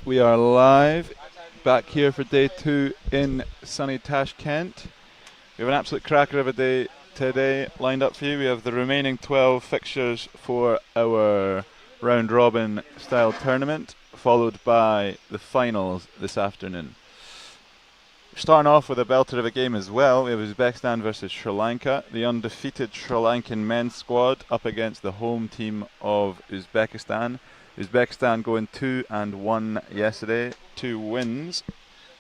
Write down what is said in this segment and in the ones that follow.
We are live, back here for day 2 in sunny Tashkent. We have an absolute cracker of a day today lined up for you. We have the remaining 12 fixtures for our round robin style tournament, followed by the finals this afternoon. We're starting off with a belter of a game as well. We have Uzbekistan versus Sri Lanka. The undefeated Sri Lankan men's squad up against the home team of Uzbekistan. Uzbekistan going 2-1 yesterday, 2 wins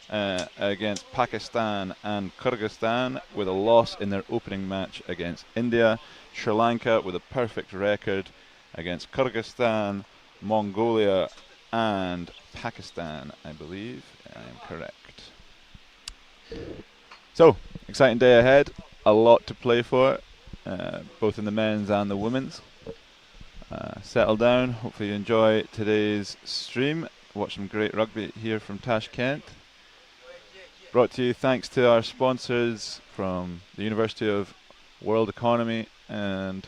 against Pakistan and Kyrgyzstan, with a loss in their opening match against India. Sri Lanka with a perfect record against Kyrgyzstan, Mongolia and Pakistan, I believe. I am correct. So, exciting day ahead, a lot to play for, both in the men's and the women's. Settle down, hopefully you enjoy today's stream. Watch some great rugby here from Tashkent. Brought to you thanks to our sponsors from the University of World Economy and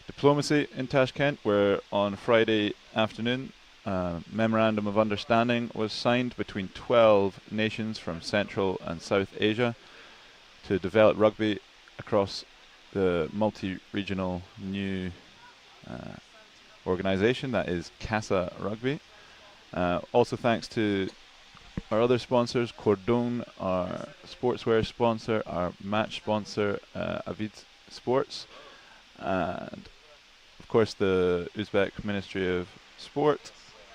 Diplomacy in Tashkent, where on Friday afternoon a memorandum of understanding was signed between 12 nations from Central and South Asia to develop rugby across the multi-regional new organisation that is CASA Rugby. Also thanks to our other sponsors, Cordon, our sportswear sponsor, our match sponsor, Avid Sports, and of course the Uzbek Ministry of Sport,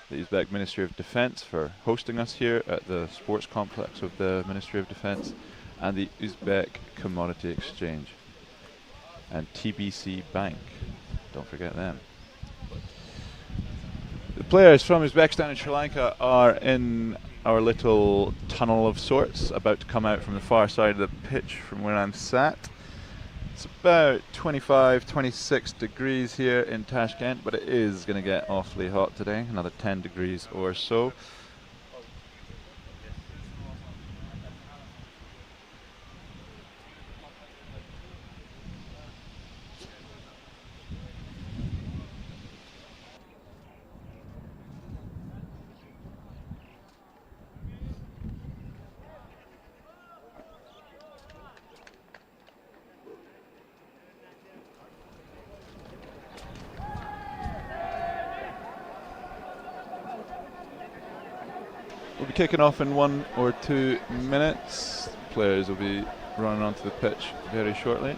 the Uzbek Ministry of Defence for hosting us here at the sports complex of the Ministry of Defence, and the Uzbek Commodity Exchange, and TBC Bank. Don't forget them. The players from Uzbekistan and Sri Lanka are in our little tunnel of sorts, about to come out from the far side of the pitch from where I'm sat. It's about 25, 26 degrees here in Tashkent, but it is going to get awfully hot today, another 10 degrees or so. We'll be kicking off in 1 or 2 minutes. Players will be running onto the pitch very shortly.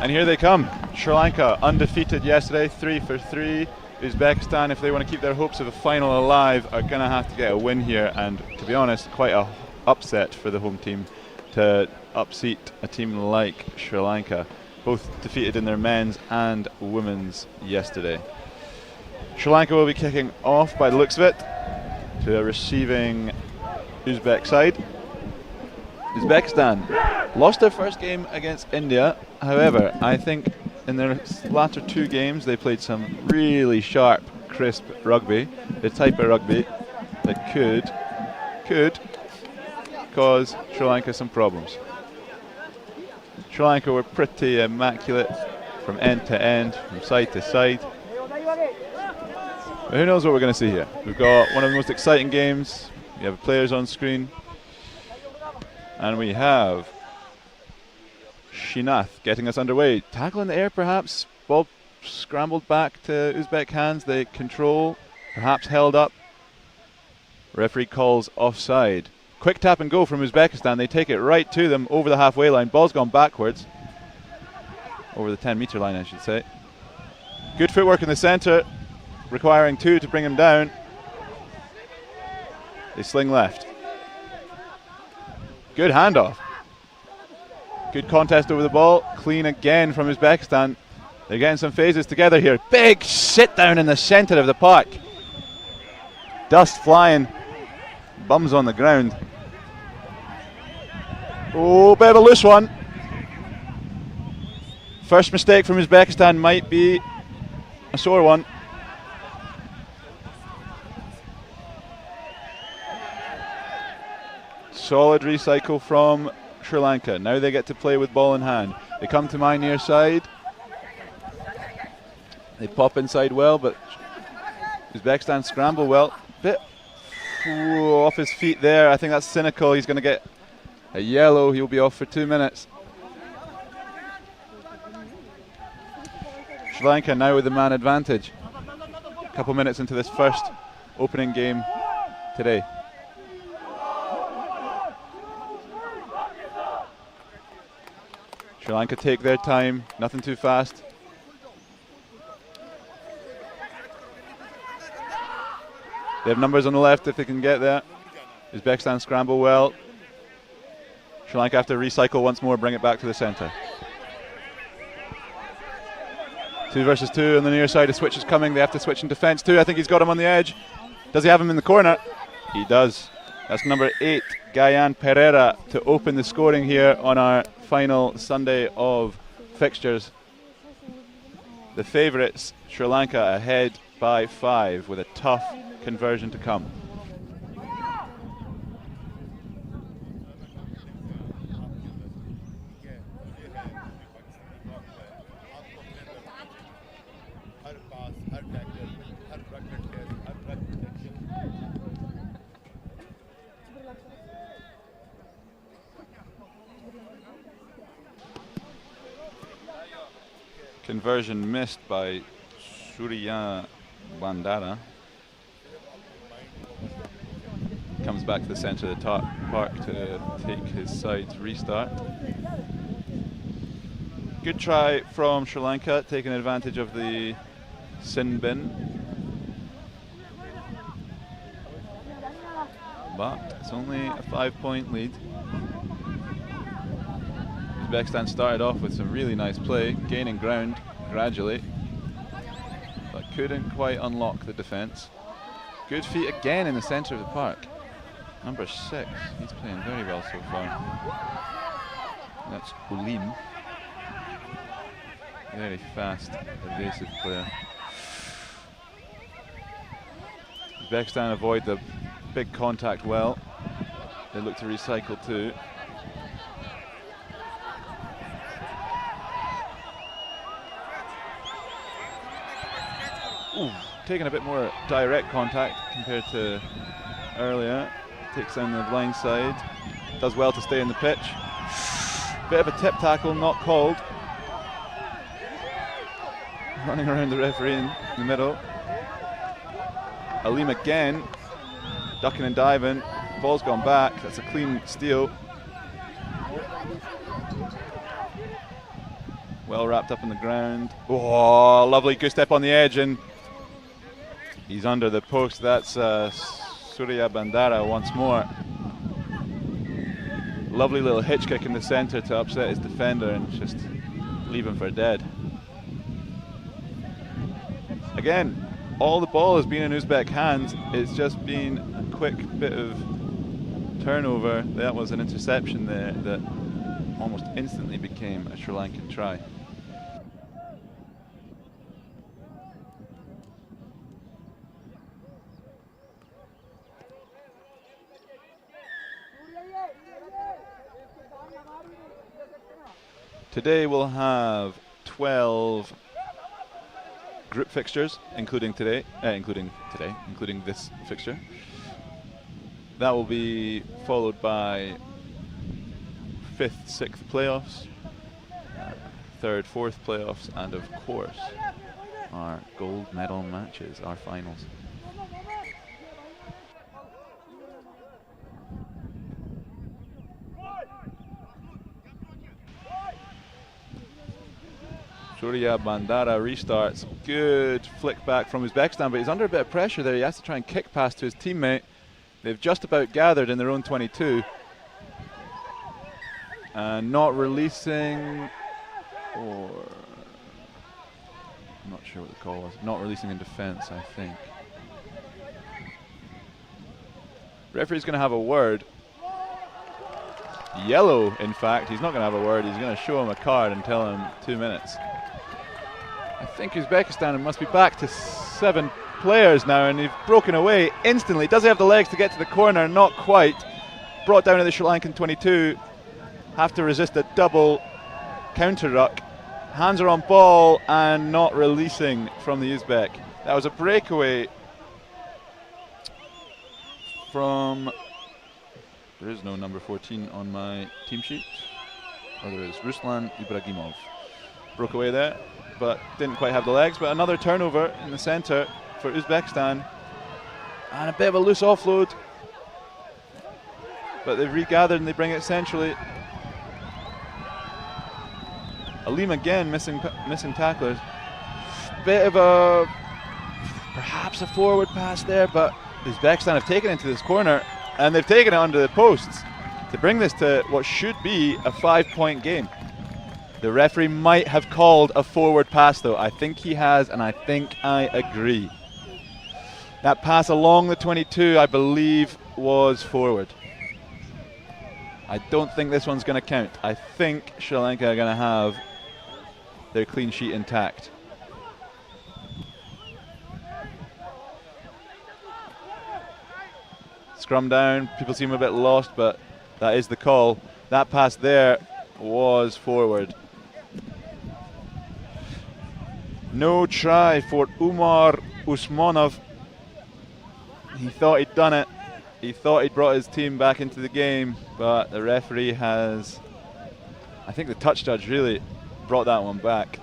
And here they come. Sri Lanka undefeated yesterday, 3 for 3. Uzbekistan, if they want to keep their hopes of a final alive, are going to have to get a win here, and to be honest, quite a upset for the home team to upseat a team like Sri Lanka, both defeated in their men's and women's yesterday. Sri Lanka will be kicking off by the looks of it to a receiving Uzbek side. Uzbekistan lost their first game against India. However, I think in their latter 2 games they played some really sharp, crisp rugby, the type of rugby that could cause Sri Lanka some problems. Sri Lanka were pretty immaculate from end to end, from side to side. But who knows what we're going to see here. We've got one of the most exciting games. We have players on screen. And we have Shinath getting us underway. Tackle in the air perhaps. Ball scrambled back to Uzbek hands. They control, perhaps held up. Referee calls offside. Quick tap and go from Uzbekistan. They take it right to them over the halfway line. Ball's gone backwards. Over the 10-meter line, I should say. Good footwork in the centre, requiring 2 to bring him down. They sling left. Good handoff. Good contest over the ball. Clean again from Uzbekistan. They're getting some phases together here. Big sit down in the centre of the park. Dust flying. Bums on the ground. Oh, bit of a loose one. First mistake from Uzbekistan might be a sore one. Solid recycle from Sri Lanka. Now they get to play with ball in hand. They come to my near side. They pop inside well, but Uzbekistan scramble well. Bit off his feet there. I think that's cynical. He's going to get a yellow. He'll be off for 2 minutes. Sri Lanka now with the man advantage. A couple minutes into this first opening game today. Sri Lanka take their time, nothing too fast. They have numbers on the left if they can get there. Uzbekistan scramble well. Sri Lanka have to recycle once more, bring it back to the centre. 2 versus 2 on the near side. A switch is coming. They have to switch in defence too. I think he's got him on the edge. Does he have him in the corner? He does. That's number 8, Gayan Pereira, to open the scoring here on our final Sunday of fixtures. The favourites, Sri Lanka, ahead by 5 with a tough conversion to come. Conversion missed by Surya Bandara. Comes back to the centre of the park to take his side to restart. Good try from Sri Lanka, taking advantage of the sin bin. But it's only a 5-point lead. Uzbekistan started off with some really nice play, gaining ground gradually, but couldn't quite unlock the defence. Good feet again in the centre of the park. Number 6, he's playing very well so far. That's Ulim. Very fast, evasive player. Uzbekistan avoid the big contact well. They look to recycle too. Ooh, taking a bit more direct contact compared to earlier. Takes down the blind side. Does well to stay in the pitch. Bit of a tip tackle, not called. Running around the referee in the middle. Alim again. Ducking and diving. Ball's gone back. That's a clean steal. Well wrapped up in the ground. Oh, lovely good step on the edge, and he's under the post. That's Surya Bandara once more. Lovely little hitch kick in the centre to upset his defender and just leave him for dead. Again, all the ball has been in Uzbek hands. It's just been a quick bit of turnover. That was an interception there that almost instantly became a Sri Lankan try. Today we'll have 12 group fixtures, including this fixture. That will be followed by 5th, 6th playoffs, 3rd, 4th playoffs, and of course our gold medal matches, our finals. Surya Bandara restarts. Good flick back from Uzbekistan, but he's under a bit of pressure there. He has to try and kick past to his teammate. They've just about gathered in their own 22. And not releasing, or I'm not sure what the call was. Not releasing in defence, I think. Referee's going to have a word. Yellow, in fact. He's not going to have a word. He's going to show him a card and tell him 2 minutes. I think Uzbekistan must be back to 7 players now, and they've broken away instantly. Does he have the legs to get to the corner? Not quite. Brought down to the Sri Lankan 22. Have to resist a double counter ruck. Hands are on ball and not releasing from the Uzbek. That was a breakaway from... There is no number 14 on my team sheet. Oh, there is. Ruslan Ibragimov. Broke away there, but didn't quite have the legs. But another turnover in the centre for Uzbekistan. And a bit of a loose offload. But they've regathered and they bring it centrally. Aleem again missing tacklers. Bit of a... perhaps a forward pass there, but Uzbekistan have taken it into this corner. And they've taken it under the posts to bring this to what should be a 5-point game. The referee might have called a forward pass though. I think he has, and I think I agree. That pass along the 22, I believe, was forward. I don't think this one's going to count. I think Sri Lanka are going to have their clean sheet intact. Scrum down, people seem a bit lost, but that is the call. That pass there was forward. No try for Umar Usmanov. He thought he'd done it. He thought he'd brought his team back into the game, but the referee has... I think the touch judge really brought that one back.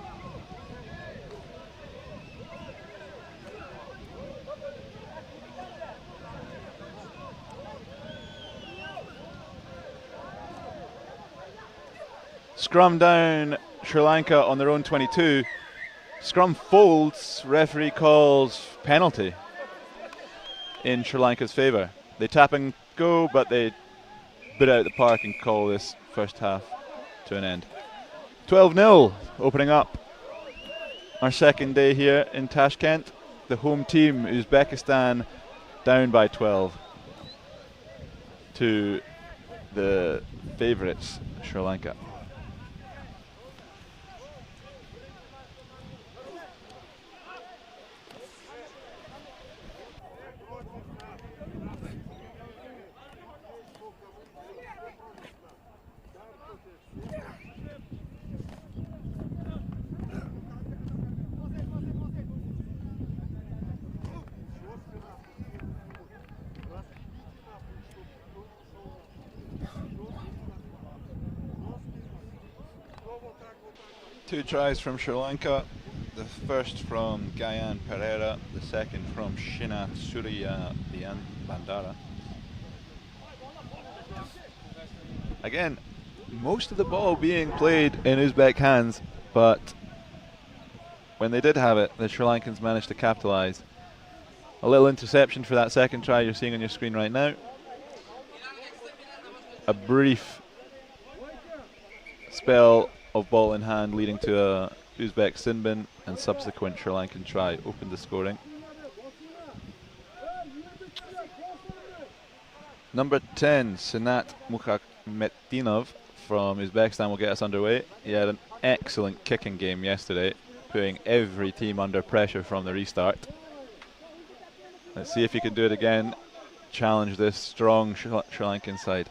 Scrum down, Sri Lanka on their own 22. Scrum folds, referee calls penalty in Sri Lanka's favour. They tap and go, but they bid out the park and call this first half to an end. 12-0 opening up our second day here in Tashkent. The home team, Uzbekistan, down by 12 to the favourites, Sri Lanka. Two tries from Sri Lanka, the first from Gayan Pereira, the second from Shina Surya Bandara. Again, most of the ball being played in Uzbek hands, but when they did have it, the Sri Lankans managed to capitalise. A little interception for that second try you're seeing on your screen right now. A brief spell of ball in hand leading to a Uzbek sin bin, and subsequent Sri Lankan try opened the scoring. Number 10, Senat Mukhmetdinov from Uzbekistan will get us underway. He had an excellent kicking game yesterday, putting every team under pressure from the restart. Let's see if he can do it again, challenge this strong Sri Lankan side.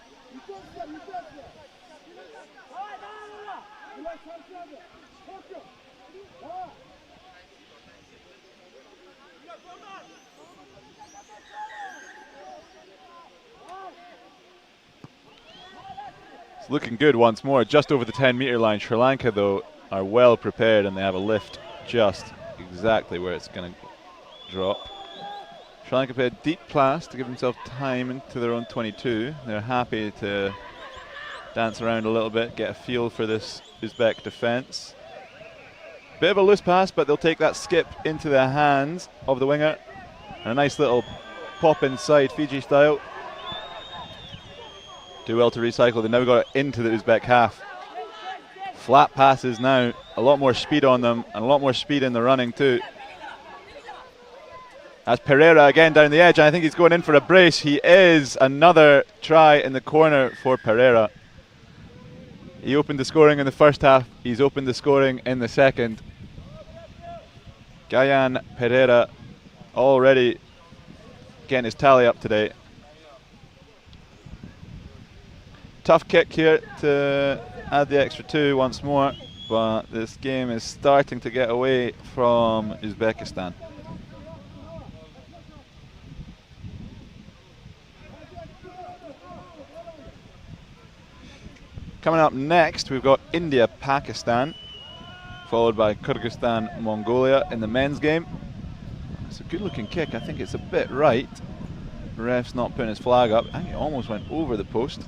Looking good once more, just over the 10-metre line. Sri Lanka, though, are well prepared and they have a lift just exactly where it's going to drop. Sri Lanka played a deep pass to give themselves time into their own 22. They're happy to dance around a little bit, get a feel for this Uzbek defence. Bit of a loose pass, but they'll take that skip into the hands of the winger. And a nice little pop inside, Fiji style. Do well to recycle. They now got it into the Uzbek half. Flat passes now, a lot more speed on them, and a lot more speed in the running too. That's Pereira again down the edge, and I think he's going in for a brace. He is. Another try in the corner for Pereira. He opened the scoring in the first half. He's opened the scoring in the second. Gayan Pereira already getting his tally up today. Tough kick here to add the extra 2 once more, but this game is starting to get away from Uzbekistan. Coming up next, we've got India-Pakistan, followed by Kyrgyzstan-Mongolia in the men's game. It's a good-looking kick. I think it's a bit right. The ref's not putting his flag up. I think it almost went over the post.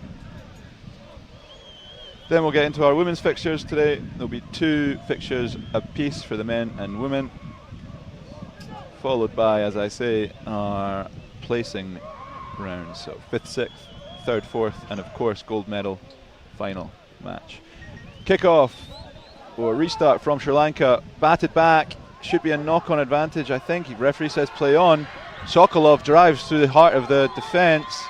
Then we'll get into our women's fixtures today. There'll be 2 fixtures apiece for the men and women, followed by, as I say, our placing rounds. So 5th, 6th, 3rd, 4th, and of course gold medal final match. Kick-off or restart from Sri Lanka. Batted back. Should be a knock-on advantage, I think. Referee says play on. Sokolov drives through the heart of the defence.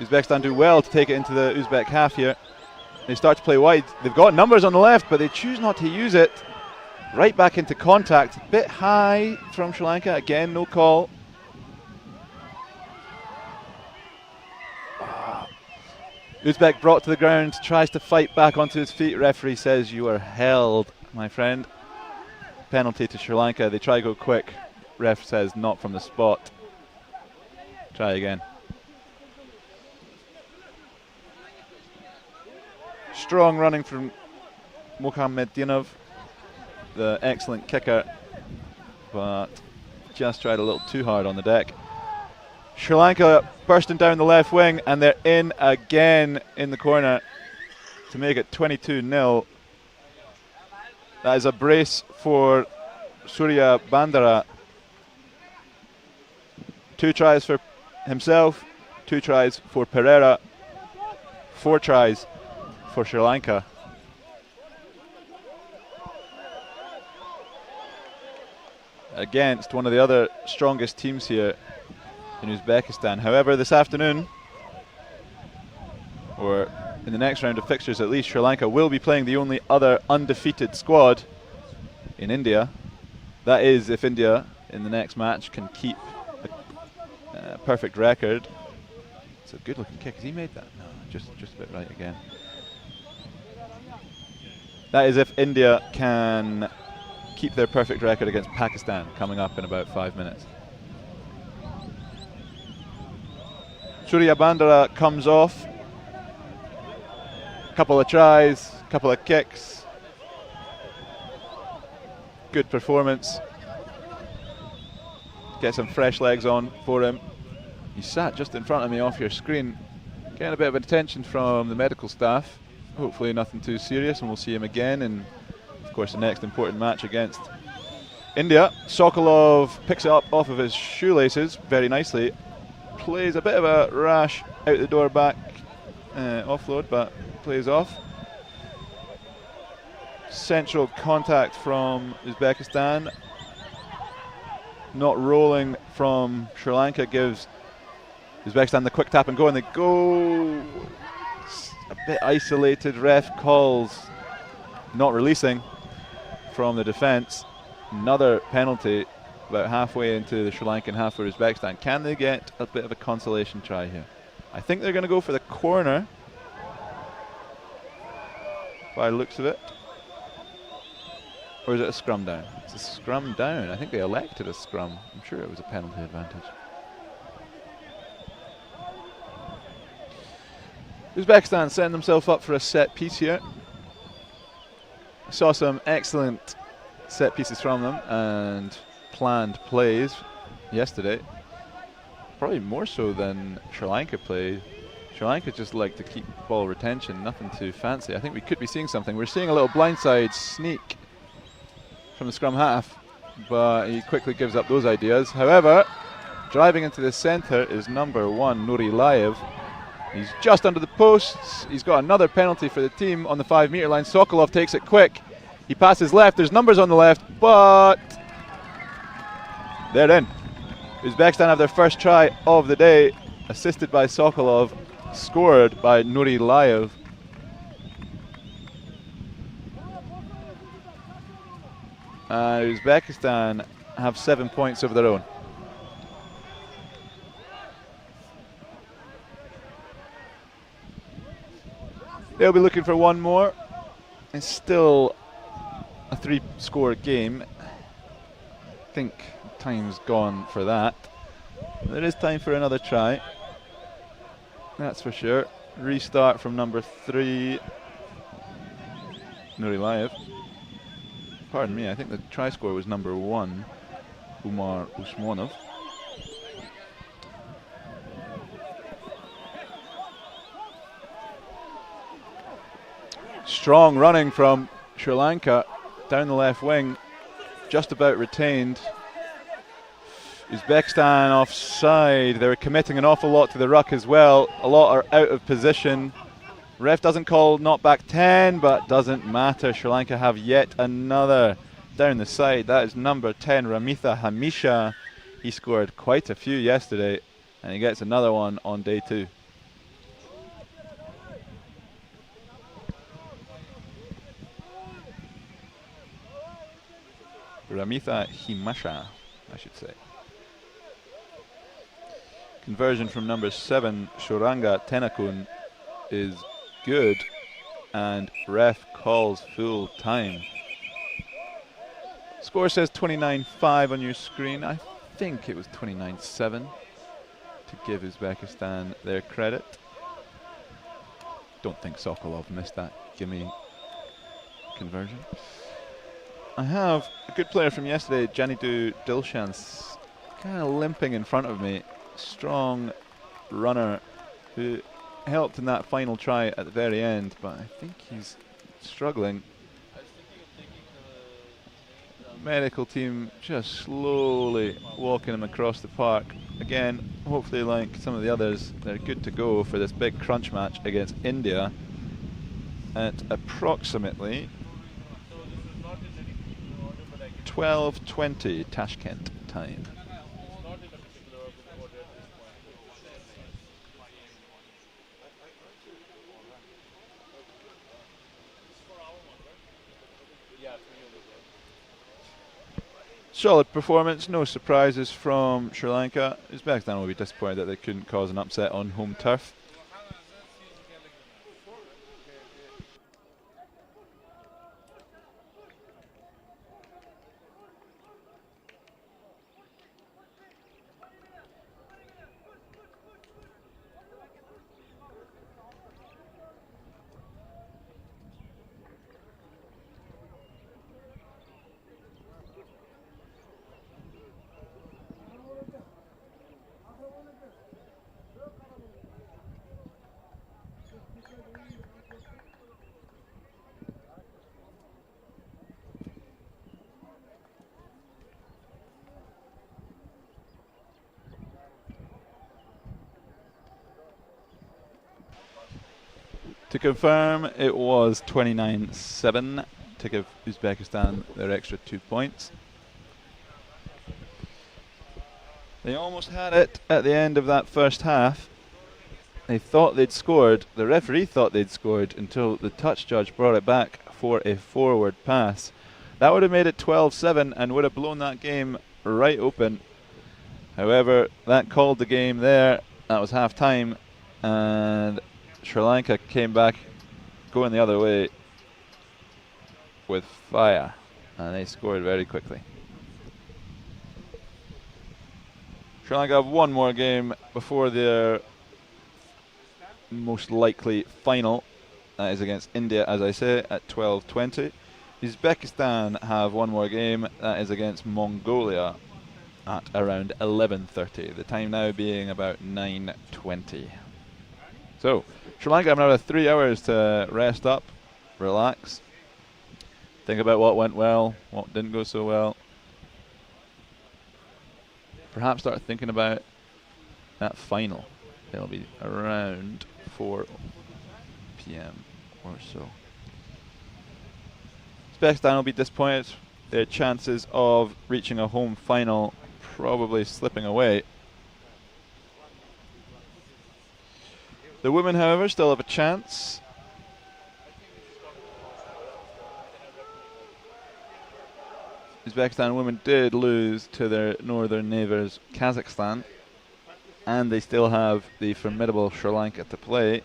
Uzbekistan do well to take it into the Uzbek half here. They start to play wide. They've got numbers on the left, but they choose not to use it. Right back into contact. A bit high from Sri Lanka. Again, no call. Uzbek brought to the ground, tries to fight back onto his feet. Referee says you are held, my friend. Penalty to Sri Lanka. They try to go quick. Ref says not from the spot. Try again. Strong running from Mohamedinov, the excellent kicker, but just tried a little too hard on the deck. Sri Lanka bursting down the left wing, and they're in again in the corner to make it 22-0. That is a brace for Surya Bandara. 2 tries for himself, 2 tries for Pereira, 4 tries for Sri Lanka. Against one of the other strongest teams here in Uzbekistan. However, this afternoon, or in the next round of fixtures at least, Sri Lanka will be playing the only other undefeated squad in India. That is, if India in the next match can keep a perfect record. It's a good looking kick. Has he made that? No, just a bit right again. That is if India can keep their perfect record against Pakistan coming up in about 5 minutes. Surya Bandara comes off. Couple of tries, couple of kicks. Good performance. Get some fresh legs on for him. He sat just in front of me off your screen. Getting a bit of attention from the medical staff. Hopefully nothing too serious, and we'll see him again in, of course, the next important match against India. Sokolov picks it up off of his shoelaces very nicely. Plays a bit of a rash out the door back offload, but plays off. Central contact from Uzbekistan. Not rolling from Sri Lanka gives Uzbekistan the quick tap and go, and they go. A bit isolated. Ref calls not releasing from the defence. Another penalty about halfway into the Sri Lankan half for Uzbekistan. Can they get a bit of a consolation try here? I think they're going to go for the corner by the looks of it. Or is it a scrum down? It's a scrum down. I think they elected a scrum. I'm sure it was a penalty advantage. Uzbekistan setting themselves up for a set piece here. I saw some excellent set pieces from them and planned plays yesterday. Probably more so than Sri Lanka played. Sri Lanka just like to keep ball retention, nothing too fancy. I think we could be seeing something. We're seeing a little blindside sneak from the scrum half, but he quickly gives up those ideas. However, driving into the centre is number 1, Nuri Layev. He's just under the posts. He's got another penalty for the team on the 5-metre line. Sokolov takes it quick. He passes left. There's numbers on the left, but they're in. Uzbekistan have their first try of the day, assisted by Sokolov, scored by Nuri Layev. Uzbekistan have 7 points of their own. They'll be looking for one more. It's still a 3-score game. I think time's gone for that. There is time for another try. That's for sure. Restart from number 3. Nurilayev. Pardon me, I think the try score was number 1. Umar Usmanov. Strong running from Sri Lanka down the left wing, just about retained. Uzbekistan offside. They're committing an awful lot to the ruck as well. A lot are out of position. Ref doesn't call knockback 10, but doesn't matter. Sri Lanka have yet another down the side. That is number 10, Ramitha Hamisha. He scored quite a few yesterday, and he gets another one on day 2. Ramitha Himasha, I should say. Conversion from number 7, Shuranga Tenakun, is good, and ref calls full time. Score says 29-5 on your screen. I think it was 29-7 to give Uzbekistan their credit. Don't think Sokolov missed that gimme conversion. I have a good player from yesterday, Janidu Dilshans, kind of limping in front of me. Strong runner who helped in that final try at the very end, but I think he's struggling. Medical team just slowly walking him across the park. Again, hopefully like some of the others, they're good to go for this big crunch match against India at approximately 12:20 Tashkent time. Solid performance, no surprises from Sri Lanka. Uzbekistan will be disappointed that they couldn't cause an upset on home turf. To confirm, it was 29-7 to give Uzbekistan their extra 2 points. They almost had it at the end of that first half. They thought they'd scored, the referee thought they'd scored until the touch judge brought it back for a forward pass. That would have made it 12-7 and would have blown that game right open. However, that called the game there. That was half time, and Sri Lanka came back going the other way with fire, and they scored very quickly. Sri Lanka have one more game before their most likely final. That is against India, as I say, at 12:20. Uzbekistan have one more game. That is against Mongolia at around 11:30. The time now being about 9:20. So, Sri Lanka have another 3 hours to rest up, relax, think about what went well, what didn't go so well. Perhaps start thinking about that final. It'll be around 4 p.m. or so. Uzbekistan will be disappointed. Their chances of reaching a home final probably slipping away. The women, however, still have a chance. Uzbekistan women did lose to their northern neighbours Kazakhstan, and they still have the formidable Sri Lanka to play.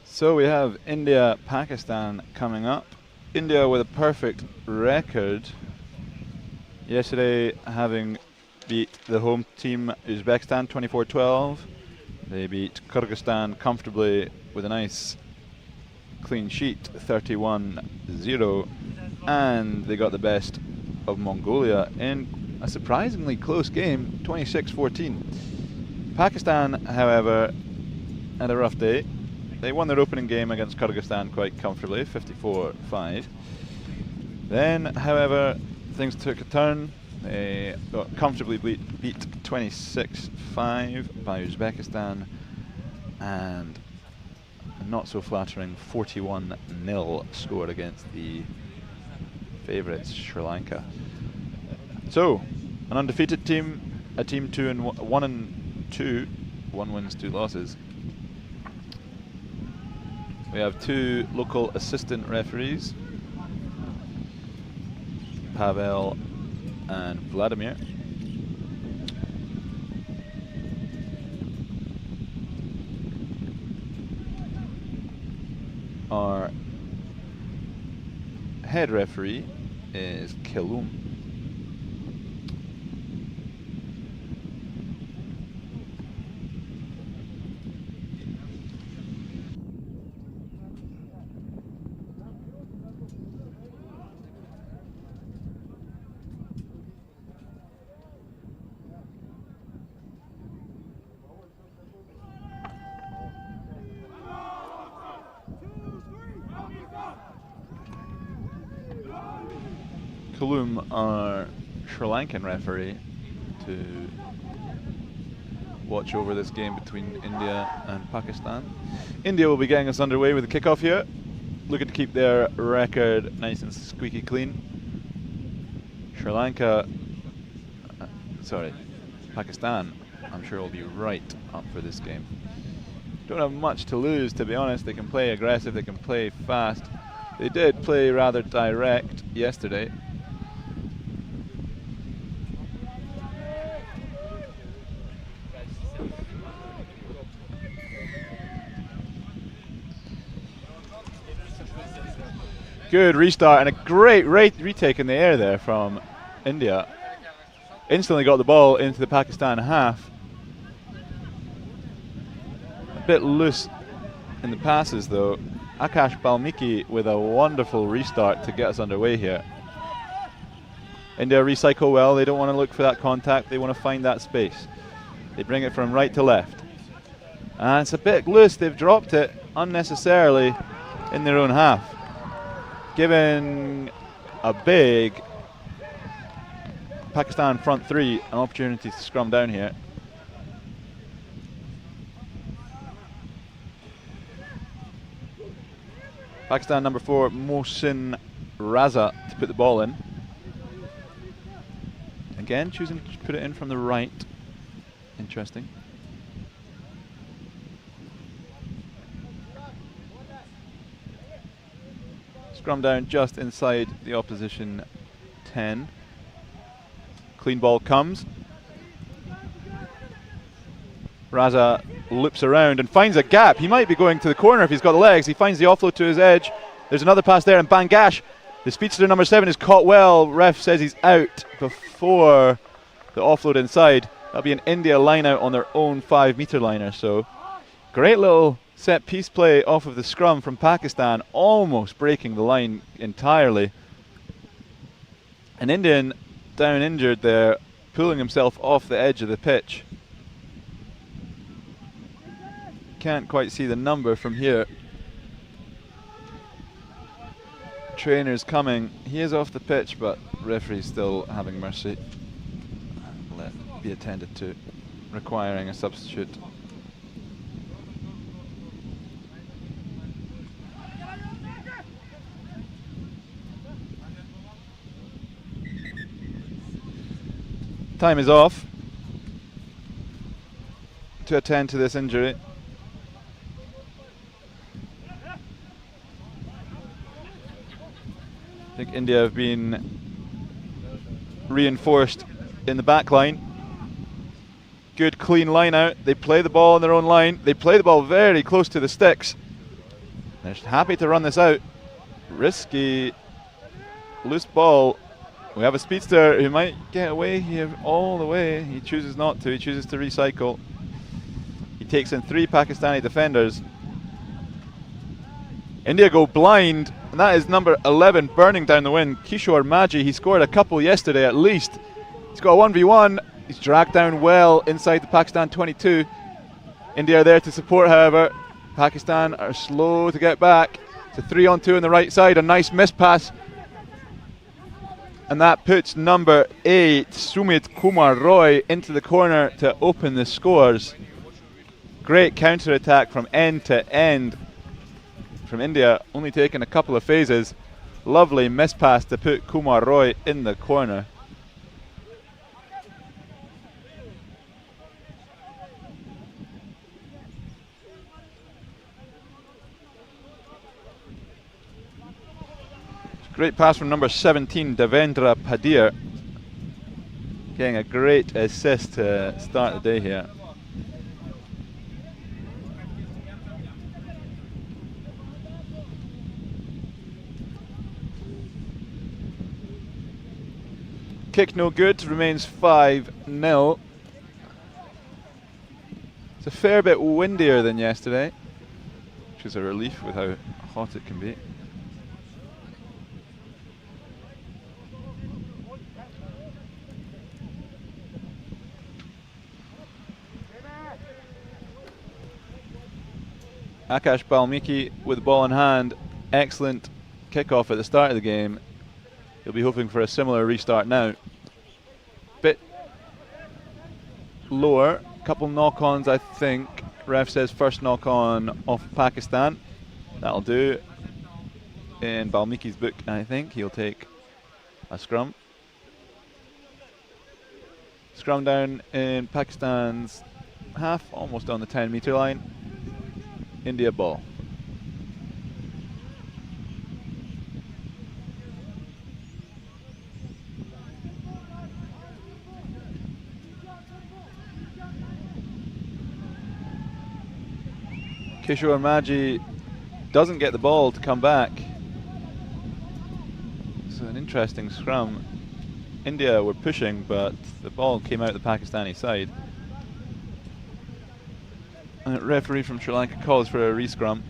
So we have India-Pakistan coming up. India with a perfect record. Yesterday having beat the home team Uzbekistan 24-12. They beat Kyrgyzstan comfortably with a nice clean sheet 31-0. And they got the best of Mongolia in a surprisingly close game, 26-14. Pakistan, however, had a rough day. They won their opening game against Kyrgyzstan quite comfortably, 54-5. Then, however, things took a turn. They got comfortably beat 26-5 by Uzbekistan, and a not so flattering 41-0 score against the favourites Sri Lanka. So, an undefeated team, a team 1-2, 1 wins, 2 losses. We have 2 local assistant referees, Pavel and Vladimir. Our head referee is Kilum. Kulum, our Sri Lankan referee, to watch over this game between India and Pakistan. India will be getting us underway with the kickoff here, looking to keep their record nice and squeaky clean. Sri Lanka, Pakistan, I'm sure will be right up for this game. Don't have much to lose, to be honest. They can play aggressive, they can play fast. They did play rather direct yesterday. Good restart and a great retake in the air there from India. Instantly got the ball into the Pakistan half. A bit loose in the passes though. Akash Balmiki with a wonderful restart to get us underway here. India recycle well. They don't want to look for that contact. They want to find that space. They bring it from right to left. And it's a bit loose. They've dropped it unnecessarily in their own half, giving a big Pakistan front three an opportunity to scrum down here. Pakistan number 4, Mohsin Raza, to put the ball in. Again, choosing to put it in from the right. Interesting. Scrum down just inside the opposition 10. Clean ball comes. Raza loops around and finds a gap. He might be going to the corner if he's got the legs. He finds the offload to his edge. There's another pass there, and Bangash, the speedster number 7, is caught well. Ref says he's out before the offload inside. That'll be an India line out on their own 5-meter liner. So great little set piece play off of the scrum from Pakistan, almost breaking the line entirely. An Indian down injured there, pulling himself off the edge of the pitch. Can't quite see the number from here. Trainer's coming. He is off the pitch, but referee's still having mercy. Let be attended to, requiring a substitute. Time is off to attend to this injury. I think India have been reinforced in the back line. Good clean line out. They play the ball on their own line. They play the ball very close to the sticks. They're happy to run this out. Risky, loose ball. We have a speedster who might get away here all the way. He chooses not to. He chooses to recycle. He takes in 3 Pakistani defenders. India go blind, and that is number 11 burning down the wind, Kishore Maji. He scored a couple yesterday at least. He's got a 1v1. He's dragged down well inside the Pakistan 22. India are there to support, however. Pakistan are slow to get back. It's a 3-on-2 on the right side. A nice miss pass. And that puts number 8, Sumit Kumar Roy, into the corner to open the scores. Great counter-attack from end to end from India, only taking a couple of phases. Lovely miss pass to put Kumar Roy in the corner. Great pass from number 17, Devendra Padir, getting a great assist to start the day here. Kick no good, remains 5-0. It's a fair bit windier than yesterday, which is a relief with how hot it can be. Akash Balmiki with the ball in hand. Excellent kickoff at the start of the game. He'll be hoping for a similar restart now. Bit lower, Couple knock-ons, I think. Ref says first knock-on off Pakistan. That'll do. In Balmiki's book, I think he'll take a scrum. Scrum down in Pakistan's half, almost on the 10-meter line. India ball. Kishore Maji doesn't get the ball to come back. So an interesting scrum. India were pushing, but the ball came out the Pakistani side. And the referee from Sri Lanka calls for a re-scrum.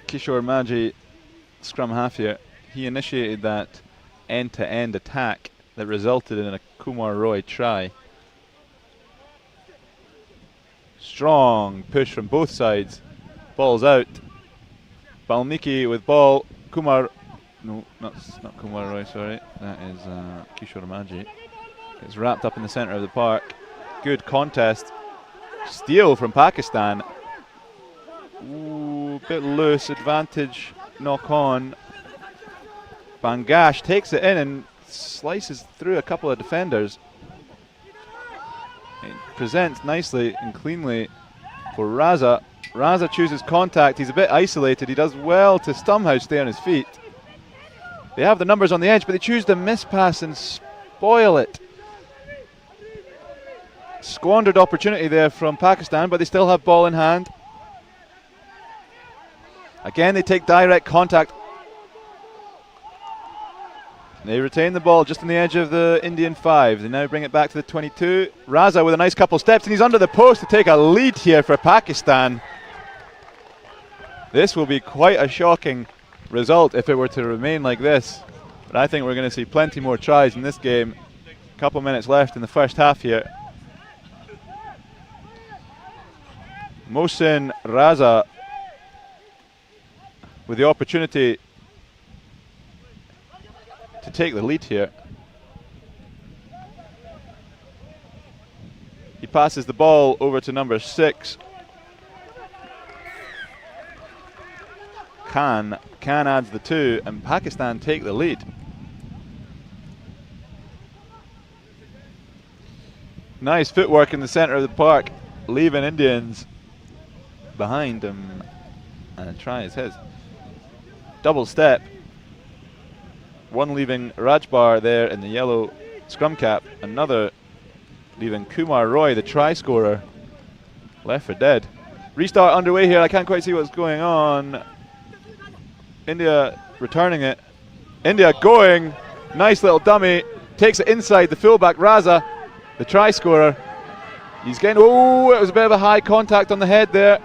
Kishore Maji, scrum half here, he initiated that end-to-end attack that resulted in a Kumar Roy try. Strong push from both sides. Ball's out. Balmiki with ball. Kumar, no, not Kumar Roy, sorry. That is Kishore Maji. It's wrapped up in the centre of the park. Good contest. Steal from Pakistan. Ooh, bit loose, advantage, knock on. Bangash takes it in and slices through a couple of defenders. It presents nicely and cleanly for Raza. Raza chooses contact, he's a bit isolated, he does well to somehow stay on his feet. They have the numbers on the edge, but they choose to miss pass and spoil it. Squandered opportunity there from Pakistan, but they still have ball in hand. Again, they take direct contact. They retain the ball just on the edge of the Indian 5. They now bring it back to the 22. Raza with a nice couple steps, and he's under the post to take a lead here for Pakistan. This will be quite a shocking result if it were to remain like this. But I think we're going to see plenty more tries in this game. A couple minutes left in the first half here. Mohsin Raza with the opportunity to take the lead here. He passes the ball over to number 6. Khan adds the 2 and Pakistan take the lead. Nice footwork in the centre of the park, leaving Indians behind him, and a try is his. Double step. One leaving Rajbar there in the yellow scrum cap, another leaving Kumar Roy, the try scorer, left for dead. Restart underway here, I can't quite see what's going on. India returning it. India going, nice little dummy, takes it inside the fullback Raza, the try scorer. He's getting, oh, it was a bit of a high contact on the head there.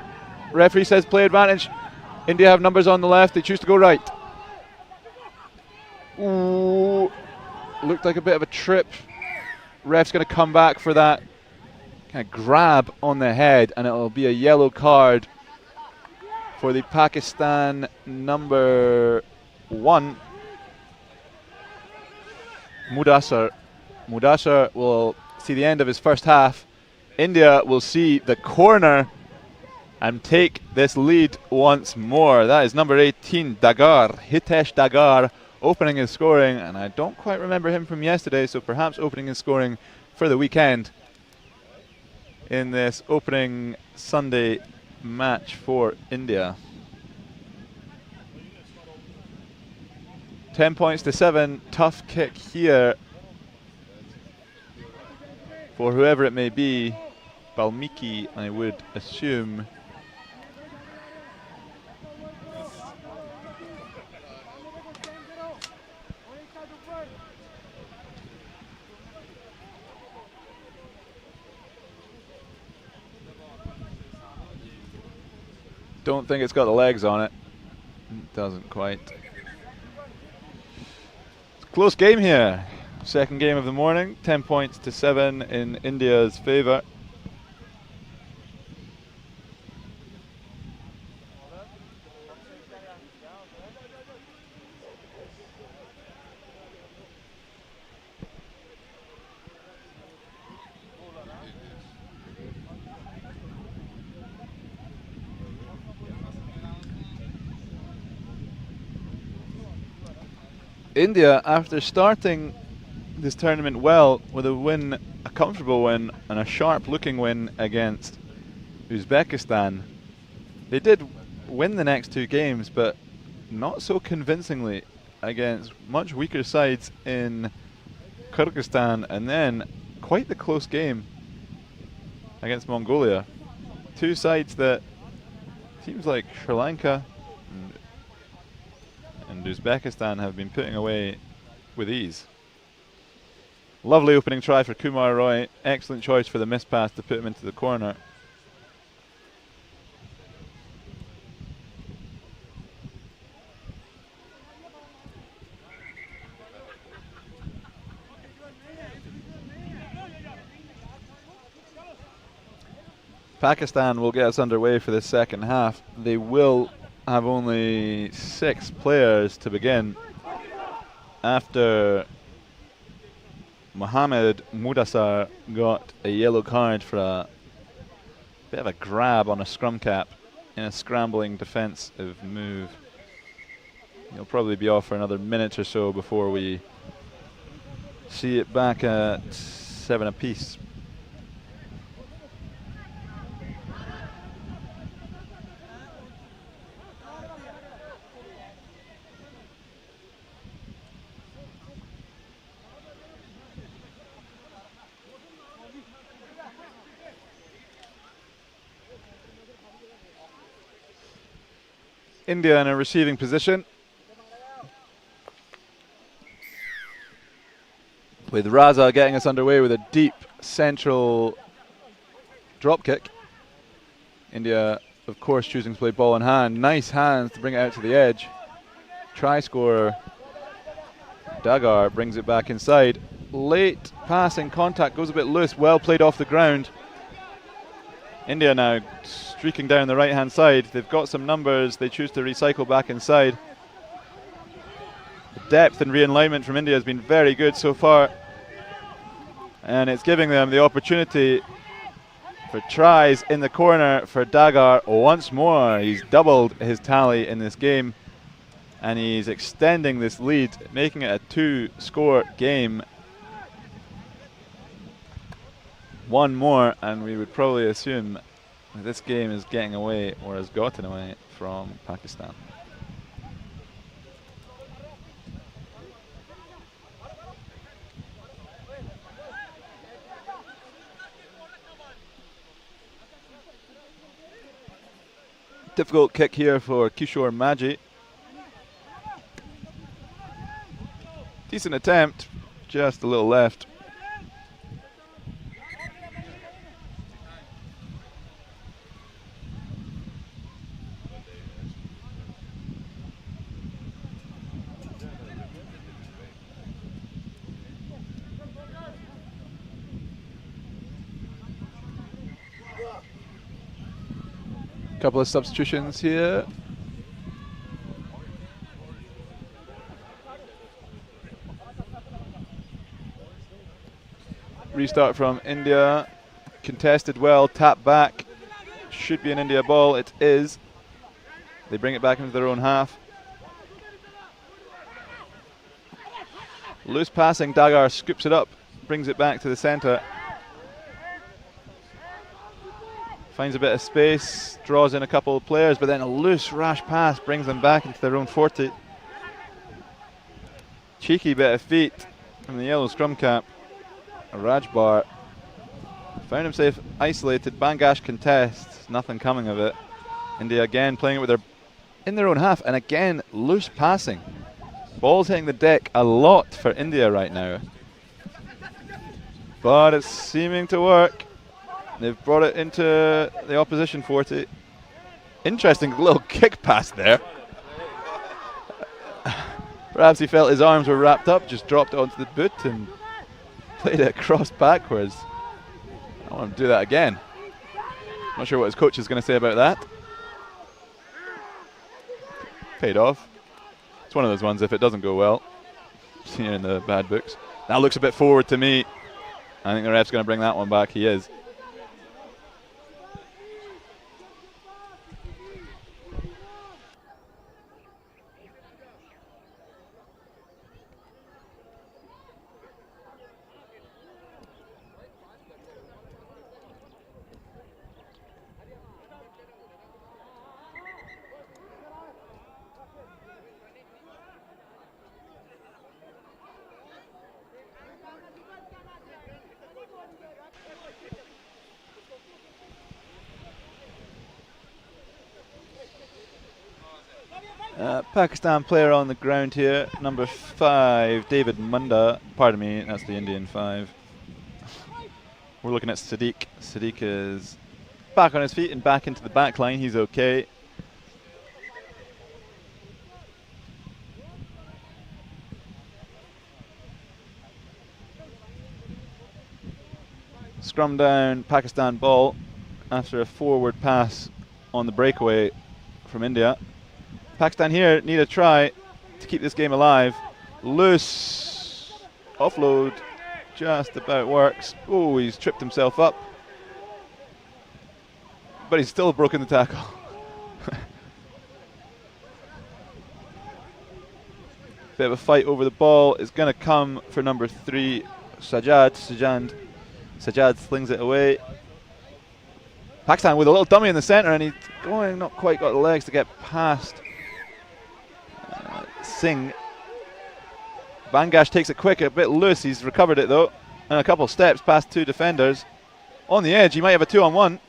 Referee says play advantage. India have numbers on the left, they choose to go right. Ooh, looked like a bit of a trip. Ref's going to come back for that kind of grab on the head, and it'll be a yellow card for the Pakistan number 1, Mudassar. Mudassar will see the end of his first half. India will see the corner and take this lead once more. That is number 18, Dagar, Hitesh Dagar, opening his scoring, and I don't quite remember him from yesterday, so perhaps opening his scoring for the weekend in this opening Sunday match for India. 10 points to 7, tough kick here for whoever it may be. Balmiki, I would assume. Don't think it's got the legs on it. It doesn't quite. It's a close game here. Second game of the morning, 10 points to 7 in India's favour. India, after starting this tournament well with a win, a comfortable win and a sharp looking win against Uzbekistan, they did win the next two games, but not so convincingly against much weaker sides in Kyrgyzstan, and then quite the close game against Mongolia. Two sides that teams like Sri Lanka and Uzbekistan have been putting away with ease. Lovely opening try for Kumar Roy. Excellent choice for the miss pass to put him into the corner. Pakistan will get us underway for the second half. They will have only 6 players to begin after Mohammed Mudassar got a yellow card for a bit of a grab on a scrum cap in a scrambling defensive move. He'll probably be off for another minute or so before we see it back at 7 apiece. India in a receiving position, with Raza getting us underway with a deep central drop kick. India, of course, choosing to play ball in hand. Nice hands to bring it out to the edge. Try scorer Dagar brings it back inside. Late passing contact, goes a bit loose, well played off the ground. India now streaking down the right hand side. They've got some numbers, they choose to recycle back inside. The depth and realignment from India has been very good so far, and it's giving them the opportunity for tries in the corner for Dagar once more. He's doubled his tally in this game, and he's extending this lead, making it a 2-score game. One more and we would probably assume that this game is getting away, or has gotten away, from Pakistan. Difficult kick here for Kishore Maji. Decent attempt, just a little left. Couple of substitutions here. Restart from India. Contested well, tap back. Should be an India ball, it is. They bring it back into their own half. Loose passing, Dagar scoops it up, brings it back to the centre. Finds a bit of space, draws in a couple of players, but then a loose, rash pass brings them back into their own 40. Cheeky bit of feet from the yellow scrum cap. Rajbar found himself isolated. Bangash contests, nothing coming of it. India again playing it with in their own half, and again loose passing. Ball's hitting the deck a lot for India right now, but it's seeming to work. They've brought it into the opposition 40. Interesting little kick pass there. Perhaps he felt his arms were wrapped up, just dropped it onto the boot and played it across backwards. I want him to do that again. Not sure what his coach is going to say about that. Paid off. It's one of those ones, if it doesn't go well, here in the bad books. That looks a bit forward to me. I think the ref's going to bring that one back. He is. Pakistan player on the ground here, number 5, David Munda. Pardon me, that's the Indian 5. We're looking at Sadiq. Sadiq is back on his feet and back into the back line. He's okay. Scrum down, Pakistan ball after a forward pass on the breakaway from India. Pakistan here need a try to keep this game alive. Loose. Offload. Just about works. Oh, he's tripped himself up. But he's still broken the tackle. Bit of a fight over the ball is going to come for number 3, Sajjad. Sajjad slings it away. Pakistan with a little dummy in the centre, and he's going, not quite got the legs to get past Singh. Bangash takes it quick, a bit loose. He's recovered it though, and a couple steps past 2 defenders. On the edge, he might have a 2-on-1.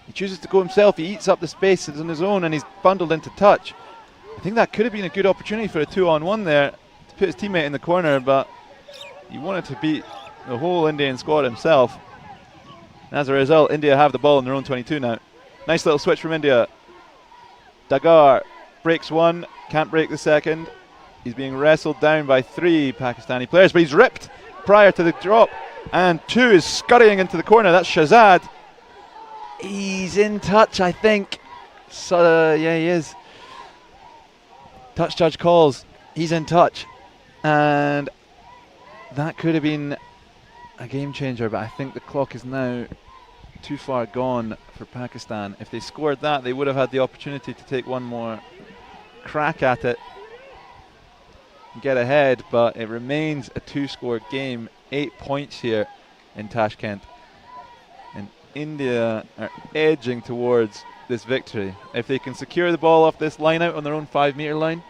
He chooses to go himself. He eats up the spaces on his own, and he's bundled into touch. I think that could have been a good opportunity for a 2-on-1 there to put his teammate in the corner, but he wanted to beat the whole Indian squad himself. And as a result, India have the ball in their own 22 now. Nice little switch from India. Dagar breaks one, can't break the second. He's being wrestled down by 3 Pakistani players, but he's ripped prior to the drop. And 2 is scurrying into the corner. That's Shahzad. He's in touch, I think. So, yeah, he is. Touch judge calls. He's in touch. And that could have been a game changer, but I think the clock is now too far gone for Pakistan. If they scored that, they would have had the opportunity to take one more crack at it and get ahead, but it remains a 2-score game. 8 points here in Tashkent, and India are edging towards this victory. If they can secure the ball off this line out on their own 5-metre line,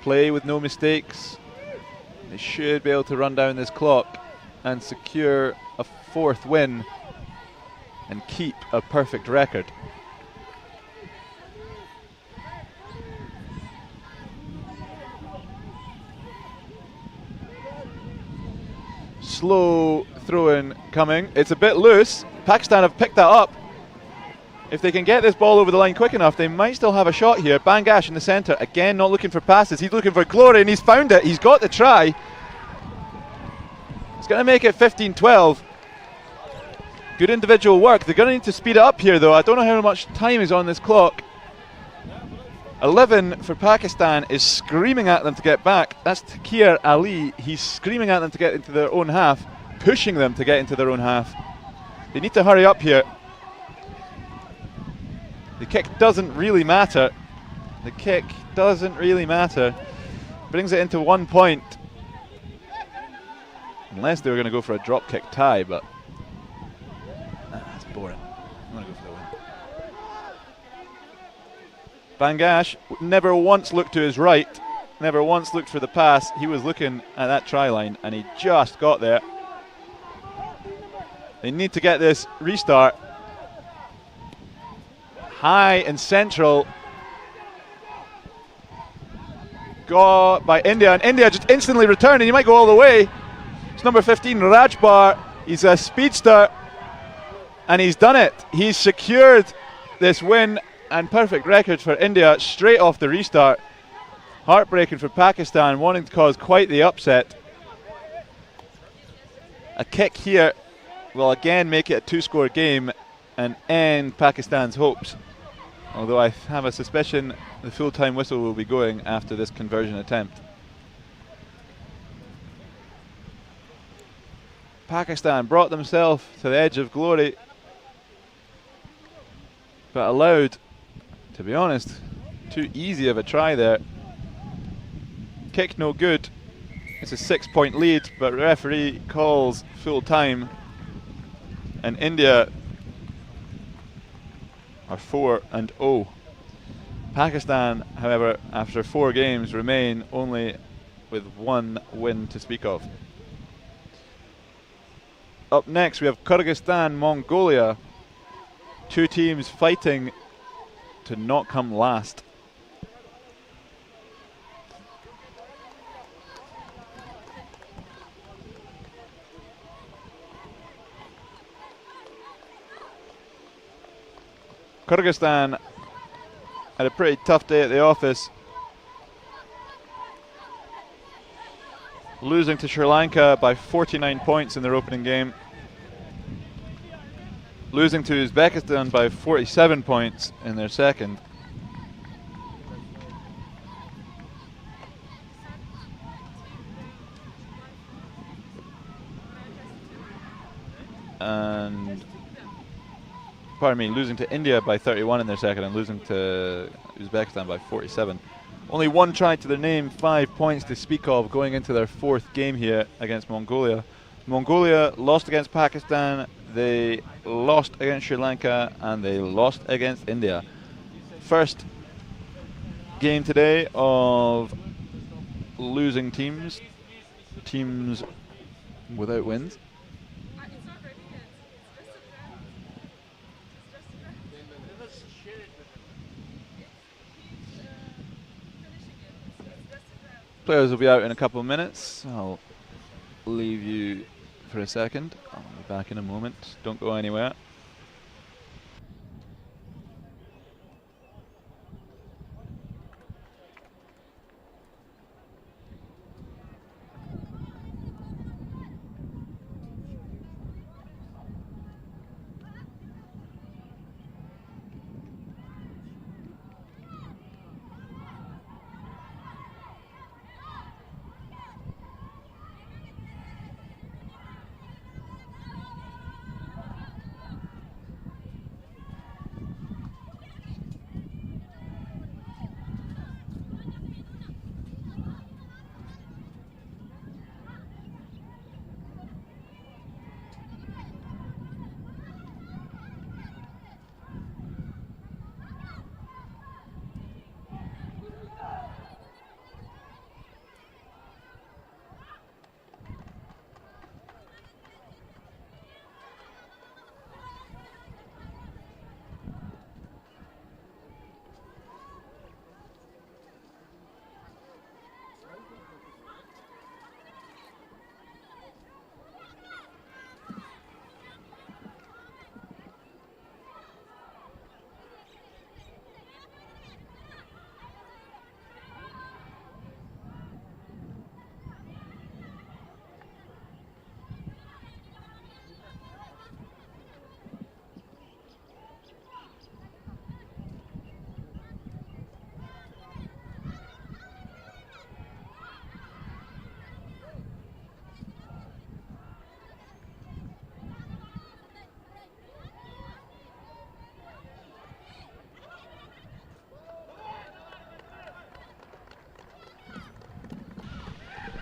play with no mistakes, they should be able to run down this clock and secure a 4th win and keep a perfect record. Slow throw-in coming. It's a bit loose. Pakistan have picked that up. If they can get this ball over the line quick enough, they might still have a shot here. Bangash in the centre, again not looking for passes. He's looking for glory, and he's found it. He's got the try. It's going to make it 15-12. Good individual work. They're going to need to speed it up here, though. I don't know how much time is on this clock. 11 for Pakistan is screaming at them to get back. That's Takir Ali. He's screaming at them to get into their own half, pushing them to get into their own half. They need to hurry up here. The kick doesn't really matter. The kick doesn't really matter. Brings it into 1 point. Unless they were going to go for a drop kick tie, but that's boring. I'm going to go for the win. Bangash never once looked to his right, never once looked for the pass. He was looking at that try line, and he just got there. They need to get this restart. High and central. Got by India, and India just instantly returned, and he might go all the way. It's number 15, Rajbar. He's a speedster, and he's done it. He's secured this win and perfect records for India straight off the restart. Heartbreaking for Pakistan, wanting to cause quite the upset. A kick here will again make it a 2-score game and end Pakistan's hopes. Although I have a suspicion the full-time whistle will be going after this conversion attempt. Pakistan brought themselves to the edge of glory, but allowed, to be honest, too easy of a try there. Kick no good. It's a 6-point lead, but referee calls full time, and India are 4-0. Pakistan, however, after 4 games, remain only with 1 win to speak of. Up next, we have Kyrgyzstan, Mongolia. 2 teams fighting to not come last. Kyrgyzstan had a pretty tough day at the office, losing to Sri Lanka by 49 points in their opening game, losing to Uzbekistan by 47 points in their second, and losing to India by 31 in their second and losing to Uzbekistan by 47. Only 1 try to their name, 5 points to speak of going into their 4th game here against Mongolia. Mongolia lost against Pakistan, they lost against Sri Lanka, and they lost against India. First game today of losing teams without wins. Players will be out in a couple of minutes. I'll leave you for a second. I'll be back in a moment. Don't go anywhere.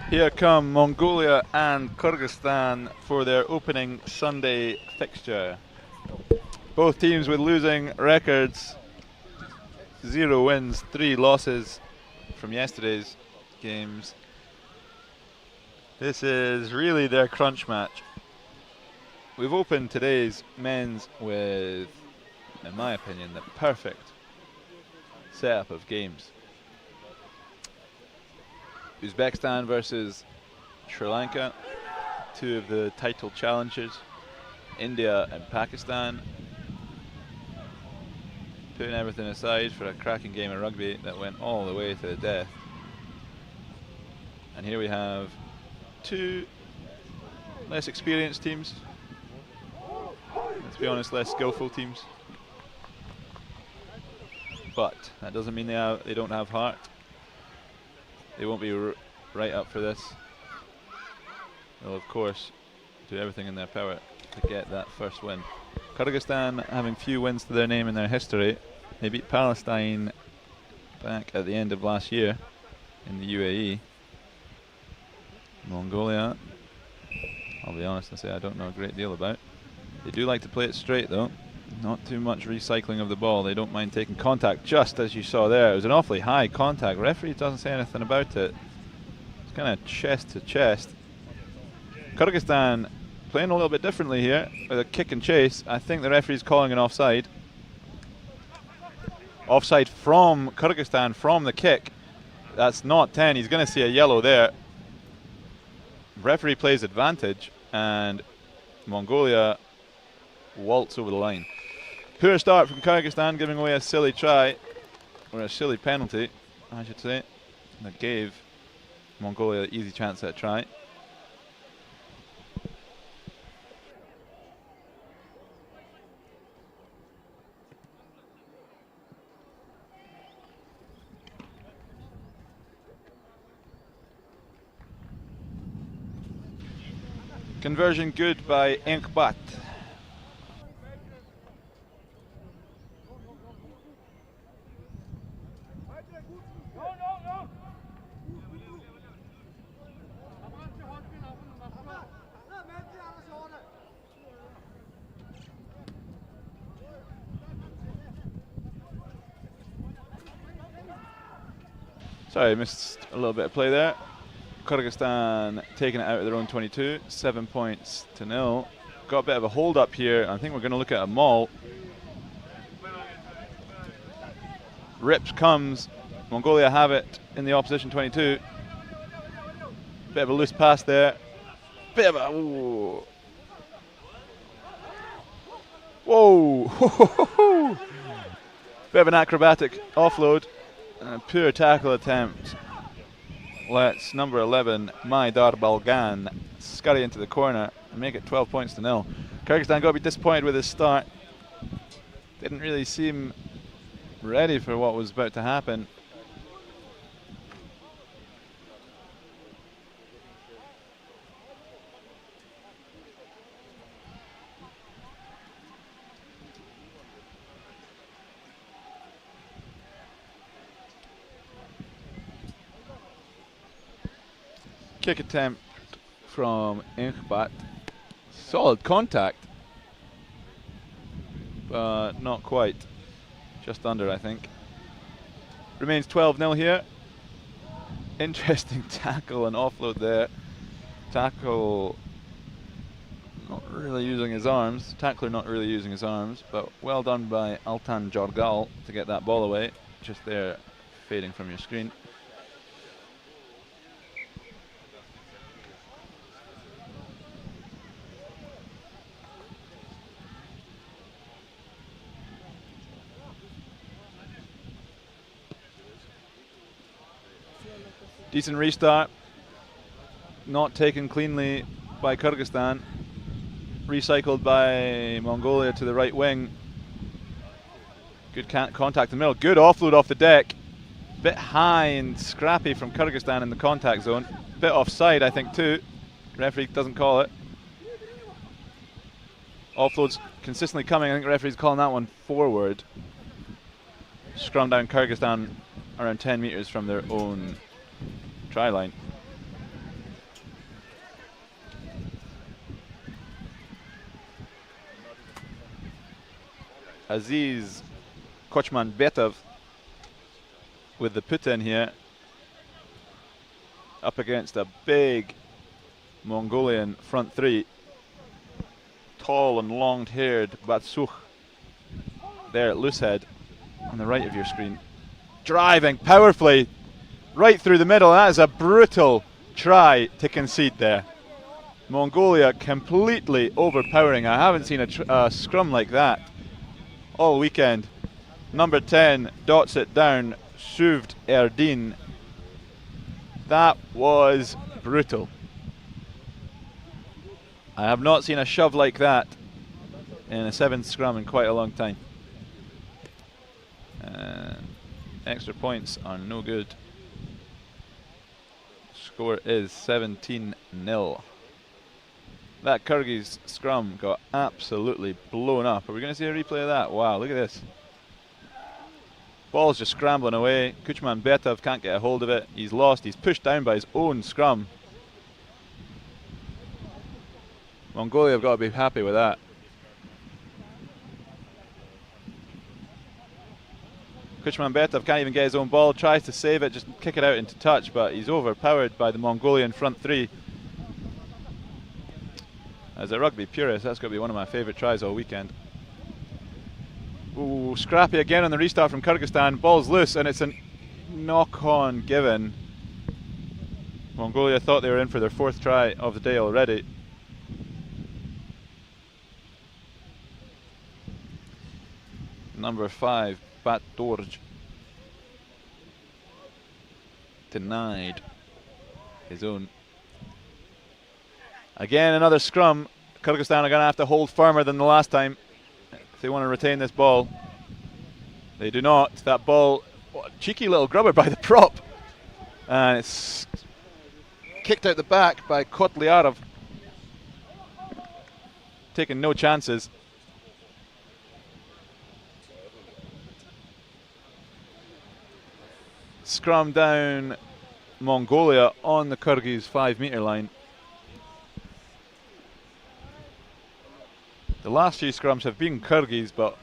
Here come Mongolia and Kyrgyzstan for their opening Sunday fixture. Both teams with losing records, 0 wins, 3 losses from yesterday's games. This is really their crunch match. We've opened today's men's with, in my opinion, the perfect setup of games. Uzbekistan versus Sri Lanka, 2 of the title challengers. India and Pakistan. putting everything aside for a cracking game of rugby that went all the way to the death. And here we have two less experienced teams. Let's be honest, less skillful teams. But that doesn't mean they don't have heart. They won't be right up for this. They'll of course do everything in their power to get that first win. Kyrgyzstan having few wins to their name in their history. They beat Palestine back at the end of last year in the UAE. Mongolia, I'll be honest and say I don't know a great deal about. They do like to play it straight though. Not too much recycling of the ball. They don't mind taking contact, just as you saw there. It was an awfully high contact. Referee doesn't say anything about it. It's kind of chest to chest. Kyrgyzstan playing a little bit differently here with a kick and chase. I think the referee's calling an offside. Offside from Kyrgyzstan from the kick. That's not 10. He's going to see a yellow there. Referee plays advantage and Mongolia waltz over the line. Poor start from Kyrgyzstan, giving away a silly try, or a silly penalty, I should say, that gave Mongolia an easy chance at a try. Conversion good by Enkbat. Sorry, missed a little bit of play there. Kyrgyzstan taking it out of their own 22, 7 points to 0. Got a bit of a hold up here. I think we're going to look at a maul. Rips comes. Mongolia have it in the opposition 22. Bit of a loose pass there. Bit of a... Ooh. Whoa! Bit of an acrobatic offload. And a poor tackle attempt. Let's number 11, Maidar Balgan, scurry into the corner and make it 12 points to 0. Kyrgyzstan got to be disappointed with his start. Didn't really seem ready for what was about to happen. Kick attempt from Enkbat. Solid contact, but not quite. Just under, I think. Remains 12-0 here. Interesting tackle and offload there. Tackle not really using his arms. Tackler not really using his arms, but well done by Altan Jorgal to get that ball away. Just there, fading from your screen. Decent restart, not taken cleanly by Kyrgyzstan. Recycled by Mongolia to the right wing. Good contact in the middle. Good offload off the deck. Bit high and scrappy from Kyrgyzstan in the contact zone. Bit offside, I think, too. Referee doesn't call it. Offloads consistently coming. I think the referee's calling that one forward. Scrum down Kyrgyzstan around 10 meters from their own try line. Aziz Kochmanbetov with the put in here, up against a big Mongolian front three. Tall and long-haired Batsukh there at Loosehead on the right of your screen. Driving powerfully right through the middle. That is a brutal try to concede there. Mongolia completely overpowering. I haven't seen a scrum like that all weekend. Number 10 dots it down, Suvd Erdeen. That was brutal. I have not seen a shove like that in a 7th scrum in quite a long time. Extra points are no good. Score is 17-0. That Kyrgyz scrum got absolutely blown up. Are we going to see a replay of that? Wow, look at this. Ball's just scrambling away. Kuchmanbetov can't get a hold of it. He's lost. He's pushed down by his own scrum. Mongolia have got to be happy with that. Kuchmanbetov can't even get his own ball. Tries to save it, just kick it out into touch, but he's overpowered by the Mongolian front three. As a rugby purist, that's got to be one of my favourite tries all weekend. Ooh, scrappy again on the restart from Kyrgyzstan. Ball's loose and it's a knock-on given. Mongolia thought they were in for their 4th try of the day already. Number 5, Bat Dorj, denied his own. Again, another scrum. Kyrgyzstan are going to have to hold firmer than the last time if they want to retain this ball. They do not. That ball, cheeky little grubber by the prop. And it's kicked out the back by Kotliarov. Taking no chances. Scrum down Mongolia on the Kyrgyz 5-metre line. The last few scrums have been Kyrgyz, but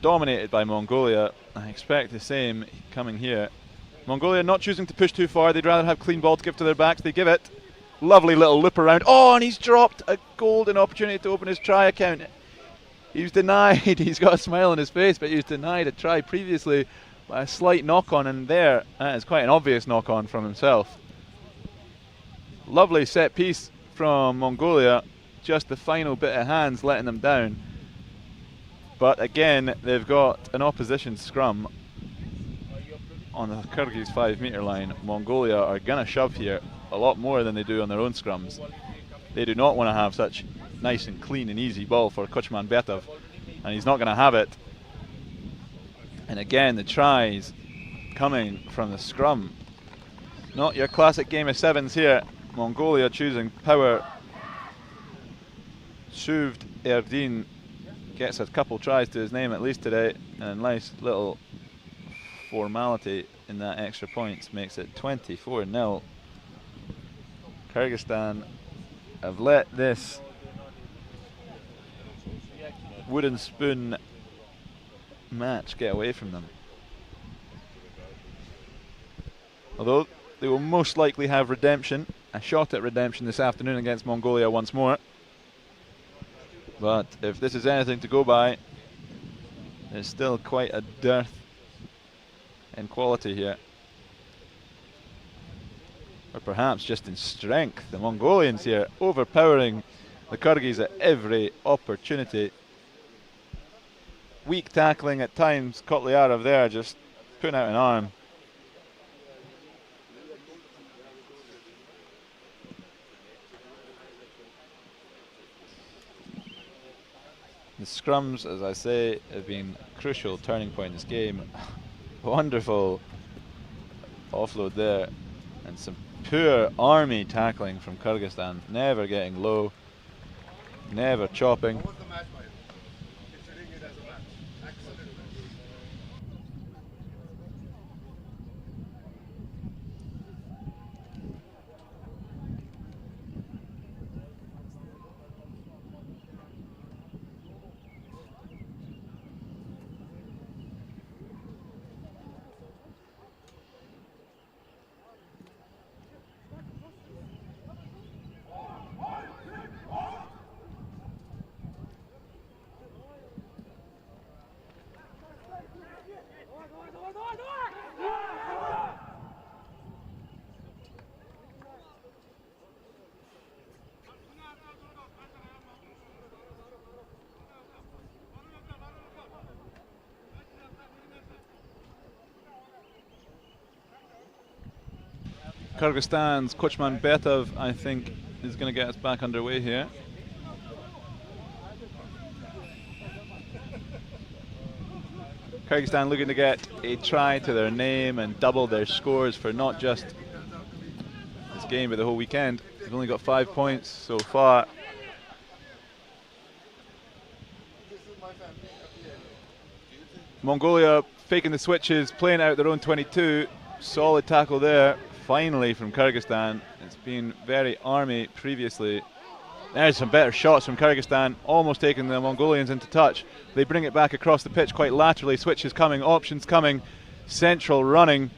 dominated by Mongolia. I expect the same coming here. Mongolia not choosing to push too far. They'd rather have clean ball to give to their backs. They give it. Lovely little loop around. Oh, and he's dropped a golden opportunity to open his try account. He was denied. He's got a smile on his face, but he was denied a try previously by a slight knock-on, and there is quite an obvious knock-on from himself. Lovely set piece from Mongolia. Just the final bit of hands letting them down. But again, they've got an opposition scrum on the Kyrgyz 5-metre line. Mongolia are going to shove here a lot more than they do on their own scrums. They do not want to have such nice and clean and easy ball for Kuchmanbetov, and he's not going to have it. And again, the tries coming from the scrum. Not your classic game of sevens here. Mongolia choosing power. Suvd Erdeen gets a couple tries to his name at least today, and a nice little formality in that extra points makes it 24-0. Kyrgyzstan have let this wooden spoon match get away from them. Although they will most likely have redemption, a shot at redemption this afternoon against Mongolia once more. But if this is anything to go by, there's still quite a dearth in quality here. Or perhaps just in strength. The Mongolians here overpowering the Kyrgyz at every opportunity. Weak tackling at times. Kotliarov there just putting out an arm. The scrums, as I say, have been a crucial turning point in this game. Wonderful offload there, and some poor army tackling from Kyrgyzstan, never getting low, never chopping. Kyrgyzstan's Kochmanbetov, I think, is going to get us back underway here. Kyrgyzstan looking to get a try to their name and double their scores for not just this game but the whole weekend. They've only got 5 points so far. Mongolia faking the switches, playing out their own 22. Solid tackle there, finally, from Kyrgyzstan. It's been very army previously. There's some better shots from Kyrgyzstan, almost taking the Mongolians into touch. They bring it back across the pitch quite laterally. Switches coming, options coming, central running.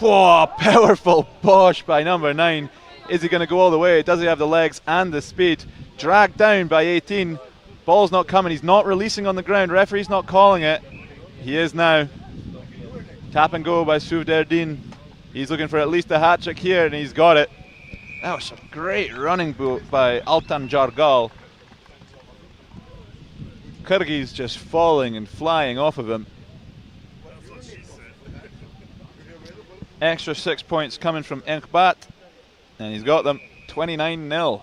Oh, powerful Bosch by number 9. Is he going to go all the way? Does he have the legs and the speed? Dragged down by 18. Ball's not coming. He's not releasing on the ground. Referee's not calling it. He is now. Tap and go by Suvderdin. He's looking for at least a hat trick here, and he's got it. That was some great running by Altan Jargal. Kyrgyz just falling and flying off of him. Extra 6 points coming from Enkbat, and he's got them 29-0.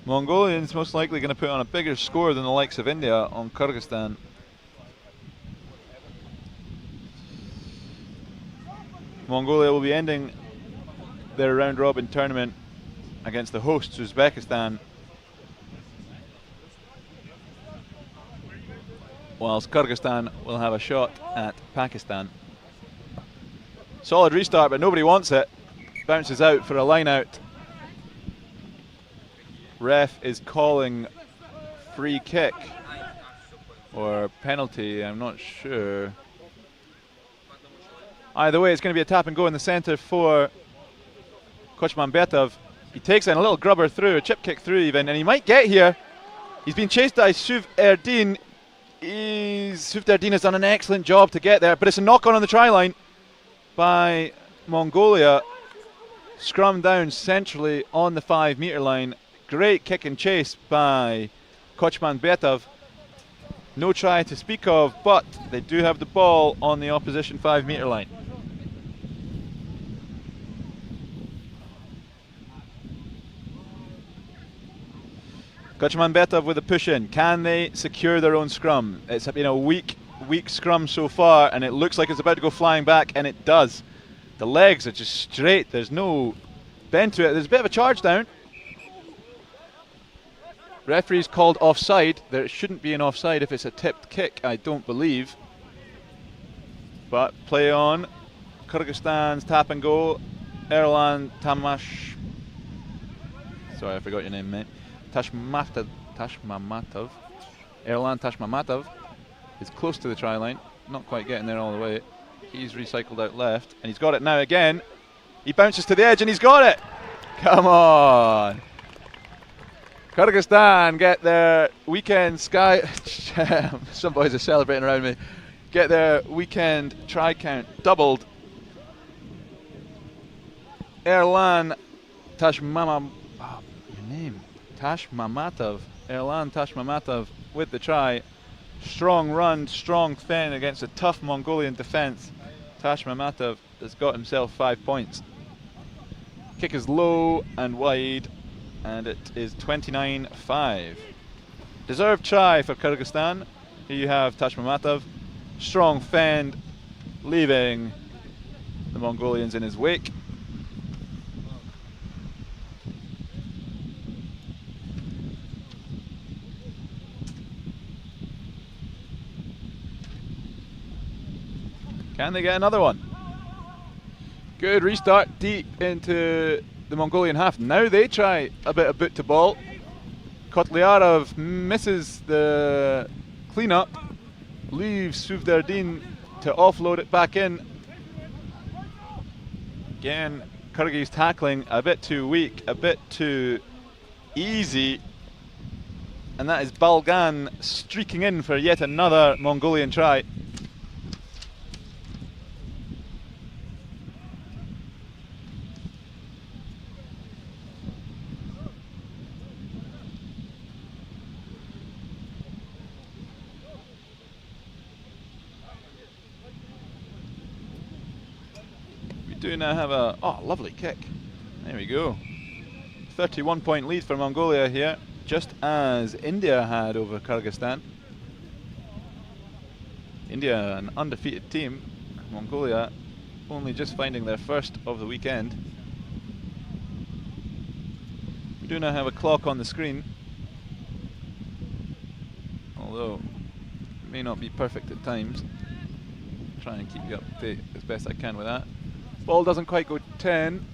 Mongolians most likely going to put on a bigger score than the likes of India on Kyrgyzstan. Mongolia will be ending their round robin tournament against the hosts Uzbekistan, whilst Kyrgyzstan will have a shot at Pakistan. Solid restart, but nobody wants it. Bounces out for a line out. Ref is calling free kick or penalty, I'm not sure. Either way, it's going to be a tap and go in the centre for Kochmanbetov. He takes in a little grubber through, a chip kick through even, and he might get here. He's been chased by Suvderdin. Suvderdin has done an excellent job to get there, but it's a knock on the try line by Mongolia. Scrum down centrally on the 5 metre line. Great kick and chase by Kochmanbetov. No try to speak of, but they do have the ball on the opposition 5 metre line. Kochmanbetov with a push in. Can they secure their own scrum? It's been a weak scrum so far, and it looks like it's about to go flying back, and it does. The legs are just straight. There's no bend to it. There's a bit of a charge down. Referee's called offside. There shouldn't be an offside if it's a tipped kick, I don't believe. But play on. Kyrgyzstan's tap and go. Erlan Tamash. Sorry, I forgot your name, mate. Tashmamatov. Erlan Tashmamatov is close to the try line. Not quite getting there all the way. He's recycled out left, and he's got it now again. He bounces to the edge, and he's got it. Come on. Kyrgyzstan get their weekend sky. Some boys are celebrating around me. Get their weekend try count doubled. Erlan Tashmamatov. Oh, your name. Tashmamatov. Erlan Tashmamatov with the try. Strong run, strong fen against a tough Mongolian defence. Tashmamatov has got himself 5 points. Kick is low and wide, and it is 29-5. Deserved try for Kyrgyzstan. Here you have Tashmamatov. Strong fend, leaving the Mongolians in his wake. Can they get another one? Good restart deep into the Mongolian half. Now they try a bit of boot to ball. Kotliarov misses the cleanup, leaves Suvderdin to offload it back in. Again, Kyrgyz tackling a bit too weak, a bit too easy. And that is Balgan streaking in for yet another Mongolian try. do now have a lovely kick. There we go. 31-point lead for Mongolia here, just as India had over Kyrgyzstan. India, an undefeated team. Mongolia only just finding their first of the weekend. We do now have a clock on the screen, although it may not be perfect at times. Try and keep you up to date as best I can with that. Ball doesn't quite go 10.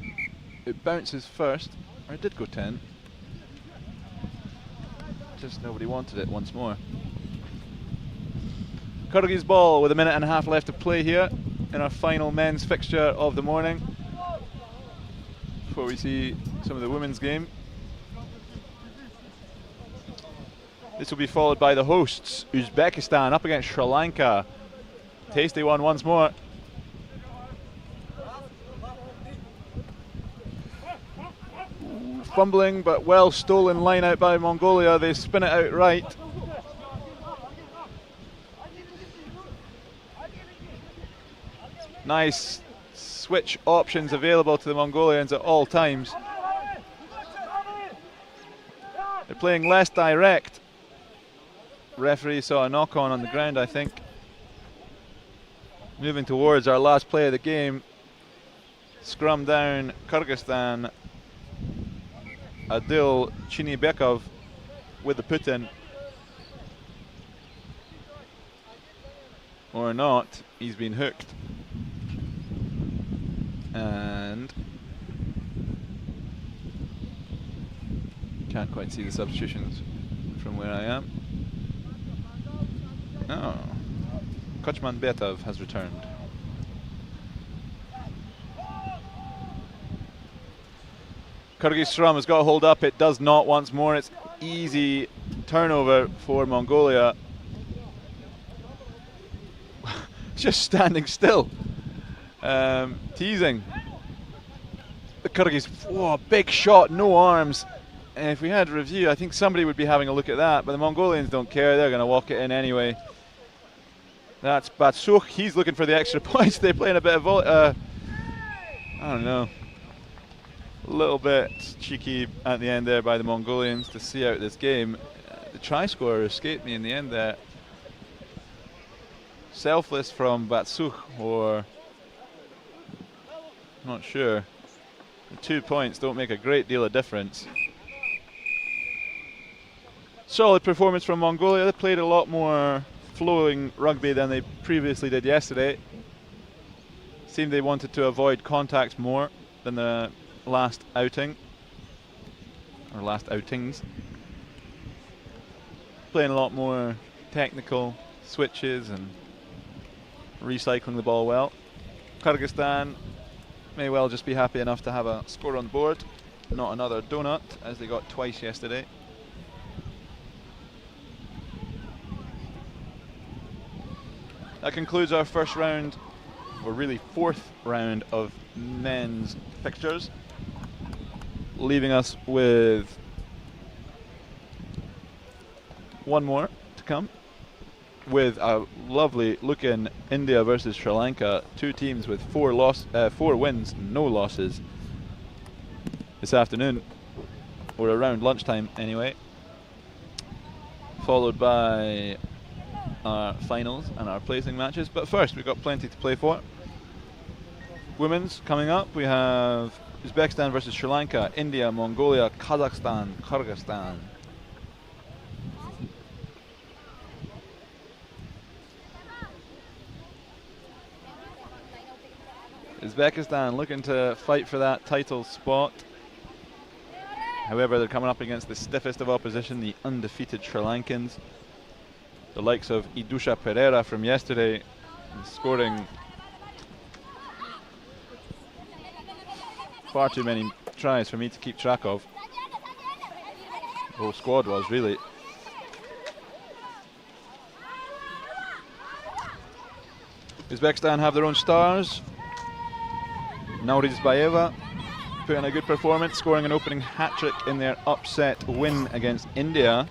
It bounces first, or it did go 10. Just nobody wanted it once more. Kyrgyz ball with a minute and a half left to play here in our final men's fixture of the morning, before we see some of the women's game. This will be followed by the hosts, Uzbekistan, up against Sri Lanka. Tasty one once more. Fumbling, but well stolen line out by Mongolia. They spin it out right. Nice switch options available to the Mongolians at all times. They're playing less direct. Referee saw a knock on the ground, I think. Moving towards our last play of the game. Scrum down Kyrgyzstan. Adil Chinibekov with the put in. Or not, he's been hooked. And can't quite see the substitutions from where I am. Oh, Kochmanbetov has returned. Kyrgyz Scrum has got a hold up. It does not once more. It's easy turnover for Mongolia. Just standing still. Teasing. The Kyrgyz, whoa, big shot, no arms. And if we had review, I think somebody would be having a look at that, but the Mongolians don't care. They're going to walk it in anyway. That's Batsukh. He's looking for the extra points. They're playing a bit of, I don't know, a little bit cheeky at the end there by the Mongolians to see out this game. The try scorer escaped me in the end there. Selfless from Batsukh, or not sure. The 2 points don't make a great deal of difference. Solid performance from Mongolia. They played a lot more flowing rugby than they previously did yesterday. Seemed they wanted to avoid contacts more than the last outing, or last outings. Playing a lot more technical switches and recycling the ball well. Kyrgyzstan may well just be happy enough to have a score on the board, not another donut, as they got twice yesterday. That concludes our first round, or really fourth round of men's fixtures, leaving us with one more to come, with a lovely looking India versus Sri Lanka, two teams with four wins, no losses this afternoon, or around lunchtime anyway, followed by our finals and our placing matches. But first, we've got plenty to play for. Women's coming up. We have Uzbekistan versus Sri Lanka, India, Mongolia, Kazakhstan, Kyrgyzstan. Uzbekistan looking to fight for that title spot. However, they're coming up against the stiffest of opposition, the undefeated Sri Lankans. The likes of Idusha Pereira from yesterday, scoring far too many tries for me to keep track of. The whole squad was, really. Uzbekistan have their own stars. Naurizbayeva put in a good performance, scoring an opening hat-trick in their upset win against India.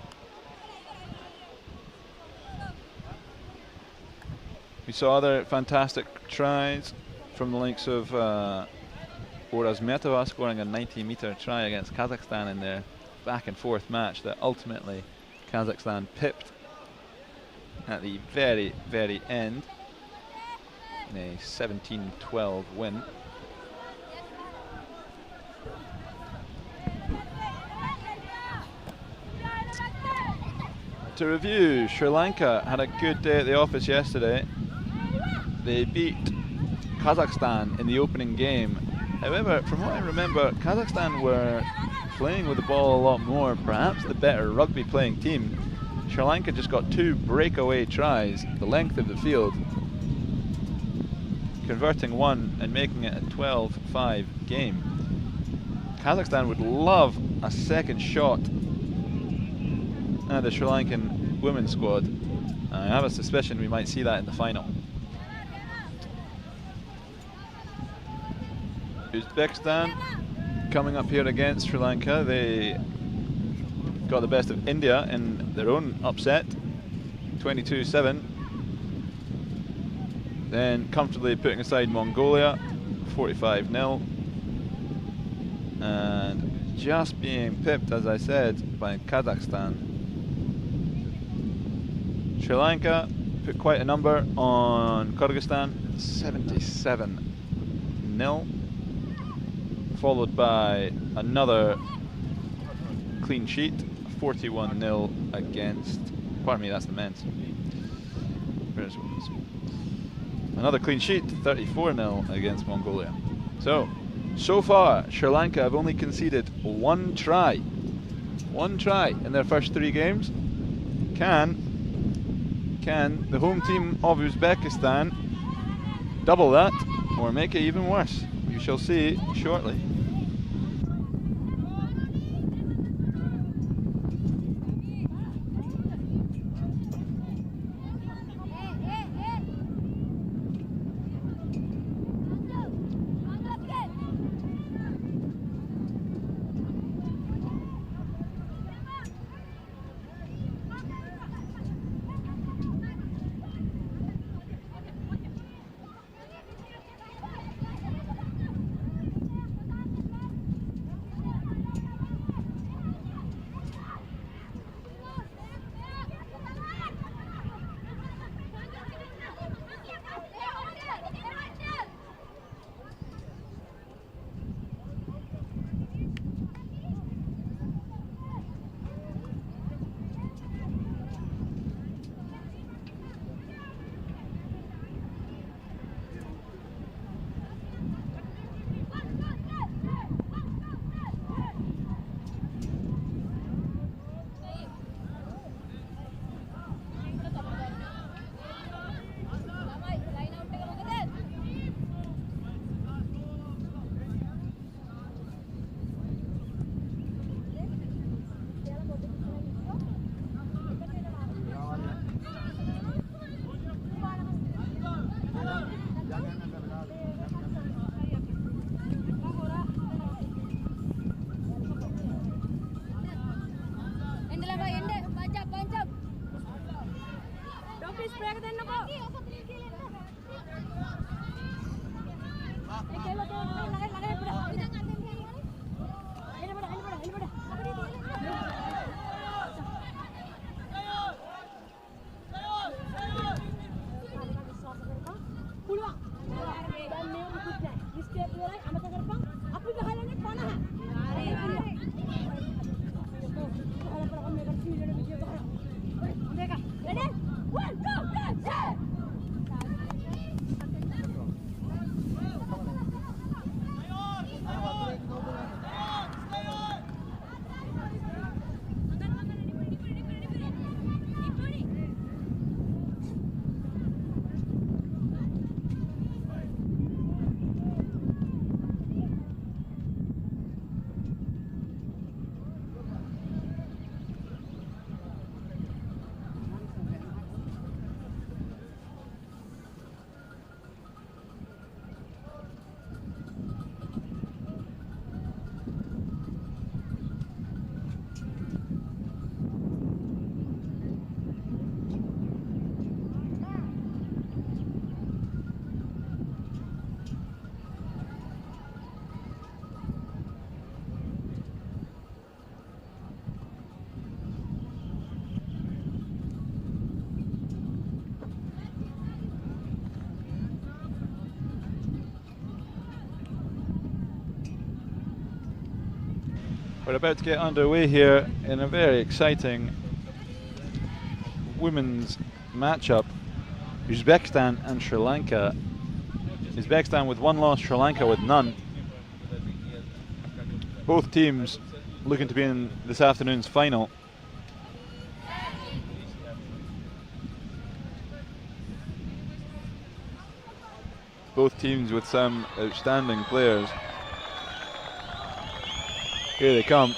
We saw other fantastic tries from the likes of Oraz Metova scoring a 90-meter try against Kazakhstan in their back and forth match that ultimately Kazakhstan pipped at the very, very end in a 17-12 win. To review, Sri Lanka had a good day at the office yesterday. They beat Kazakhstan in the opening game. However, from what I remember, Kazakhstan were playing with the ball a lot more, perhaps the better rugby playing team. Sri Lanka just got 2 breakaway tries, the length of the field, converting 1 and making it a 12-5 game. Kazakhstan would love a second shot at the Sri Lankan women's squad. I have a suspicion we might see that in the final. Uzbekistan coming up here against Sri Lanka. They got the best of India in their own upset, 22-7. Then comfortably putting aside Mongolia, 45-0. And just being pipped, as I said, by Kazakhstan. Sri Lanka put quite a number on Kyrgyzstan, 77-0. Followed by another clean sheet, 41-0 against, pardon me, that's the men's. Another clean sheet, 34-0 against Mongolia. So far, Sri Lanka have only conceded 1 try. 1 try in their first 3 games. Can the home team of Uzbekistan double that or make it even worse? You shall see shortly. We're about to get underway here in a very exciting women's matchup. Uzbekistan and Sri Lanka. Uzbekistan with 1 loss, Sri Lanka with none. Both teams looking to be in this afternoon's final. Both teams with some outstanding players. Here they come.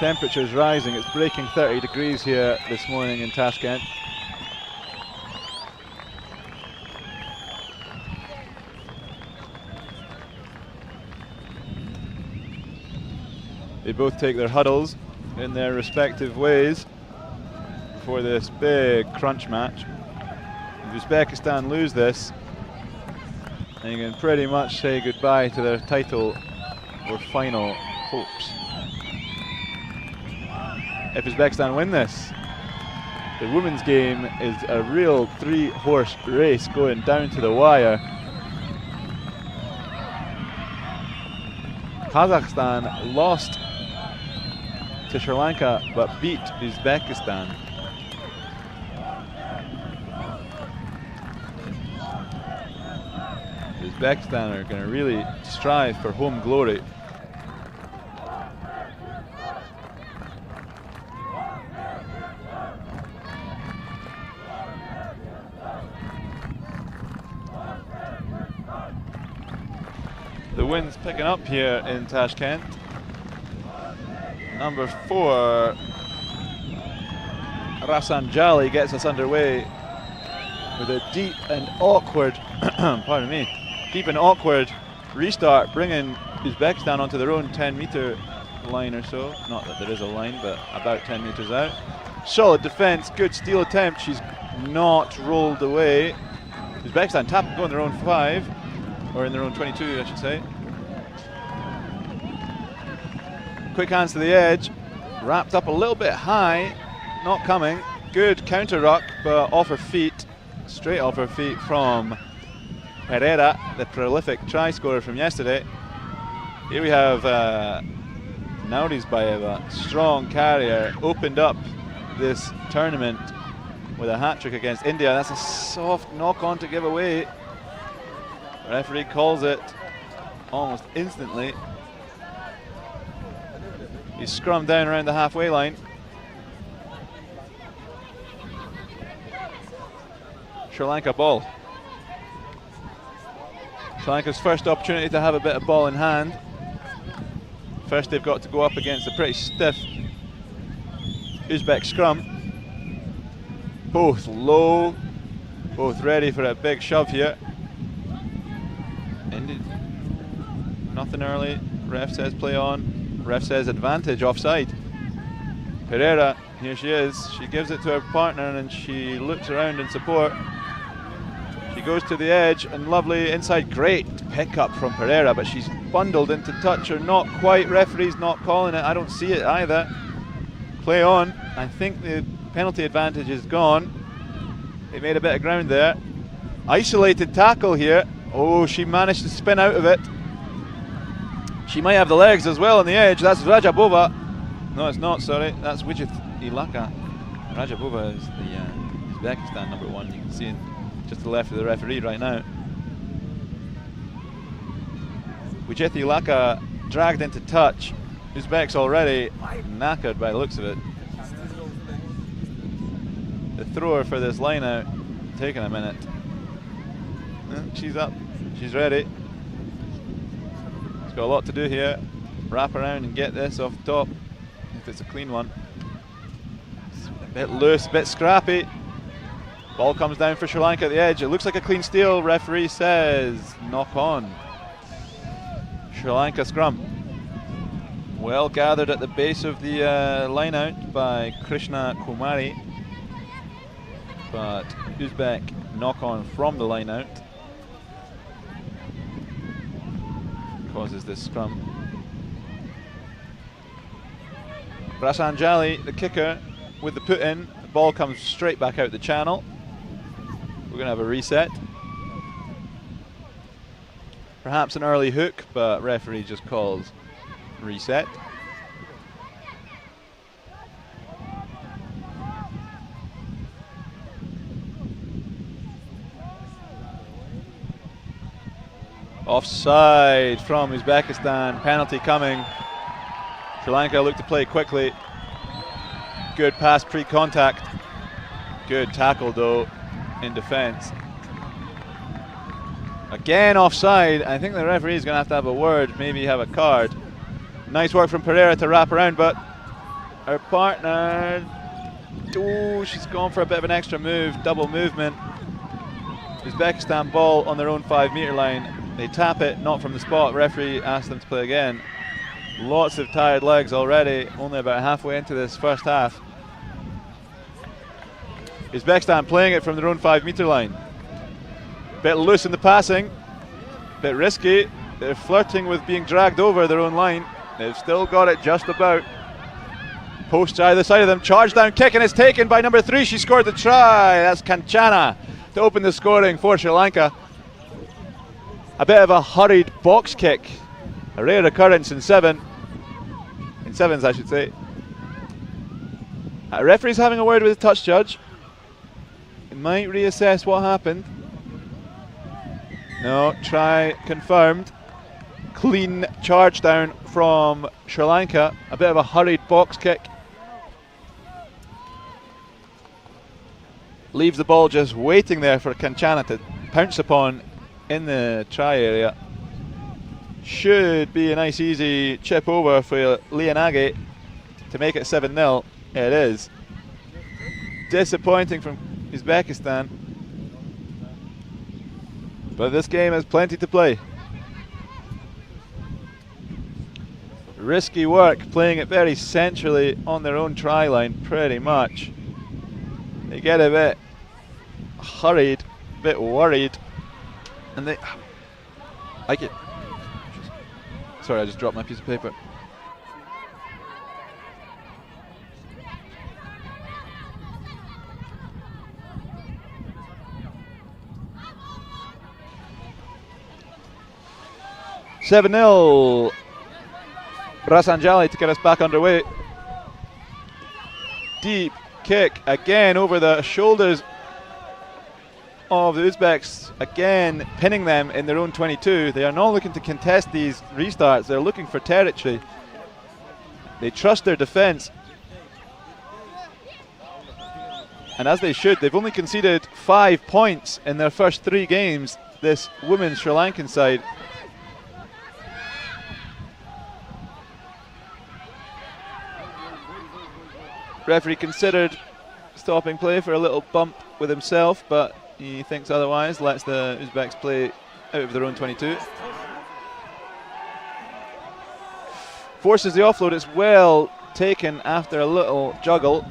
Temperature's rising, it's breaking 30 degrees here this morning in Tashkent. They both take their huddles in their respective ways for this big crunch match. If Uzbekistan lose this, then you can pretty much say goodbye to their title or final hopes. If Uzbekistan win this, the women's game is a real 3-horse race going down to the wire. Kazakhstan lost to Sri Lanka but beat Uzbekistan. Uzbekistan are going to really strive for home glory. The wind's picking up here in Tashkent. Number 4, Rafsanjali, gets us underway with a deep and awkward, pardon me, deep and awkward restart, bringing Uzbekistan onto their own 10-meter line or so. Not that there is a line, but about 10 meters out. Solid defense, good steal attempt. She's not rolled away. Uzbekistan tap, go in their own 5, or in their own 22, I should say. Quick hands to the edge, wrapped up a little bit high, not coming. Good counter ruck, but off her feet, straight off her feet from Pereira, the prolific try scorer from yesterday. Here we have Naurizbaeva, strong carrier, opened up this tournament with a hat-trick against India. That's a soft knock-on to give away. The referee calls it almost instantly. He's scrummed down around the halfway line. Sri Lanka ball. Sri Lanka's first opportunity to have a bit of ball in hand. First they've got to go up against a pretty stiff Uzbek scrum. Both low, both ready for a big shove here. Ended. Nothing early, ref says play on. Ref says advantage, offside. Pereira, here she is. She gives it to her partner and she looks around in support. She goes to the edge and lovely inside, great pick up from Pereira, but she's bundled into touch or not quite. Referee's not calling it, I don't see it either. Play on. I think the penalty advantage is gone. They made a bit of ground there. Isolated tackle here. Oh, she managed to spin out of it. She might have the legs as well on the edge. That's Rajabova. No, it's not, sorry. That's Wijith Ilaka. Rajabova is the Uzbekistan number 1. You can see it just to the left of the referee right now. Wijith Ilaka dragged into touch. Uzbeks already knackered by the looks of it. The thrower for this line out taking a minute. She's up. She's ready. Got a lot to do here. Wrap around and get this off the top if it's a clean one. It's a bit loose, a bit scrappy. Ball comes down for Sri Lanka at the edge. It looks like a clean steal. Referee says knock on. Sri Lanka scrum. Well gathered at the base of the line out by Krishna Kumari, but Uzbek knock on from the line out causes this scrum. Rafsanjali, the kicker, with the put in. The ball comes straight back out the channel. We're going to have a reset. Perhaps an early hook, but referee just calls reset. Offside from Uzbekistan, penalty coming. Sri Lanka look to play quickly. Good pass pre-contact. Good tackle though in defence. Again offside. I think the referee is going to have a word, maybe have a card. Nice work from Pereira to wrap around, but her partner, oh, she's gone for a bit of an extra move, double movement. Uzbekistan ball on their own 5 metre line. They tap it, not from the spot. Referee asks them to play again. Lots of tired legs already, only about halfway into this first half. Uzbekistan playing it from their own 5 metre line. Bit loose in the passing, bit risky. They're flirting with being dragged over their own line. They've still got it just about. Posts either side of them, charge down kick, and it's taken by number 3. She scored the try. That's Kanchana to open the scoring for Sri Lanka. A bit of a hurried box kick, a rare occurrence in sevens, I should say. Referee's having a word with the touch judge. He might reassess what happened. No, try confirmed. Clean charge down from Sri Lanka. A bit of a hurried box kick. Leaves the ball just waiting there for Kanchana to pounce upon in the try area. Should be a nice easy chip over for Lianage to make it 7-0. It is. Disappointing from Uzbekistan. But this game has plenty to play. Risky work, playing it very centrally on their own try line, pretty much. They get a bit hurried, a bit worried, and they like it. Sorry, I just dropped my piece of paper. (7-0). Rasanjali to get us back underway. Deep kick again over the shoulders of the Uzbeks, again pinning them in their own 22. They are not looking to contest these restarts, they're looking for territory. They trust their defence, and as they should. They've only conceded 5 points in their first 3 games, this women's Sri Lankan side. Referee considered stopping play for a little bump with himself, but he thinks otherwise, lets the Uzbeks play out of their own 22. Forces the offload, it's well taken after a little juggle.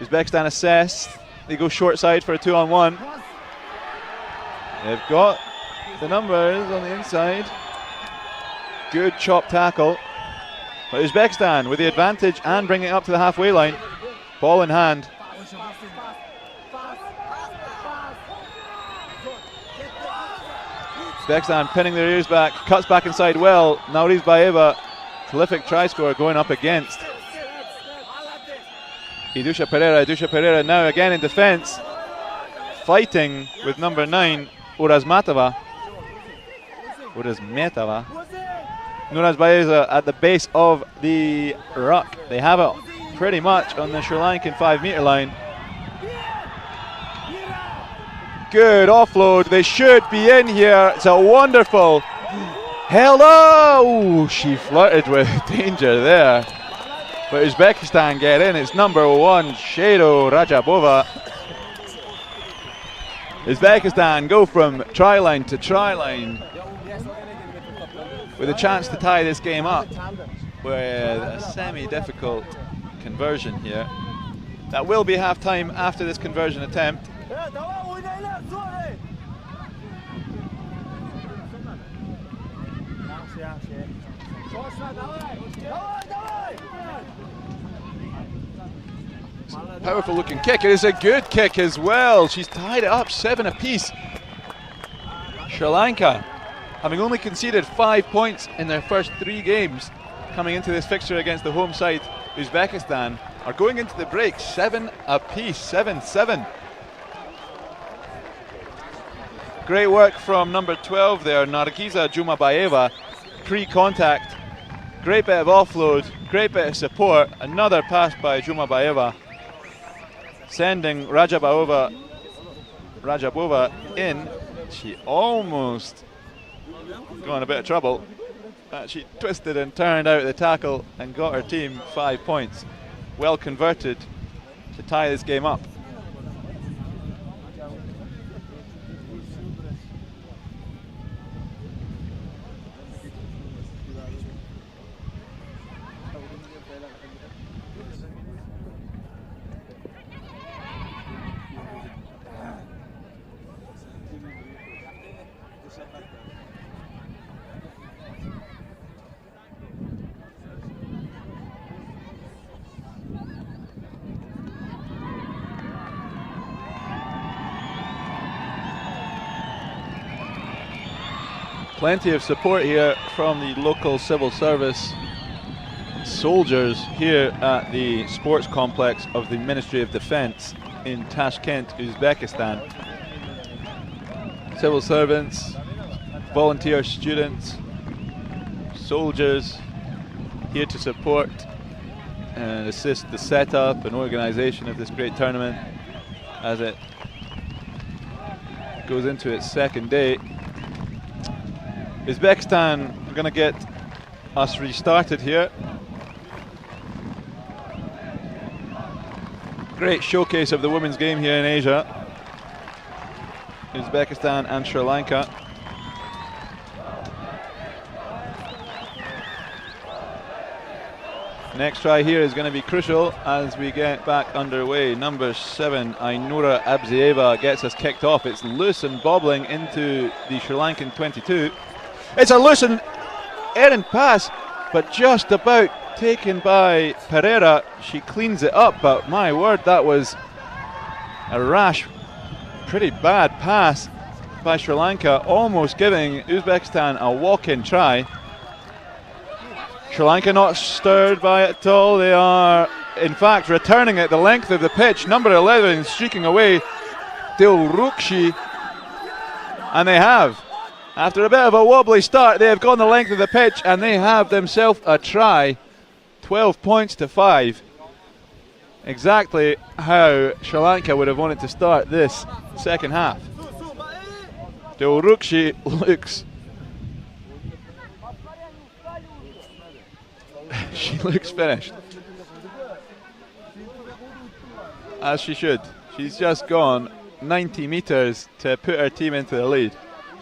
Uzbekistan assess, they go short side for a 2-on-1. They've got the numbers on the inside. Good chop tackle. But Uzbekistan with the advantage and bringing it up to the halfway line. Ball in hand. Uzbekistan pinning their ears back, cuts back inside well. Nauriz Baeva, prolific try scorer going up against Idusha Pereira now again in defence, fighting with number 9, Urazmatova. Nuraz Baeza at the base of the ruck. They have it pretty much on the Sri Lankan 5 metre line. Good offload, they should be in here. It's a wonderful held up. Oh, she flirted with danger there. But Uzbekistan get in. It's number 1, Shado Rajabova. Uzbekistan go from try line to try line, with a chance to tie this game up with a semi-difficult conversion here. That will be half-time after this conversion attempt. Powerful looking kick. It is a good kick as well. She's tied it up 7 apiece. Sri Lanka, having only conceded 5 points in their first 3 games, coming into this fixture against the home side, Uzbekistan, are going into the break 7 apiece, 7-7. Great work from number 12 there, Nargiza Jumabayeva, pre-contact. Great bit of offload, great bit of support. Another pass by Jumabayeva, sending Rajabova in. She almost got in a bit of trouble. She twisted and turned out the tackle and got her team 5 points. Well converted to tie this game up. Plenty of support here from the local civil service soldiers here at the sports complex of the Ministry of Defense in Tashkent, Uzbekistan. Civil servants, volunteer students, soldiers here to support and assist the setup and organization of this great tournament as it goes into its second day. Uzbekistan are going to get us restarted here. Great showcase of the women's game here in Asia. Uzbekistan and Sri Lanka. Next try here is going to be crucial as we get back underway. Number 7, Ainura Abzieva, gets us kicked off. It's loose and bobbling into the Sri Lankan 22. It's a loose and errant pass, but just about taken by Pereira. She cleans it up, but my word, that was a rash, pretty bad pass by Sri Lanka, almost giving Uzbekistan a walk-in try. Sri Lanka not stirred by it at all. They are, in fact, returning it the length of the pitch. Number 11 streaking away, Dilrukshi, and they have. After a bit of a wobbly start, they have gone the length of the pitch and they have themselves a try. 12 points to 5. Exactly how Sri Lanka would have wanted to start this second half. Dilrukshi looks... she looks finished. As she should. She's just gone 90 metres to put her team into the lead.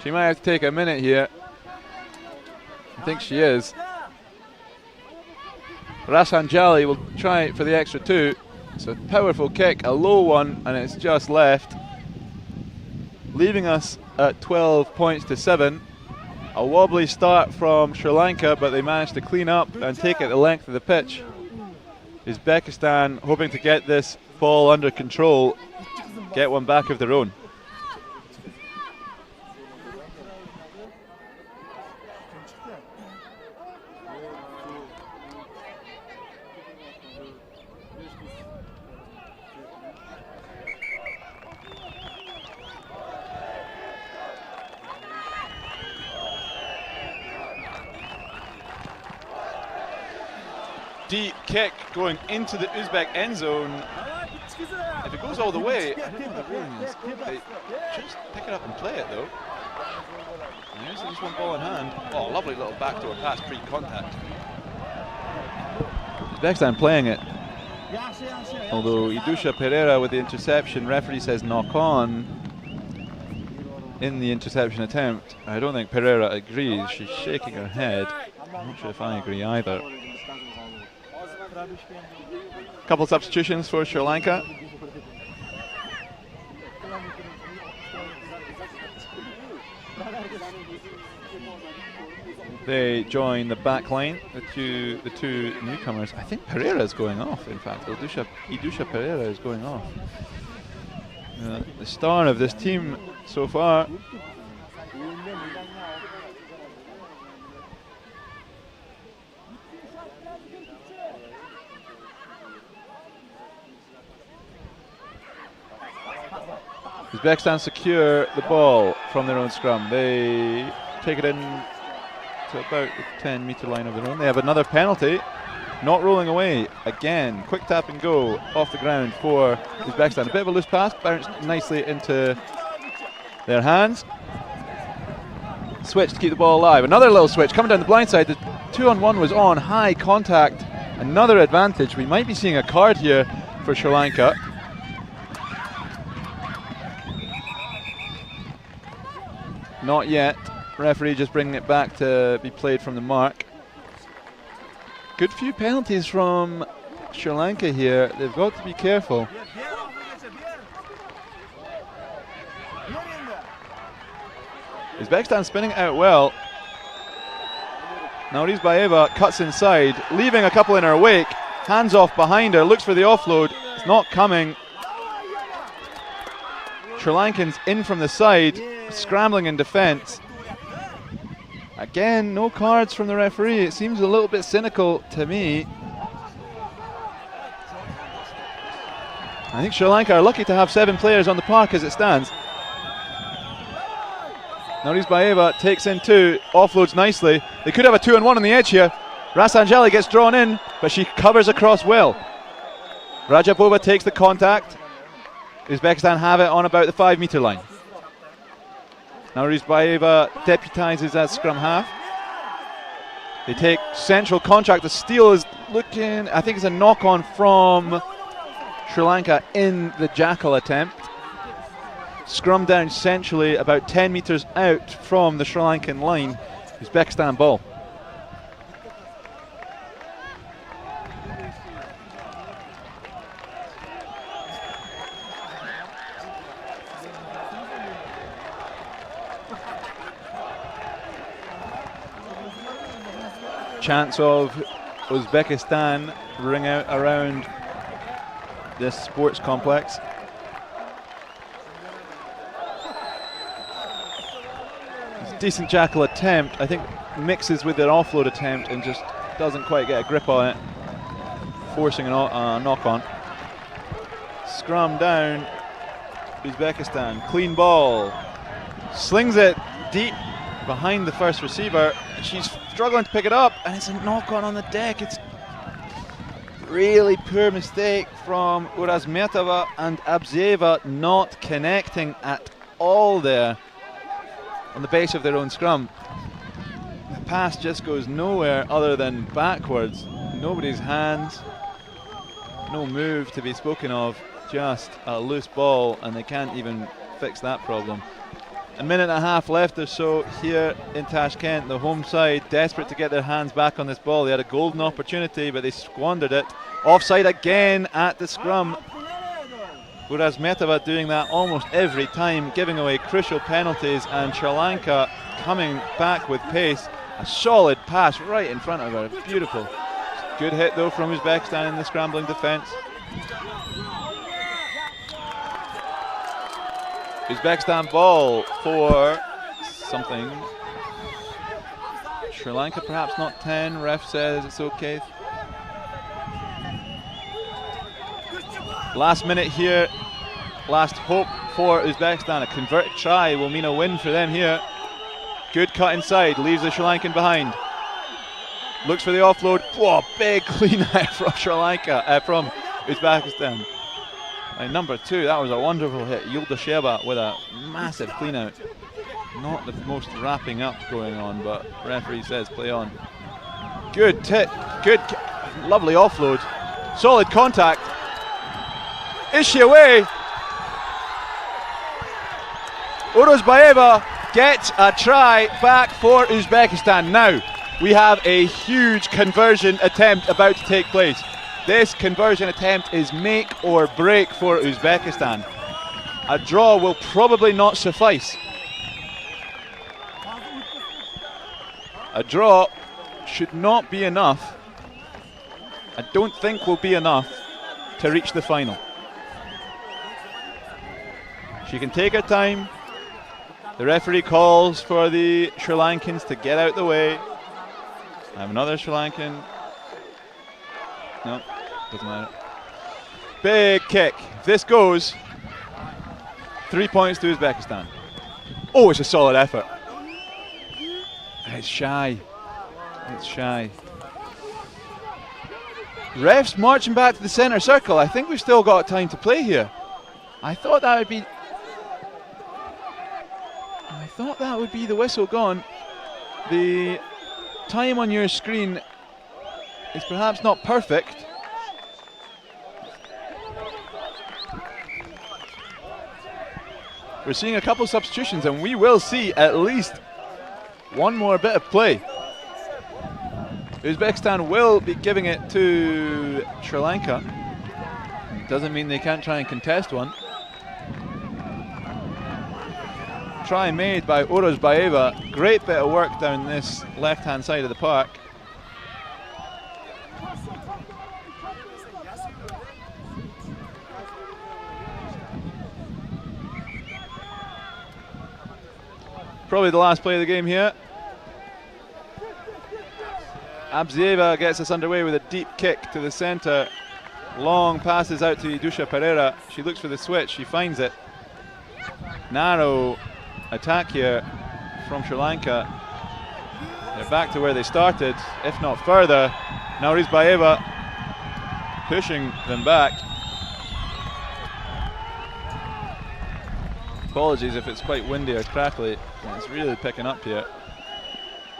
She might have to take a minute here. I think she is. Rasanjali will try for the extra 2. It's a powerful kick, a low one, and it's just left, leaving us at 12 points to 7. A wobbly start from Sri Lanka, but they managed to clean up and take it the length of the pitch. Uzbekistan hoping to get this ball under control, get one back of their own. Deep kick going into the Uzbek end zone. If it goes all the way, I don't know what the ruling is. They just pick it up and play it though. There's just one ball in hand. Oh, lovely little backdoor pass pre-contact. Uzbekistan playing it. Although Idusha Pereira with the interception, referee says knock on in the interception attempt. I don't think Pereira agrees. She's shaking her head. I'm not sure if I agree either. Couple substitutions for Sri Lanka. They join the back line, the two newcomers. I think Pereira is going off, in fact. Idusha Pereira is going off. The star of this team so far. Uzbekistan secure the ball from their own scrum. They take it in to about the 10-metre line of their own. They have another penalty. Not rolling away again. Quick tap and go off the ground for Uzbekistan. A bit of a loose pass, bounced nicely into their hands. Switch to keep the ball alive. Another little switch coming down the blind side. The 2-on-1 was on. High contact. Another advantage. We might be seeing a card here for Sri Lanka. Not yet. Referee just bringing it back to be played from the mark. Good few penalties from Sri Lanka here. They've got to be careful. Uzbekistan spinning out well. Naurizbaeva cuts inside, leaving a couple in her wake. Hands off behind her, looks for the offload. It's not coming. Sri Lankans in from the side, scrambling in defence. Again, no cards from the referee. It seems a little bit cynical to me. I think Sri Lanka are lucky to have 7 players on the park as it stands. Naurizbaeva takes in 2, offloads nicely. They could have a 2-on-1 on the edge here. Rasanjali gets drawn in, but she covers across well. Rajapova takes the contact. Uzbekistan have it on about the 5-metre line. Naurizbaeva deputises as scrum half. They take central contract. The steal is looking, I think it's a knock-on from Sri Lanka in the jackal attempt. Scrum down centrally about 10 metres out from the Sri Lankan line. Uzbekistan ball. Chants of Uzbekistan ring out around this sports complex. It's a decent jackal attempt. I think mixes with their offload attempt and just doesn't quite get a grip on it, forcing a knock-on. Scrum down, Uzbekistan. Clean ball. Slings it deep behind the first receiver. She's struggling to pick it up, and it's a knock-on on the deck. It's really poor mistake from Urazmetova and Abzeva, not connecting at all there on the base of their own scrum. The pass just goes nowhere other than backwards. Nobody's hands, no move to be spoken of, just a loose ball, and they can't even fix that problem. A minute and a half left or so here in Tashkent. The home side desperate to get their hands back on this ball. They had a golden opportunity, but they squandered it. Offside again at the scrum. Urazmetova doing that almost every time, giving away crucial penalties, and Sri Lanka coming back with pace. A solid pass right in front of her. Beautiful. Good hit though from Uzbekistan in the scrambling defence. Uzbekistan ball for something. Sri Lanka perhaps not 10. Ref says it's okay. Last minute here. Last hope for Uzbekistan. A converted try will mean a win for them here. Good cut inside. Leaves the Sri Lankan behind. Looks for the offload. Whoa, big clean out from Sri Lanka, from Uzbekistan. And number 2, that was a wonderful hit. Yuldasheva with a massive clean out. Not the most wrapping up going on, but referee says play on. Good hit, good, lovely offload. Solid contact. Is she away? Uruzbaeva gets a try back for Uzbekistan. Now, we have a huge conversion attempt about to take place. This conversion attempt is make or break for Uzbekistan. A draw will probably not suffice. A draw should not be enough. I don't think will be enough to reach the final. She can take her time. The referee calls for the Sri Lankans to get out the way. I have another Sri Lankan. No, doesn't matter. Big kick. If this goes, 3 points to Uzbekistan. Oh, it's a solid effort. It's shy. It's shy. Refs marching back to the centre circle. I think we've still got time to play here. I thought that would be the whistle gone. The time on your screen is perhaps not perfect. We're seeing a couple substitutions, and we will see at least one more bit of play. Uzbekistan will be giving it to Sri Lanka. Doesn't mean they can't try and contest one. Try made by Orozbaeva. Great bit of work down this left-hand side of the park. Probably the last play of the game here. Abzieva gets us underway with a deep kick to the centre. Long passes out to Idusha Pereira. She looks for the switch, she finds it. Narrow attack here from Sri Lanka. They're back to where they started, if not further. Now Orozbaeva pushing them back. Apologies if it's quite windy or crackly. It's really picking up here.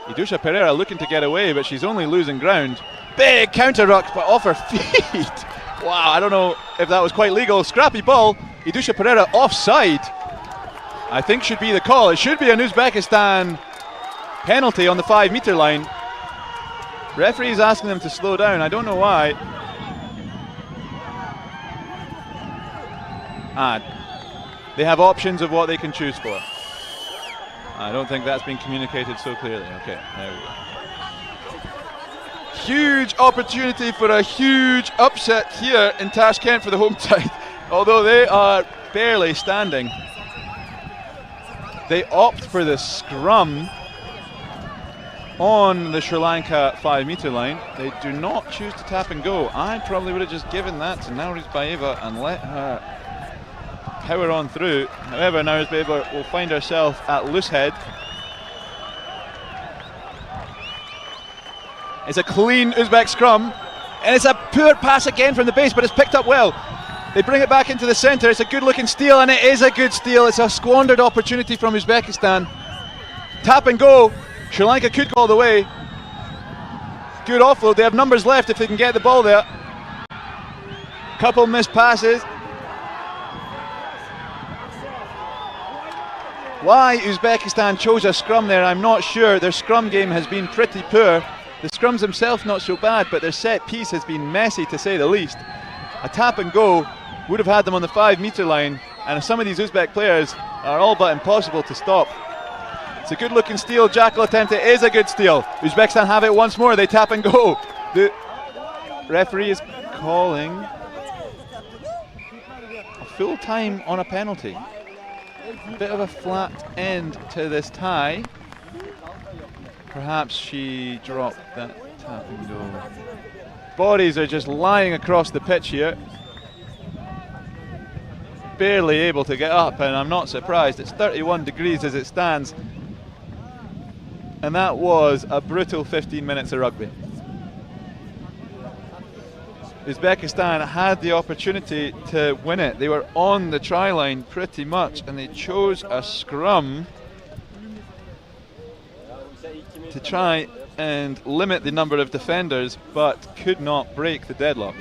Idusha Pereira looking to get away, but she's only losing ground. Big counter ruck, but off her feet. Wow, I don't know if that was quite legal. Scrappy ball. Idusha Pereira offside. I think should be the call. It should be an Uzbekistan penalty on the 5 metre line. Referee is asking them to slow down. I don't know why. They have options of what they can choose for. I don't think that's been communicated so clearly. Okay, there we go. Huge opportunity for a huge upset here in Tashkent for the home side. Although they are barely standing. They opt for the scrum on the Sri Lanka 5 metre line. They do not choose to tap and go. I probably would have just given that to Orozbaeva and let her power on through. However, Orozbaeva will find herself at loose head. It's a clean Uzbek scrum, and it's a poor pass again from the base, but it's picked up well. They bring it back into the centre. It's a good looking steal, and it is a good steal. It's a squandered opportunity from Uzbekistan. Tap and go. Sri Lanka could call the way. Good offload. They have numbers left if they can get the ball there. Couple missed passes. Why Uzbekistan chose a scrum there, I'm not sure. Their scrum game has been pretty poor. The scrums themselves not so bad, but their set piece has been messy to say the least. A tap and go would have had them on the 5 metre line, and some of these Uzbek players are all but impossible to stop. It's a good looking steal. Jackal attempt. It is a good steal. Uzbekistan have it once more. They tap and go. The referee is calling a full time on a penalty. Bit of a flat end to this tie. Perhaps she dropped that tap and go. Bodies are just lying across the pitch here. Barely able to get up, and I'm not surprised. It's 31 degrees as it stands. And that was a brutal 15 minutes of rugby. Uzbekistan had the opportunity to win it. They were on the try line pretty much, and they chose a scrum to try and limit the number of defenders, but could not break the deadlock.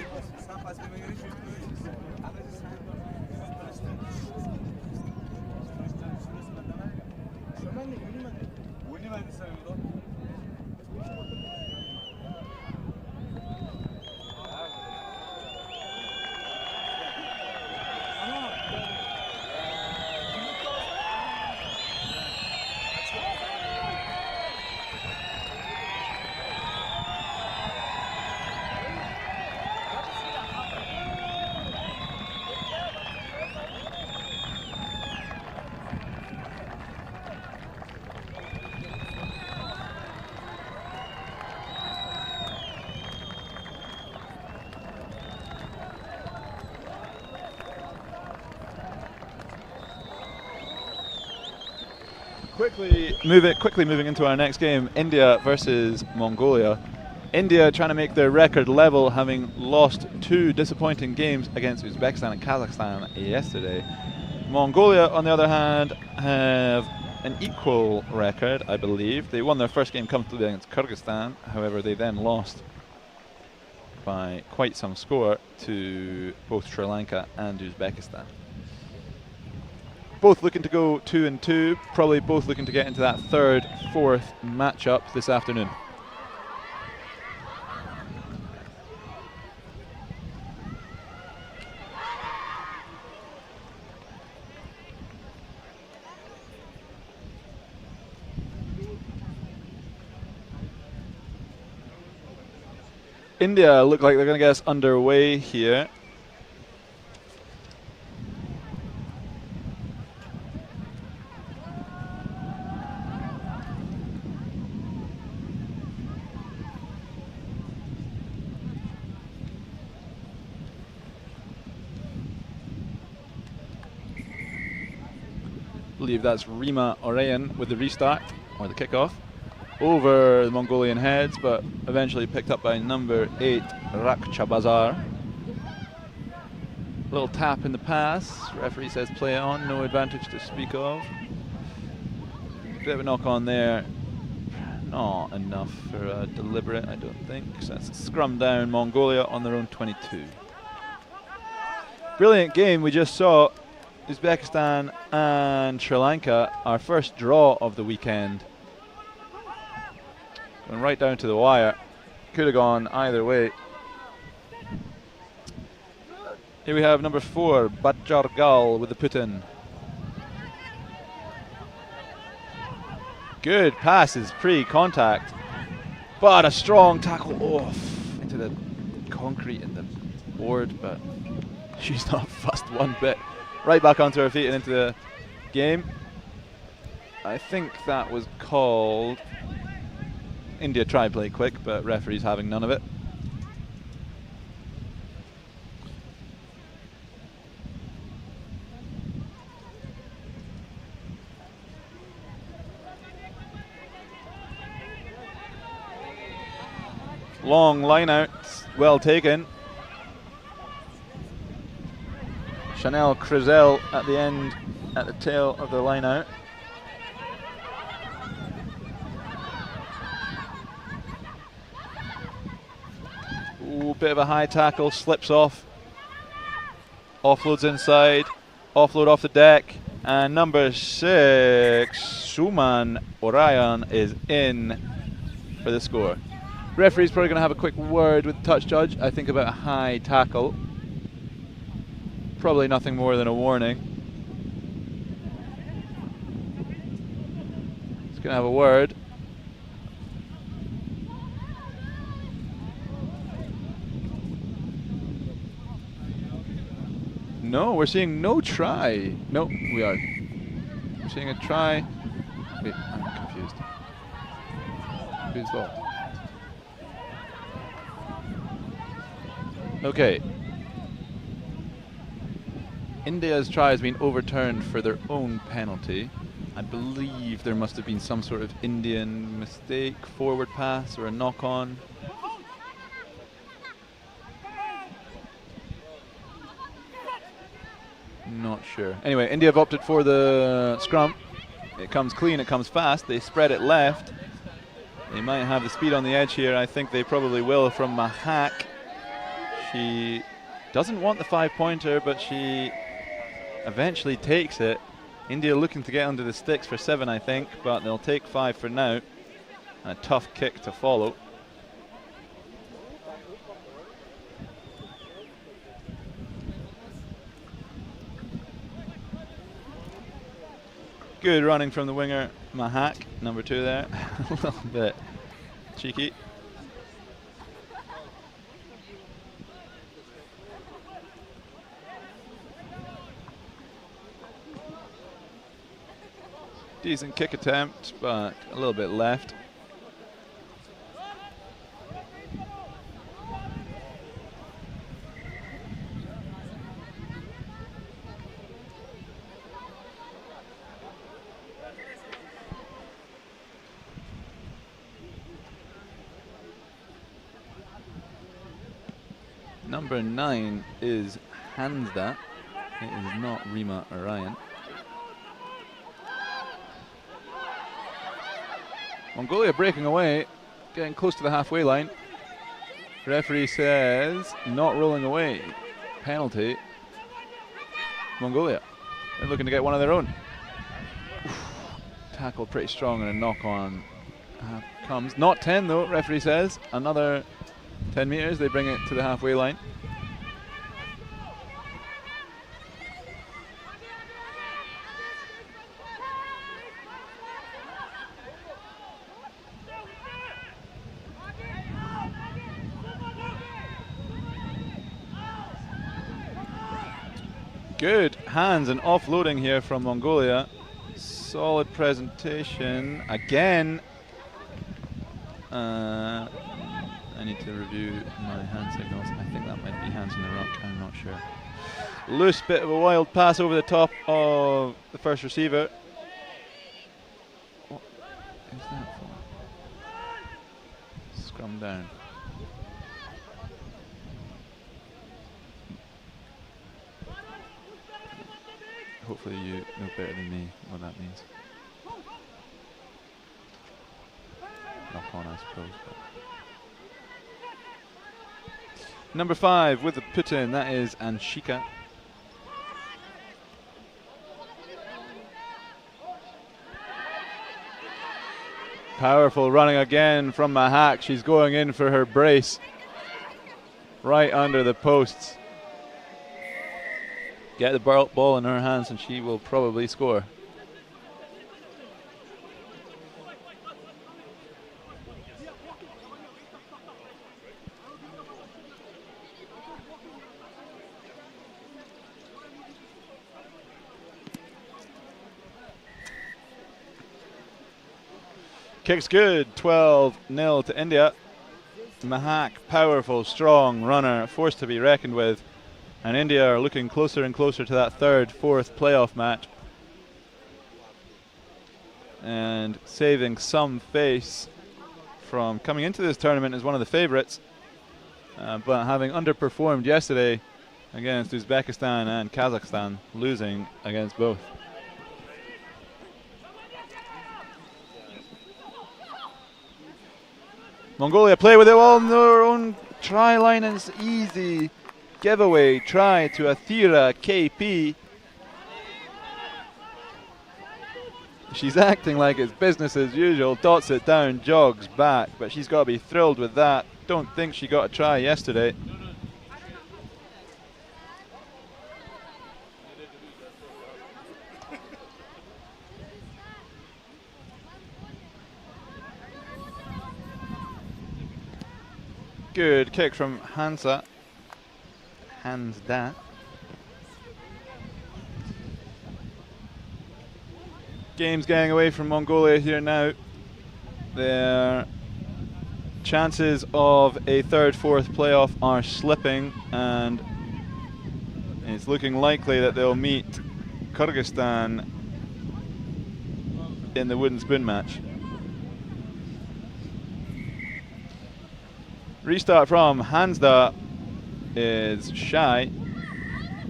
Quickly moving into our next game, India versus Mongolia. India trying to make their record level, having lost 2 disappointing games against Uzbekistan and Kazakhstan yesterday. Mongolia, on the other hand, have an equal record, I believe. They won their first game comfortably against Kyrgyzstan, however they then lost by quite some score to both Sri Lanka and Uzbekistan. Both looking to go 2-2, probably both looking to get into that 3rd, 4th matchup this afternoon. India look like they're going to get us underway here. I believe that's Rima Orayan with the restart, or the kickoff, over the Mongolian heads, but eventually picked up by number 8, Rakchabazar. Little tap in the pass, referee says play it on, no advantage to speak of. Bit of a knock on there, not enough for a deliberate, I don't think. So that's a scrum down, Mongolia on their own 22. Brilliant game we just saw. Uzbekistan and Sri Lanka, our first draw of the weekend. Went right down to the wire. Could have gone either way. Here we have number 4, Bhajargal with the put-in. Good passes pre-contact, but a strong tackle off into the concrete in the board, but she's not fussed one bit. Right back onto her feet and into the game. I think that was called India try play quick, but referee's having none of it. Long line out, well taken. Chanel Crizel at the end, at the tail of the line out. Ooh, bit of a high tackle, slips off. Offloads inside, offload off the deck, and number 6, Suman Orayan, is in for the score. Referee's probably going to have a quick word with the touch judge, I think, about a high tackle. Probably nothing more than a warning. He's going to have a word. No, we're seeing no try. No, we are. We're seeing a try. Wait, I'm confused. Who's fault? Okay. India's try has been overturned for their own penalty. I believe there must have been some sort of Indian mistake, forward pass or a knock-on. Not sure. Anyway, India have opted for the scrum. It comes clean, it comes fast. They spread it left. They might have the speed on the edge here. I think they probably will from Mahak. She doesn't want the 5-pointer, but she eventually takes it. India looking to get under the sticks for 7, I think, but they'll take 5 for now. A tough kick to follow. Good running from the winger, Mahak, number 2 there. A little bit cheeky. Decent kick attempt, but a little bit left. Number 9 is Hansda. It is not Rima Orion. Mongolia breaking away, getting close to the halfway line. Referee says not rolling away. Penalty. Mongolia. They're looking to get one of their own. Tackled pretty strong and a knock on comes. Not 10 though, referee says. Another 10 metres, they bring it to the halfway line. Good hands and offloading here from Mongolia. Solid presentation. Again. I need to review my hand signals. I think that might be hands in the ruck. I'm not sure. Loose bit of a wild pass over the top of the first receiver. What is that for? Scrum down. Hopefully you know better than me what that means. Knock on, I suppose. But. Number 5 with the put in, that is Anshika. Powerful running again from Mahak. She's going in for her brace. Right under the posts. Get the ball in her hands and she will probably score. Kicks good, 12-0 to India. Mahak, powerful, strong runner, force to be reckoned with. And India are looking closer and closer to that third, fourth playoff match. And saving some face from coming into this tournament as one of the favourites. But having underperformed yesterday against Uzbekistan and Kazakhstan, losing against both. Mongolia play with it all on their own try line, and it's easy giveaway try to Athira KP. She's acting like it's business as usual, dots it down, jogs back, but she's got to be thrilled with that. Don't think she got a try yesterday. Good kick from Hansda. Game's getting away from Mongolia here now. Their chances of a third, fourth playoff are slipping, and it's looking likely that they'll meet Kyrgyzstan in the wooden spoon match. Restart from Hansda is shy,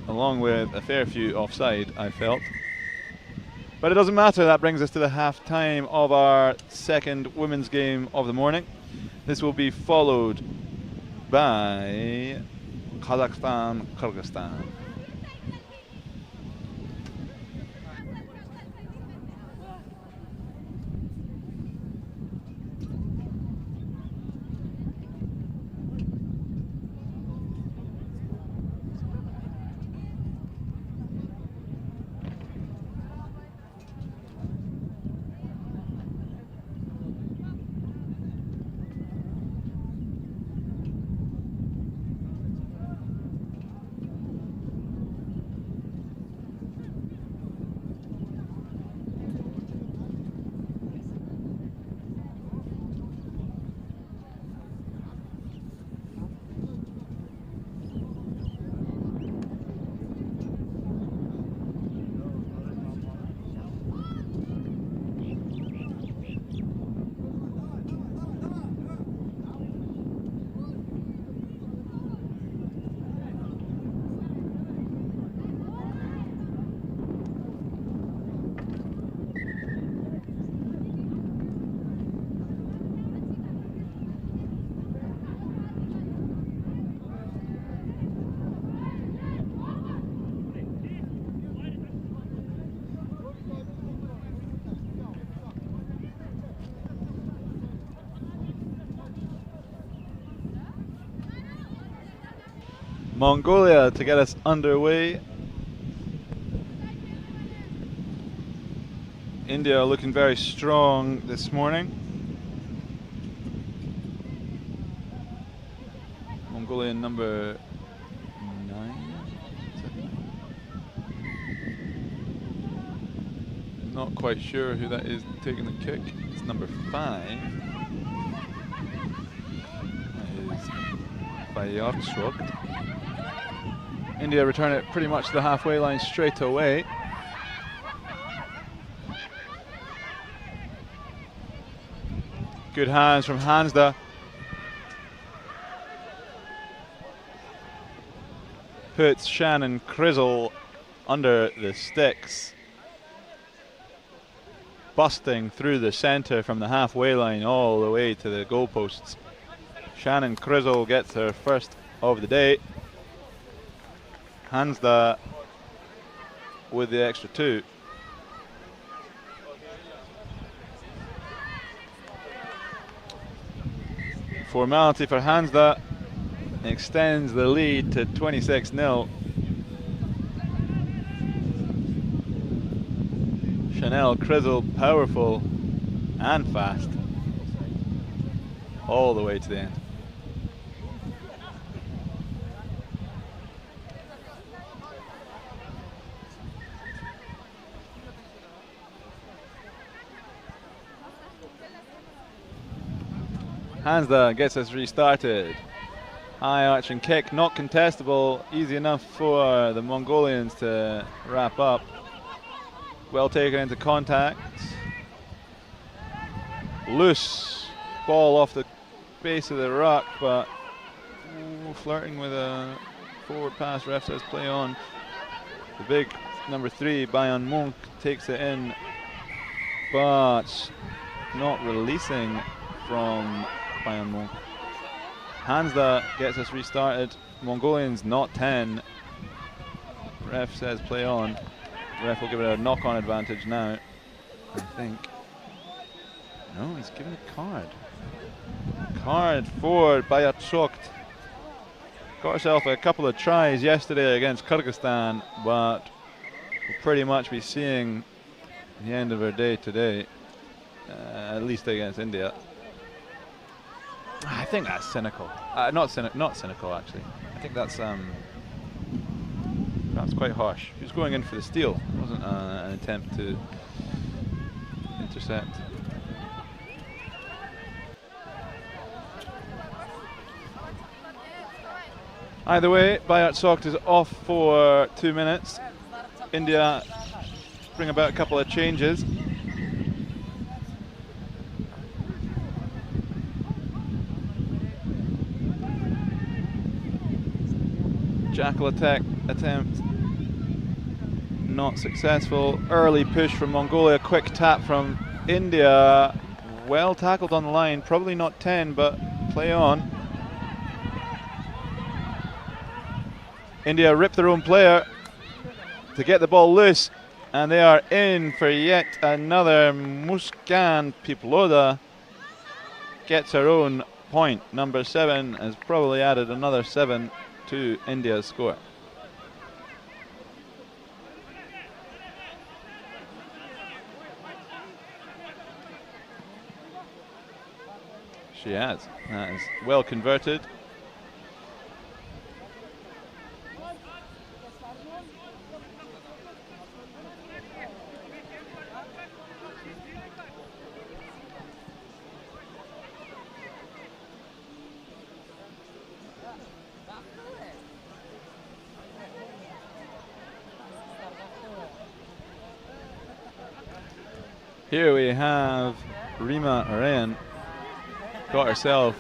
along with a fair few offside, I felt. But it doesn't matter, that brings us to the half time of our second women's game of the morning. This will be followed by Kazakhstan, Kyrgyzstan. Mongolia to get us underway. India looking very strong this morning. Mongolian number 9. Not quite sure who that is taking the kick. It's number 5. That is Bayartsog. India return it pretty much to the halfway line straight away. Good hands from Hansda. Puts Shannon Crizzle under the sticks. Busting through the centre from the halfway line all the way to the goalposts. Shannon Crizzle gets her first of the day. Hansda with the extra 2. Formality for Hansda extends the lead to 26-0. Chanel Crizzle, powerful and fast, all the way to the end. Hansda gets us restarted. High arching kick, not contestable, easy enough for the Mongolians to wrap up. Well taken into contact. Loose ball off the base of the ruck, but flirting with a forward pass. Ref says play on. The big number 3, Bayan Monk, takes it in, but not releasing from Bayan Monk. Hansda gets us restarted. Mongolians not 10. Ref says play on. Ref will give it a knock-on advantage now, I think. No, he's given a card. Card for Bayartsog. Got herself a couple of tries yesterday against Kyrgyzstan, but we'll pretty much be seeing the end of her day today, at least against India. I think that's cynical. Not cynical, actually. I think that's perhaps quite harsh. She was going in for the steal. It wasn't an attempt to intercept. Either way, Bayartsog is off for 2 minutes. India bring about a couple of changes. Jackal attack attempt not successful. Early push from Mongolia, quick tap from India. Well tackled on the line, probably not 10, but play on. India rip their own player to get the ball loose, and they are in for yet another. Muskan Piploda gets her own point. Number 7 has probably added another 7 to India's score. She has. That is well converted. Here we have Rima Arayan, got herself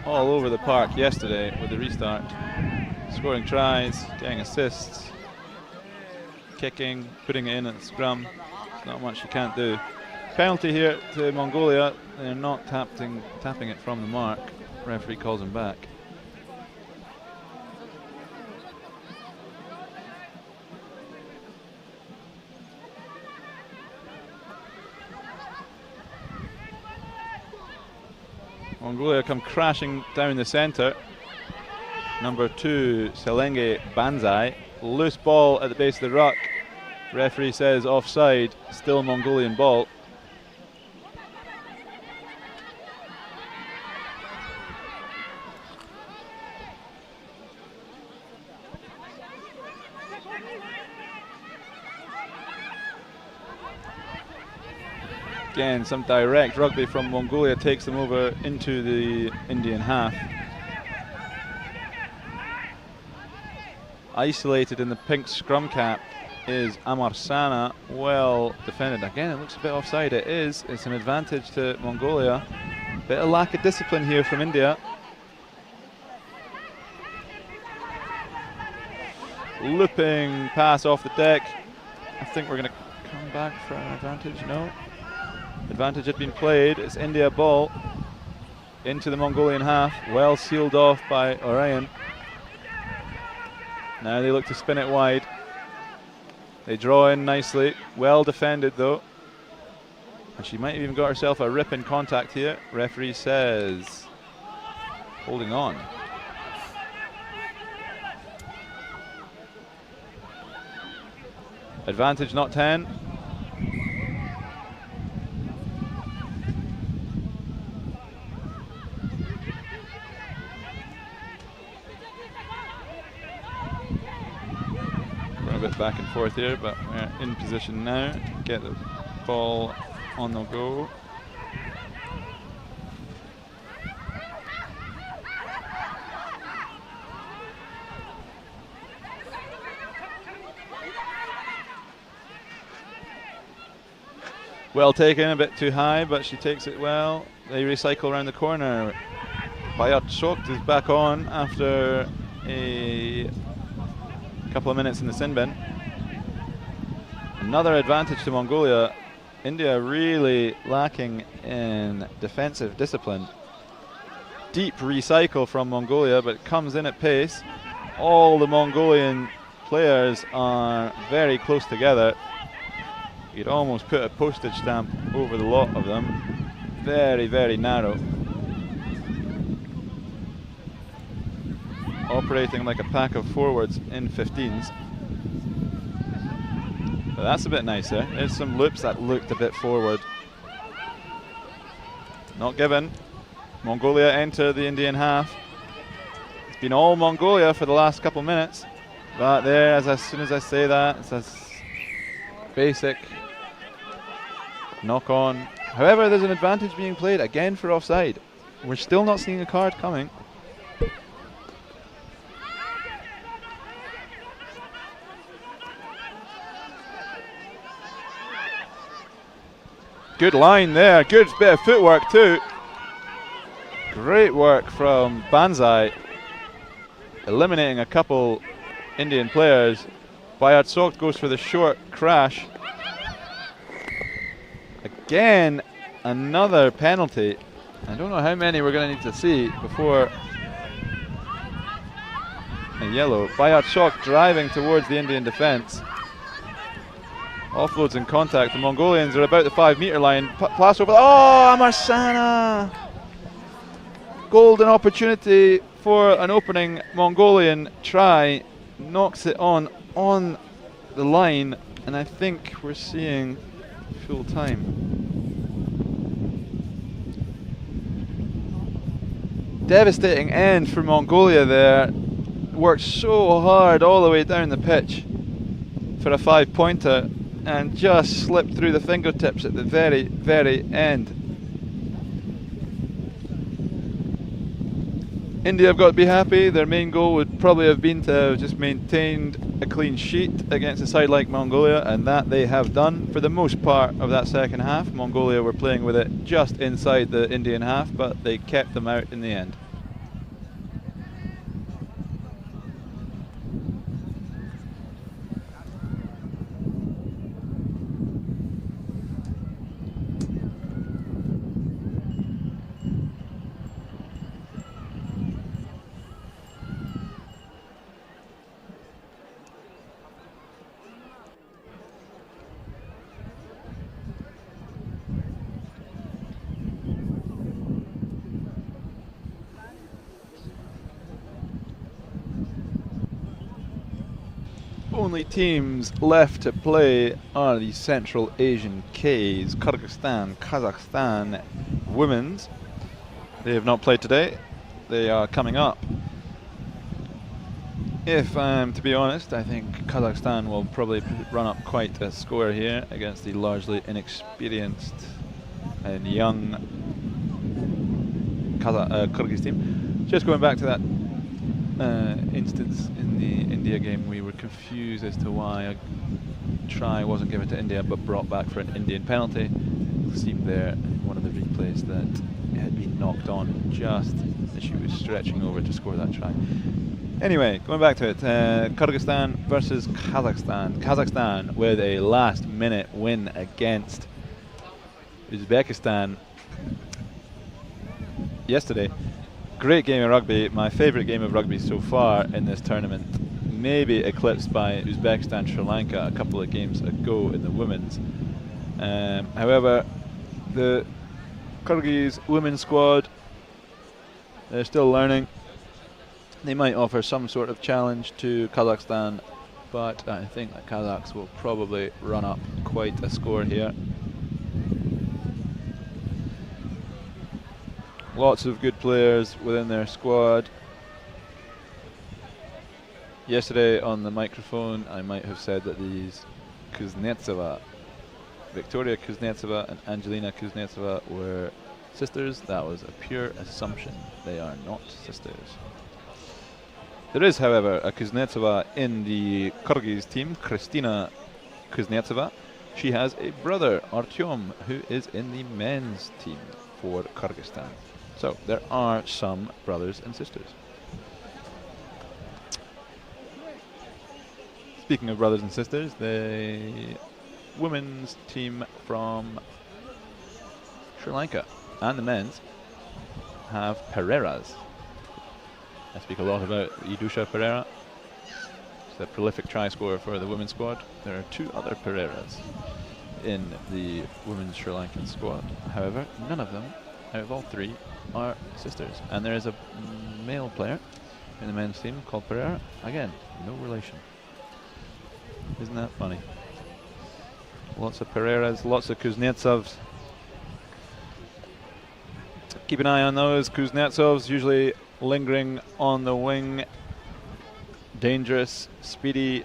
all over the park yesterday with the restart, scoring tries, getting assists, kicking, putting it in at the scrum. There's not much she can't do. Penalty here to Mongolia. They're not tapping it from the mark. Referee calls him back. Mongolia come crashing down the centre. number 2, Selenge Banzai. Loose ball at the base of the ruck. Referee says offside, still Mongolian ball. Again, some direct rugby from Mongolia takes them over into the Indian half. Isolated in the pink scrum cap is Amarsana, well defended. Again, it looks a bit offside. It is. It's an advantage to Mongolia. Bit of lack of discipline here from India. Looping pass off the deck. I think we're going to come back for an advantage. No. Advantage had been played. It's India ball into the Mongolian half. Well sealed off by Orion. Now they look to spin it wide. They draw in nicely. Well defended though. And she might have even got herself a rip in contact here. Referee says holding on. Advantage not 10. Back and forth here, but we're in position now to get the ball on the go. Well taken, a bit too high, but she takes it well. They recycle around the corner. Bayat Shokt is back on after a couple of minutes in the sin bin. Another advantage to Mongolia. India really lacking in defensive discipline. Deep recycle from Mongolia, but it comes in at pace. All the Mongolian players are very close together. You'd almost put a postage stamp over the lot of them. Very, very narrow. Operating like a pack of forwards in 15s. But that's a bit nicer. There's some loops that looked a bit forward. Not given. Mongolia enter the Indian half. It's been all Mongolia for the last couple minutes. But there, as soon as I say that, it's a basic knock on. However, there's an advantage being played again for offside. We're still not seeing a card coming. Good line there, good bit of footwork too. Great work from Banzai, eliminating a couple Indian players. Bayat Shokt goes for the short crash. Again, another penalty. I don't know how many we're going to need to see before a yellow. Bayat Shokt driving towards the Indian defence. Offloads in contact. The Mongolians are about the 5 metre line. Pass over. Oh, Amarsana! Golden opportunity for an opening Mongolian try. Knocks it on the line, and I think we're seeing full time. Devastating end for Mongolia there. Worked so hard all the way down the pitch for a 5-pointer. And just slipped through the fingertips at the very, very end. India have got to be happy. Their main goal would probably have been to have just maintained a clean sheet against a side like Mongolia, and that they have done for the most part of that second half. Mongolia were playing with it just inside the Indian half, but they kept them out in the end. only teams left to play are the Central Asian Ks, Kyrgyzstan, Kazakhstan women's. They have not played today. They are coming up. If I'm to be honest, I think Kazakhstan will probably run up quite a score here against the largely inexperienced and young Kyrgyz team. Just going back to that instance in the India game, we were confused as to why a try wasn't given to India but brought back for an Indian penalty. It seemed there in one of the replays that it had been knocked on just as she was stretching over to score that try. Anyway, going back to it, Kyrgyzstan versus Kazakhstan. Kazakhstan with a last-minute win against Uzbekistan yesterday. Great game of rugby, my favourite game of rugby so far in this tournament. Maybe eclipsed by Uzbekistan, Sri Lanka a couple of games ago in the women's. However, the Kyrgyz women's squad, they're still learning. They might offer some sort of challenge to Kazakhstan, but I think the Kazakhs will probably run up quite a score here. Lots of good players within their squad. Yesterday on the microphone I might have said that these Kuznetsova, Victoria Kuznetsova and Angelina Kuznetsova were sisters. That was a pure assumption. They are not sisters. There is, however, a Kuznetsova in the Kyrgyz team, Kristina Kuznetsova. She has a brother, Artyom, who is in the men's team for Kyrgyzstan. So there are some brothers and sisters. Speaking of brothers and sisters, the women's team from Sri Lanka and the men's have Pereiras. I speak a lot about Idusha Pereira. She's a prolific try scorer for the women's squad. There are two other Pereiras in the women's Sri Lankan squad. However, none of them, out of all three, are sisters. And there is a male player in the men's team called Pereira. Again, no relation. Isn't that funny? Lots of Pereiras, lots of Kuznetsovs. Keep an eye on those Kuznetsovs, usually lingering on the wing. Dangerous, speedy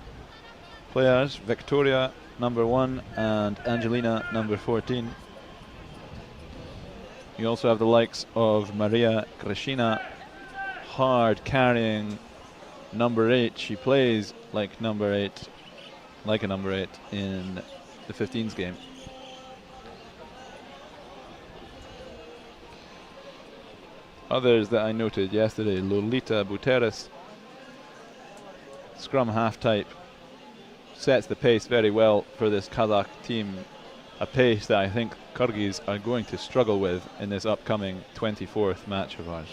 players. Victoria, number 1, and Angelina, number 14. You also have the likes of Maria Krishina, hard carrying number 8. She plays like number 8, like a number 8 in the 15s game. Others that I noted yesterday, Lolita Buteris, scrum half type, sets the pace very well for this Kazakh team, a pace that I think Kyrgyz are going to struggle with in this upcoming 24th match of ours.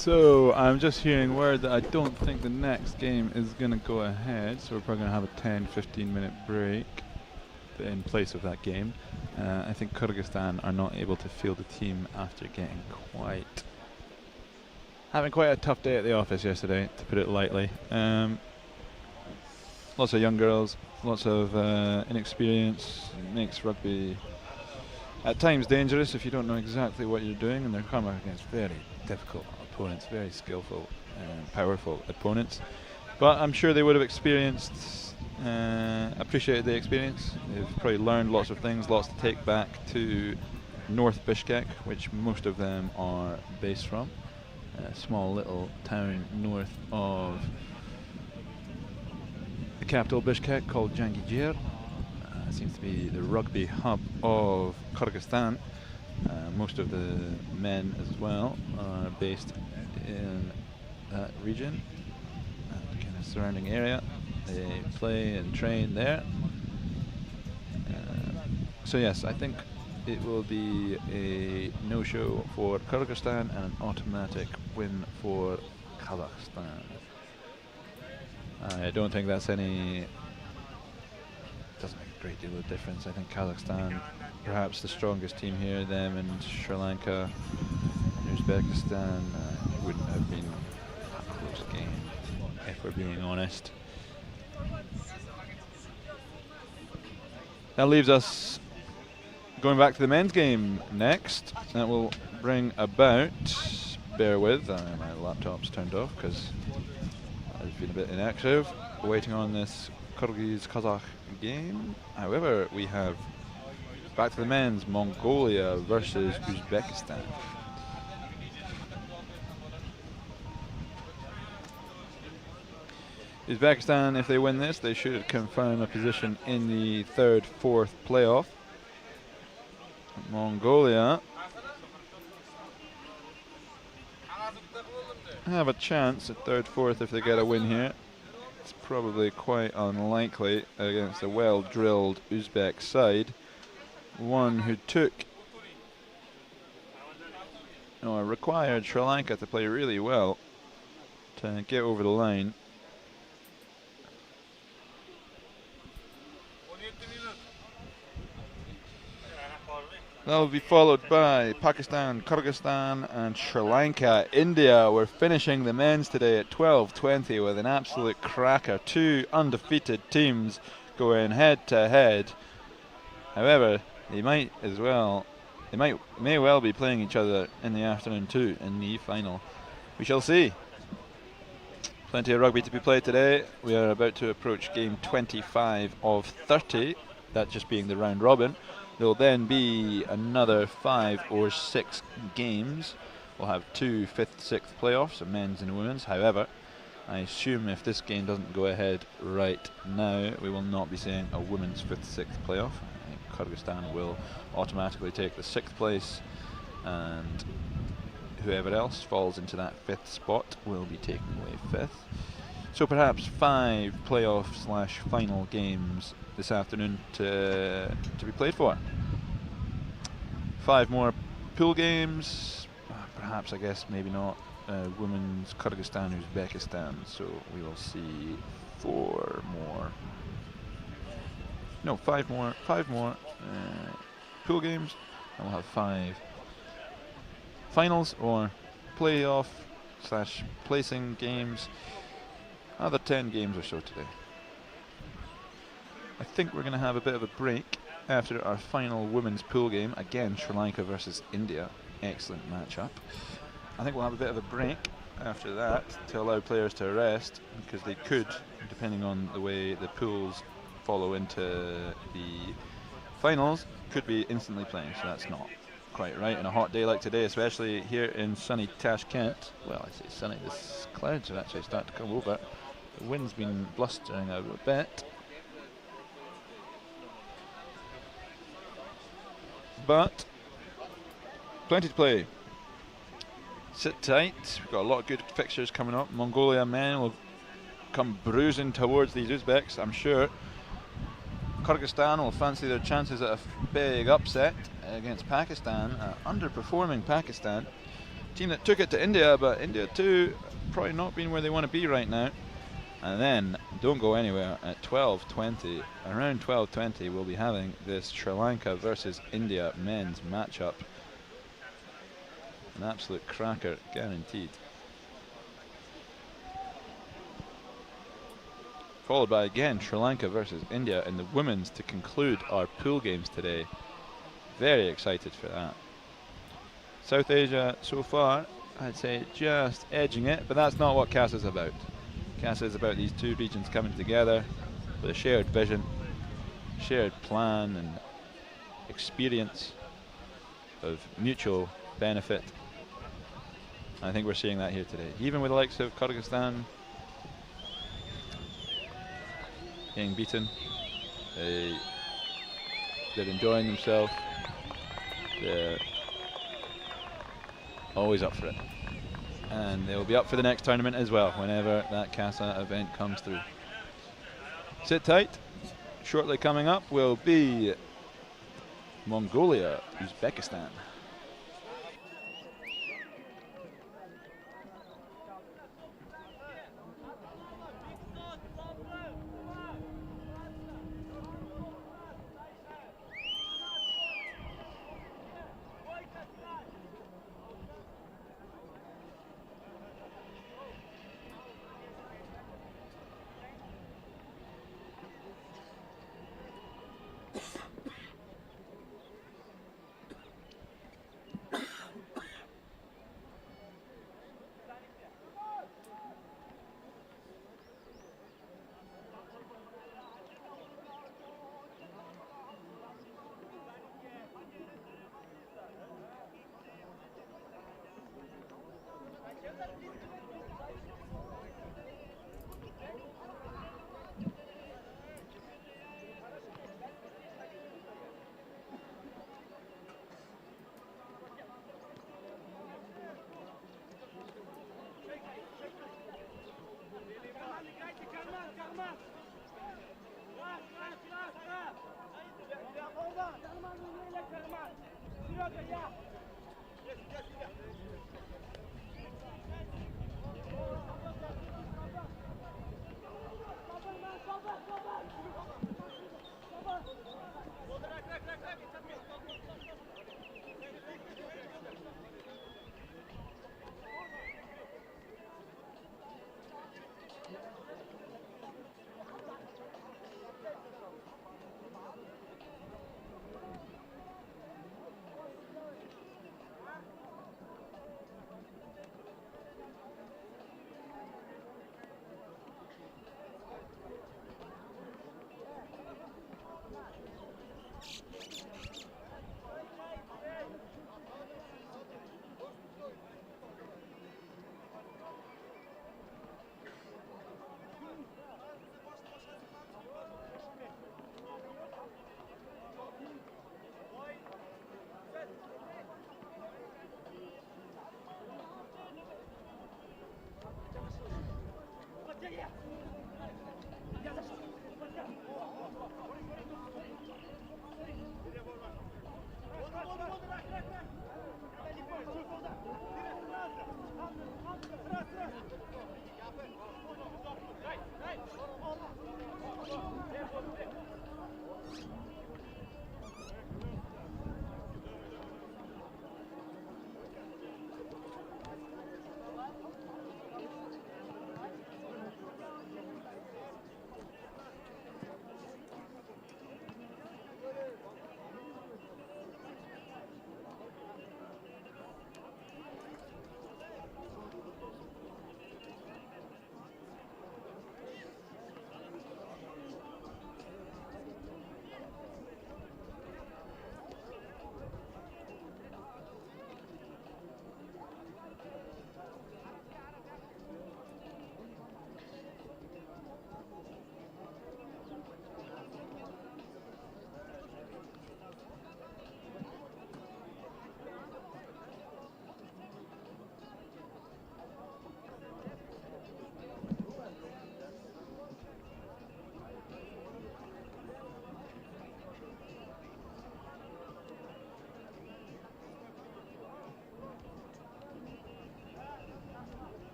So I'm just hearing word that I don't think the next game is going to go ahead, so we're probably going to have a 10-15 minute break in place of that game. I think Kyrgyzstan are not able to field a team after having quite a tough day at the office yesterday, to put it lightly. Lots of young girls, lots of inexperience. It makes rugby at times dangerous if you don't know exactly what you're doing, and they're coming up against very difficult opponents, very skillful and powerful opponents. But I'm sure they would have appreciated the experience. They've probably learned lots of things, lots to take back to North Bishkek, which most of them are based from. A small little town north of the capital Bishkek called Jangijir. Seems to be the rugby hub of Kyrgyzstan. Most of the men as well are based in that region and kind of surrounding area. They play and train there. So yes, I think it will be a no-show for Kyrgyzstan and an automatic win for Kazakhstan. I don't think that's doesn't make a great deal of difference. I think Kazakhstan, perhaps the strongest team here, them and Sri Lanka and Uzbekistan, wouldn't have been a close game, if we're being honest. That leaves us going back to the men's game next. That will bring about, bear with, my laptop's turned off because I've been a bit inactive, waiting on this Kyrgyz-Kazakh game. However, we have back to the men's, Mongolia versus Uzbekistan. Uzbekistan, if they win this, they should confirm a position in the third, fourth playoff. Mongolia have a chance at third, fourth if they get a win here. It's probably quite unlikely against a well-drilled Uzbek side. One who required Sri Lanka to play really well to get over the line. That will be followed by Pakistan, Kyrgyzstan and Sri Lanka. India were finishing the men's today at 12:20 with an absolute cracker. Two undefeated teams going head to head. However, they may well be playing each other in the afternoon too in the final. We shall see. Plenty of rugby to be played today. We are about to approach game 25 of 30, that just being the round robin. There will then be another 5 or 6 games. We'll have 2 5th, 6th playoffs, a men's and a women's. However, I assume if this game doesn't go ahead right now, we will not be seeing a women's 5th, 6th playoff. I think Kyrgyzstan will automatically take the 6th place, and whoever else falls into that 5th spot will be taking away 5th. So perhaps 5 playoff/final games this afternoon to be played for. 5 more pool games, perhaps, I guess, maybe not. Women's Kyrgyzstan, Uzbekistan, so we will see 5 more pool games, and we'll have 5 finals or playoff/placing games, another 10 games or so today. I think we're going to have a bit of a break after our final women's pool game. Again, Sri Lanka versus India. Excellent matchup. I think we'll have a bit of a break after that to allow players to rest, because they could, depending on the way the pools follow into the finals, could be instantly playing, so that's not quite right on a hot day like today, especially here in sunny Tashkent. Well, I say sunny, the clouds have actually started to come over. The wind's been blustering out a bit. But plenty to play. Sit tight. We've got a lot of good fixtures coming up. Mongolia men will come bruising towards these Uzbeks, I'm sure. Kyrgyzstan will fancy their chances at a big upset against Pakistan, underperforming Pakistan. team that took it to India, but India too probably not being where they want to be right now. And then, don't go anywhere, at 12:20, around 12:20, we'll be having this Sri Lanka versus India men's matchup. An absolute cracker, guaranteed. Followed by, again, Sri Lanka versus India in the women's to conclude our pool games today. Very excited for that. South Asia, so far, I'd say just edging it, but that's not what CAS is about. CAS is about these two regions coming together with a shared vision, shared plan and experience of mutual benefit. I think we're seeing that here today. Even with the likes of Kyrgyzstan getting beaten, they're enjoying themselves. They're always up for it. And they'll be up for the next tournament as well whenever that CASA event comes through. Sit tight. Shortly coming up will be Mongolia, Uzbekistan.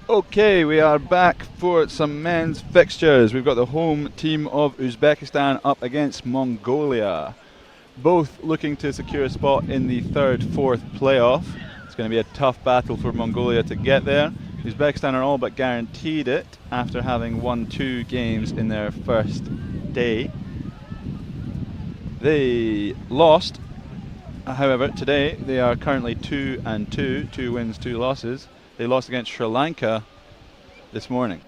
Okay, we are back for some men's fixtures. We've got the home team of Uzbekistan up against Mongolia, both looking to secure a spot in the fourth playoff. It's going to be a tough battle for Mongolia to get there. Uzbekistan are all but guaranteed it after having won 2 games in their first day. They lost, however, today. They are currently 2-2, 2 wins, 2 losses. They lost against Sri Lanka this morning.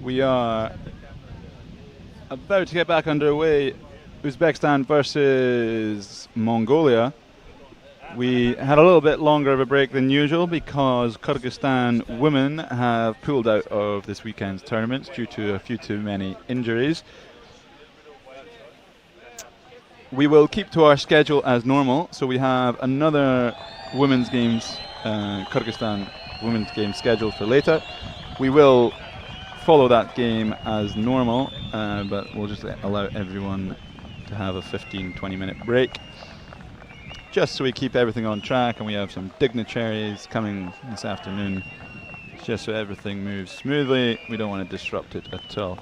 We are about to get back underway. Uzbekistan versus Mongolia. We had a little bit longer of a break than usual because Kyrgyzstan women have pulled out of this weekend's tournaments due to a few too many injuries. We will keep to our schedule as normal, so we have another women's games, Kyrgyzstan women's game scheduled for later. We will follow that game as normal, but we'll just allow everyone to have a 15-20 minute break just so we keep everything on track, and we have some dignitaries coming this afternoon just so everything moves smoothly. We don't want to disrupt it at all.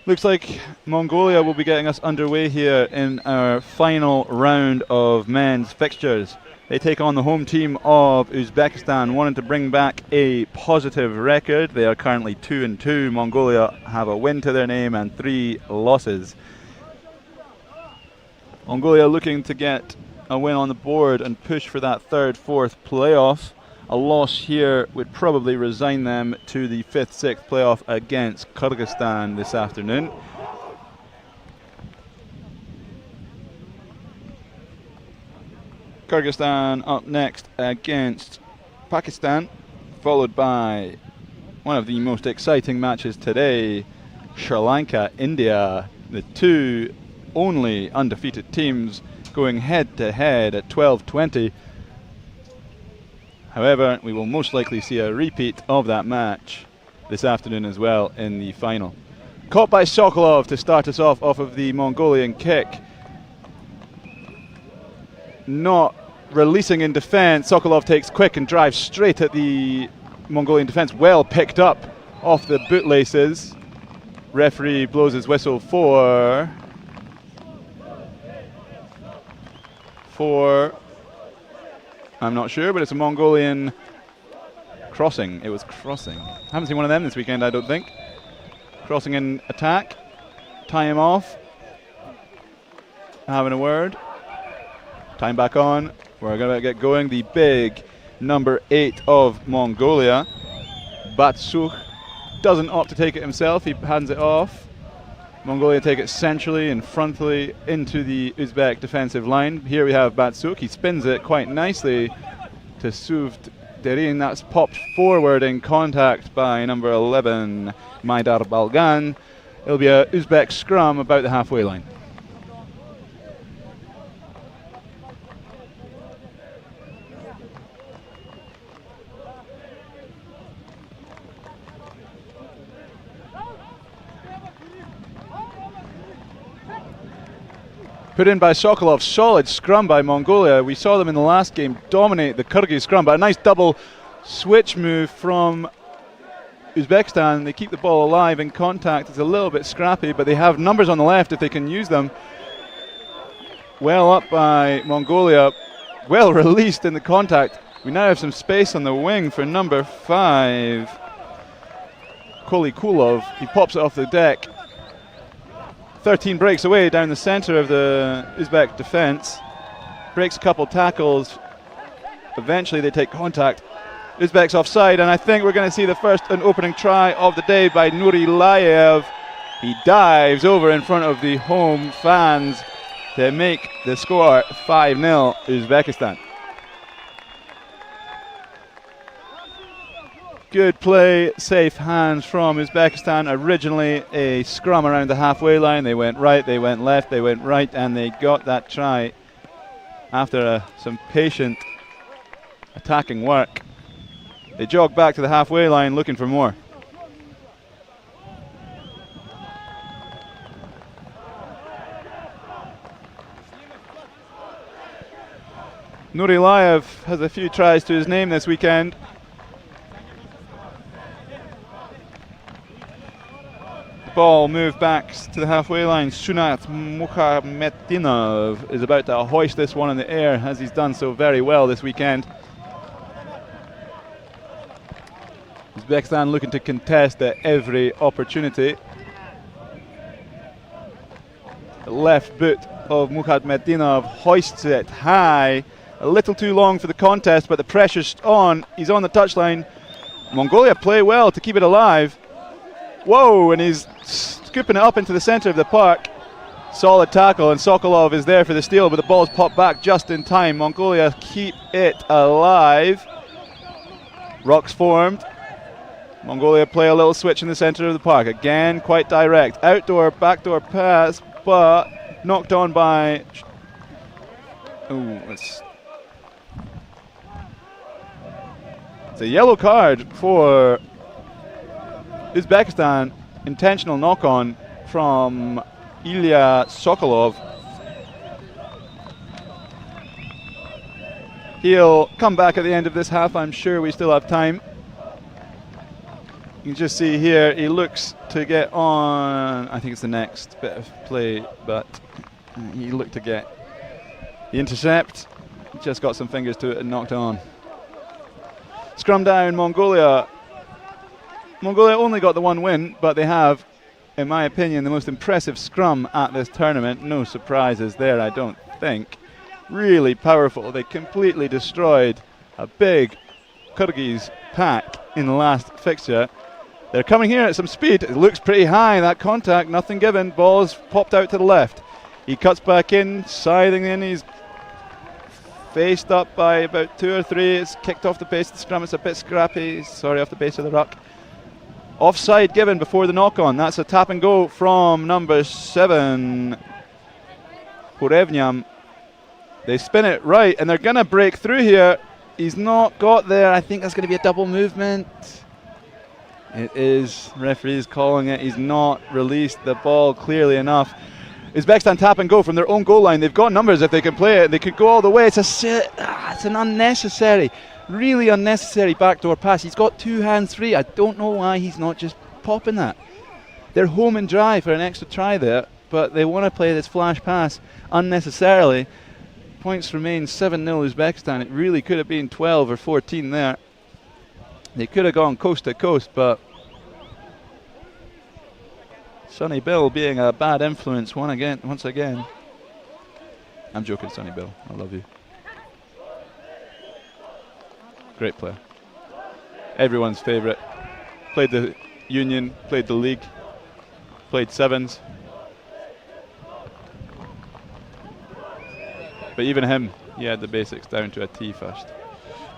Looks like Mongolia will be getting us underway here in our final round of men's fixtures. They take on the home team of Uzbekistan, wanting to bring back a positive record. They are currently 2-2. Mongolia have a win to their name and 3 losses. Mongolia looking to get a win on the board and push for that fourth playoff. A loss here would probably resign them to the 5th-6th playoff against Kyrgyzstan this afternoon. Kyrgyzstan up next against Pakistan, followed by one of the most exciting matches today, Sri Lanka, India, the two only undefeated teams going head-to-head at 12:20. However, we will most likely see a repeat of that match this afternoon as well in the final. Caught by Sokolov to start us off of the Mongolian kick. Not releasing in defence. Sokolov takes quick and drives straight at the Mongolian defence. Well picked up off the bootlaces. Referee blows his whistle for I'm not sure, but it's a Mongolian crossing. It was crossing. Haven't seen one of them this weekend, I don't think. Crossing in attack. Tie him off. Having a word. Time back on. We're going to get going. The big number 8 of Mongolia, Batsukh, doesn't opt to take it himself. He hands it off. Mongolia take it centrally and frontally into the Uzbek defensive line. Here we have Batsukh. He spins it quite nicely to Suvd Derin. That's popped forward in contact by number 11, Maidar Balgan. It'll be a Uzbek scrum about the halfway line. Put in by Sokolov. Solid scrum by Mongolia. We saw them in the last game dominate the Kyrgyz scrum, but a nice double switch move from Uzbekistan. They keep the ball alive in contact. It's a little bit scrappy, but they have numbers on the left if they can use them. Well up by Mongolia. Well released in the contact. We now have some space on the wing for number 5, Kolikulov. He pops it off the deck. 13 breaks away down the center of the Uzbek defense. Breaks a couple tackles. Eventually they take contact. Uzbek's offside, and I think we're going to see the first and opening try of the day by Nurilayev. He dives over in front of the home fans to make the score 5-0 Uzbekistan. Good play, safe hands from Uzbekistan. Originally a scrum around the halfway line. They went right, they went left, they went right, and they got that try after some patient attacking work. They jogged back to the halfway line looking for more. Nurilayev has a few tries to his name this weekend. Ball moved back to the halfway line. Sunat Mukhamaddinov is about to hoist this one in the air, as he's done so very well this weekend. Uzbekistan looking to contest at every opportunity. The left boot of Mukhamaddinov hoists it high. A little too long for the contest, but the pressure's on. He's on the touchline. Mongolia play well to keep it alive. Whoa, and he's scooping it up into the center of the park. Solid tackle, and Sokolov is there for the steal, but the ball's popped back just in time. Mongolia keep it alive. Rocks formed. Mongolia play a little switch in the center of the park. Again, quite direct. Outdoor, backdoor pass, but knocked on by... it's a yellow card for Uzbekistan. Intentional knock-on from Ilya Sokolov. He'll come back at the end of this half. I'm sure we still have time. You can just see here, he looks to get on, I think it's the next bit of play, but he looked to get the intercept. Just got some fingers to it and knocked on. Scrum down, Mongolia. Mongolia only got the one win, but they have, in my opinion, the most impressive scrum at this tournament. No surprises there, I don't think. Really powerful. They completely destroyed a big Kyrgyz pack in the last fixture. They're coming here at some speed. It looks pretty high, that contact, nothing given. Ball's popped out to the left. He cuts back in, siding in. He's faced up by about 2 or 3. It's kicked off the base of the scrum. It's a bit scrappy. Sorry, off the base of the ruck. Offside given before the knock-on. That's a tap and go from number 7, Porevniam. They spin it right, and they're going to break through here. He's not got there. I think that's going to be a double movement. It is. Referee's calling it. He's not released the ball clearly enough. Uzbekistan tap and go from their own goal line. They've got numbers if they can play it. They could go all the way. It's an unnecessary, really unnecessary backdoor pass. He's got 2 hands free. I don't know why he's not just popping that. They're home and dry for an extra try there, but they want to play this flash pass unnecessarily. Points remain 7-0 Uzbekistan. It really could have been 12 or 14 there. They could have gone coast to coast, but Sonny Bill being a bad influence once again. I'm joking, Sonny Bill. I love you. Great player. Everyone's favourite. Played the Union, played the league, played sevens. But even him, he had the basics down to a T first.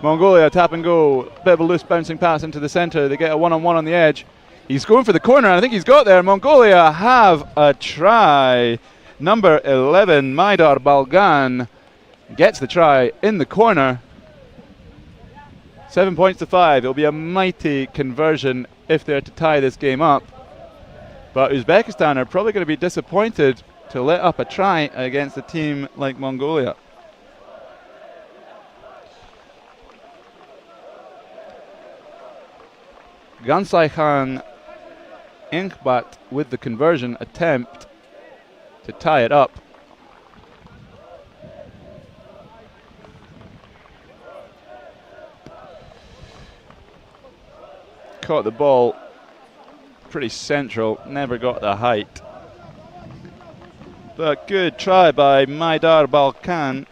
Mongolia tap and go. Bit of a loose bouncing pass into the centre. They get a one-on-one on the edge. He's going for the corner, and I think he's got there. Mongolia have a try. Number 11, Maidar Balgan, gets the try in the corner. 7 points to 5. It'll be a mighty conversion if they're to tie this game up. But Uzbekistan are probably going to be disappointed to let up a try against a team like Mongolia. Gansai Khan Inkbat with the conversion attempt to tie it up. Caught the ball pretty central, never got the height. But good try by Maidar Balgan,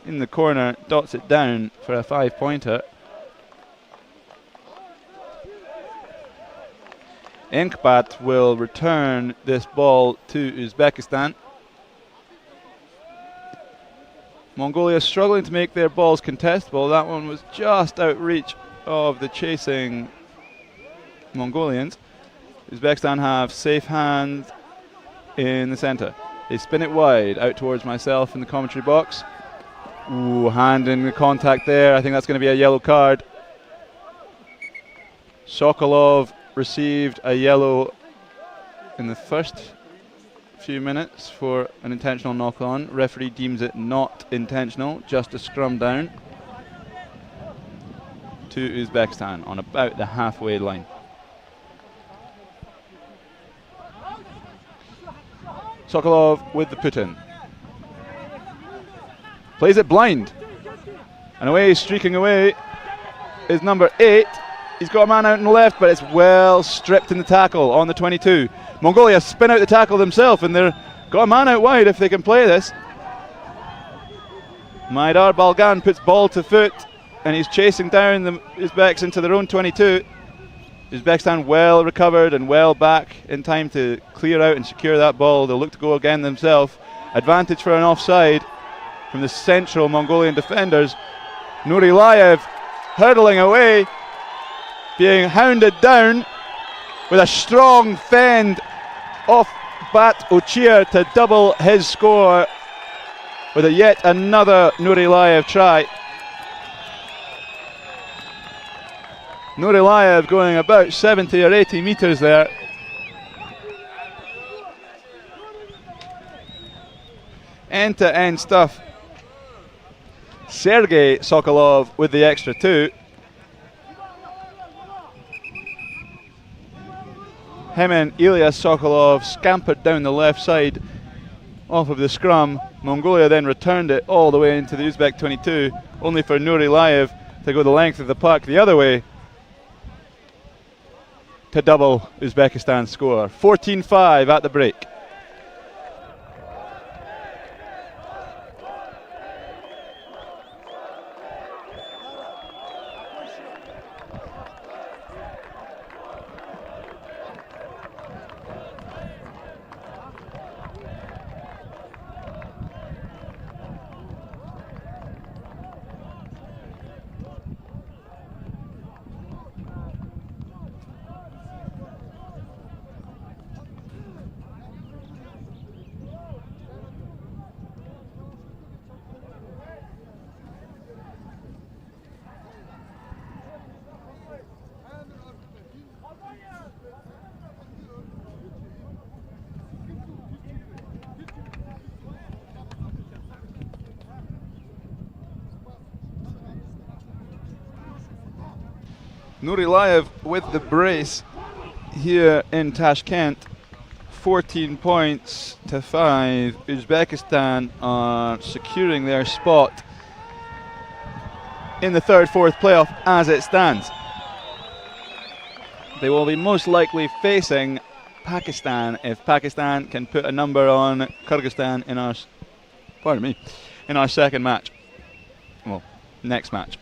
in the corner, dots it down for a 5-pointer. Inkbat will return this ball to Uzbekistan. Mongolia struggling to make their balls contestable. That one was just out reach of the chasing Mongolians. Uzbekistan have safe hand in the centre. They spin it wide out towards myself in the commentary box. Ooh, hand in the contact there. I think that's going to be a yellow card. Sokolov received a yellow in the first few minutes for an intentional knock-on. Referee deems it not intentional, just a scrum down to Uzbekistan on about the halfway line. Sokolov with the put-in. Plays it blind. And away, streaking away, is number 8. He's got a man out on the left, but it's well stripped in the tackle on the 22. Mongolia spin out the tackle themselves, and they've got a man out wide if they can play this. Maidar Balgan puts ball to foot, and he's chasing down the Uzbeks into their own 22. Uzbekistan well recovered and well back in time to clear out and secure that ball. They'll look to go again themselves. Advantage for an offside from the central Mongolian defenders. Nurilayev hurtling away, being hounded down with a strong fend off Bat Ochir to double his score with a yet another Nurilayev try. Nurilayev going about 70 or 80 metres there. End-to-end stuff. Sergei Sokolov with the extra 2. Him and Ilya Sokolov scampered down the left side off of the scrum. Mongolia then returned it all the way into the Uzbek 22, only for Nurilayev to go the length of the puck the other way to double Uzbekistan's score. 14-5 at the break. Nurilayev with the brace here in Tashkent. 14 points to 5. Uzbekistan are securing their spot in the 3rd-4th playoff as it stands. They will be most likely facing Pakistan if Pakistan can put a number on Kyrgyzstan in our, in our second match. Well, next match.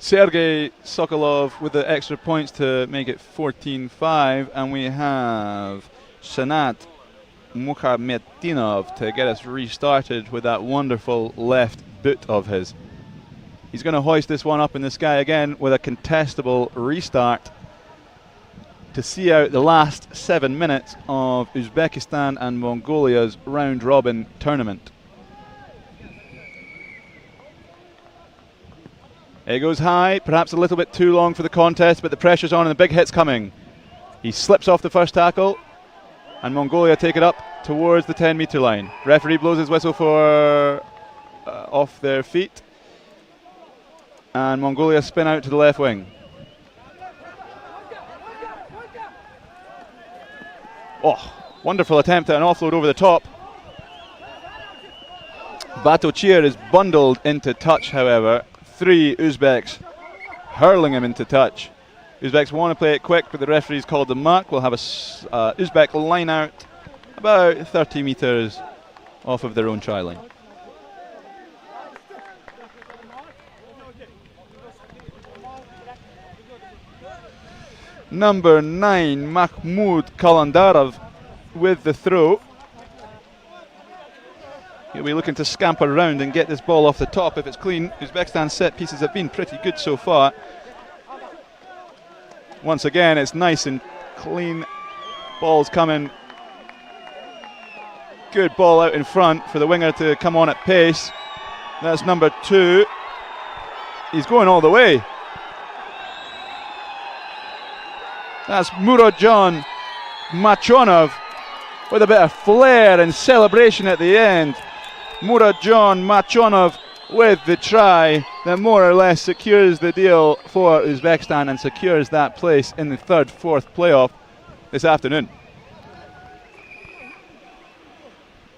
Sergei Sokolov with the extra points to make it 14-5, and we have Sanat Mukhamaddinov to get us restarted with that wonderful left boot of his. He's going to hoist this one up in the sky again with a contestable restart to see out the last 7 minutes of Uzbekistan and Mongolia's round-robin tournament. It goes high, perhaps a little bit too long for the contest, but the pressure's on and the big hit's coming. He slips off the first tackle, and Mongolia take it up towards the 10-metre line. Referee blows his whistle for off their feet, and Mongolia spin out to the left wing. Oh, wonderful attempt at an offload over the top. Batochir is bundled into touch, however. 3 Uzbeks hurling him into touch. Uzbeks want to play it quick, but the referee's called the mark. We'll have a Uzbek line out about 30 metres off of their own try line. Number 9, Mahmoud Kalandarov with the throw. He'll be looking to scamper around and get this ball off the top if it's clean. Uzbekistan's set pieces have been pretty good so far. Once again, it's nice and clean. Ball's coming. Good ball out in front for the winger to come on at pace. That's number 2. He's going all the way. That's Murodjon Machonov with a bit of flair and celebration at the end. Murodjon Machonov with the try that more or less secures the deal for Uzbekistan and secures that place in the 3rd-4th playoff this afternoon.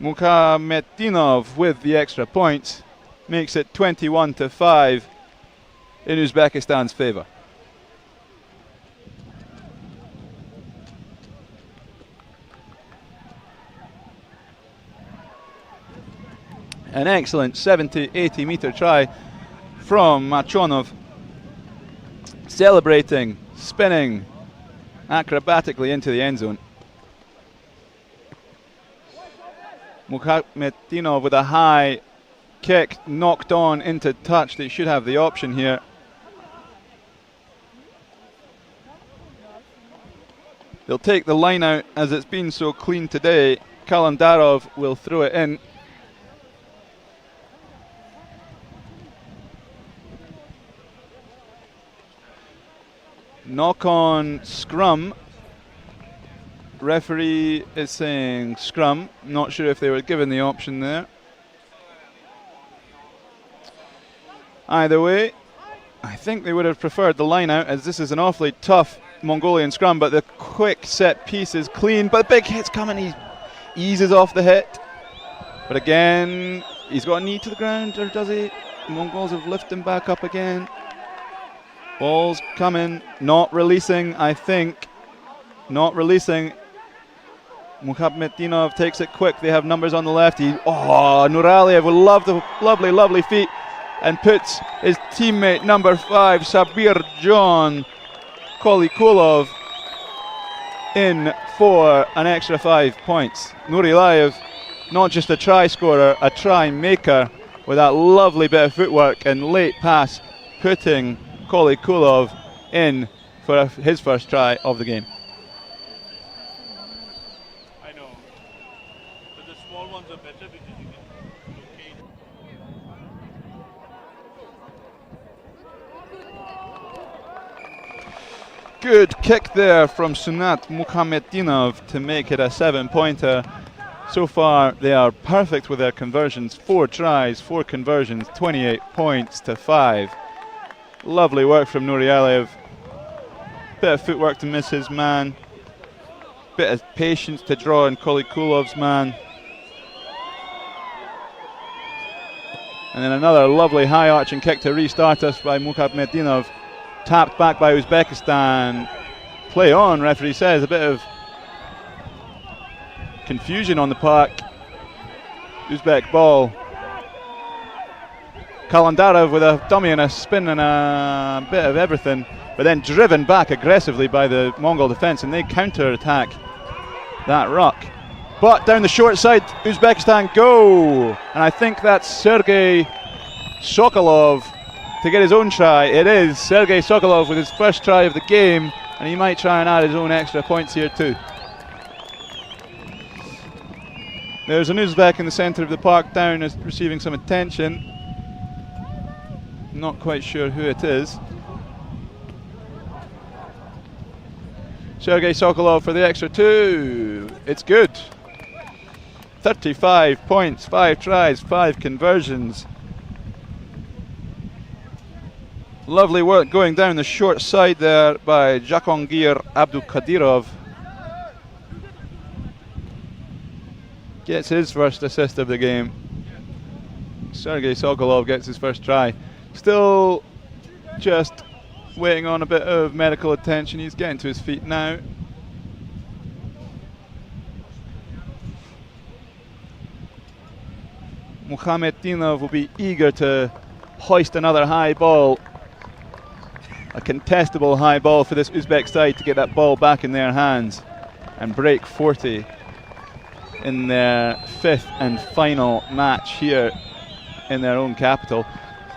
Mukhamaddinov with the extra points makes it 21-5 in Uzbekistan's favour. An excellent 70-80 metre try from Machonov. Celebrating, spinning acrobatically into the end zone. Mukhamaddinov with a high kick knocked on into touch. They should have the option here. They'll take the line out as it's been so clean today. Kalandarov will throw it in. Knock on scrum. Referee is saying scrum. Not sure if they were given the option there. Either way, I think they would have preferred the line out, as this is an awfully tough Mongolian scrum, but the quick set piece is clean, but big hit's coming. He eases off the hit, but again he's got a knee to the ground, or does he? Mongols have lifted him back up again. Ball's coming, not releasing, I think. Not releasing. Mukhamaddinov takes it quick. They have numbers on the left. Nuraliev with lovely feet, and puts his teammate number 5, Sabirjon Kolikulov, in for an extra 5 points. Nurilayev, not just a try scorer, a try maker with that lovely bit of footwork and late pass, putting Kolikulov in for his first try of the game. I know, but the small ones are better because you can locate. Good kick there from Sunat Mukhamaddinov to make it a 7-pointer. So far they are perfect with their conversions. 4 tries, 4 conversions, 28 points to 5. Lovely work from Nurialev. Bit of footwork to miss his man. Bit of patience to draw in Kolikulov's man. And then another lovely high arching kick to restart us by Mukhamaddinov. Tapped back by Uzbekistan. Play on, referee says. A bit of confusion on the park. Uzbek ball. Kalandarov with a dummy and a spin and a bit of everything, but then driven back aggressively by the Mongol defence, and they counter-attack that ruck. But down the short side, Uzbekistan go! And I think that's Sergei Sokolov to get his own try. It is Sergei Sokolov with his first try of the game, and he might try and add his own extra points here too. There's an Uzbek in the centre of the park down, is receiving some attention. Not quite sure who it is. Sergei Sokolov for the extra 2. It's good. 35 points, 5 tries, 5 conversions. Lovely work going down the short side there by Jahangir Abdulkadirov. Gets his first assist of the game. Sergei Sokolov gets his first try. Still just waiting on a bit of medical attention. He's getting to his feet now. Mukhamaddinov will be eager to hoist another high ball. A contestable high ball for this Uzbek side to get that ball back in their hands and break 40 in their 5th and final match here in their own capital.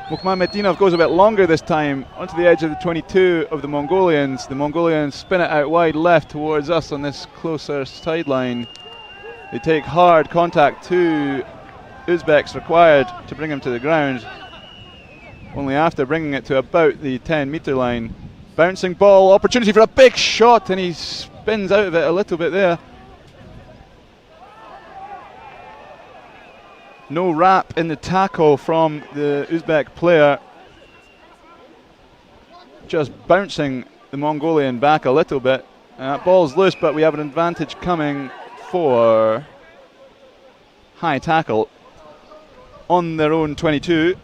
Mukhamaddinov goes a bit longer this time onto the edge of the 22 of the Mongolians. The Mongolians spin it out wide left towards us on this closer sideline. They take hard contact. 2 Uzbeks required to bring him to the ground. Only after bringing it to about the 10-metre line. Bouncing ball, opportunity for a big shot, and he spins out of it a little bit there. No wrap in the tackle from the Uzbek player. Just bouncing the Mongolian back a little bit. Ball's loose, but we have an advantage coming for high tackle on their own 22.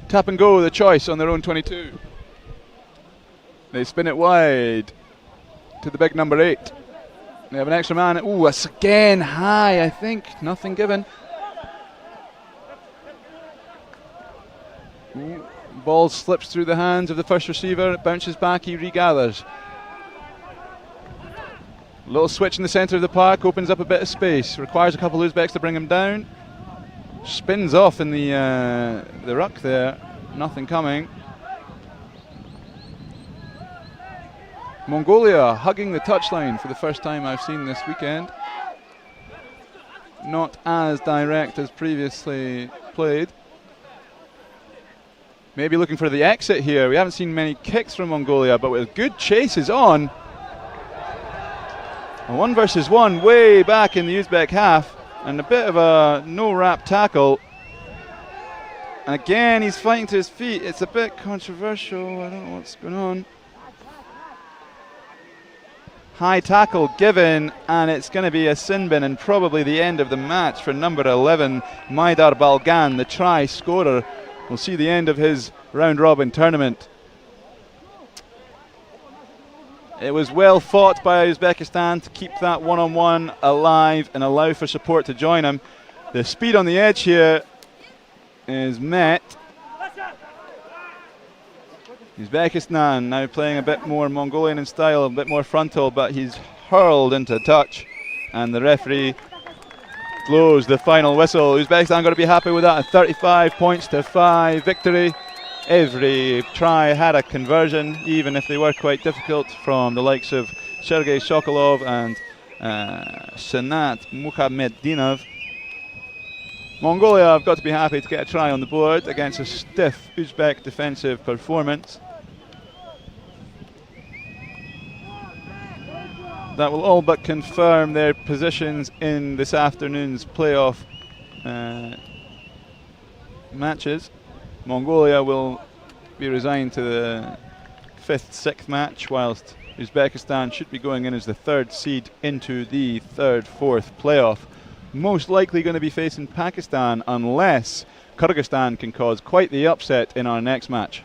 Tap and go, the choice on their own 22. They spin it wide to the big number 8. They have an extra man. Ooh, it's again high, I think. Nothing given. Ooh, ball slips through the hands of the first receiver. It bounces back, he regathers. Little switch in the centre of the park, opens up a bit of space. Requires a couple of Uzbeks to bring him down. Spins off in the ruck there. Nothing coming. Mongolia hugging the touchline for the first time I've seen this weekend. Not as direct as previously played. Maybe looking for the exit here. We haven't seen many kicks from Mongolia, but with good chases on. A 1 versus 1 way back in the Uzbek half. And a bit of a no-wrap tackle. And again, he's fighting to his feet. It's a bit controversial. I don't know what's going on. High tackle given, and it's going to be a sin bin and probably the end of the match for number 11, Maidar Balgan, the try scorer. We'll see the end of his round-robin tournament. It was well fought by Uzbekistan to keep that one-on-one alive and allow for support to join him. The speed on the edge here is met. Uzbekistan now playing a bit more Mongolian in style, a bit more frontal, but he's hurled into touch, and the referee blows the final whistle. Uzbekistan got to be happy with that. A 35 points to 5 victory. Every try had a conversion, even if they were quite difficult, from the likes of Sergei Sokolov and Senat Mukhamaddinov. Mongolia have got to be happy to get a try on the board against a stiff Uzbek defensive performance. that will all but confirm their positions in this afternoon's playoff matches. Mongolia will be resigned to the 5th, 6th match, whilst Uzbekistan should be going in as the 3rd seed into the 3rd, 4th playoff. Most likely going to be facing Pakistan unless Kyrgyzstan can cause quite the upset in our next match.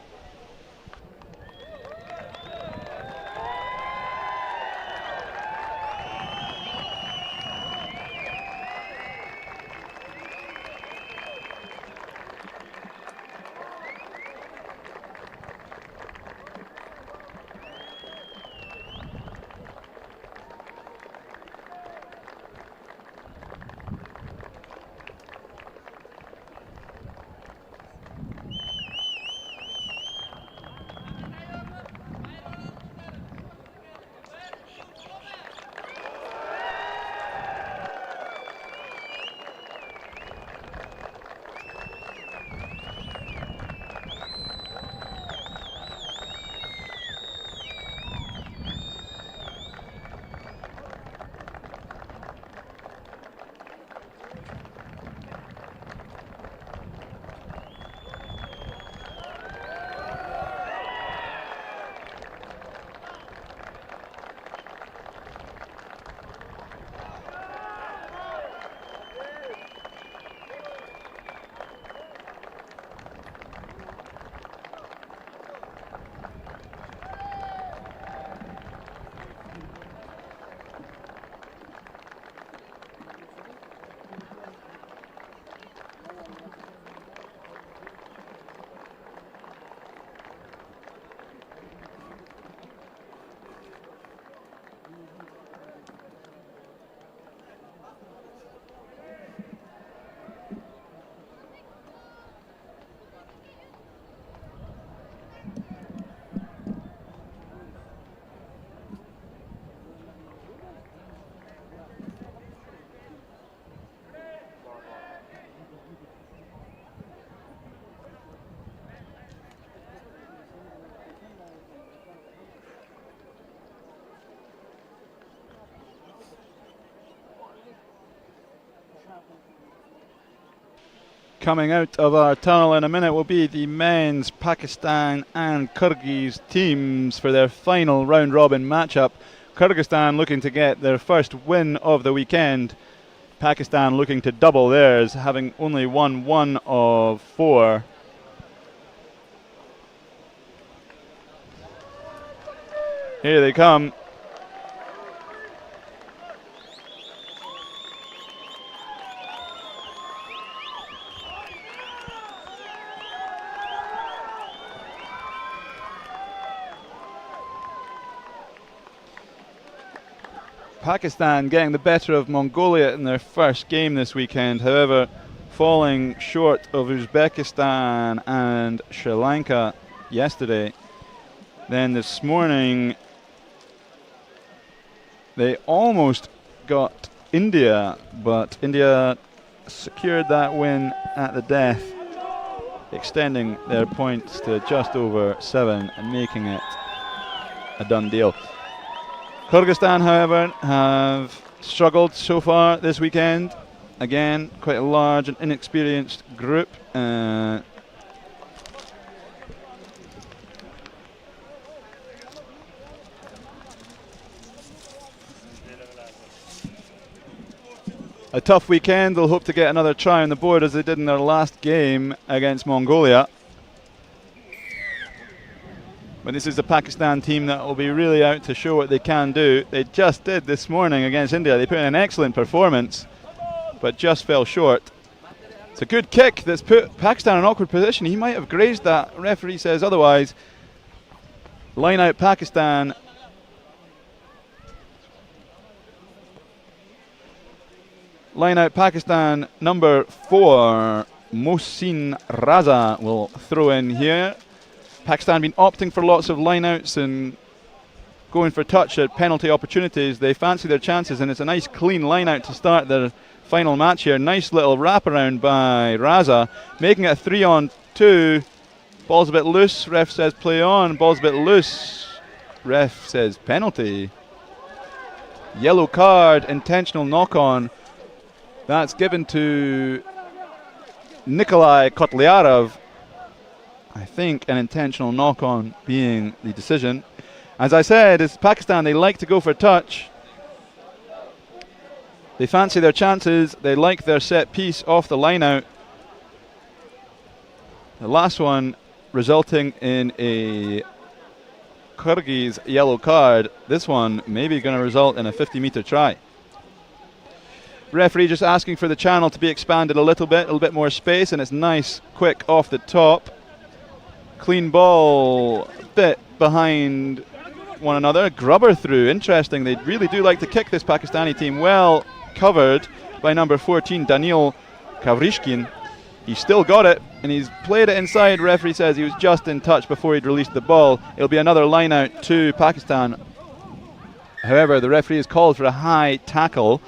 Coming out of our tunnel in a minute will be the men's Pakistan and Kyrgyz teams for their final round robin matchup. Kyrgyzstan looking to get their first win of the weekend. Pakistan looking to double theirs, having only won 1 of 4. Here they come. Pakistan getting the better of Mongolia in their first game this weekend, however falling short of Uzbekistan and Sri Lanka yesterday. Then this morning they almost got India, but India secured that win at the death, extending their points to just over 7 and making it a done deal. Kyrgyzstan, however, have struggled so far this weekend. Again, quite a large and inexperienced group. A tough weekend. They'll hope to get another try on the board as they did in their last game against Mongolia. But this is the Pakistan team that will be really out to show what they can do. They just did this morning against India. They put in an excellent performance, but just fell short. It's a good kick that's put Pakistan in an awkward position. He might have grazed that. Referee says otherwise. Line out Pakistan. Line out Pakistan. Number 4, Mohsin Raza will throw in here. Pakistan been opting for lots of lineouts and going for touch at penalty opportunities. They fancy their chances, and it's a nice clean lineout to start their final match here. Nice little wraparound by Raza, making it a 3-on-2. Ball's a bit loose. Ref says play on. Ball's a bit loose. Ref says penalty. Yellow card, intentional knock-on. That's given to Nikolai Kotlyarov. I think an intentional knock-on being the decision. As I said, it's Pakistan, they like to go for touch. They fancy their chances. They like their set piece off the line out. The last one resulting in a Kyrgyz yellow card. This one maybe going to result in a 50-meter try. Referee just asking for the channel to be expanded a little bit more space, and it's nice, quick off the top. Clean ball, a bit behind one another. Grubber through, interesting. They really do like to kick, this Pakistani team. Well covered by number 14, Daniil Kavrishkin. He's still got it, and he's played it inside. Referee says he was just in touch before he'd released the ball. It'll be another line out to Pakistan. However, the referee has called for a high tackle.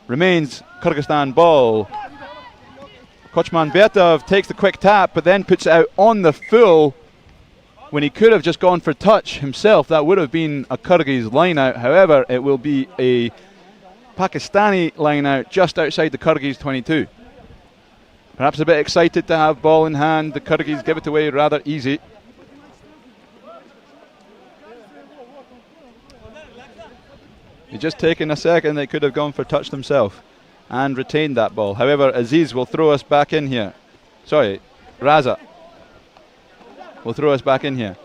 Remains Kyrgyzstan ball. Kochmanbetov takes the quick tap, but then puts it out on the full when he could have just gone for touch himself. That would have been a Kyrgyz line out. However, it will be a Pakistani line out just outside the Kyrgyz 22. Perhaps a bit excited to have ball in hand. The Kyrgyz give it away rather easy. He's just taken a second. They could have gone for touch themselves and retained that ball. However, Aziz will throw us back in here. Sorry, Raza will throw us back in here.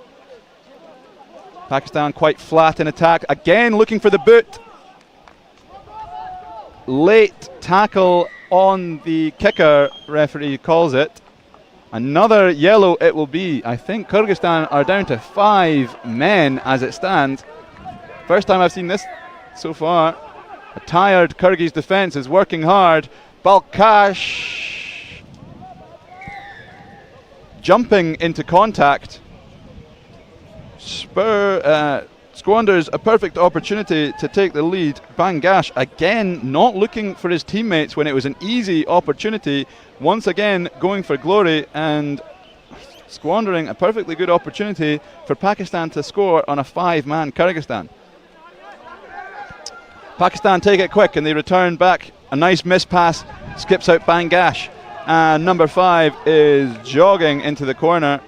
Pakistan quite flat in attack. Again looking for the boot. Late tackle on the kicker, referee calls it. Another yellow it will be. I think Kyrgyzstan are down to 5 men as it stands. First time I've seen this so far. A tired Kyrgyz defense is working hard. Balkash jumping into contact. Squanders a perfect opportunity to take the lead. Bangash again not looking for his teammates when it was an easy opportunity. Once again going for glory and squandering a perfectly good opportunity for Pakistan to score on a 5-man Kyrgyzstan. Pakistan take it quick and they return back. A nice miss pass, skips out Bangash. And number 5 is jogging into the corner.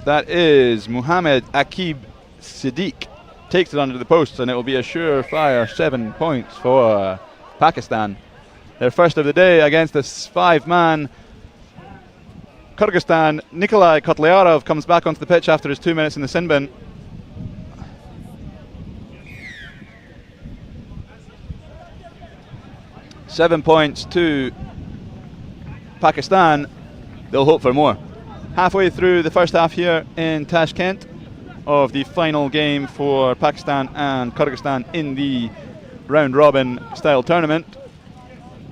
That is Muhammad Akib Siddiq. Takes it under the post, and it will be a surefire 7 points for Pakistan. Their first of the day against this 5-man Kyrgyzstan. Nikolai Kotlyarov comes back onto the pitch after his 2 minutes in the sin bin. Seven points to Pakistan. They'll hope for more. Halfway through the first half here in Tashkent of the final game for Pakistan and Kyrgyzstan in the round-robin style tournament.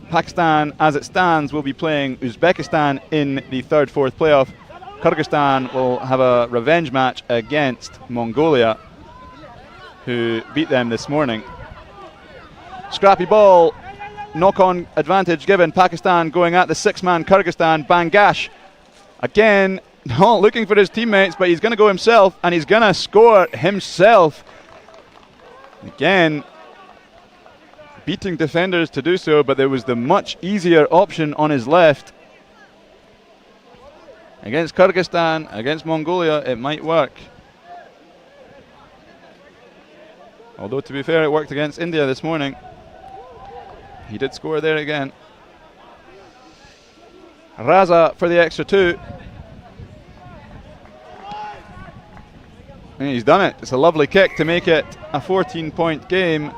Pakistan, as it stands, will be playing Uzbekistan in the 3rd-4th playoff. Kyrgyzstan will have a revenge match against Mongolia, who beat them this morning. Scrappy ball, knock-on advantage given. Pakistan going at the 6-man Kyrgyzstan. Bangash again, not looking for his teammates, but he's going to go himself, and he's going to score himself. Again, beating defenders to do so, but there was the much easier option on his left. Against Kyrgyzstan, against Mongolia, it might work. Although, to be fair, it worked against India this morning. He did score there again. Raza for the extra 2. And he's done it. It's a lovely kick to make it a 14-point game.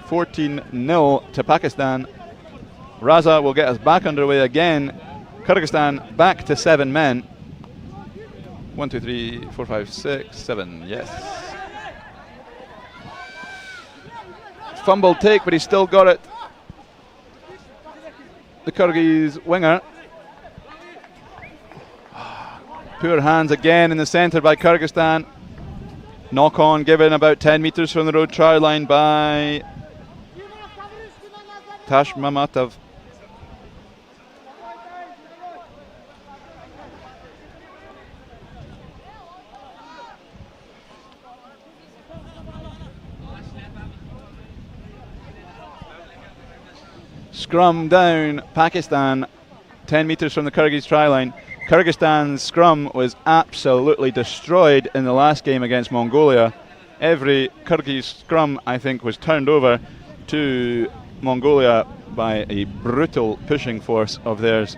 14-0 to Pakistan. Raza will get us back underway again. Kyrgyzstan back to 7 men. 1, 2, 3, 4, 5, 6, 7. Yes. Fumbled take, but he's still got it. The Kyrgyz winger. Poor hands again in the centre by Kyrgyzstan. Knock on given about 10 metres from the road try line by Tash Mamatov. scrum down Pakistan, 10 metres from the Kyrgyz try line. Kyrgyzstan's scrum was absolutely destroyed in the last game against Mongolia. Every Kyrgyz scrum, I think, was turned over to Mongolia by a brutal pushing force of theirs.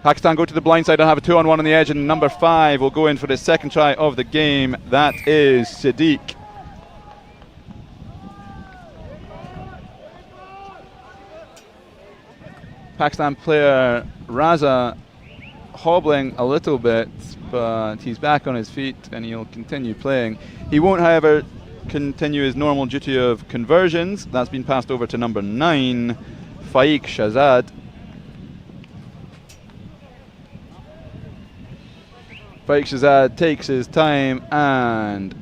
Pakistan go to the blind side and have a 2-on-1 on the edge, and number 5 will go in for the second try of the game. That is Sadiq. Pakistan player Raza hobbling a little bit, but he's back on his feet and he'll continue playing. He won't, however, continue his normal duty of conversions. That's been passed over to number 9, Faiq Shahzad. Faiq Shahzad takes his time and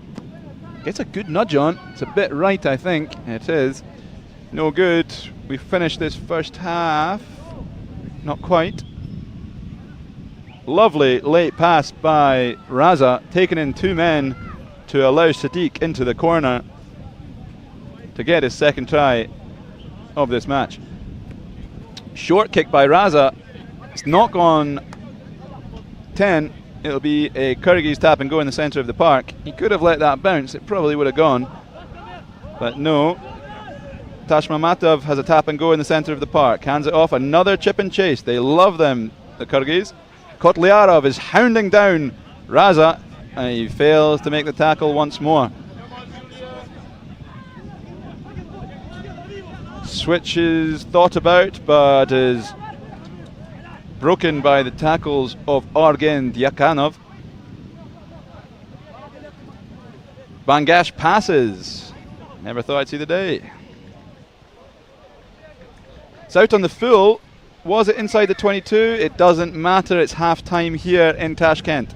gets a good nudge on. It's a bit right, I think. It is. No good. We finished this first half. Not quite. Lovely late pass by Raza, taking in 2 men to allow Sadiq into the corner to get his second try of this match. Short kick by Raza. It's knock on 10. It'll be a Kyrgyz tap and go in the centre of the park. He could have let that bounce. It probably would have gone. But no. Tashmamatov has a tap and go in the centre of the park. Hands it off. Another chip and chase. They love them, the Kyrgyz. Kotliarov is hounding down Raza, and he fails to make the tackle once more. Switch is thought about, but is broken by the tackles of Argen Dyakanov. Bangash passes. Never thought I'd see the day. It's out on the full. Was it inside the 22? It doesn't matter. It's half time here in Tashkent.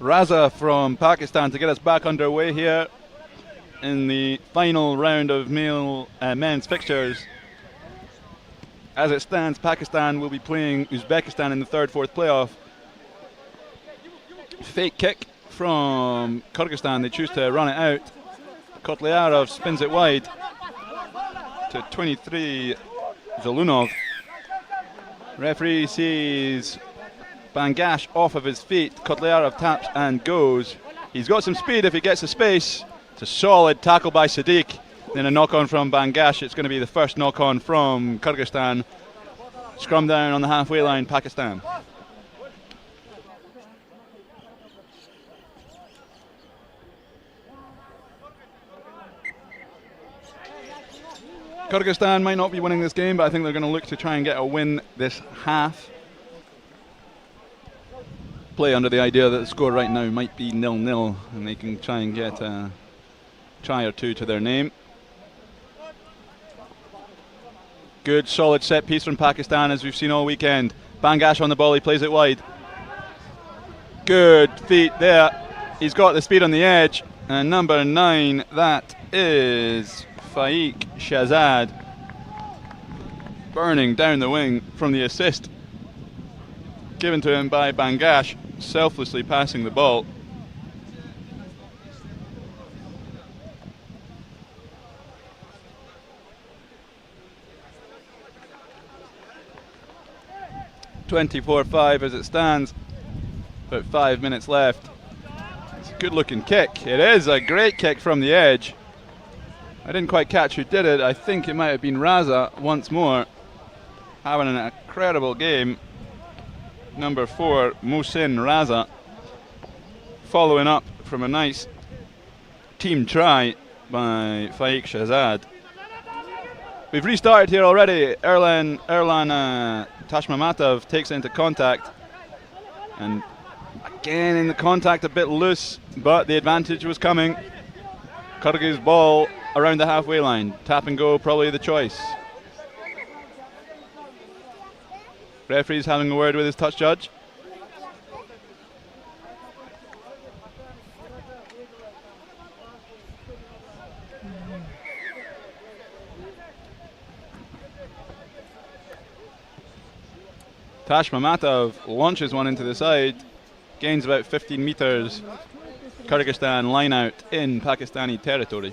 Raza from Pakistan to get us back underway here in the final round of men's fixtures. As it stands, Pakistan will be playing Uzbekistan in the 3rd-4th playoff. Fake kick from Kyrgyzstan. They choose to run it out. Kotliarov spins it wide to 23 Zalunov. Referee sees Bangash off of his feet. Kotliarov taps and goes. He's got some speed if he gets the space. It's a solid tackle by Sadiq. Then a knock-on from Bangash. It's going to be the first knock-on from Kyrgyzstan. Scrum down on the halfway line, Pakistan. Kyrgyzstan might not be winning this game, but I think they're going to look to try and get a win this half. play under the idea that the score right now might be 0-0 and they can try and get a try or two to their name. Good solid set piece from Pakistan as we've seen all weekend. Bangash on the ball, he plays it wide. Good feet there. He's got the speed on the edge. And number 9, that is Faiq Shahzad. Burning down the wing from the assist given to him by Bangash, selflessly passing the ball. .24-5 as it stands. About 5 minutes left. It's a good looking kick. It is a great kick from the edge. I didn't quite catch who did it. I think it might have been Raza once more. Having an incredible game. Number 4, Muhsin Raza. Following up from a nice team try by Faiq Shahzad. We've restarted here already. Erlan Tashmamatov takes it into contact. And again in the contact a bit loose, but the advantage was coming. Kyrgyz ball around the halfway line. Tap and go probably the choice. Referee's having a word with his touch judge. Tashmamatov launches one into the side, gains about 15 meters. Kyrgyzstan line out in Pakistani territory.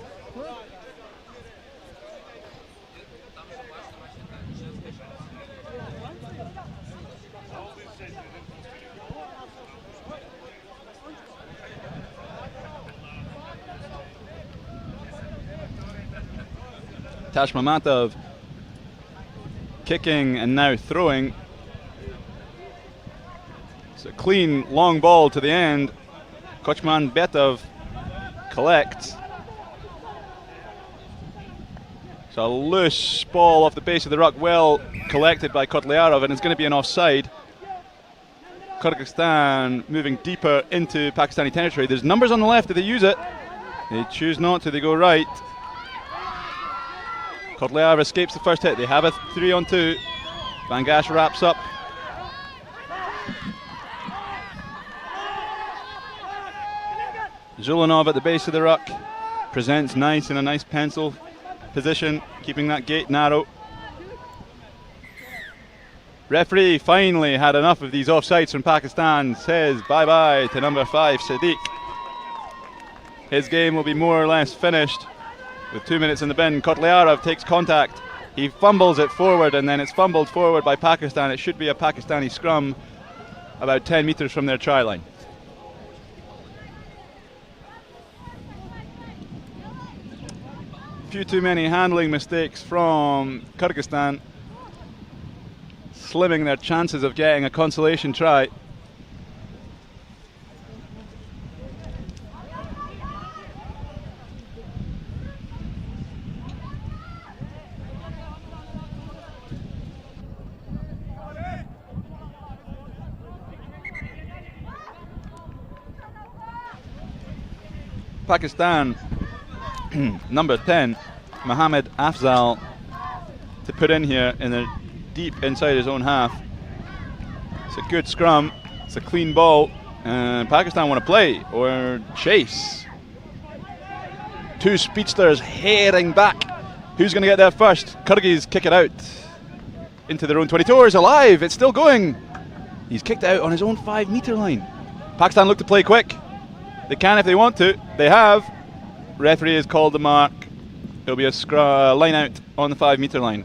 Tashmamatov kicking and now throwing. It's a clean long ball to the end. Kochman Betov collects. It's a loose ball off the base of the ruck, well collected by Kotliarov, and it's going to be an offside. Kyrgyzstan moving deeper into Pakistani territory. There's numbers on the left if they use it. They choose not to, they go right. Kotliarov escapes the first hit. They have a 3-on-2. Bangash wraps up. Zulanov at the base of the ruck. Presents nice in a nice pencil position, keeping that gate narrow. Referee finally had enough of these offsides from Pakistan. Says bye-bye to number 5, Sadiq. His game will be more or less finished. With 2 minutes in the bin, Kotliarov takes contact. He fumbles it forward and then it's fumbled forward by Pakistan. It should be a Pakistani scrum about 10 meters from their try line. Few too many handling mistakes from Kyrgyzstan, slimming their chances of getting a consolation try. Pakistan, number 10, Mohammed Afzal, to put in here in the deep inside his own half. It's a good scrum, it's a clean ball, and Pakistan want to play or chase. Two speedsters heading back. Who's going to get there first? Kyrgyz kick it out into their own 22. Is alive, it's still going. He's kicked it out on his own 5 meter line. Pakistan look to play quick. They can if they want to. They have. Referee has called the mark. It'll be a line out on the 5 meter line.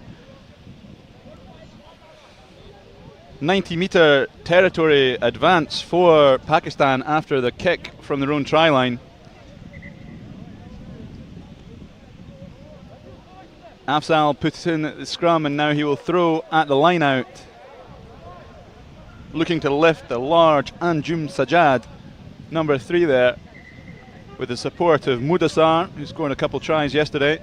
90 meter territory advance for Pakistan after the kick from their own try line. Afzal puts in the scrum and now he will throw at the line out. Looking to lift the large Anjum Sajjad, number 3 there, with the support of Mudassar, who scored a couple tries yesterday.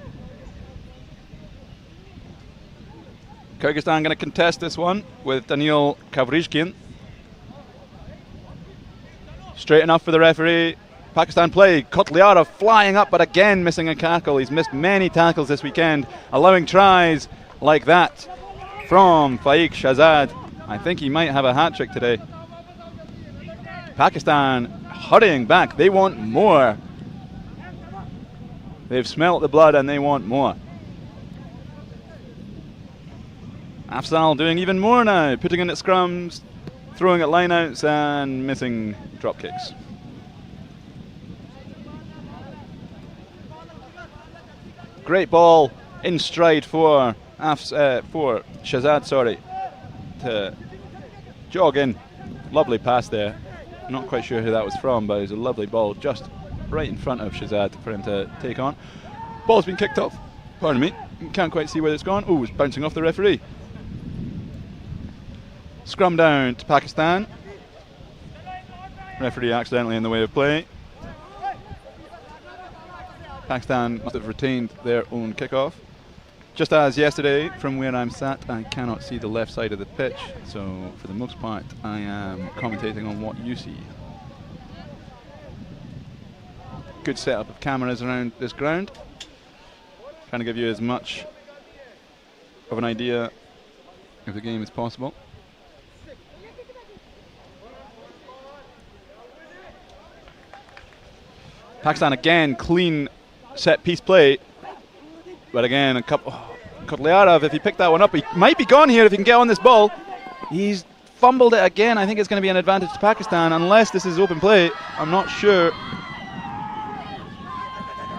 Kyrgyzstan going to contest this one with Daniil Kavrizhkin. Straight enough for the referee. Pakistan play. Kotliarov flying up, but again missing a tackle. He's missed many tackles this weekend, allowing tries like that from Faiq Shahzad. I think he might have a hat-trick today. Pakistan hurrying back. They want more. They've smelt the blood and they want more. Afzal doing even more now, putting in at scrums, throwing at lineouts and missing drop kicks. Great ball in stride for Shahzad, to jog in. Lovely pass there. Not quite sure who that was from, but it was a lovely ball just right in front of Shahzad for him to take on. Ball's been kicked off. Pardon me. Can't quite see where it's gone. Oh, it's bouncing off the referee. Scrum down to Pakistan. Referee accidentally in the way of play. Pakistan must have retained their own kickoff. Just as yesterday, from where I'm sat, I cannot see the left side of the pitch, so for the most part, I am commentating on what you see. Good setup of cameras around this ground. Trying to give you as much of an idea of the game as possible. Pakistan again, clean set piece play, but again a couple. Kotliarov, if he picked that one up, he might be gone here if he can get on this ball. He's fumbled it again. I think it's going to be an advantage to Pakistan unless this is open play. I'm not sure.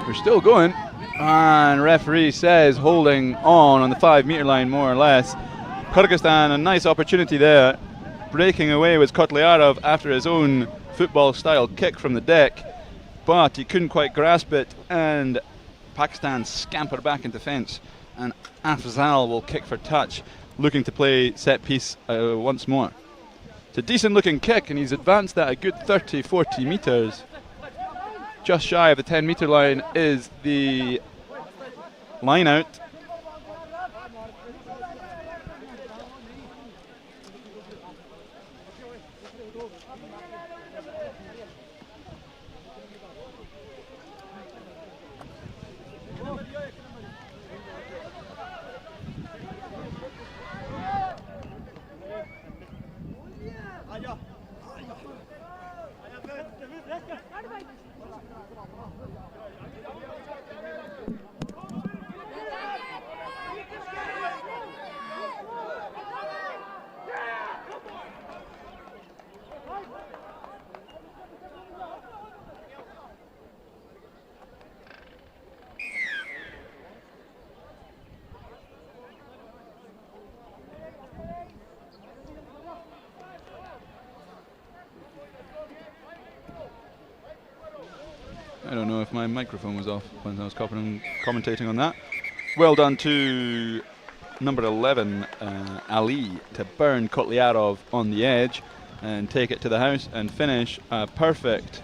We're still going, and referee says holding on the 5 meter line more or less. Kyrgyzstan, a nice opportunity there. Breaking away was Kotliarov after his own football style kick from the deck, but he couldn't quite grasp it, and Pakistan scamper back in defence, and Afzal will kick for touch, looking to play set piece once more. It's a decent looking kick, and he's advanced that a good 30-40 metres. Just shy of the 10 metre line is the line out. I don't know if my microphone was off when I was commentating on that. Well done to number 11, Ali, to burn Kotliarov on the edge and take it to the house and finish a perfect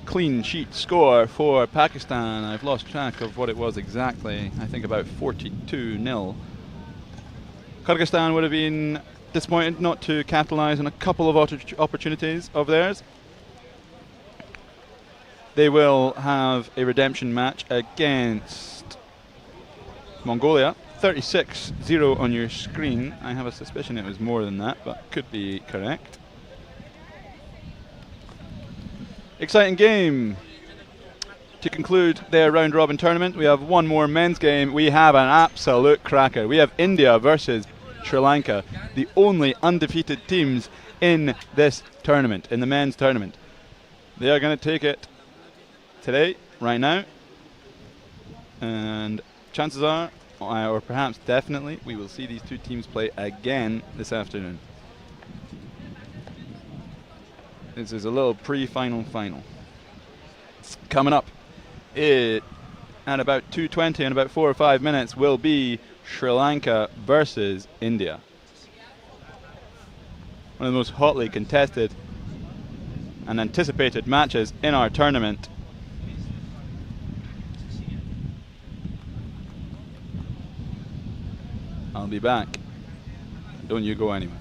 clean sheet score for Pakistan. I've lost track of what it was exactly. I think about 42-0. Kyrgyzstan would have been disappointed not to capitalise on a couple of opportunities of theirs. They will have a redemption match against Mongolia. 36-0 on your screen. I have a suspicion it was more than that, but could be correct. Exciting game. To conclude their round robin tournament, we have one more men's game. We have an absolute cracker. We have India versus Sri Lanka, the only undefeated teams in this tournament, in the men's tournament. They are going to take it today, right now, and chances are, or perhaps definitely, we will see these two teams play again this afternoon. This is a little pre-final final. Coming up at about 2:20 in about 4 or 5 minutes will be Sri Lanka versus India. One of the most hotly contested and anticipated matches in our tournament. I'll be back. Don't you go anywhere.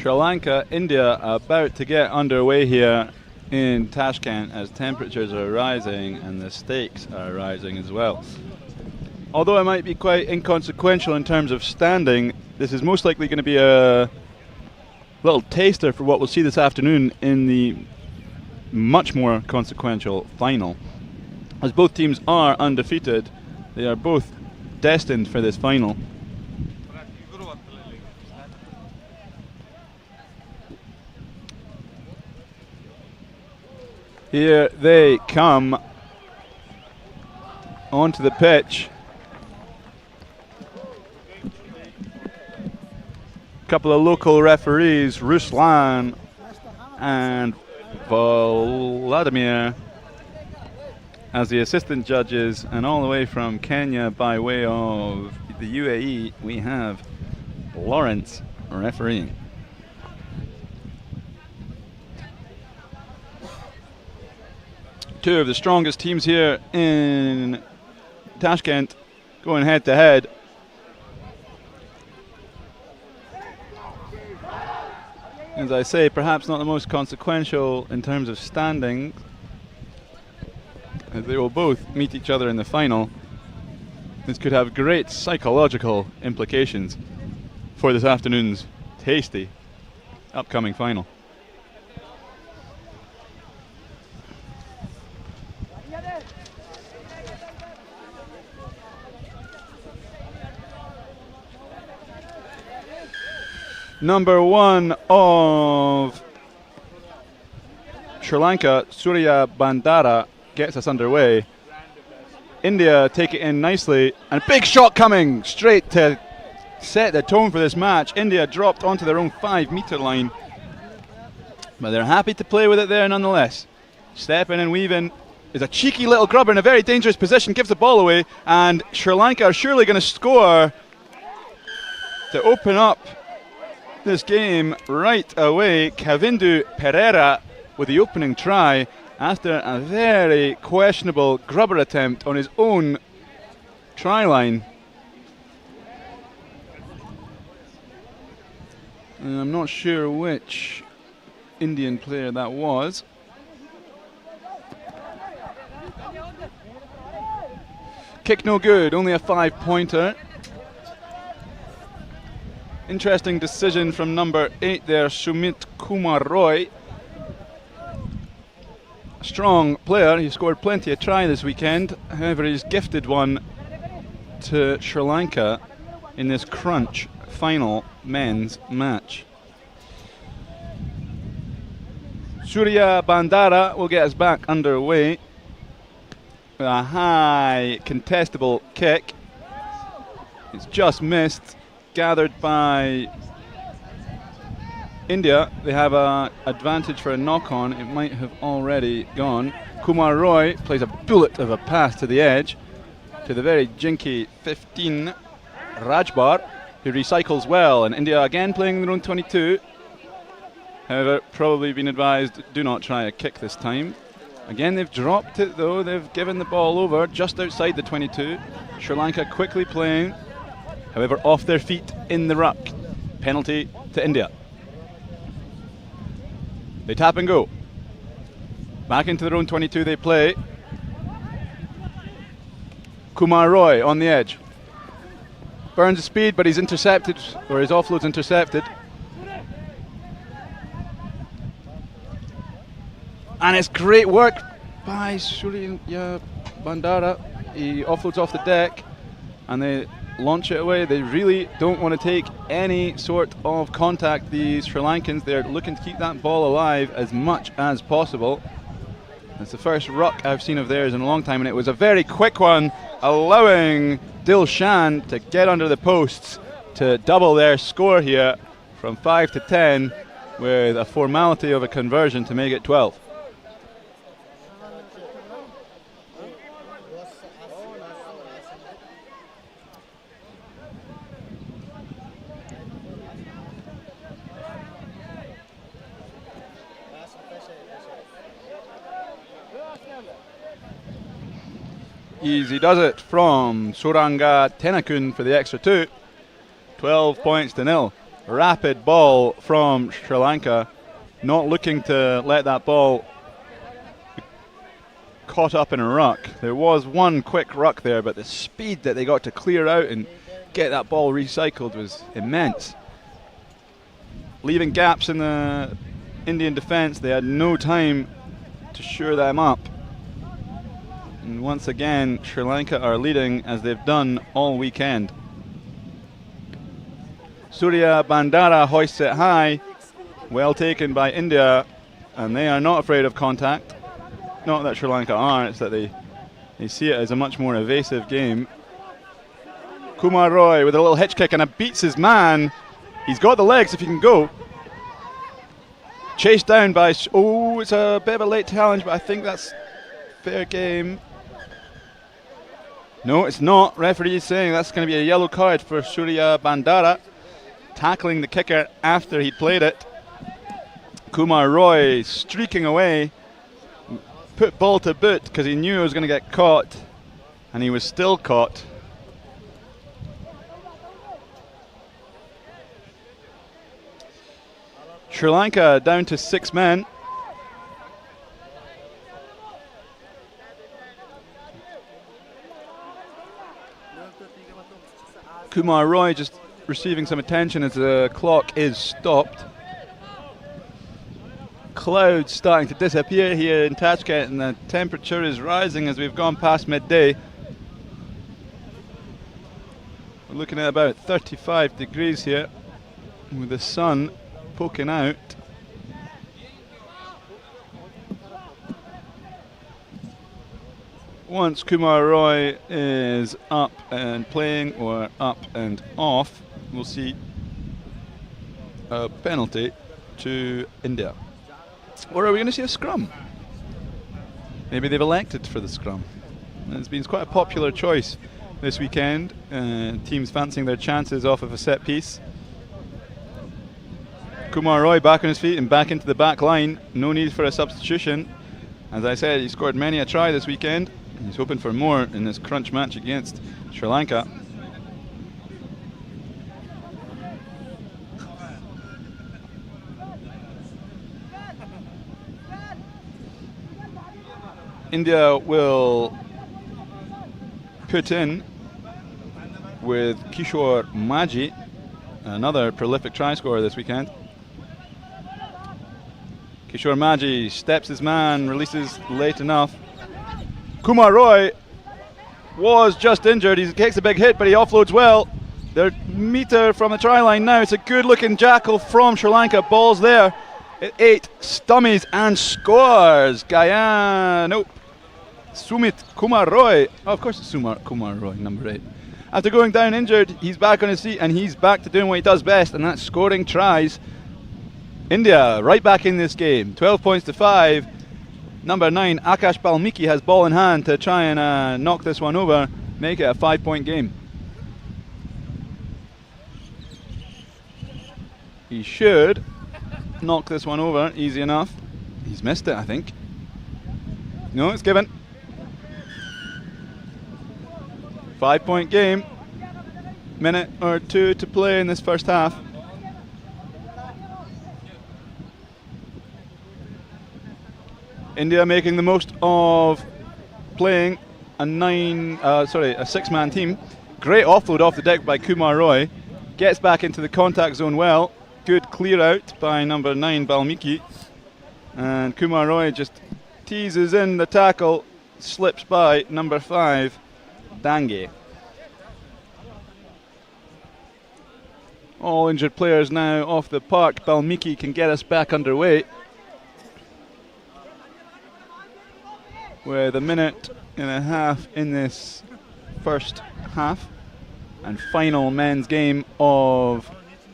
Sri Lanka, India about to get underway here in Tashkent as temperatures are rising and the stakes are rising as well. Although it might be quite inconsequential in terms of standing, this is most likely going to be a little taster for what we'll see this afternoon in the much more consequential final. As both teams are undefeated, they are both destined for this final. Here they come onto the pitch. A couple of local referees, Ruslan and Vladimir, as the assistant judges, and all the way from Kenya by way of the UAE, we have Lawrence refereeing. Two of the strongest teams here in Tashkent going head to head. As I say, perhaps not the most consequential in terms of standing, as they will both meet each other in the final. This could have great psychological implications for this afternoon's tasty upcoming final. Number one of Sri Lanka, Surya Bandara, gets us underway. India take it in nicely, and a big shot coming straight to set the tone for this match. India dropped onto their own 5-meter line, but they're happy to play with it there nonetheless. Step in and weave in is a cheeky little grubber in a very dangerous position, gives the ball away, and Sri Lanka are surely going to score to open up this game right away. Kavindu Pereira with the opening try after a very questionable grubber attempt on his own try line. And I'm not sure which Indian player that was. Kick no good, only a 5-pointer. Interesting decision from number 8 there, Sumit Kumar Roy. Strong player, he scored plenty of try this weekend. However, he's gifted one to Sri Lanka in this crunch final men's match. Surya Bandara will get us back underway with a high contestable kick. It's just missed. Gathered by India. They have an advantage for a knock-on. It might have already gone. Kumar Roy plays a bullet of a pass to the edge to the very jinky 15 Rajbar, who recycles well, and India again playing their own 22. However, probably been advised, do not try a kick this time. Again, they've dropped it though. They've given the ball over just outside the 22. Sri Lanka quickly playing, however, off their feet in the ruck. Penalty to India. They tap and go. Back into their own 22 they play. Kumar Roy on the edge. Burns the speed, but he's intercepted, or his offload's intercepted. And it's great work by Surya Bandara. He offloads off the deck, and they launch it away. They really don't want to take any sort of contact, these Sri Lankans. They're looking to keep that ball alive as much as possible. It's the first ruck I've seen of theirs in a long time, and it was a very quick one, allowing Dilshan to get under the posts to double their score here from 5 to 10 with a formality of a conversion to make it 12. Easy does it from Suranga Tenakun for the extra 2. 12 points to 0. rapid ball from Sri Lanka, not looking to let that ball be caught up in a ruck. There was one quick ruck there, but the speed that they got to clear out and get that ball recycled was immense. Leaving gaps in the Indian defence, they had no time to shore them up. And once again, Sri Lanka are leading as they've done all weekend. Surya Bandara hoists it high, well taken by India, and they are not afraid of contact. Not that Sri Lanka are, it's that they see it as a much more evasive game. Kumar Roy with a little hitch kick and beats his man. He's got the legs if he can go. Chased down by, it's a bit of a late challenge, but I think that's fair game. No, it's not. Referee is saying that's going to be a yellow card for Surya Bandara, tackling the kicker after he'd played it. Kumar Roy streaking away, put ball to boot because he knew he was going to get caught, and he was still caught. Sri Lanka down to 6 men. Kumar Roy just receiving some attention as the clock is stopped. Clouds starting to disappear here in Tashkent, and the temperature is rising as we've gone past midday. We're looking at about 35 degrees here with the sun poking out. Once Kumar Roy is up and playing or up and off, we'll see a penalty to India. Or are we going to see a scrum? Maybe they've elected for the scrum. It's been quite a popular choice this weekend. Teams fancying their chances off of a set piece. Kumar Roy back on his feet and back into the back line. No need for a substitution. As I said, he scored many a try this weekend. He's hoping for more in this crunch match against Sri Lanka. India will put in with Kishore Maji, another prolific try scorer this weekend. Kishore Maji steps his man, releases late enough. Kumar Roy was just injured. He takes a big hit, but he offloads well. They're metre from the try line now. It's a good looking jackal from Sri Lanka. Ball's there. It 8 stummies and scores. Sumit Kumar Roy. Oh, of course it's Kumar Roy, number 8. After going down injured, he's back on his feet and he's back to doing what he does best, and that's scoring tries. India right back in this game. 12 points to 5. Number 9, Akash Balmiki, has ball in hand to try and knock this one over, make it a 5-point game. He should knock this one over easy enough. He's missed it, I think. No, it's given. 5-point game. Minute or two to play in this first half. India making the most of playing a 6-man team. Great offload off the deck by Kumar Roy. Gets back into the contact zone well. Good clear out by number 9 Balmiki. And Kumar Roy just teases in the tackle, slips by number 5 Dange. All injured players now off the park. Balmiki can get us back underway. With a minute and a half in this first half and final men's game of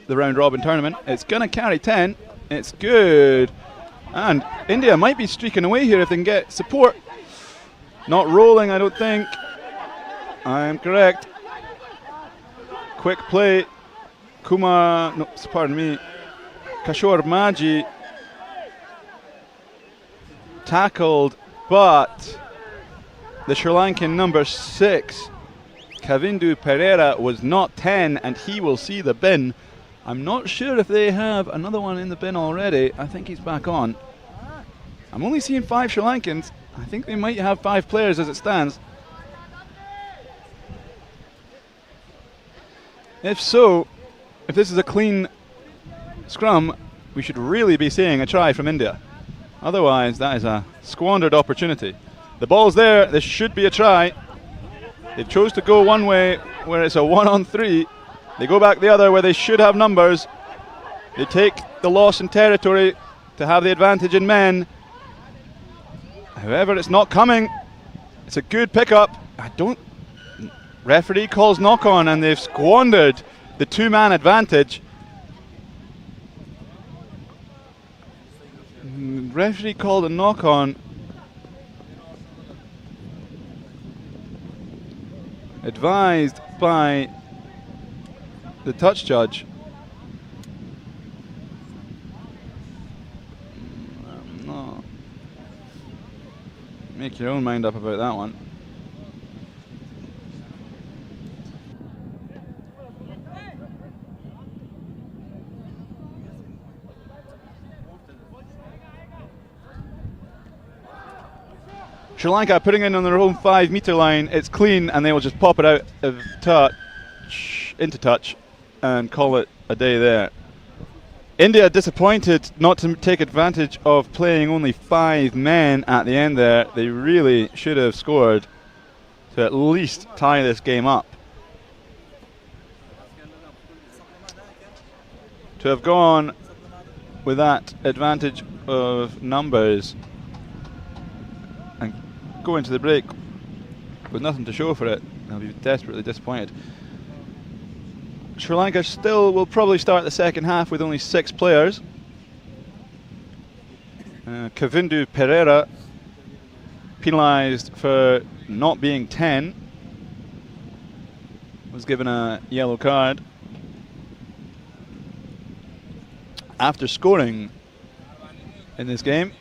the round robin tournament. It's going to carry 10. It's good. And India might be streaking away here if they can get support. Not rolling, I don't think. I am correct. Quick play. Kishore Maji tackled, but the Sri Lankan number 6, Kavindu Pereira, was not 10, and he will see the bin. I'm not sure if they have another one in the bin already. I think he's back on. I'm only seeing 5 Sri Lankans. I think they might have 5 players as it stands. If so, if this is a clean scrum, we should really be seeing a try from India. Otherwise, that is a squandered opportunity. The ball's there. This should be a try. They've chose to go one way where it's a 1-on-3. They go back the other where they should have numbers. They take the loss in territory to have the advantage in men. However, it's not coming. It's a good pickup. Referee calls knock on and they've squandered the 2-man advantage. Referee called a knock on. Advised by the touch judge. No. Make your own mind up about that one. Sri Lanka putting in on their own 5-meter line. It's clean and they will just pop it out of touch, into touch, and call it a day there. India disappointed not to take advantage of playing only 5 men at the end there. They really should have scored to at least tie this game up. To have gone with that advantage of numbers and go into the break with nothing to show for it, they'll be desperately disappointed. Sri Lanka still will probably start the second half with only 6 players. Kavindu Pereira penalised for not being 10, was given a yellow card after scoring in this game.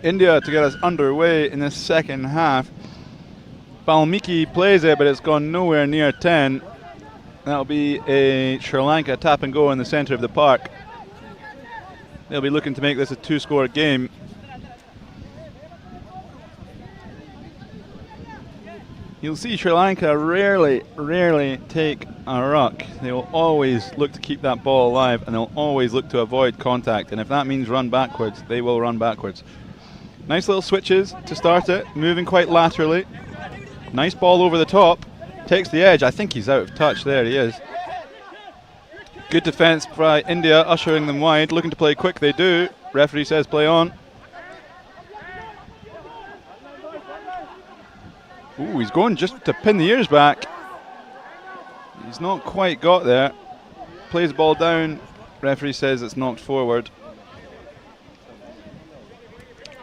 India to get us underway in this second half. Valmiki plays it, but it's gone nowhere near 10. That'll be a Sri Lanka tap and go in the centre of the park. They'll be looking to make this a 2-score game. You'll see Sri Lanka rarely take a ruck. They'll always look to keep that ball alive and they'll always look to avoid contact. And if that means run backwards, they will run backwards. Nice little switches to start it, moving quite laterally. Nice ball over the top, takes the edge. I think he's out of touch. There he is. Good defence by India, ushering them wide, looking to play quick. They do. Referee says play on. Ooh, he's going just to pin the ears back. He's not quite got there. Plays the ball down. Referee says it's knocked forward.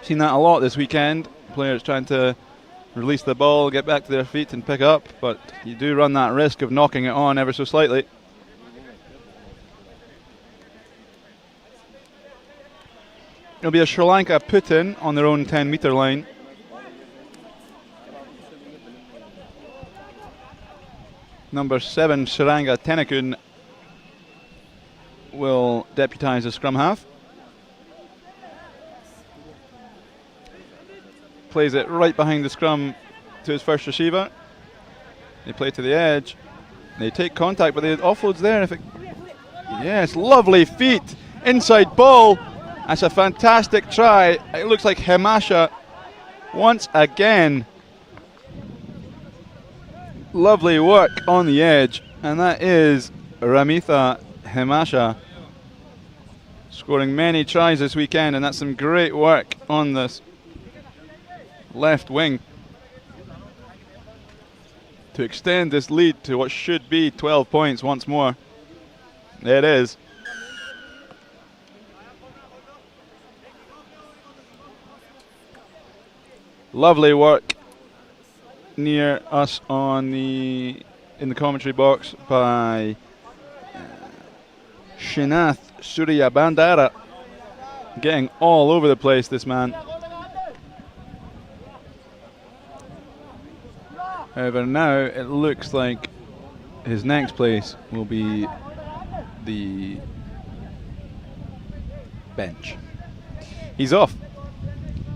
Seen that a lot this weekend. Players trying to release the ball, get back to their feet and pick up, but you do run that risk of knocking it on ever so slightly. It'll be a Sri Lanka put in on their own 10-meter line. Number 7, Sharanga Tenakun, will deputise the scrum half. Plays it right behind the scrum to his first receiver. They play to the edge. They take contact, but the offload's there. Yes, lovely feet. Inside ball. That's a fantastic try. It looks like Himasha once again. Lovely work on the edge, and that is Ramitha Himasha, scoring many tries this weekend, and that's some great work on this left wing to extend this lead to what should be 12 points once more. There it is. Lovely work near us in the commentary box by Shinath Surya Bandara, getting all over the place, this man. However, now it looks like his next place will be the bench. He's off.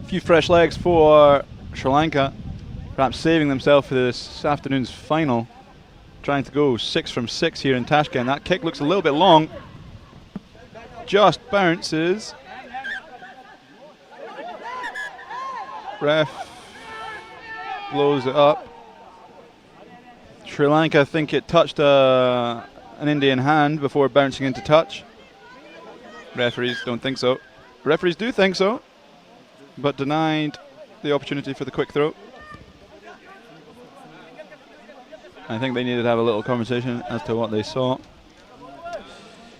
A few fresh legs for Sri Lanka, perhaps saving themselves for this afternoon's final, trying to go 6 from 6 here in Tashkent. That kick looks a little bit long, just bounces. Ref blows it up. Sri Lanka think it touched an Indian hand before bouncing into touch. Referees don't think so. Referees do think so, but denied the opportunity for the quick throw. I think they needed to have a little conversation as to what they saw.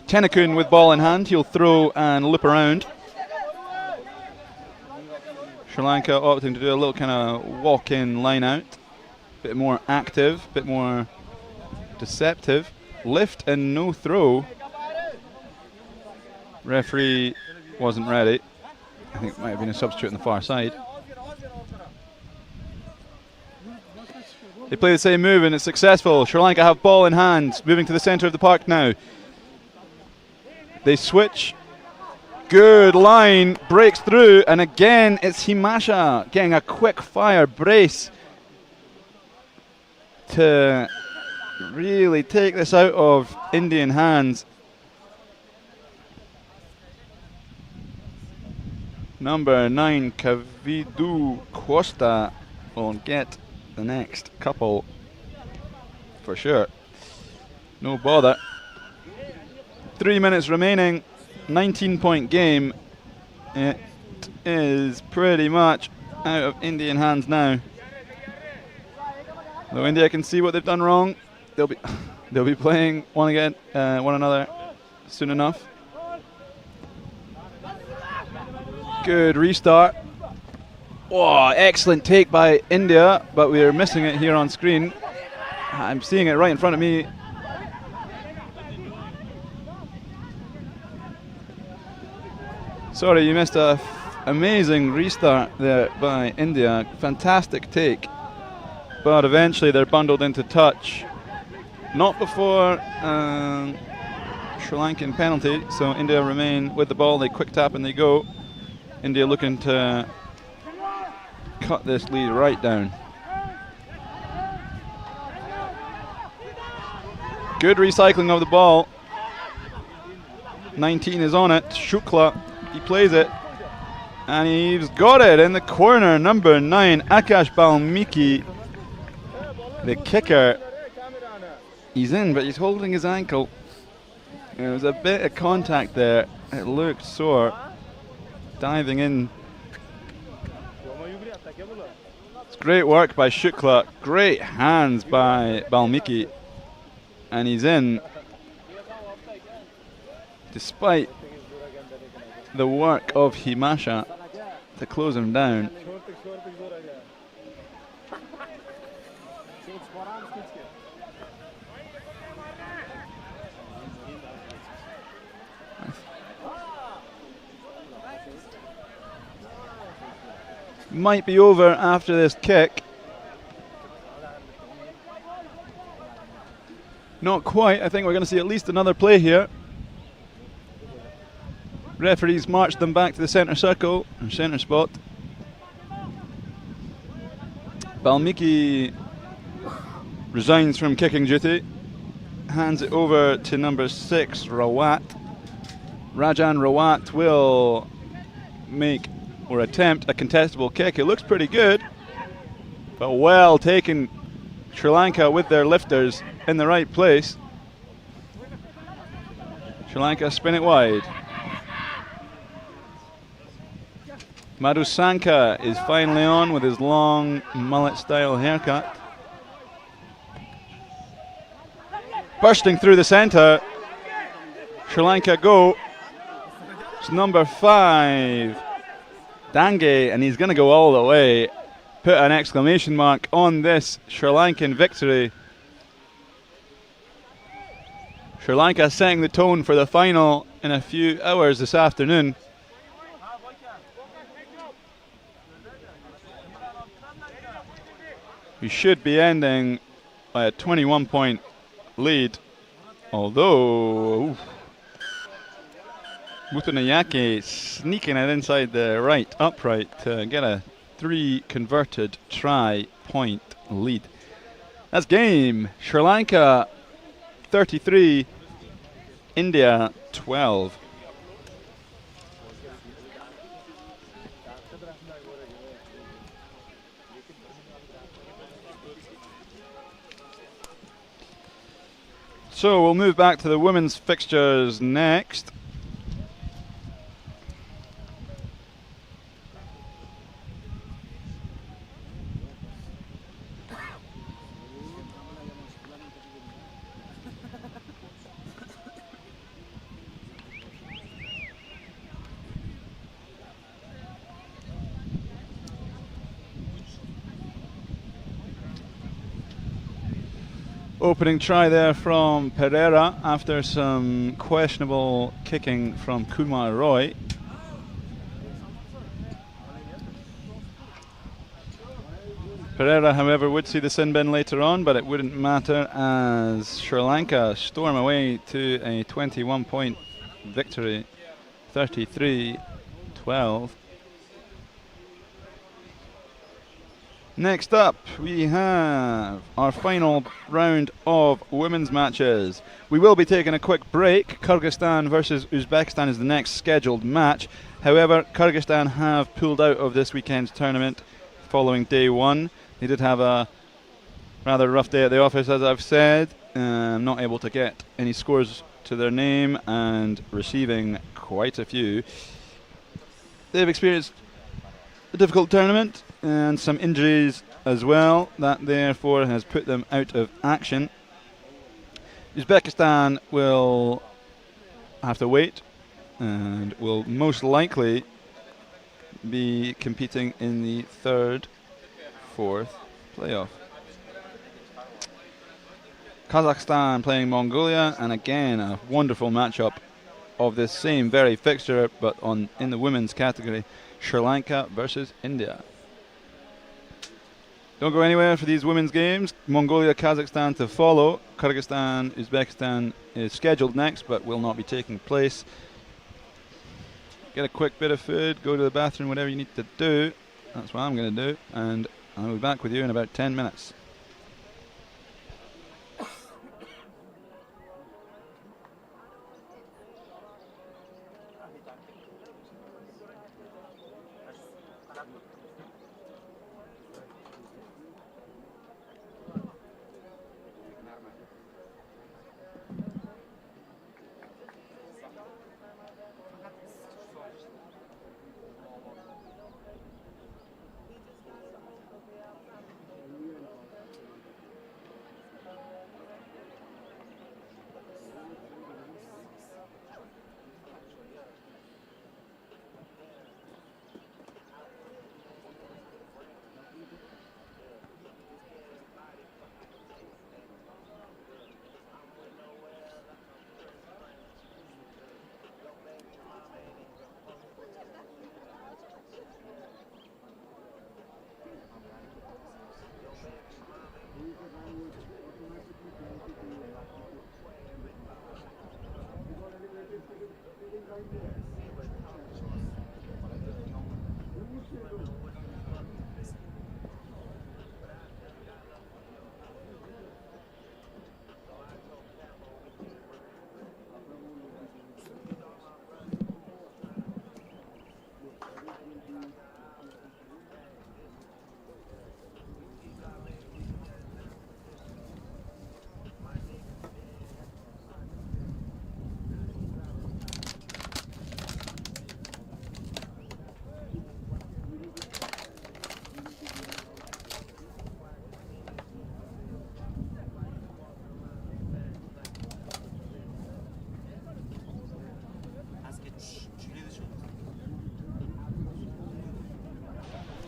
Tenakun with ball in hand, he'll throw and loop around. Sri Lanka opting to do a little kind of walk-in line out. Bit more active, bit more deceptive. Lift and no throw. Referee wasn't ready. I think it might have been a substitute on the far side. They play the same move and it's successful. Sri Lanka have ball in hand, moving to the centre of the park now. They switch. Good line, breaks through, and again it's Himasha getting a quick fire brace to really take this out of Indian hands. Number 9, Kavidu Costa, will get the next couple for sure. No bother. 3 minutes remaining, 19-point game. It is pretty much out of Indian hands now. Though India can see what they've done wrong, they'll be playing one another soon enough. Good restart. Oh, excellent take by India, but we are missing it here on screen. I'm seeing it right in front of me. Sorry, you missed a amazing restart there by India. Fantastic take. But eventually they're bundled into touch. Not before Sri Lankan penalty, so India remain with the ball. They quick tap and they go. India looking to cut this lead right down. Good recycling of the ball. 19 is on it. Shukla, he plays it. And he's got it in the corner. Number 9, Akash Balmiki, the kicker. He's in, but he's holding his ankle. There was a bit of contact there. It looked sore. Diving in. It's great work by Shukla. Great hands by Balmiki. And he's in. Despite the work of Himasha to close him down. Might be over after this kick. Not quite. I think we're going to see at least another play here. Referees marched them back to the centre circle, or centre spot. Balmiki resigns from kicking duty, hands it over to number 6, Rawat. Rajan Rawat will make or attempt a contestable kick. It looks pretty good, but well taken. Sri Lanka with their lifters in the right place. Sri Lanka spin it wide. Madhusanka is finally on with his long mullet style haircut. Bursting through the centre. Sri Lanka go. It's number 5, Dange, and he's going to go all the way. Put an exclamation mark on this Sri Lankan victory. Sri Lanka setting the tone for the final in a few hours this afternoon. We should be ending by a 21-point lead, although Mutunayake sneaking it inside the right upright to get a 3 converted try-point lead. That's game. Sri Lanka 33, India 12. So we'll move back to the women's fixtures next. Opening try there from Pereira after some questionable kicking from Kumar Roy. Pereira, however, would see the sin bin later on, but it wouldn't matter as Sri Lanka storm away to a 21-point victory, 33-12. Next up, we have our final round of women's matches. We will be taking a quick break. Kyrgyzstan versus Uzbekistan is the next scheduled match. However, Kyrgyzstan have pulled out of this weekend's tournament following day 1. They did have a rather rough day at the office, as I've said. Not able to get any scores to their name and receiving quite a few. They've experienced a difficult tournament and some injuries as well. That therefore has put them out of action. Uzbekistan will have to wait and will most likely be competing in the 3rd, 4th playoff. Kazakhstan playing Mongolia, and again a wonderful matchup of this same very fixture, but in the women's category. Sri Lanka versus India. Don't go anywhere for these women's games. Mongolia, Kazakhstan to follow. Kyrgyzstan, Uzbekistan is scheduled next, but will not be taking place. Get a quick bit of food, go to the bathroom, whatever you need to do. That's what I'm going to do, and I'll be back with you in about 10 minutes.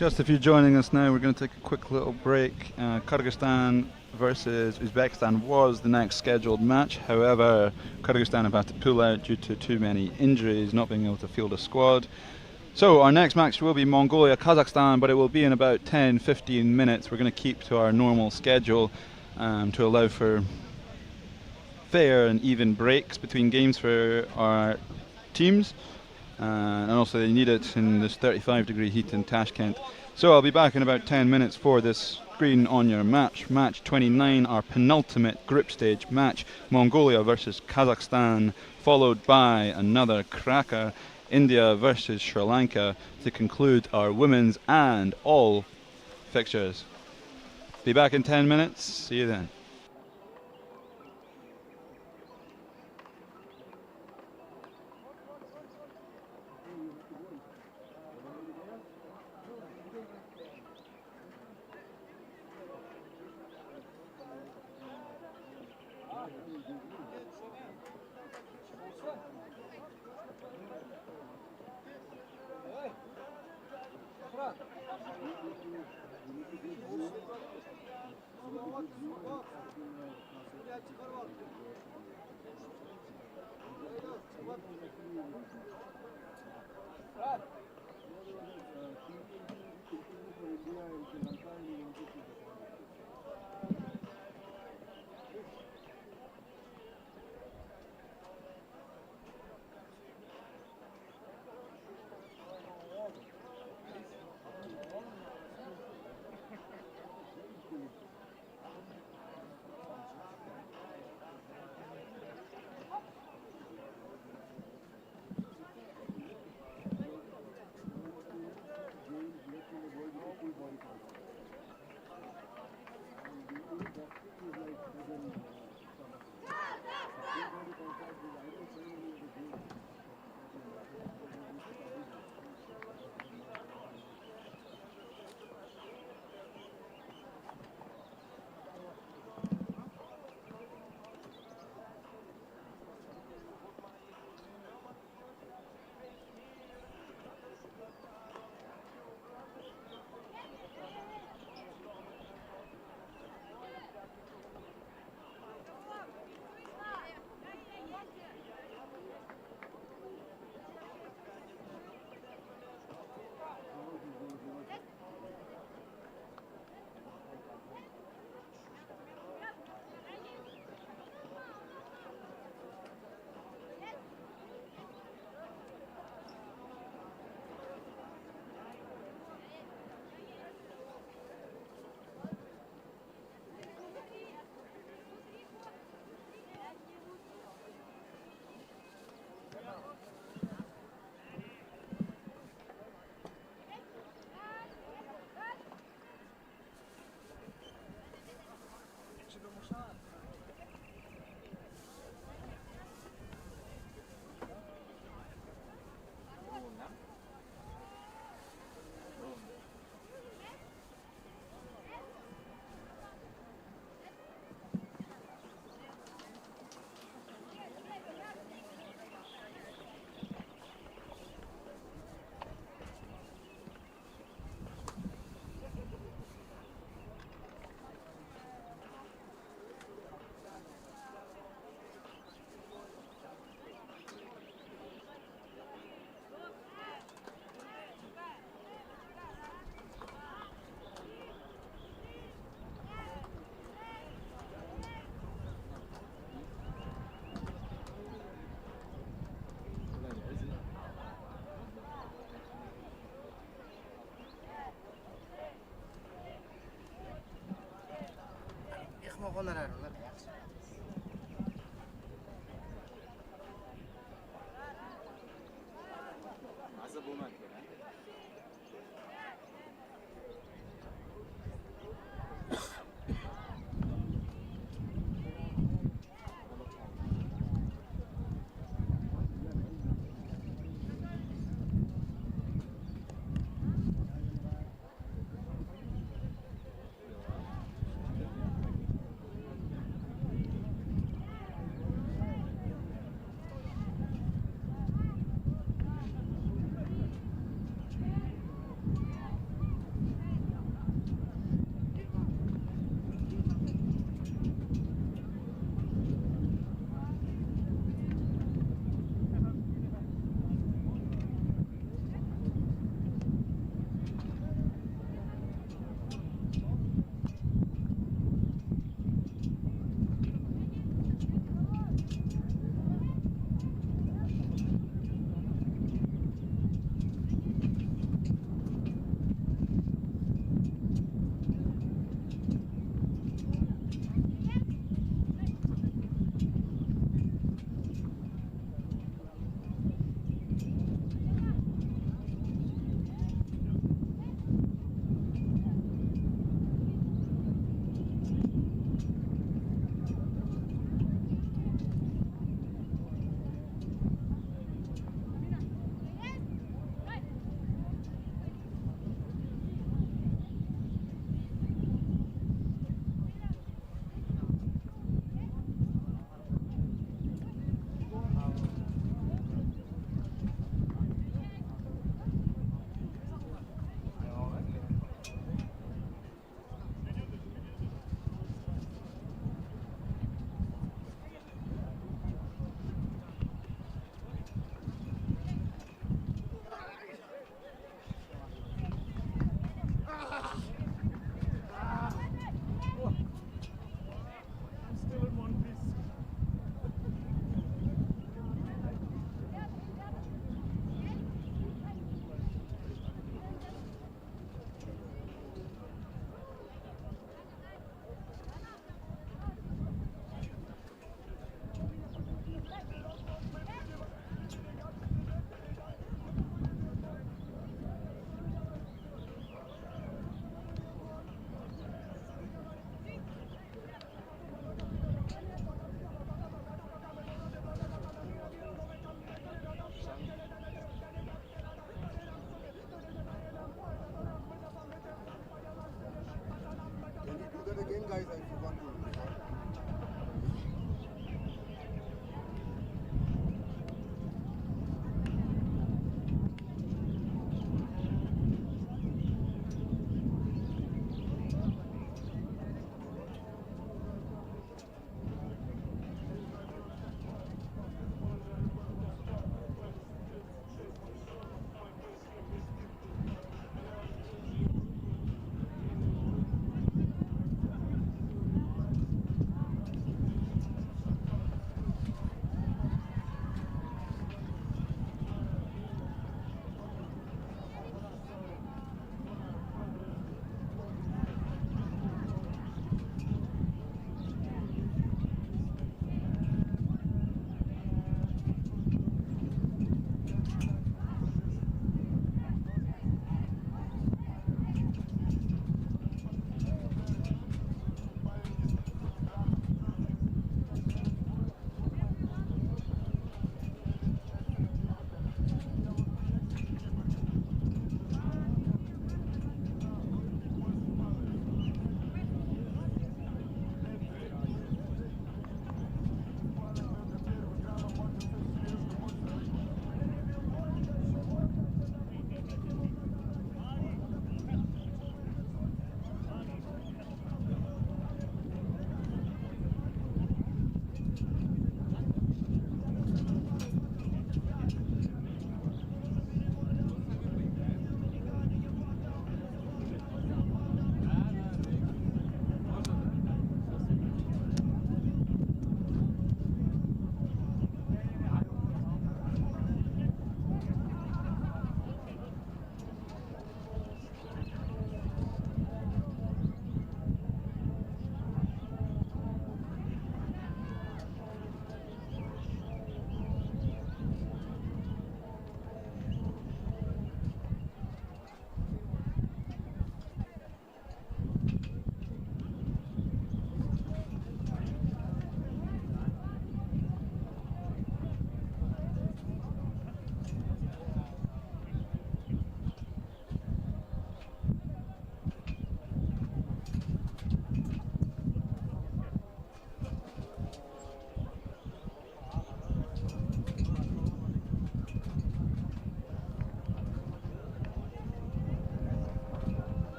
Just if you're joining us now, we're going to take a quick little break. Kyrgyzstan versus Uzbekistan was the next scheduled match. However, Kyrgyzstan have had to pull out due to too many injuries, not being able to field a squad. So our next match will be Mongolia, Kazakhstan, but it will be in about 10-15 minutes. We're going to keep to our normal schedule to allow for fair and even breaks between games for our teams. And also they need it in this 35-degree heat in Tashkent. So I'll be back in about 10 minutes for this screen on your match. Match 29, our penultimate group stage match, Mongolia versus Kazakhstan, followed by another cracker, India versus Sri Lanka, to conclude our women's and all fixtures. Be back in 10 minutes. See you then.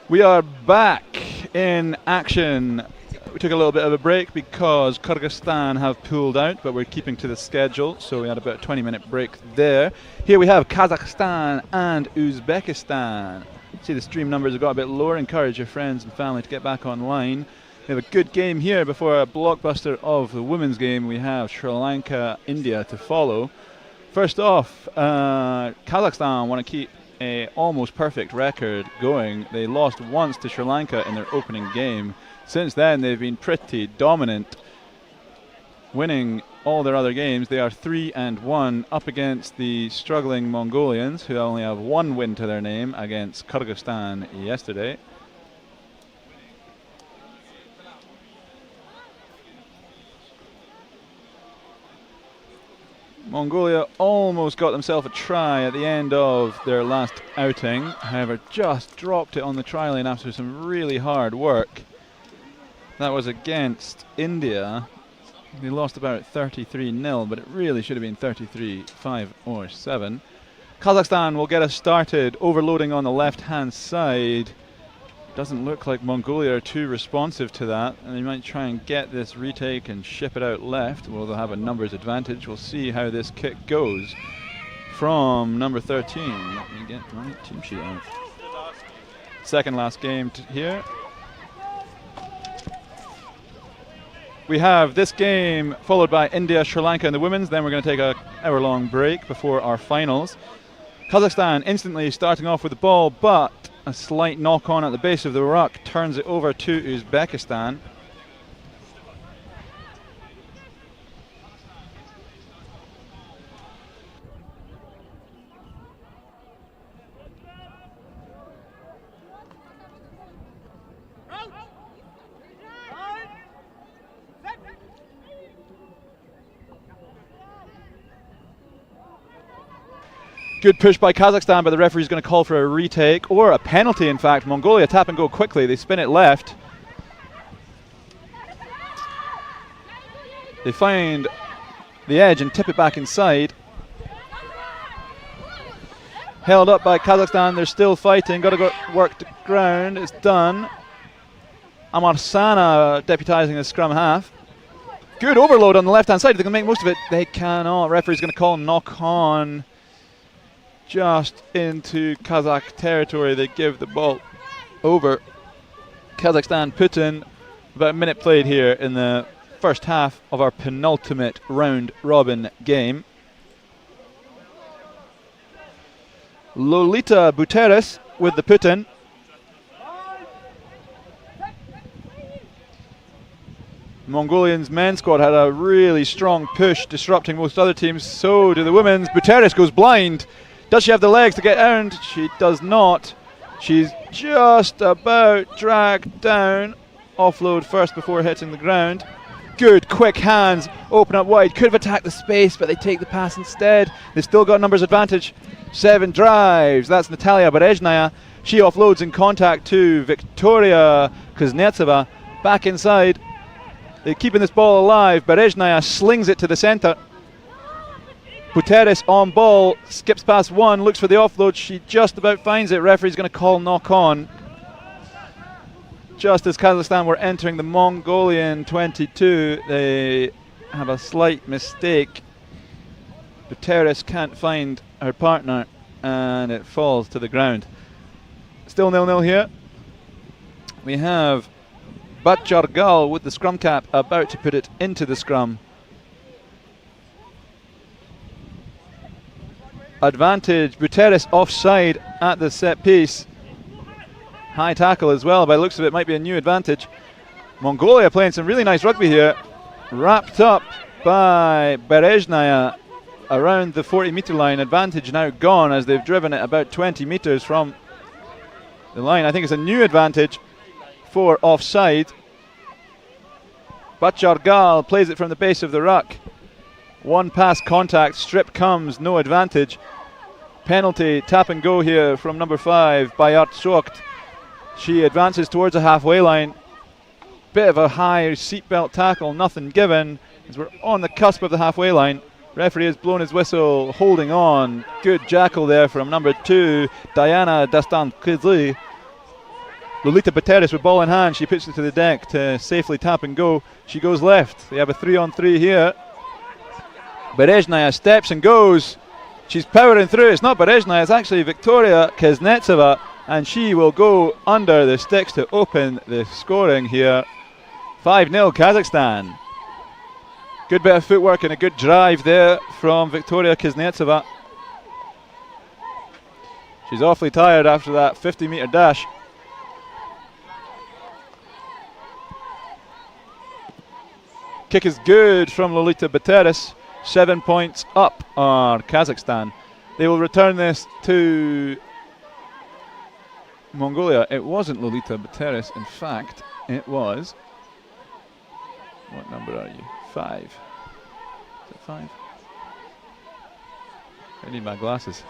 We are back in action. We took a little bit of a break because Kyrgyzstan have pulled out, but we're keeping to the schedule, so we had about a 20-minute break there. Here we have Kazakhstan and Uzbekistan. See, the stream numbers have got a bit lower. Encourage your friends and family to get back online. We have a good game here before a blockbuster of the women's game. We have Sri Lanka, India to follow. First off, Kazakhstan want to keep a almost perfect record going. They lost once to Sri Lanka in their opening game. Since then, they've been pretty dominant, winning all their other games. They are 3-1 up against the struggling Mongolians, who only have one win to their name against Kyrgyzstan yesterday. Mongolia almost got themselves a try at the end of their last outing, however just dropped it on the try line after some really hard work. That was against India. They lost about 33-0, but it really should have been 33-5 or 7. Kazakhstan will get us started, overloading on the left-hand side. Doesn't look like Mongolia are too responsive to that, and they might try and get this retake and ship it out left. Well, they'll have a numbers advantage. We'll see how this kick goes from number 13. Let me get my team sheet out. Second last game here. We have this game followed by India, Sri Lanka in the women's. Then we're going to take an hour-long break before our finals. Kazakhstan instantly starting off with the ball, but a slight knock-on at the base of the ruck turns it over to Uzbekistan. Good push by Kazakhstan, but the referee's going to call for a retake, or a penalty in fact. Mongolia tap and go quickly, they spin it left. They find the edge and tip it back inside. Held up by Kazakhstan, they're still fighting, got to go work the ground, it's done. Amarsana deputising the scrum half. Good overload on the left hand side, they can make most of it. They cannot, referee's going to call knock on. Just into Kazakh territory, they give the ball over. Kazakhstan put in about a minute played here in the first half of our penultimate round robin game. Lolita Buteris with the put in. Mongolians men's squad had a really strong push, disrupting most other teams. So do the women's. Buteris goes blind. Does she have the legs to get around? She does not. She's just about dragged down. Offload first before hitting the ground. Good, quick hands. Open up wide. Could have attacked the space, but they take the pass instead. They've still got numbers advantage. 7 drives. That's Natalia Berezhnaya. She offloads in contact to Victoria Kuznetsova. Back inside. They're keeping this ball alive. Berezhnaya slings it to the centre. Buteris on ball, skips past one, looks for the offload. She just about finds it. Referee's going to call knock on. Just as Kazakhstan were entering the Mongolian 22, they have a slight mistake. Buteris can't find her partner and it falls to the ground. Still 0-0 here. We have Batjargal with the scrum cap about to put it into the scrum. Advantage, Buteris offside at the set piece. High tackle as well, by the looks of it, might be a new advantage. Mongolia playing some really nice rugby here. Wrapped up by Berezhnaya around the 40-metre line. Advantage now gone as they've driven it about 20 metres from the line. I think it's a new advantage for offside. Batjargal plays it from the base of the ruck. One pass contact, strip comes, no advantage. Penalty, tap and go here from number 5, Bayat Shokt. She advances towards the halfway line. Bit of a high seatbelt tackle, nothing given, as we're on the cusp of the halfway line. Referee has blown his whistle, holding on. Good jackal there from number 2, Diana Dastankizli. Lolita Bateris with ball in hand. She puts it to the deck to safely tap and go. She goes left. They have a 3-on-3 here. Berezhnaya steps and goes. She's powering through. It's not Berezhnaya, it's actually Victoria Kuznetsova, and she will go under the sticks to open the scoring here. 5-0 Kazakhstan. Good bit of footwork and a good drive there from Victoria Kuznetsova. She's awfully tired after that 50-metre dash. Kick is good from Lolita Bateris. 7 points up are Kazakhstan. They will return this to Mongolia. It wasn't Lolita Bateris, in fact, it was. What number are you? 5. Is it 5? I need my glasses.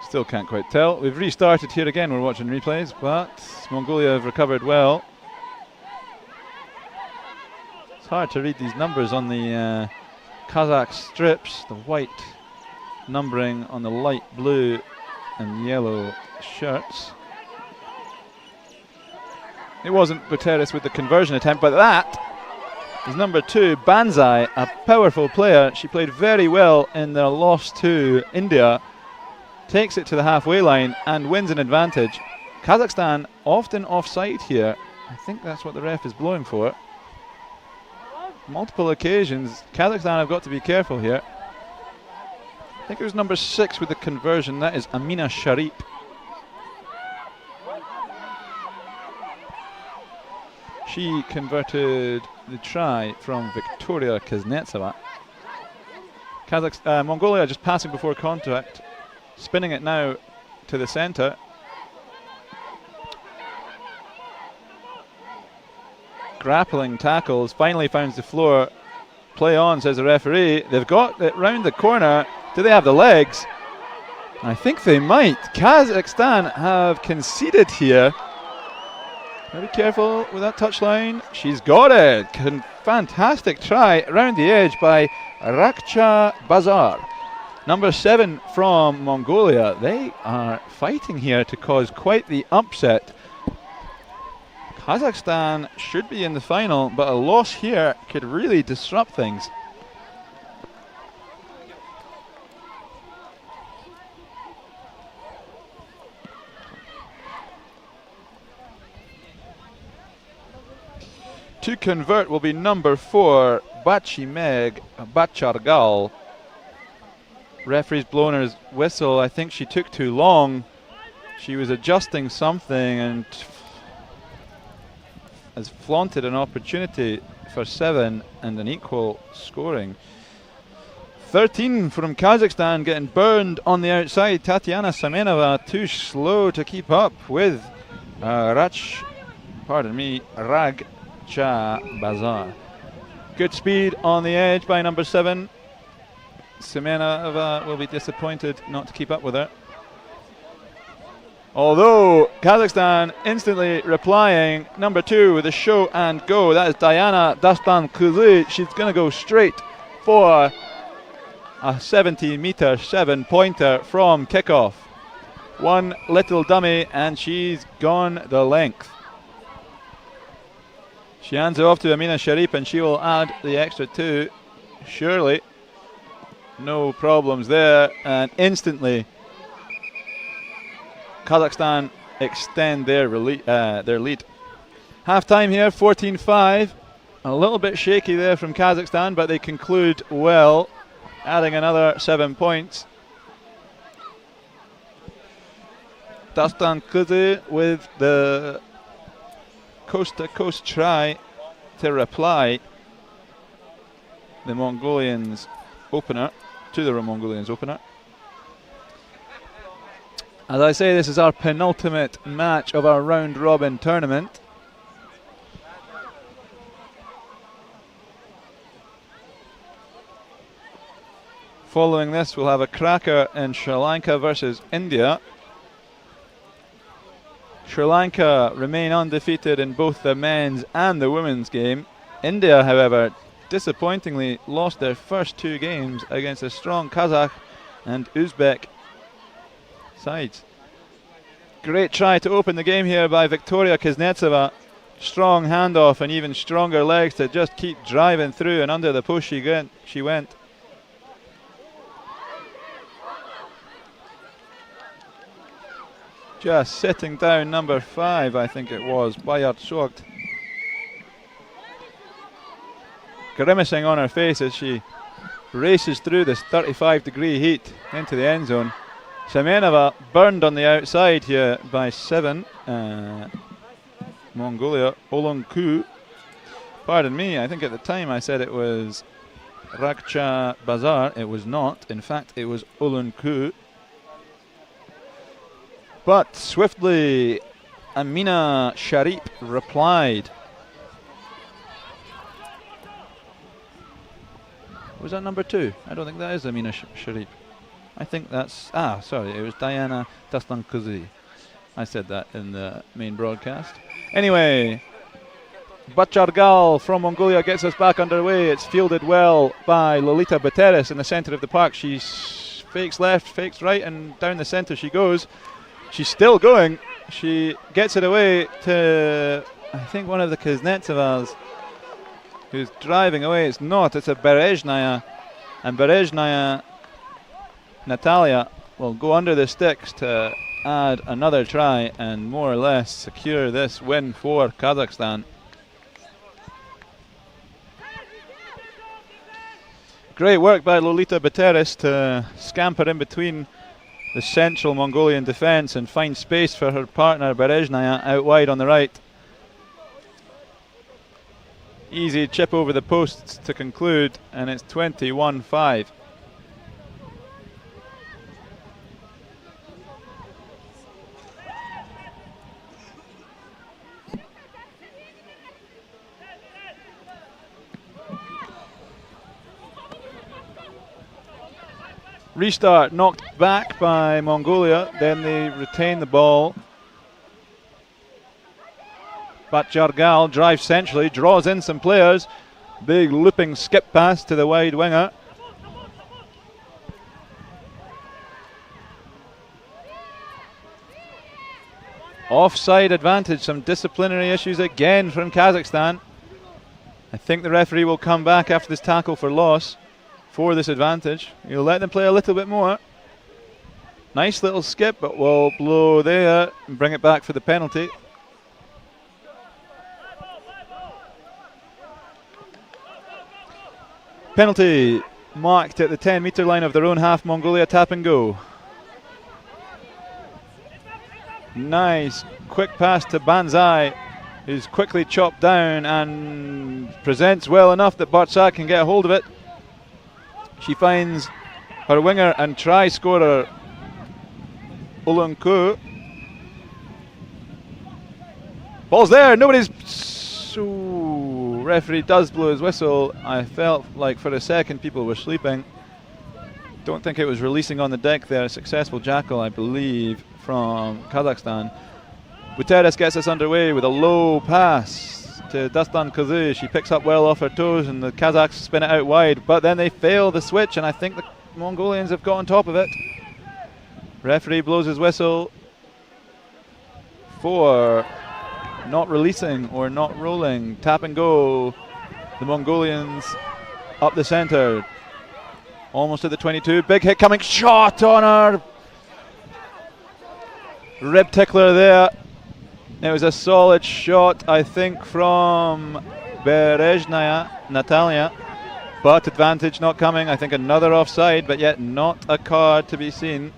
Still can't quite tell. We've restarted here again. We're watching replays, but Mongolia have recovered well. It's hard to read these numbers on the Kazakh strips. The white numbering on the light blue and yellow shirts. It wasn't Bateris with the conversion attempt, but that is number 2, Banzai, a powerful player. She played very well in their loss to India. Takes it to the halfway line and wins an advantage. Kazakhstan often offside here. I think that's what the ref is blowing for. Multiple occasions. Kazakhstan have got to be careful here. I think it was number 6 with the conversion. That is Amina Sharip. She converted the try from Victoria Kuznetsova. Mongolia just passing before contact. Spinning it now to the centre. Grappling tackles, finally finds the floor. Play on, says the referee. They've got it round the corner. Do they have the legs? I think they might. Kazakhstan have conceded here. Very careful with that touchline. She's got it. Fantastic try around the edge by Rakcha Bazar. Number 7 from Mongolia. They are fighting here to cause quite the upset. Kazakhstan should be in the final, but a loss here could really disrupt things. To convert will be number 4, Bachimeg Bachargal. Referee's blown her whistle. I think she took too long. She was adjusting something and has flaunted an opportunity for 7 and an equal scoring. 13 from Kazakhstan, getting burned on the outside. Tatiana Semenova too slow to keep up with Rakcha Bazar. Good speed on the edge by number 7. Semenova will be disappointed not to keep up with her. Although Kazakhstan instantly replying, number 2 with a show and go. That is Diana Dastankulu. She's going to go straight for a 70-meter 7-pointer from kickoff. One little dummy and she's gone the length. She hands it off to Amina Sharip and she will add the extra 2. Surely. No problems there, and instantly Kazakhstan extend their lead. Half time here, 14-5. A little bit shaky there from Kazakhstan, but they conclude well, adding another 7 points. Dastankulu with the coast-to-coast try to reply the Mongolians' opener. To the Mongolians opener. As I say, this is our penultimate match of our round robin tournament. Following this, we'll have a cracker in Sri Lanka versus India. Sri Lanka remain undefeated in both the men's and the women's game. India, however, disappointingly lost their first 2 games against a strong Kazakh and Uzbek sides. Great try to open the game here by Victoria Kuznetsova. Strong handoff and even stronger legs to just keep driving through, and under the post she went. Just sitting down number 5, I think it was, Bayard Sogt. Grimacing on her face as she races through this 35-degree heat into the end zone. Semenova burned on the outside here by 7. Mongolia, Olonku. Pardon me, I think at the time I said it was Rakcha Bazar. It was not. In fact, it was Olonku. But swiftly, Amina Sharip replied. Was that number 2? I don't think that is Amina Sharip. I think that's... sorry, it was Diana Dastan-Kuzi. I said that in the main broadcast. Anyway, Bachargal from Mongolia gets us back underway. It's fielded well by Lolita Bateris in the centre of the park. She fakes left, fakes right, and down the centre she goes. She's still going. She gets it away to, I think, one of the Kuznetsovas who's driving away. It's not. It's a Berezhnaya. And Berezhnaya, Natalia, will go under the sticks to add another try and more or less secure this win for Kazakhstan. Great work by Lolita Bateris to scamper in between the central Mongolian defence and find space for her partner Berezhnaya out wide on the right. Easy chip over the posts to conclude, and it's 21-5. Restart knocked back by Mongolia, then they retain the ball. Bachargal drives centrally, draws in some players. Big looping skip pass to the wide winger. Offside advantage, some disciplinary issues again from Kazakhstan. I think the referee will come back after this tackle for loss for this advantage. He'll let them play a little bit more. Nice little skip, but we'll blow there and bring it back for the penalty. Penalty marked at the 10-metre line of their own half. Mongolia tap and go. Nice quick pass to Banzai, who's quickly chopped down and presents well enough that Bartsak can get a hold of it. She finds her winger and try scorer Olonku. Ball's there, nobody's... referee does blow his whistle. I felt like for a second people were sleeping. Don't think it was releasing on the deck there. Successful jackal, I believe, from Kazakhstan. Buteris gets us underway with a low pass to Dastan-Kuzi. She picks up well off her toes and the Kazakhs spin it out wide, but then they fail the switch and I think the Mongolians have got on top of it. Referee blows his whistle for not releasing or not rolling. Tap and go. The Mongolians up the centre. Almost at the 22. Big hit coming. Shot on her. Rib tickler there. It was a solid shot, I think, from Berezhnaya, Natalia. But advantage not coming. I think another offside, but yet not a card to be seen.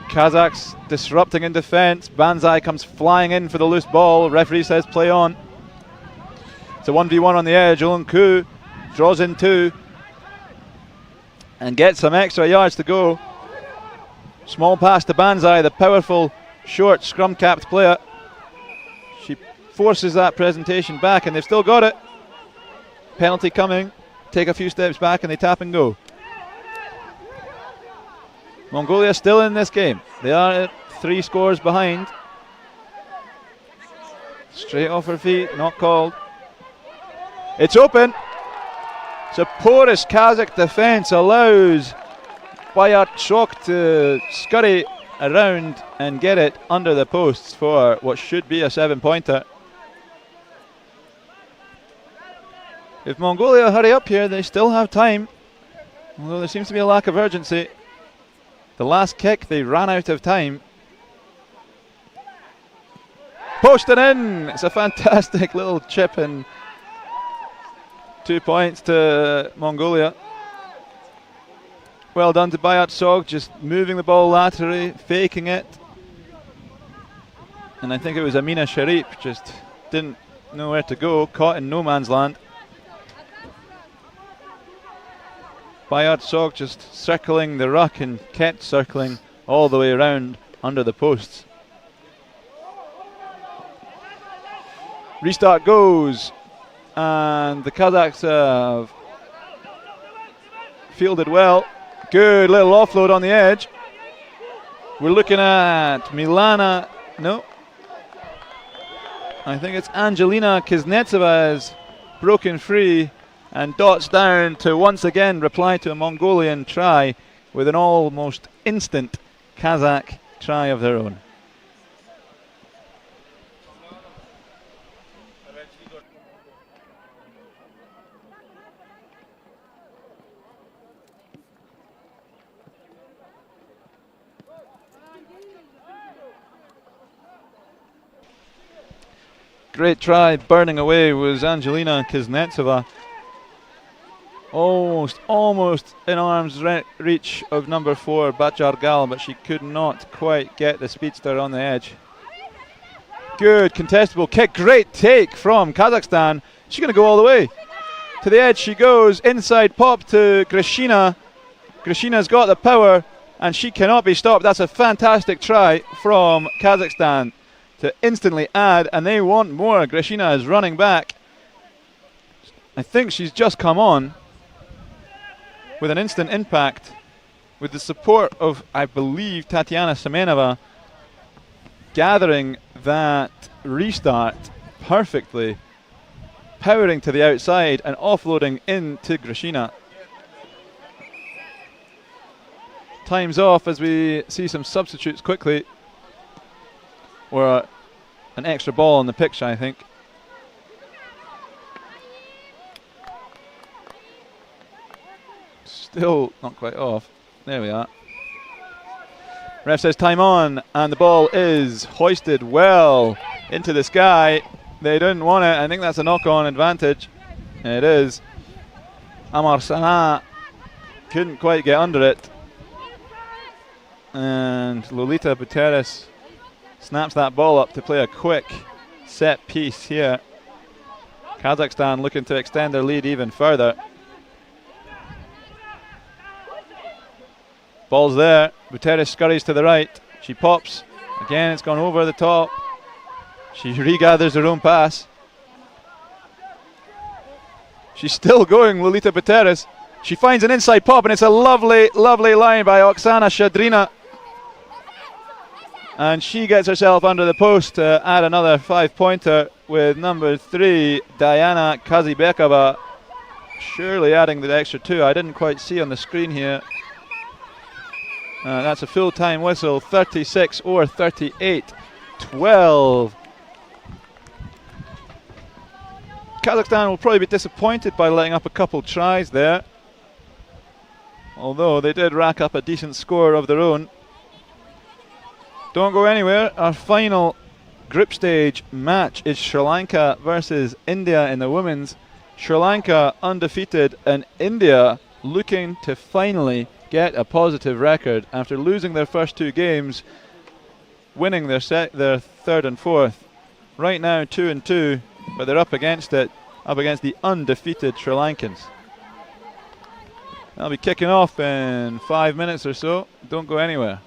Kazakhs disrupting in defence. Banzai comes flying in for the loose ball. Referee says play on. It's a 1v1 on the edge. Olonku draws in 2 and gets some extra yards to go. Small pass to Banzai, the powerful, short, scrum-capped player. She forces that presentation back and they've still got it. Penalty coming. Take a few steps back and they tap and go. Mongolia still in this game. They are at 3 scores behind. Straight off her feet, not called. It's open. It's a porous Kazakh defence, allows Bayatchok to scurry around and get it under the posts for what should be a 7-pointer. If Mongolia hurry up here, they still have time, although there seems to be a lack of urgency. The last kick, they ran out of time. Posted in! It's a fantastic little chip and 2 points to Mongolia. Well done to Bayatchok, just moving the ball laterally, faking it. And I think it was Amina Sharif, just didn't know where to go, caught in no man's land. Bayatchok just circling the ruck and kept circling all the way around under the posts. Restart goes, and the Kazakhs have fielded well. Good little offload on the edge. We're looking at Milana, no. I think it's Angelina Kuznetsova has broken free and dots down to once again reply to a Mongolian try with an almost instant Kazakh try of their own. Great try, burning away was Angelina Kuznetsova. Almost in arm's reach of number 4, Bachargal, but she could not quite get the speedster on the edge. Good contestable kick, great take from Kazakhstan. She's going to go all the way. To the edge she goes, inside pop to Grishina. Grishina's got the power and she cannot be stopped. That's a fantastic try from Kazakhstan to instantly add, and they want more. Grishina is running back. I think she's just come on with an instant impact with the support of, I believe, Tatiana Semenova gathering that restart perfectly, powering to the outside and offloading into Grishina. Time's off as we see some substitutes quickly, or an extra ball on the pitch, I think. Still not quite off. There we are. Ref says time on, and the ball is hoisted well into the sky. They didn't want it. I think that's a knock-on advantage. It is. Amar Sana couldn't quite get under it. And Lolita Buteris snaps that ball up to play a quick set piece here. Kazakhstan looking to extend their lead even further. Ball's there. Buteris scurries to the right. She pops. Again, it's gone over the top. She regathers her own pass. She's still going, Lolita Buteris. She finds an inside pop, and it's a lovely, lovely line by Oksana Shadrina. And she gets herself under the post to add another 5-pointer with number 3, Diana Kazibekova, surely adding the extra 2. I didn't quite see on the screen here. That's a full-time whistle, 36 or 38-12. Kazakhstan will probably be disappointed by letting up a couple tries there, although they did rack up a decent score of their own. Don't go anywhere. Our final group stage match is Sri Lanka versus India in the women's. Sri Lanka undefeated, and India looking to finally get a positive record after losing their first 2 games, winning their third and fourth. Right now 2-2, but they're up against the undefeated Sri Lankans. They'll be kicking off in 5 minutes or so. Don't go anywhere.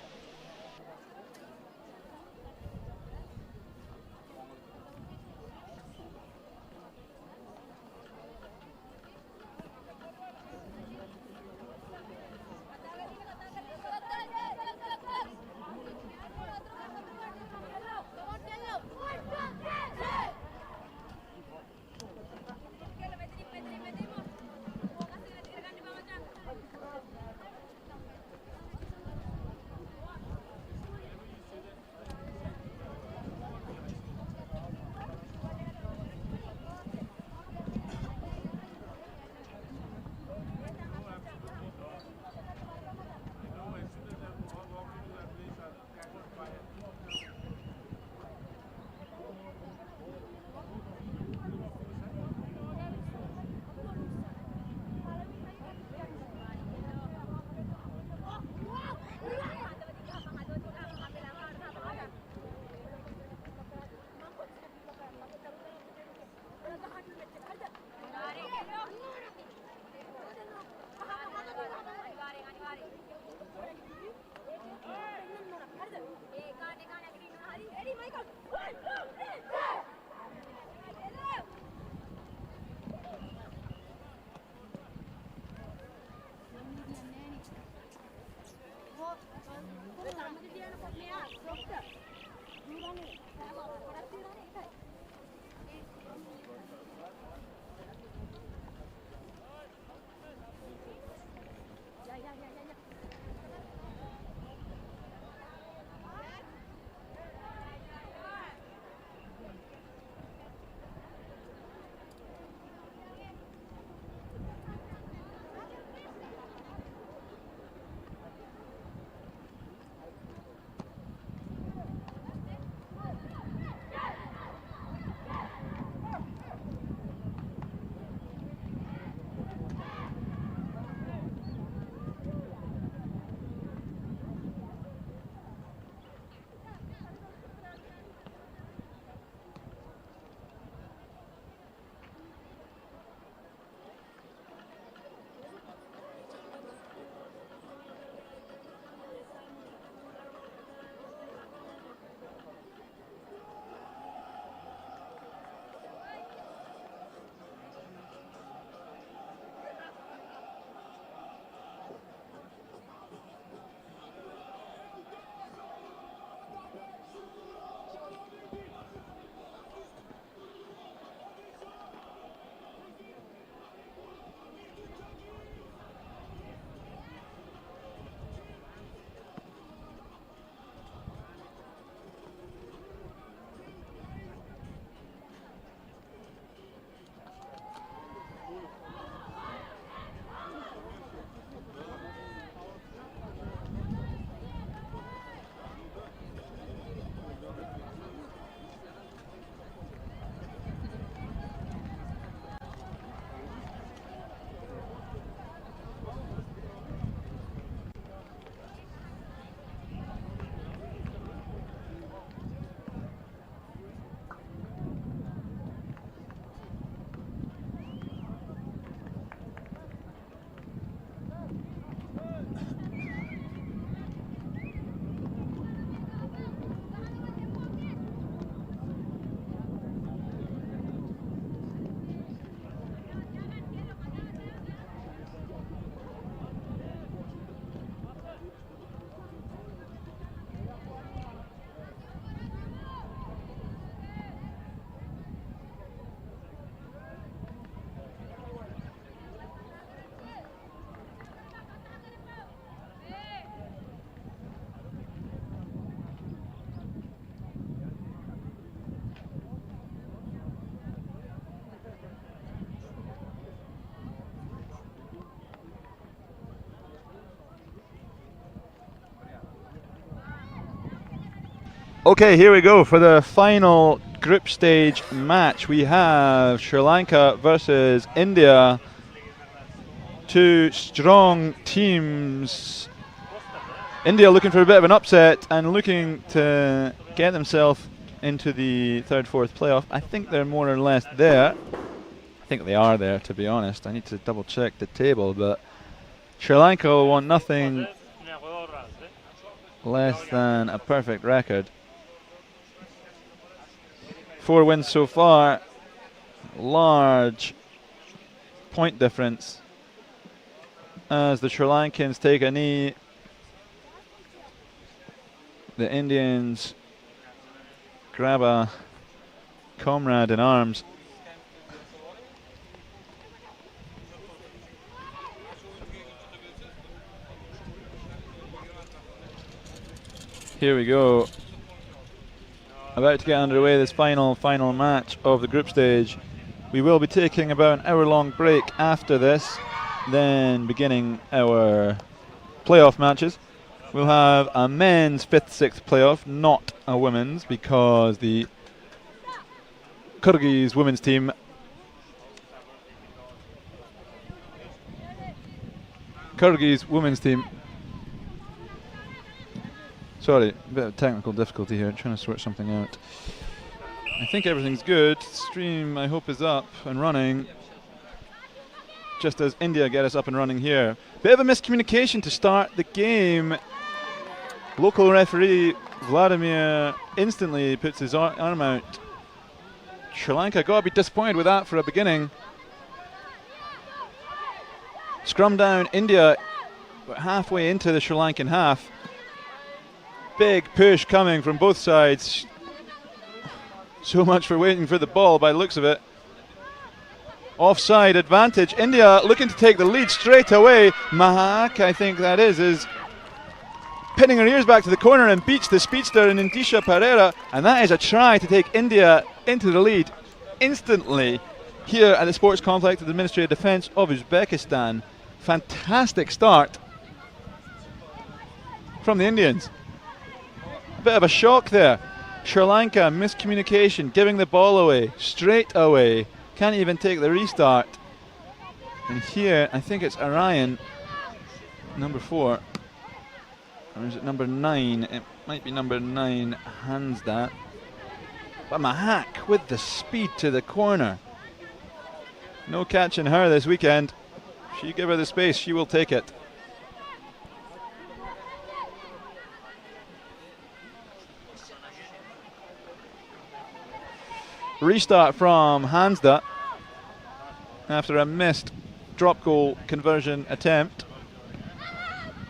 Okay, here we go for the final group stage match. We have Sri Lanka versus India. Two strong teams. India looking for a bit of an upset and looking to get themselves into the third, fourth playoff. I think they're more or less there. I think they are there, to be honest. I need to double check the table, but Sri Lanka will want nothing less than a perfect record. 4 wins so far, large point difference as the Sri Lankans take a knee. The Indians grab a comrade in arms. Here we go. About to get underway this final match of the group stage. We will be taking about an hour-long break after this, then beginning our playoff matches. We'll have a men's 5th, 6th playoff, not a women's, because the Kyrgyz women's team sorry, a bit of technical difficulty here, trying to sort something out. I think everything's good. Stream, I hope, is up and running just as India get us up and running here. Bit of a miscommunication to start the game. Local referee Vladimir instantly puts his arm out. Sri Lanka got to be disappointed with that for a beginning. Scrum down, India halfway into the Sri Lankan half. Big push coming from both sides. So much for waiting for the ball by the looks of it. Offside advantage. India looking to take the lead straight away. Mahak, I think that is pinning her ears back to the corner and beats the speedster in Indisha Pereira. And that is a try to take India into the lead instantly here at the Sports Complex of the Ministry of Defence of Uzbekistan. Fantastic start from the Indians. Bit of a shock there. Sri Lanka, miscommunication, giving the ball away, straight away. Can't even take the restart. And here, I think it's Orion, number 4. Or is it number 9? It might be number 9, Hansda. But Mahak with the speed to the corner. No catching her this weekend. If you give her the space, she will take it. Restart from Hansda after a missed drop goal conversion attempt.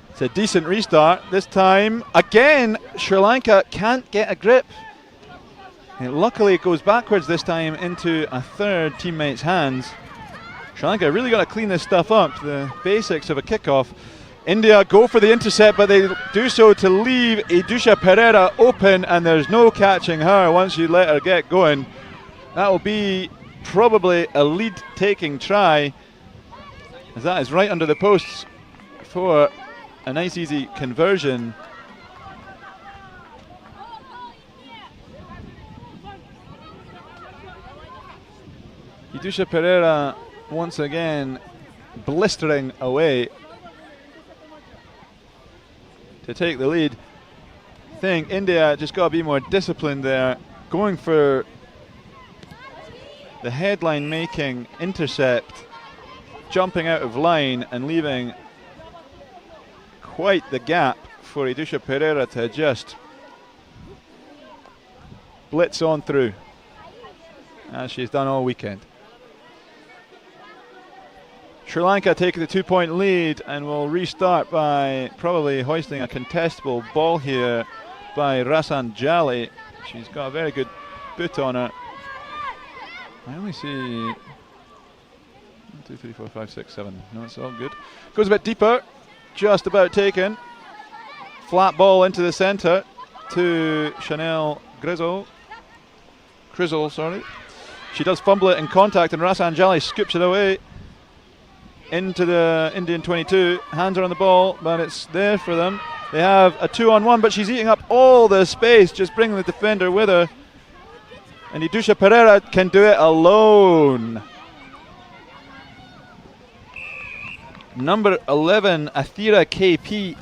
It's a decent restart. This time, again, Sri Lanka can't get a grip. And luckily, it goes backwards this time into a third teammate's hands. Sri Lanka really got to clean this stuff up, the basics of a kickoff. India go for the intercept, but they do so to leave Indisha Pereira open, and there's no catching her once you let her get going. That will be probably a lead-taking try, as that is right under the posts for a nice easy conversion. Indisha Pereira once again blistering away to take the lead. I think India just got to be more disciplined there, going for the headline making intercept, jumping out of line and leaving quite the gap for Indisha Pereira to just blitz on through, as she's done all weekend. Sri Lanka taking the 2-point lead and will restart by probably hoisting a contestable ball here by Rasan Jali. She's got a very good boot on her. I only see 1, 2, 3, 4, 5, 6, 7. No, it's all good. Goes a bit deeper, just about taken. Flat ball into the centre to Chanel Grizzle. She does fumble it in contact, and Rasan Jali scoops it away into the Indian 22. Hands are on the ball, but it's there for them. They have a 2-on-1, but she's eating up all the space, just bringing the defender with her. And Idusha Pereira can do it alone. Number 11, Athira KP,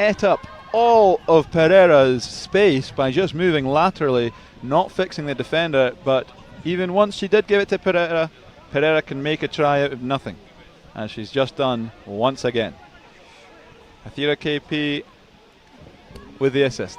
ate up all of Pereira's space by just moving laterally, not fixing the defender, but even once she did give it to Pereira, Pereira can make a try out of nothing, as she's just done once again. Athira KP with the assist.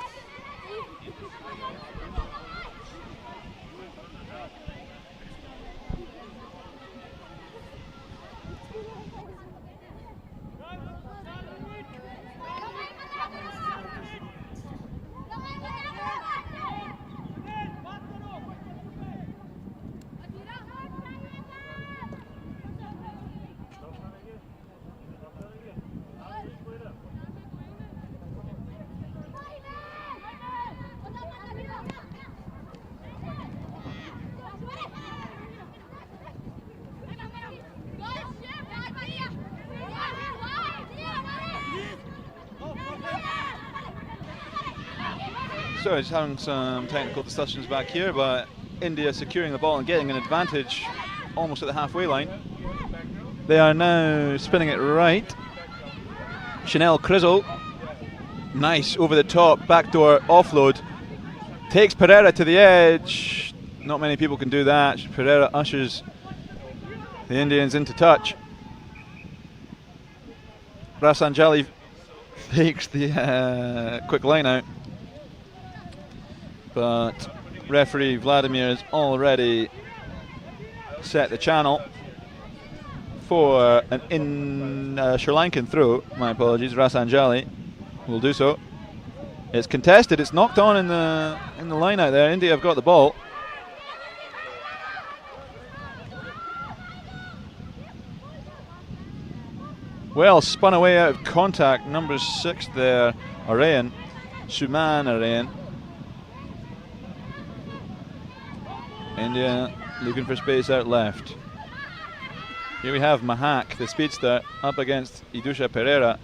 So just having some technical discussions back here, but India securing the ball and getting an advantage almost at the halfway line. They are now spinning it right. Chanel Crizzle, nice over the top, backdoor offload. Takes Pereira to the edge. Not many people can do that. Pereira ushers the Indians into touch. Rasanjali takes the quick line out. But referee Vladimir has already set the channel for an Sri Lankan throw. My apologies, Rasanjali will do so. It's contested. It's knocked on in the line out there. India have got the ball. Well spun away out of contact. Number 6 there, Arayan, Suman Arayan. India looking for space out left. Here we have Mahak, the speedster, up against Idusha Pereira.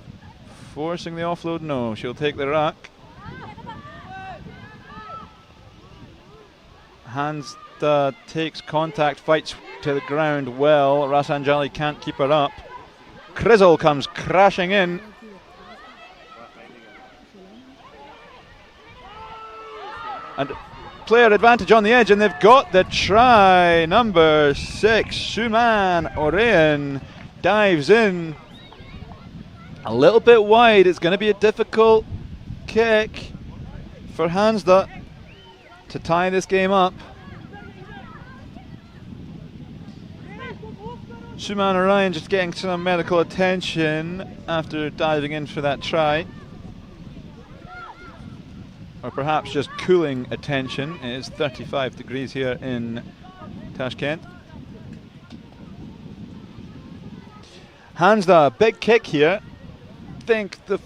Forcing the offload? No, she'll take the ruck. Hansta takes contact, fights to the ground well. Rasanjali can't keep her up. Crizzle comes crashing in. And player advantage on the edge, and they've got the try. Number 6, Suman Orayan dives in. A little bit wide. It's going to be a difficult kick for Hansda to tie this game up. Suman Orayan just getting some medical attention after diving in for that try. Or perhaps just cooling attention. It is 35 degrees here in Tashkent. Hansda, big kick here. Think the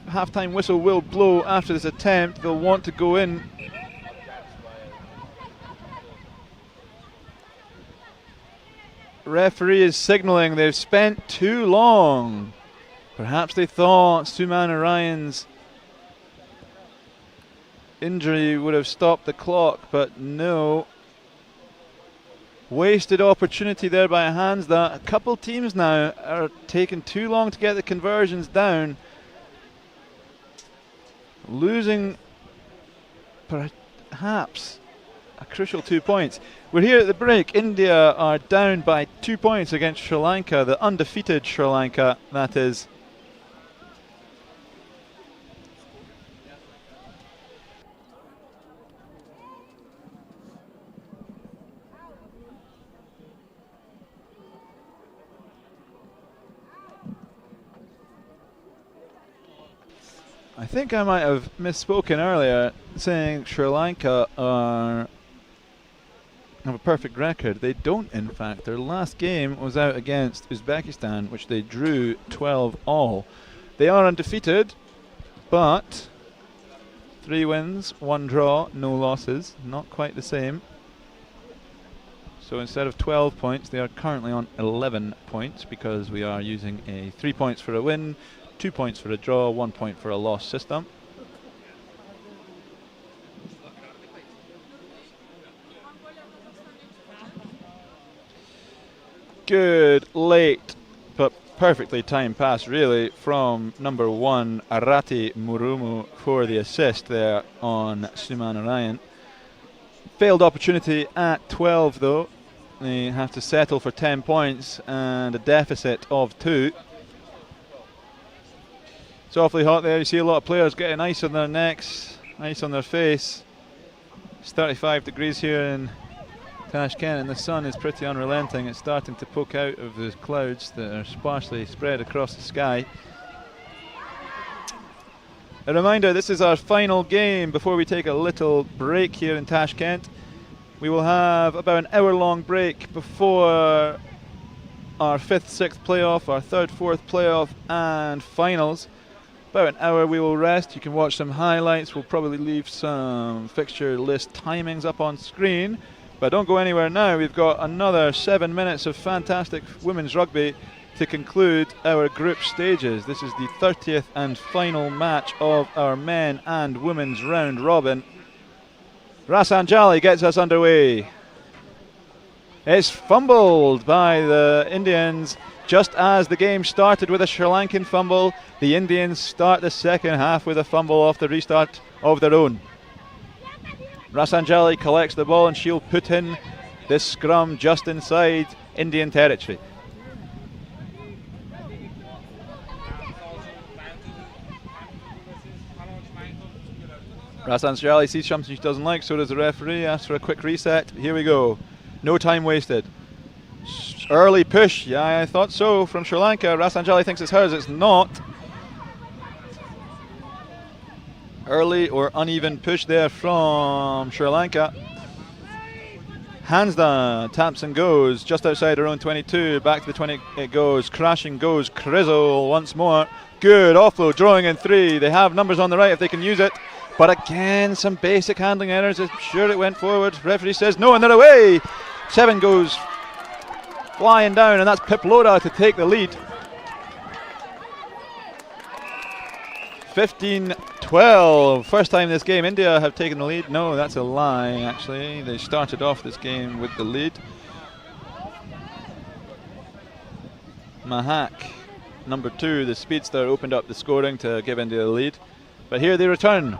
halftime whistle will blow after this attempt. They'll want to go in. Referee is signalling they've spent too long. Perhaps they thought Suman Orayan's injury would have stopped the clock, but no. Wasted opportunity there by Hansda. A couple teams now are taking too long to get the conversions down. Losing perhaps a crucial 2 points. We're here at the break. India are down by 2 points against Sri Lanka, the undefeated Sri Lanka, that is. I think I might have misspoken earlier saying Sri Lanka have a perfect record. They don't, in fact. Their last game was out against Uzbekistan, which they drew 12-all. They are undefeated, but 3 wins, 1 draw, no losses. Not quite the same. So instead of 12 points, they are currently on 11 points because we are using a 3 points for a win, 2 points for a draw, 1 point for a loss system. Good late but perfectly timed pass really from number 1 Arati Murumu for the assist there on Suman Ryan. Failed opportunity at 12 though. They have to settle for 10 points and a deficit of 2. It's awfully hot there. You see a lot of players getting ice on their necks, ice on their face. It's 35 degrees here in Tashkent and the sun is pretty unrelenting. It's starting to poke out of the clouds that are sparsely spread across the sky. A reminder, this is our final game before we take a little break here in Tashkent. We will have about an hour-long break before our 5th, 6th playoff, our 3rd, 4th playoff and finals. About an hour we will rest. You can watch some highlights. We'll probably leave some fixture list timings up on screen. But don't go anywhere now. We've got another 7 minutes of fantastic women's rugby to conclude our group stages. This is the 30th and final match of our men and women's round robin. Rasanjali gets us underway. It's fumbled by the Indians just as the game started with a Sri Lankan fumble. The Indians start the second half with a fumble off the restart of their own. Rasanjali collects the ball and she'll put in this scrum just inside Indian territory. Rasanjali sees something she doesn't like, so does the referee, asks for a quick reset. Here we go. No time wasted. Early push, yeah, I thought so, from Sri Lanka. Rasanjali thinks it's hers, it's not. Early or uneven push there from Sri Lanka. Hansda taps and goes just outside her own 22. Back to the 20 it goes. Crashing goes Crizzle once more. Good offload, drawing in 3. They have numbers on the right if they can use it. But again, some basic handling errors. I'm sure it went forward. Referee says no and they're away. 7 goes flying down and that's Pip Loda to take the lead. 15-12. First time this game India have taken the lead. No, that's a lie actually. They started off this game with the lead. Mahak, number 2, the speedster, opened up the scoring to give India the lead. But here they return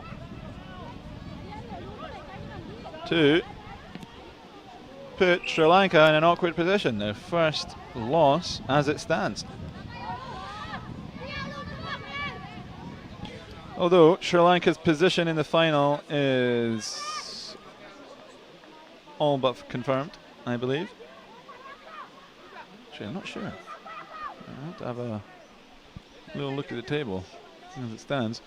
to put Sri Lanka in an awkward position. Their first loss as it stands. Although Sri Lanka's position in the final is all but confirmed, I believe. Actually, I'm not sure. I have to have a little look at the table as it stands.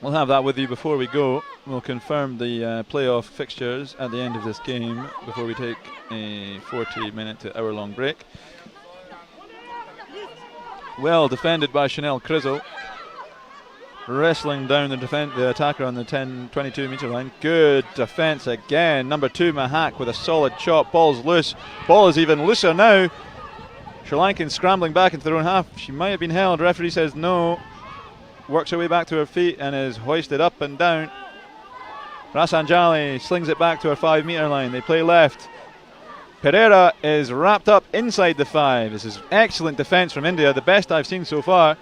We'll have that with you before we go. We'll confirm the playoff fixtures at the end of this game before we take a 40-minute to hour-long break. Well defended by Chanel Crizzle. Wrestling down the attacker on the 22 metre line. Good defence again. Number 2 Mahak with a solid chop. Ball's loose. Ball is even looser now. Sri Lankan scrambling back into their own half. She might have been held. Referee says no. Works her way back to her feet and is hoisted up and down. Rasanjali slings it back to her 5 metre line. They play left. Pereira is wrapped up inside the 5. This is excellent defence from India, the best I've seen so far.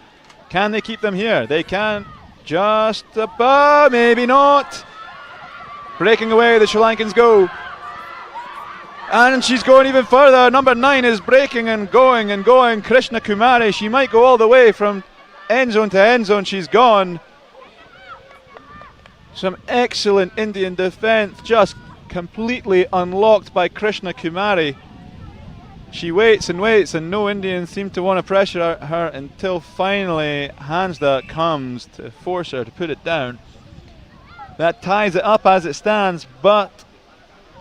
Can they keep them here? They can. Just about, maybe not. Breaking away, the Sri Lankans go. And she's going even further. Number 9 is breaking and going and going. Krishna Kumari, she might go all the way from end zone to end zone. She's gone. Some excellent Indian defence, just completely unlocked by Krishna Kumari. She waits and no Indians seem to want to pressure her until finally Hansda comes to force her to put it down. That ties it up as it stands, but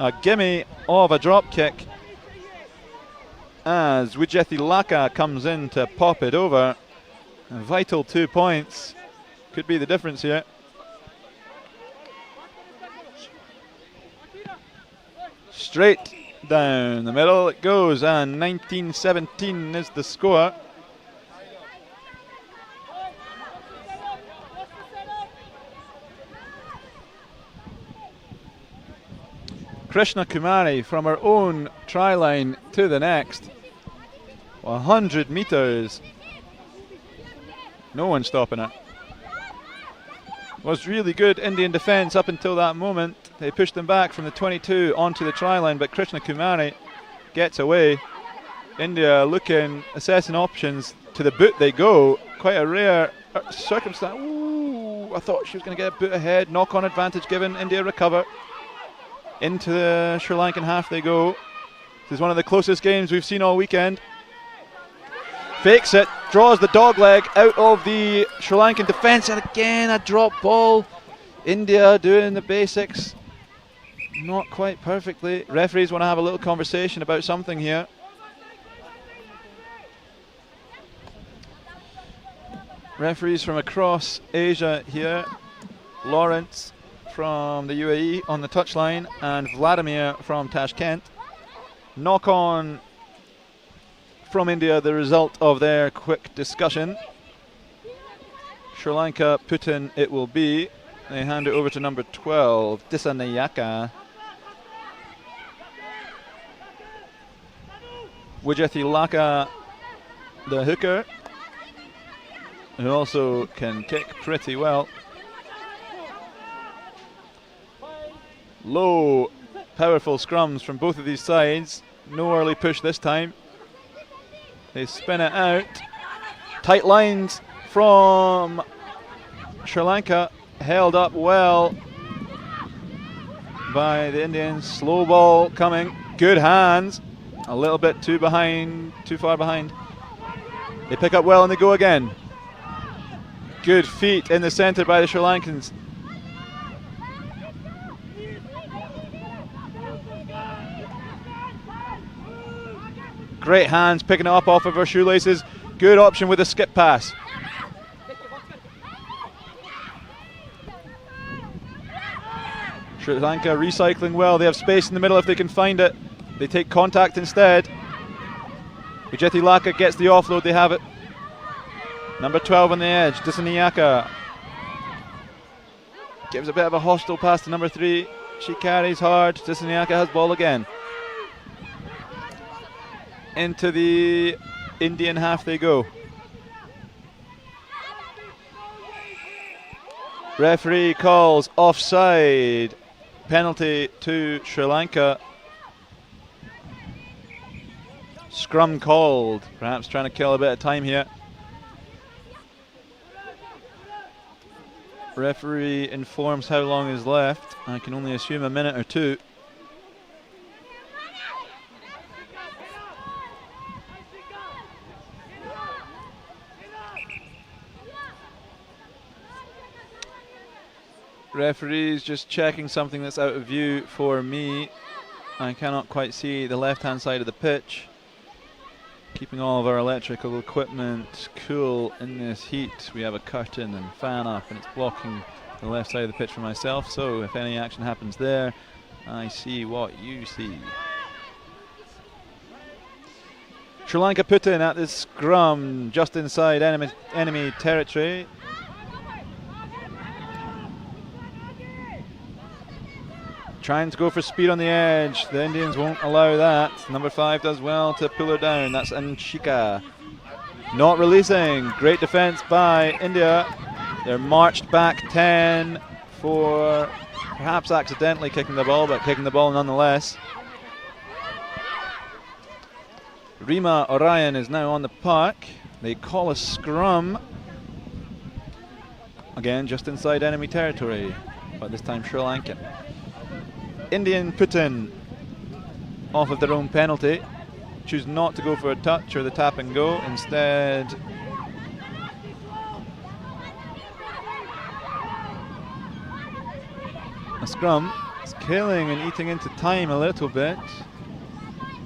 a gimme of a drop kick as Wijethi Laka comes in to pop it over. A vital 2 points could be the difference here. Straight down the middle it goes, and 19-17 is the score. Krishna Kumari from her own try line to the next. 100 metres. No one stopping it. Was really good Indian defence up until that moment. They pushed them back from the 22 onto the try line, but Krishna Kumari gets away. India looking, assessing options. To the boot they go. Quite a rare circumstance. Ooh, I thought she was going to get a boot ahead. Knock-on advantage given. India recover. Into the Sri Lankan half they go. This is one of the closest games we've seen all weekend. Fakes it, draws the dog leg out of the Sri Lankan defence, and again a drop ball. India doing the basics not quite perfectly. Referees want to have a little conversation about something here. Referees from across Asia here. Lawrence from the UAE on the touchline, and Vladimir from Tashkent. Knock on from India, the result of their quick discussion. Sri Lanka Putin it will be. They hand it over to number 12, Dissanayaka. Wijethi Laka, the hooker, who also can kick pretty well. Low, powerful scrums from both of these sides. No early push this time. They spin it out. Tight lines from Sri Lanka, held up well by the Indians. Slow ball coming. Good hands. A little bit too far behind. They pick up well and they go again. Good feet in the centre by the Sri Lankans. Great hands, picking it up off of her shoelaces. Good option with a skip pass. Sri Lanka recycling well. They have space in the middle if they can find it. They take contact instead. Wijethi Laka gets the offload. They have it. Number 12 on the edge, Dissanayaka. Gives a bit of a hostile pass to number 3. She carries hard. Dissanayaka has ball again. Into the Indian half they go. Referee calls offside. Penalty to Sri Lanka. Scrum called. Perhaps trying to kill a bit of time here. Referee informs how long is left. I can only assume a minute or two. Referees just checking something that's out of view for me. I cannot quite see the left-hand side of the pitch. Keeping all of our electrical equipment cool in this heat. We have a curtain and fan up, and it's blocking the left side of the pitch for myself. So if any action happens there, I see what you see. Sri Lanka Putin at the scrum, just inside enemy territory. Trying to go for speed on the edge. The Indians won't allow that. Number 5 does well to pull her down. That's Anshika. Not releasing. Great defense by India. They're marched back 10 for perhaps accidentally kicking the ball, but kicking the ball nonetheless. Rima Orion is now on the park. They call a scrum. Again, just inside enemy territory, but this time Sri Lankan. Indian Putin off of their own penalty. Choose not to go for a touch or the tap and go. Instead, a scrum. It's killing and eating into time a little bit.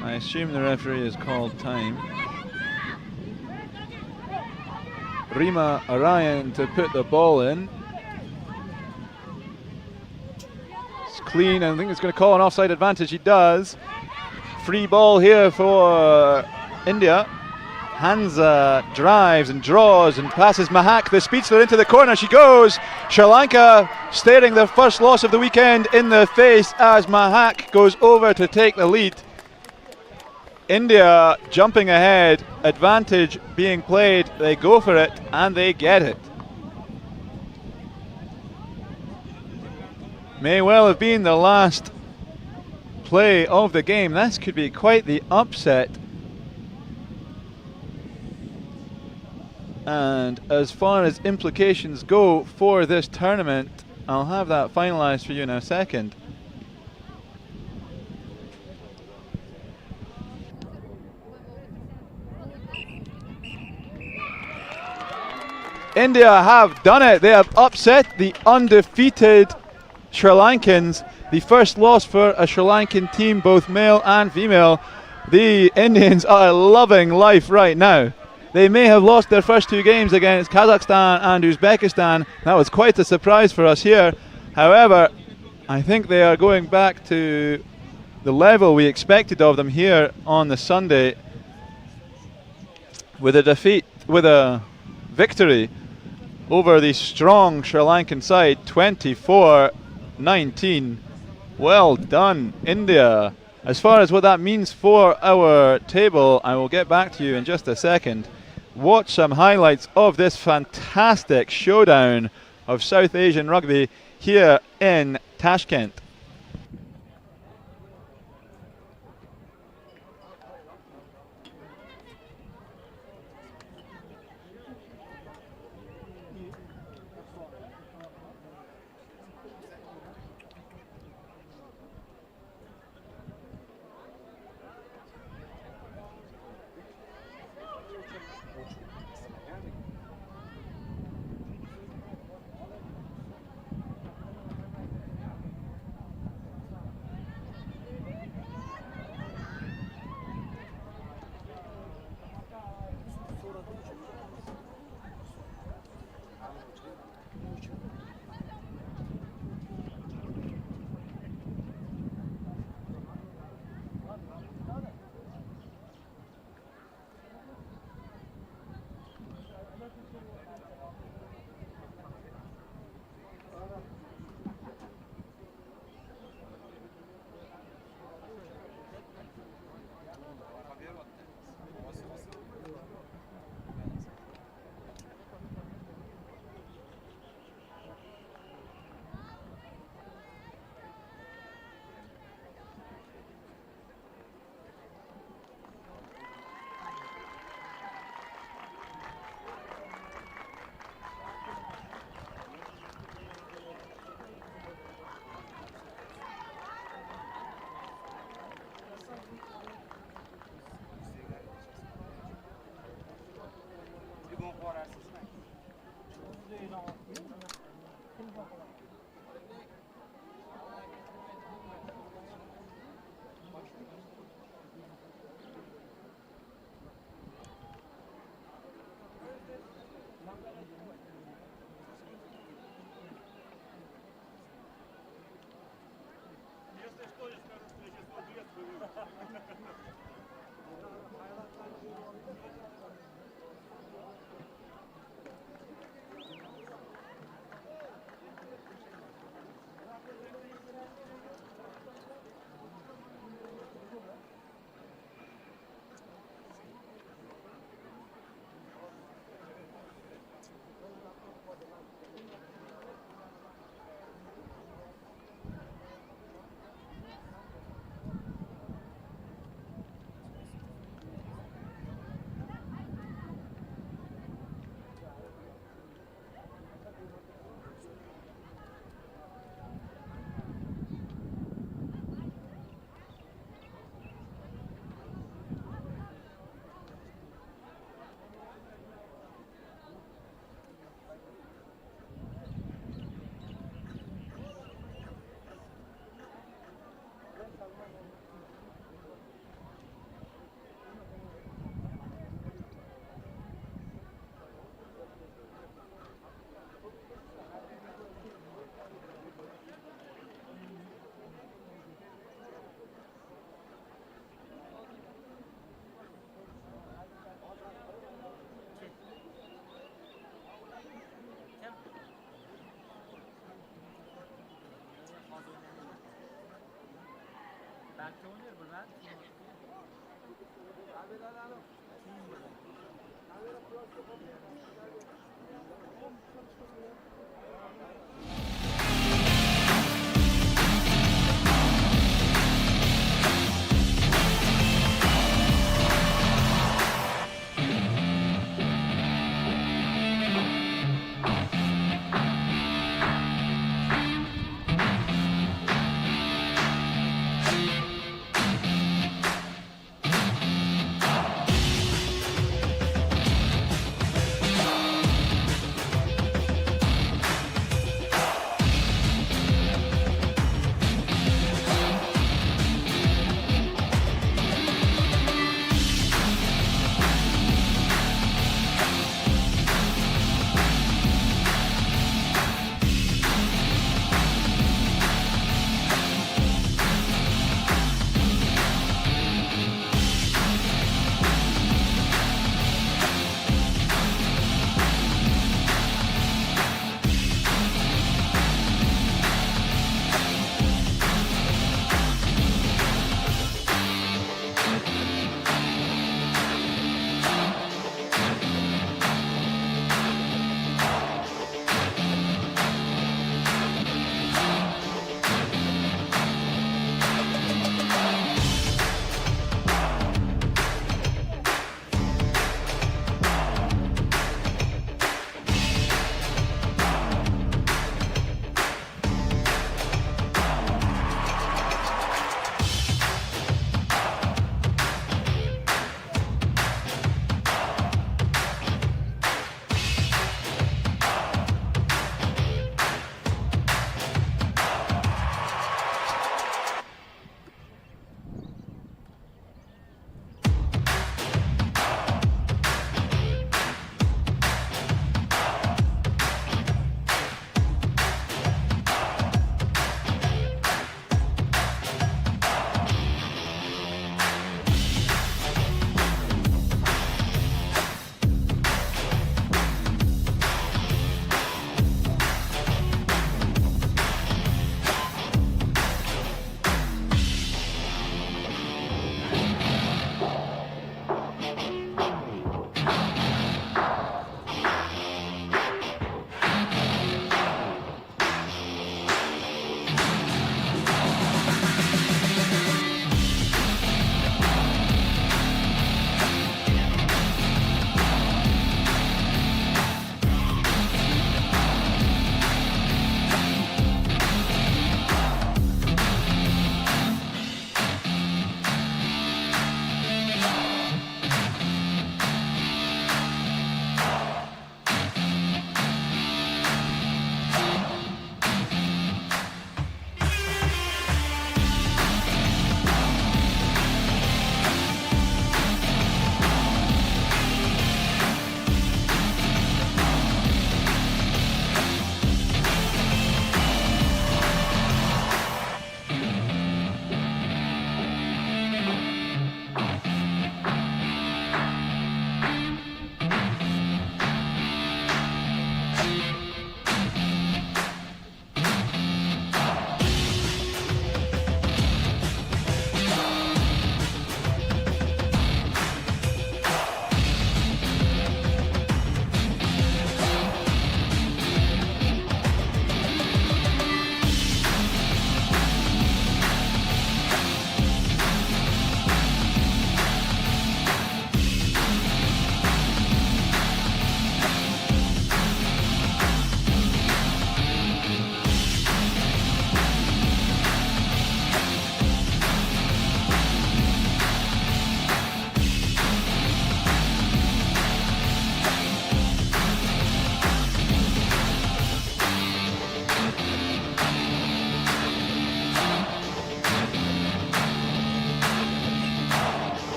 I assume the referee has called time. Rima Orion to put the ball in. Clean, and I think it's going to call an offside advantage. He does. Free ball here for India. Hansa drives and draws and passes Mahak, the speedster, into the corner. She goes. Sri Lanka staring their first loss of the weekend in the face as Mahak goes over to take the lead. India jumping ahead, advantage being played. They go for it and they get it. May well have been the last play of the game. This could be quite the upset. And as far as implications go for this tournament, I'll have that finalised for you in a second. India have done it. They have upset the undefeated Sri Lankans. The first loss for a Sri Lankan team, both male and female. The Indians are loving life right now. They may have lost their first two games against Kazakhstan and Uzbekistan. That was quite a surprise for us here. However, I think they are going back to the level we expected of them here on the Sunday with a victory over the strong Sri Lankan side, 24-19. Well done, India. As far as what that means for our table, I will get back to you in just a second. Watch some highlights of this fantastic showdown of South Asian rugby here in Tashkent.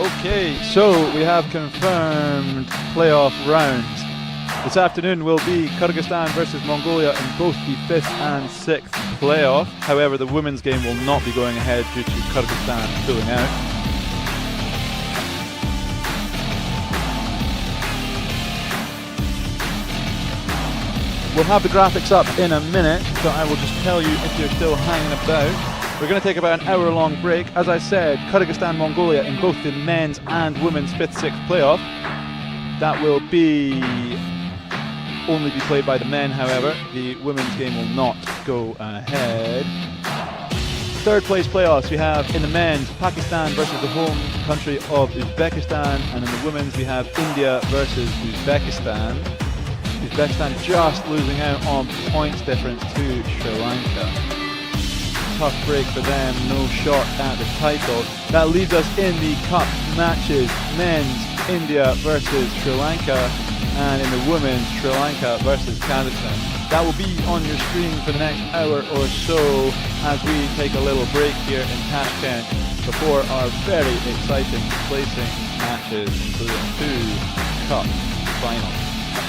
Okay, so we have confirmed playoff rounds. This afternoon will be Kyrgyzstan versus Mongolia in both the 5th and 6th playoff. However, the women's game will not be going ahead due to Kyrgyzstan pulling out. We'll have the graphics up in a minute, so I will just tell you if you're still hanging about. We're going to take about an hour-long break. As I said, Kyrgyzstan, Mongolia in both the men's and women's 5th, 6th playoff. That will only be played by the men, however. The women's game will not go ahead. 3rd place playoffs, we have in the men's Pakistan versus the home country of Uzbekistan, and in the women's we have India versus Uzbekistan. Uzbekistan just losing out on points difference to Sri Lanka. Tough break for them, no shot at the title. That leaves us in the cup matches. Men's India versus Sri Lanka, and in the women's Sri Lanka versus Kazakhstan. That will be on your screen for the next hour or so as we take a little break here in Tashkent before our very exciting placing matches, including 2 cup finals.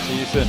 See you soon.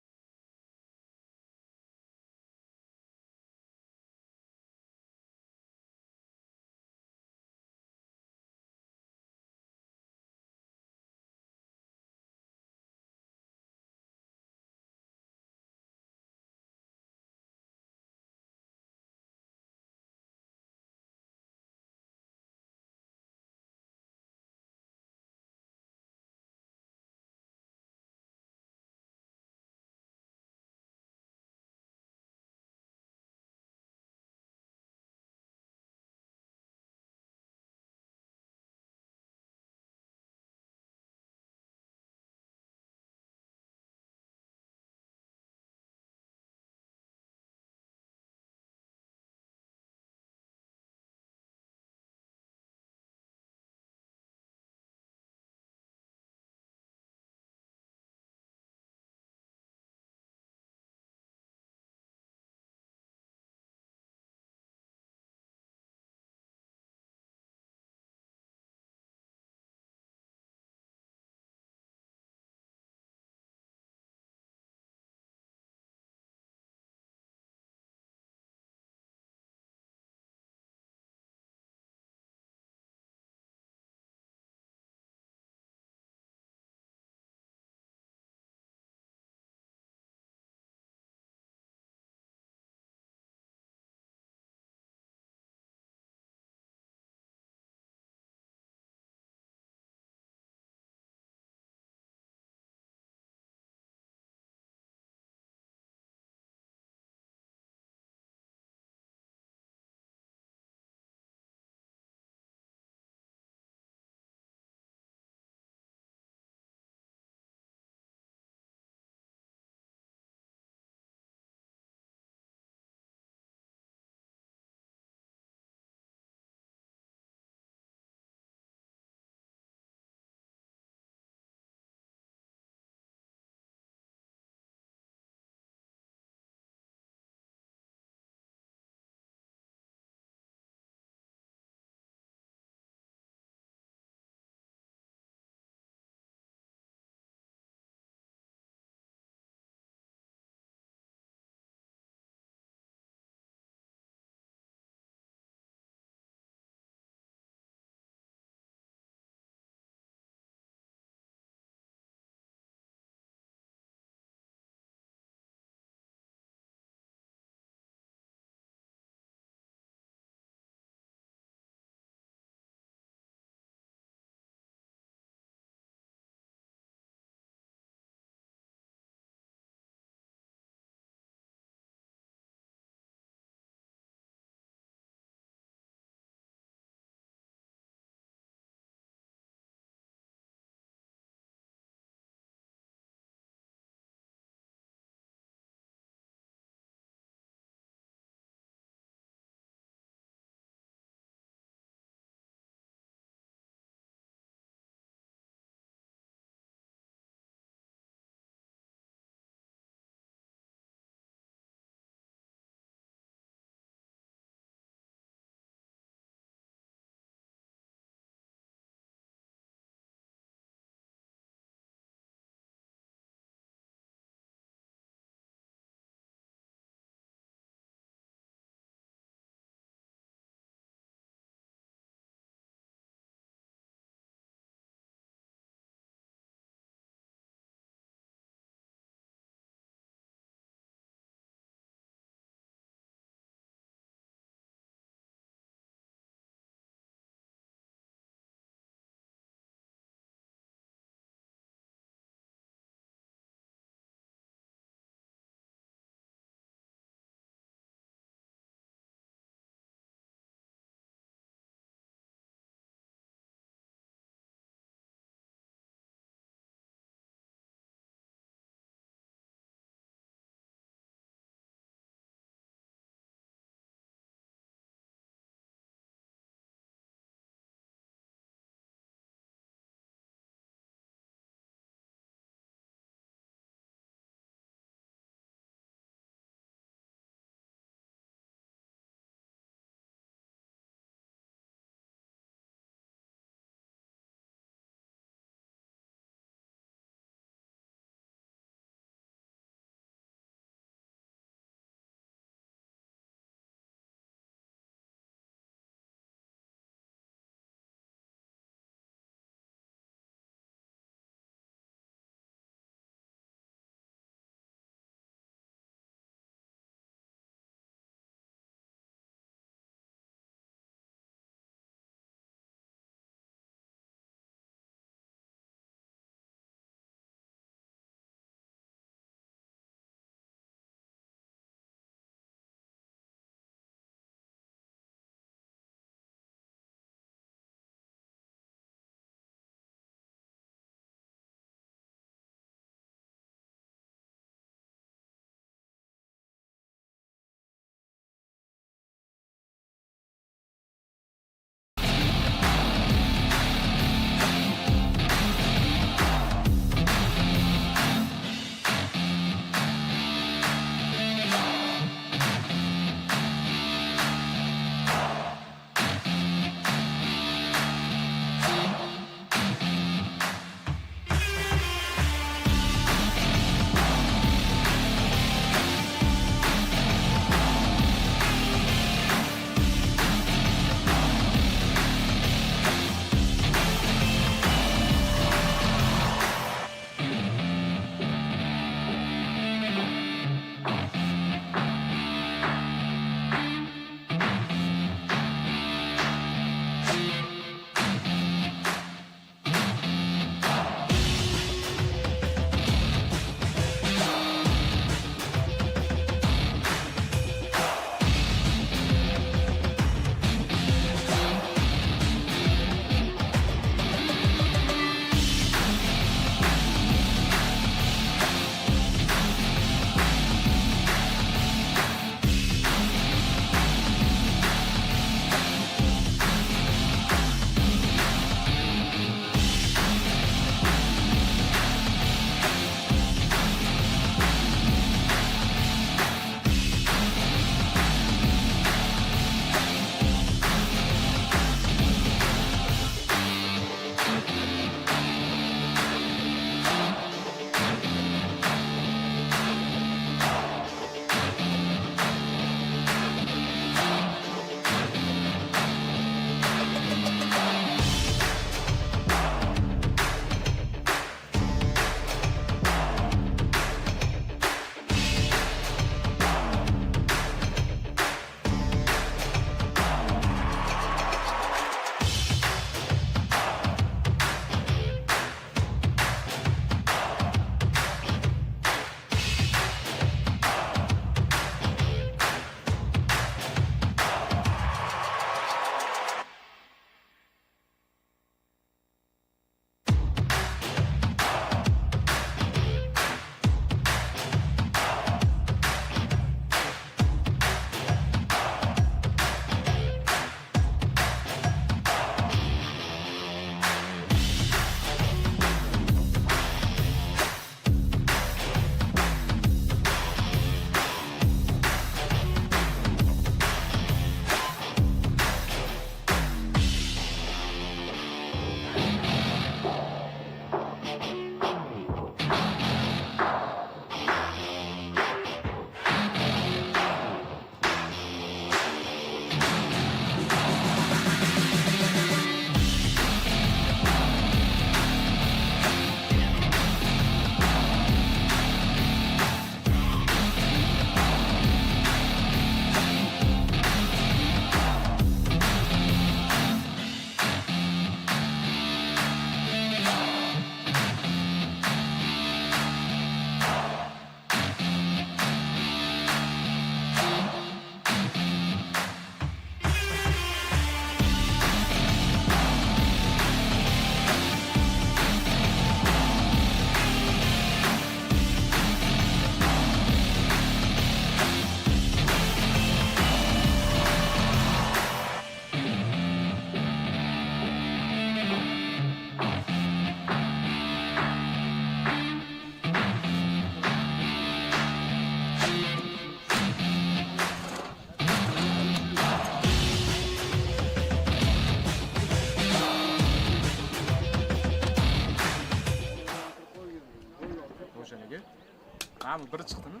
Mana biri chiqdimi?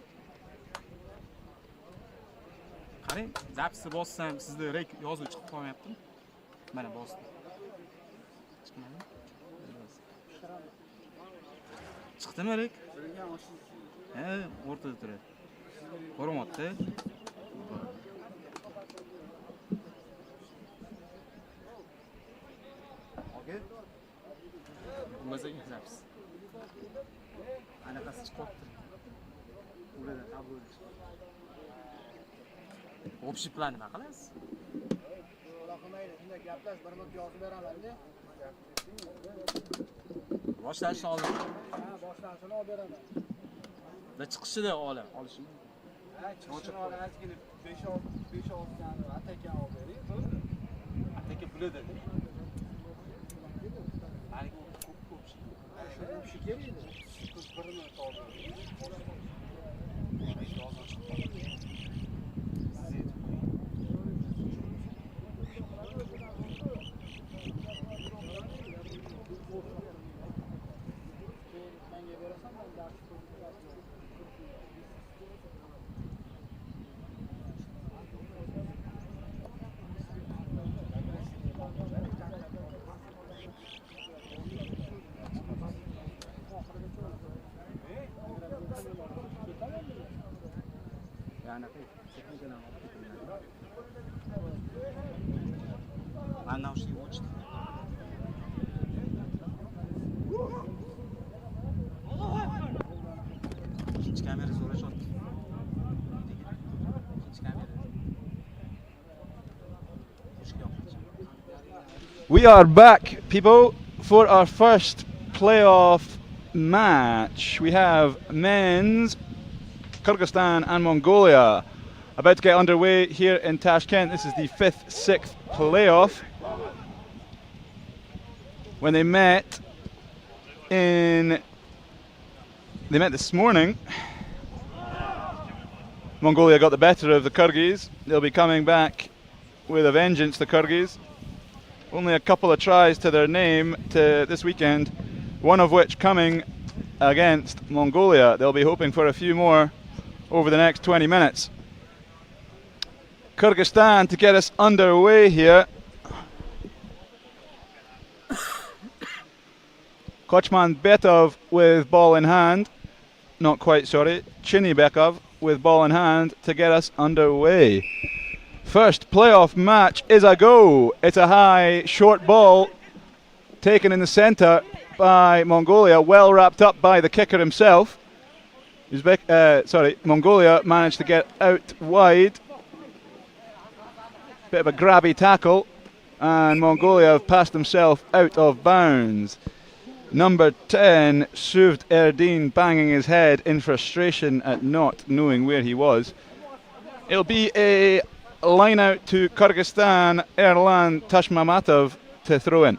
Qarang, zapisni bossam sizda rek yozuv chiqib qolmayaptimi? Mana bosdim. Chiqmadimi? Chiqdimi rek? Ha, o'rtada turadi. Ko'ryapti. Okay. Bo'lmasa zapis. Anaqasi chiqibdi. Urada tablo. Общий plan nima qilasiz? Raqamaydi, shunday gaplash, bir minut yozib beraman-da. Boshlanishni oldin. Ha, boshlanishini olib beraman. Va chiqishida olishim. Ha, chiqishini olib ozgina 5-6 dan atakan olib bering, to'g'rimi? Ataka bo'ladi. Malik ko'p şey. Shu kerakdi. Bir minut olib bering. Ana o'sha o'chdi. İkinci kamera zo'rashyapti. İkinci kamera. We are back, people, for our first playoff match. We have men's Kyrgyzstan and Mongolia about to get underway here in Tashkent. This is the 5th-6th playoff. When they met this morning, Mongolia got the better of the Kyrgyz. They'll be coming back with a vengeance, the Kyrgyz. Only a couple of tries to their name to this weekend, one of which coming against Mongolia. They'll be hoping for a few more over the next 20 minutes. Kyrgyzstan to get us underway here. Kochman Betov with ball in hand. Not quite, sorry. Chinibekov with ball in hand to get us underway. First playoff match is a go. It's a high, short ball taken in the centre by Mongolia, well wrapped up by the kicker himself. Mongolia managed to get out wide. Bit of a grabby tackle, and Mongolia have passed themselves out of bounds. Number 10, Suvd Erdin, banging his head in frustration at not knowing where he was. It'll be a line out to Kyrgyzstan, Erlan Tashmamatov to throw in.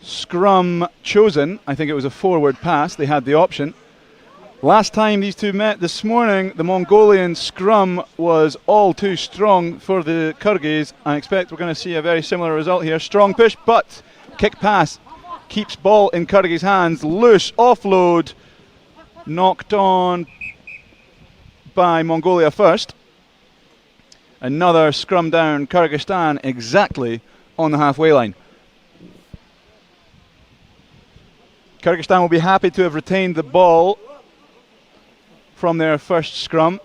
Scrum chosen. I think it was a forward pass. They had the option. Last time these two met this morning, the Mongolian scrum was all too strong for the Kyrgyz. I expect we're going to see a very similar result here. Strong push, but kick pass keeps ball in Kyrgyz hands. Loose offload, knocked on by Mongolia first. Another scrum down, Kyrgyzstan exactly on the halfway line. Kyrgyzstan will be happy to have retained the ball from their first scrum,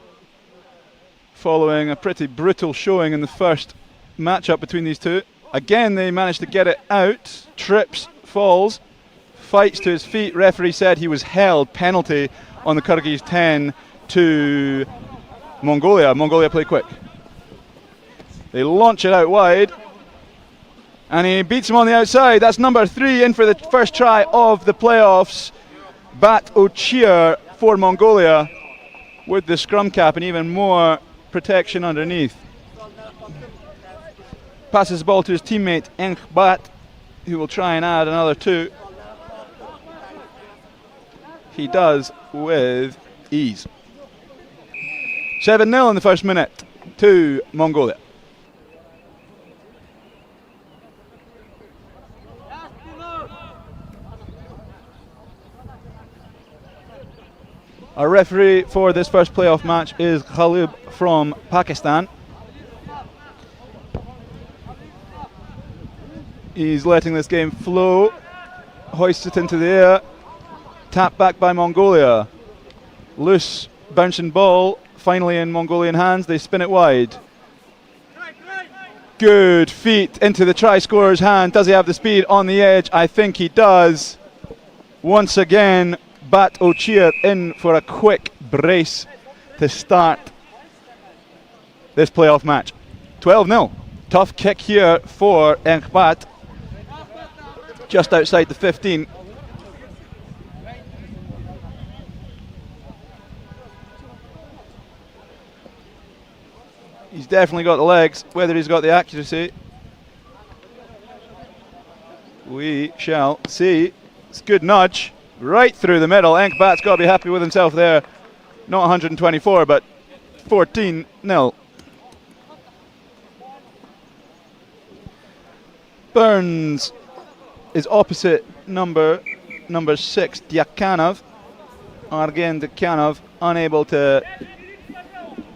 following a pretty brutal showing in the first matchup between these two. Again, they managed to get it out. Trips, falls, fights to his feet. Referee said he was held. Penalty on the Kyrgyz 10 to Mongolia. Mongolia play quick. They launch it out wide, and he beats him on the outside. That's number 3 in for the first try of the playoffs. Bat Ochir for Mongolia, with the scrum cap and even more protection underneath. Passes the ball to his teammate Ench Bat, who will try and add another 2. He does with ease. 7-0 in the first minute to Mongolia. Our referee for this first playoff match is Khalib from Pakistan. He's letting this game flow, hoists it into the air, tap back by Mongolia. Loose bouncing ball, finally in Mongolian hands, they spin it wide. Good feet into the try scorer's hand. Does he have the speed on the edge? I think he does. Once again, Bat Ochir in for a quick brace to start this playoff match. 12-0. Tough kick here for Enkbat. Just outside the 15. He's definitely got the legs. Whether he's got the accuracy, we shall see. It's a good nudge right through the middle. Enkbat's got to be happy with himself there. Not 124, but 14-0. Burns is opposite number 6, Dyakanov. Argen Dyakanov unable to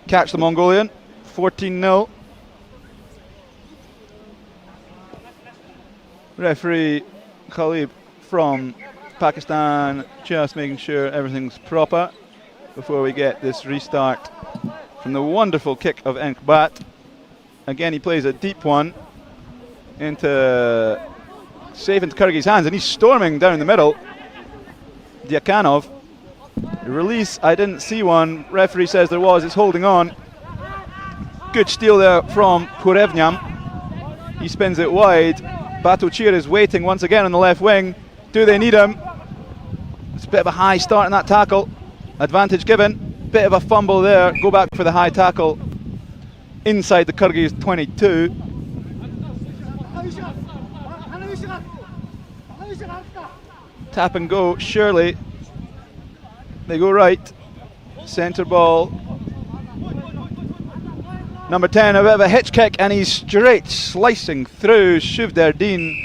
catch the Mongolian. 14-0. Referee Khalib from Pakistan just making sure everything's proper before we get this restart from the wonderful kick of Enkbat. Again, he plays a deep one into safe into Kyrgyz hands, and he's storming down the middle. Dyakanov. The release, I didn't see one. Referee says there was. It's holding on. Good steal there from Purevnyam. He spins it wide. Batochir is waiting once again on the left wing. Do they need him? It's a bit of a high start in that tackle. Advantage given. Bit of a fumble there. Go back for the high tackle inside the Kyrgyz 22. Tap and go, surely. They go right. Centre ball. Number 10, a bit of a hitch kick, and he's straight slicing through Shuvderdin.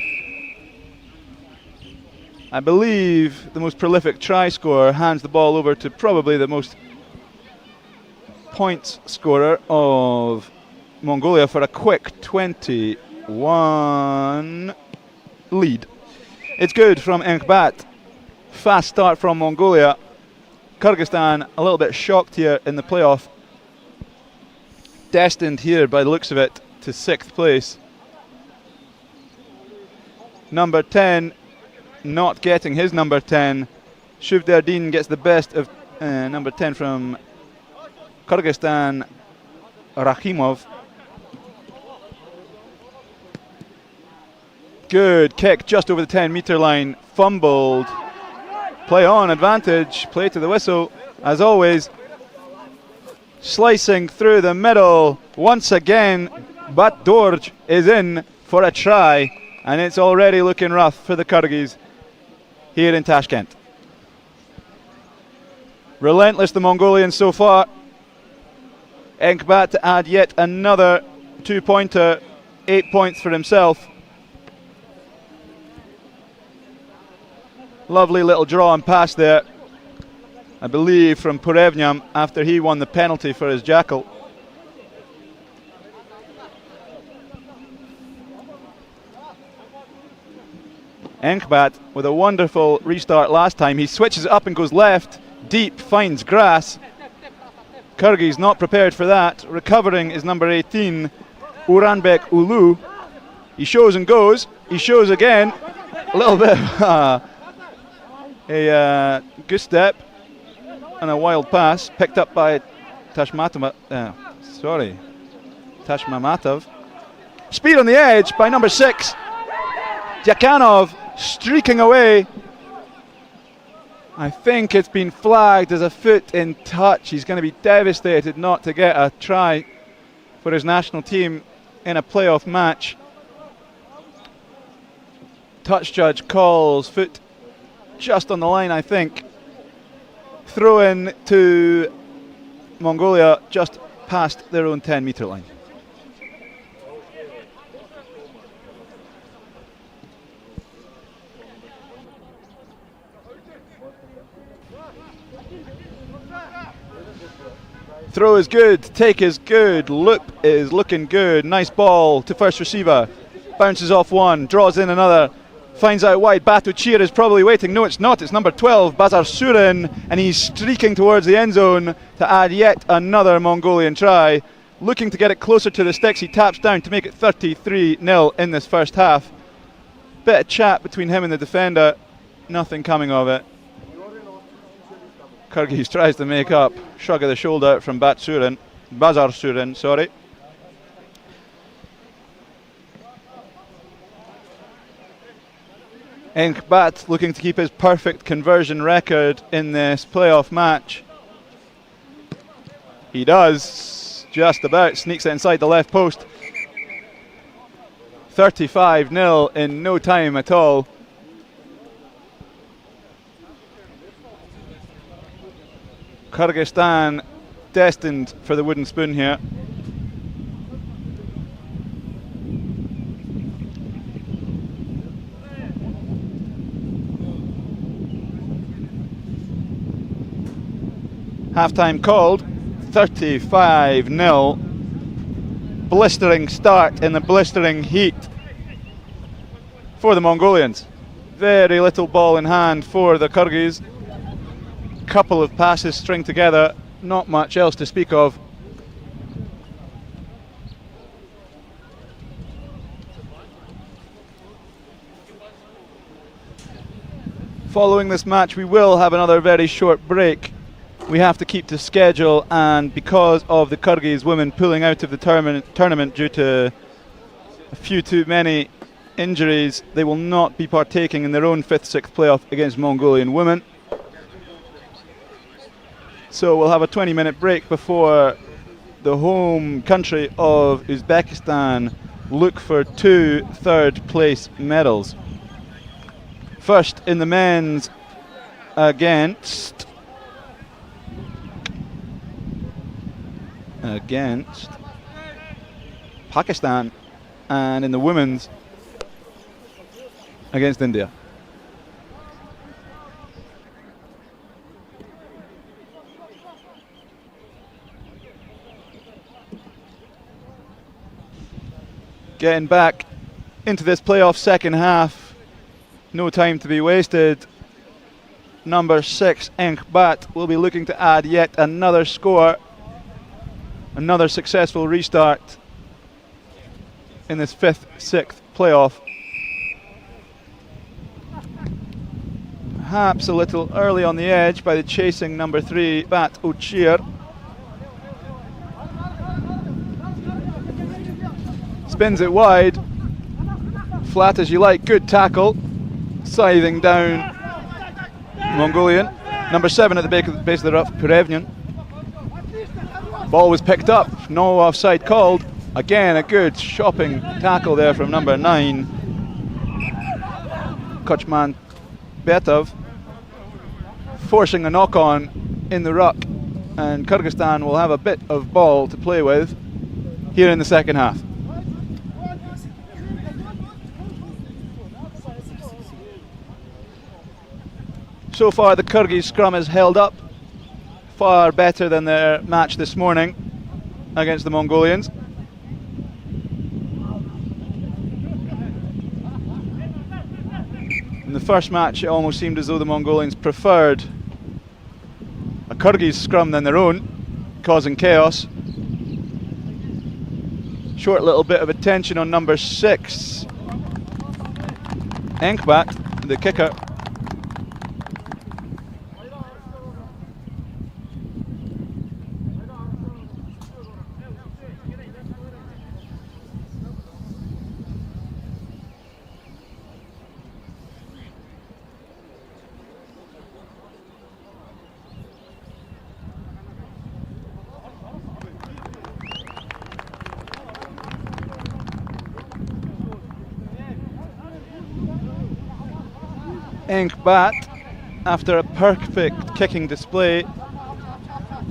I believe the most prolific try scorer hands the ball over to probably the most points scorer of Mongolia for a quick 21 lead. It's good from Enkbat. Fast start from Mongolia. Kyrgyzstan a little bit shocked here in the playoff. Destined here by the looks of it to 6th place. Number 10 not getting his number 10. Shuvderdin gets the best of number 10 from Kyrgyzstan, Rakhimov. Good kick just over the 10-meter line. Fumbled. Play on, advantage. Play to the whistle, as always. Slicing through the middle. Once again, Bat Dorj is in for a try, and it's already looking rough for the Kyrgyz here in Tashkent. Relentless, the Mongolians so far. Enkbat to add yet another 2-pointer, 8 points for himself. Lovely little draw and pass there, I believe, from Purevnyam after he won the penalty for his jackal. Enkbat with a wonderful restart last time. He switches it up and goes left, deep, finds grass. Kyrgyz not prepared for that. Recovering is number 18, Uranbek Ulu. He shows and goes. He shows again. A little bit of a good step and a wild pass picked up by Tashmamatov. Speed on the edge by number 6. Dyakanov streaking away. I think it's been flagged as a foot in touch. He's going to be devastated not to get a try for his national team in a playoff match. Touch judge calls foot just on the line, I think. Throw in to Mongolia just past their own 10-meter line. Throw is good, take is good, loop is looking good. Nice ball to first receiver. Bounces off one, draws in another. Finds out wide. Batu Cheer is probably waiting. No, it's not. It's number 12, Bazar Surin, and he's streaking towards the end zone to add yet another Mongolian try. Looking to get it closer to the sticks. He taps down to make it 33-0 in this first half. Bit of chat between him and the defender. Nothing coming of it. Kyrgyz tries to make up. Shrug of the shoulder from Bazar Surin, sorry. Enkbat looking to keep his perfect conversion record in this playoff match. He does, just about, sneaks it inside the left post. 35-0 in no time at all. Kyrgyzstan destined for the wooden spoon here. Half-time called, 35-0. Blistering start in the blistering heat for the Mongolians. Very little ball in hand for the Kyrgyz. Couple of passes string together, not much else to speak of. Following this match, we will have another very short break. We have to keep to schedule, and because of the Kyrgyz women pulling out of the tournament due to a few too many injuries, they will not be partaking in their own 5th-6th playoff against Mongolian women. So we'll have a 20-minute break before the home country of Uzbekistan look for 2 third-place medals. First in the men's against Pakistan, and in the women's against India. Getting back into this playoff second half, no time to be wasted. Number 6, Enkbat, will be looking to add yet another score. Another successful restart in this 5th-6th playoff. Perhaps a little early on the edge by the chasing number 3, Batu Cheer. Spins it wide, flat as you like, good tackle, scything down Mongolian. Number 7 at the base of the rough, Perevnian. Ball was picked up, no offside called. Again, a good shopping tackle there from number 9, Kochman Betov, forcing a knock-on in the ruck, and Kyrgyzstan will have a bit of ball to play with here in the second half. So far the Kyrgyz scrum has held up far better than their match this morning against the Mongolians. In the first match it almost seemed as though the Mongolians preferred a Kyrgyz scrum than their own, causing chaos. Short little bit of attention on number 6, Enkbat, the kicker. Enkbat, after a perfect kicking display,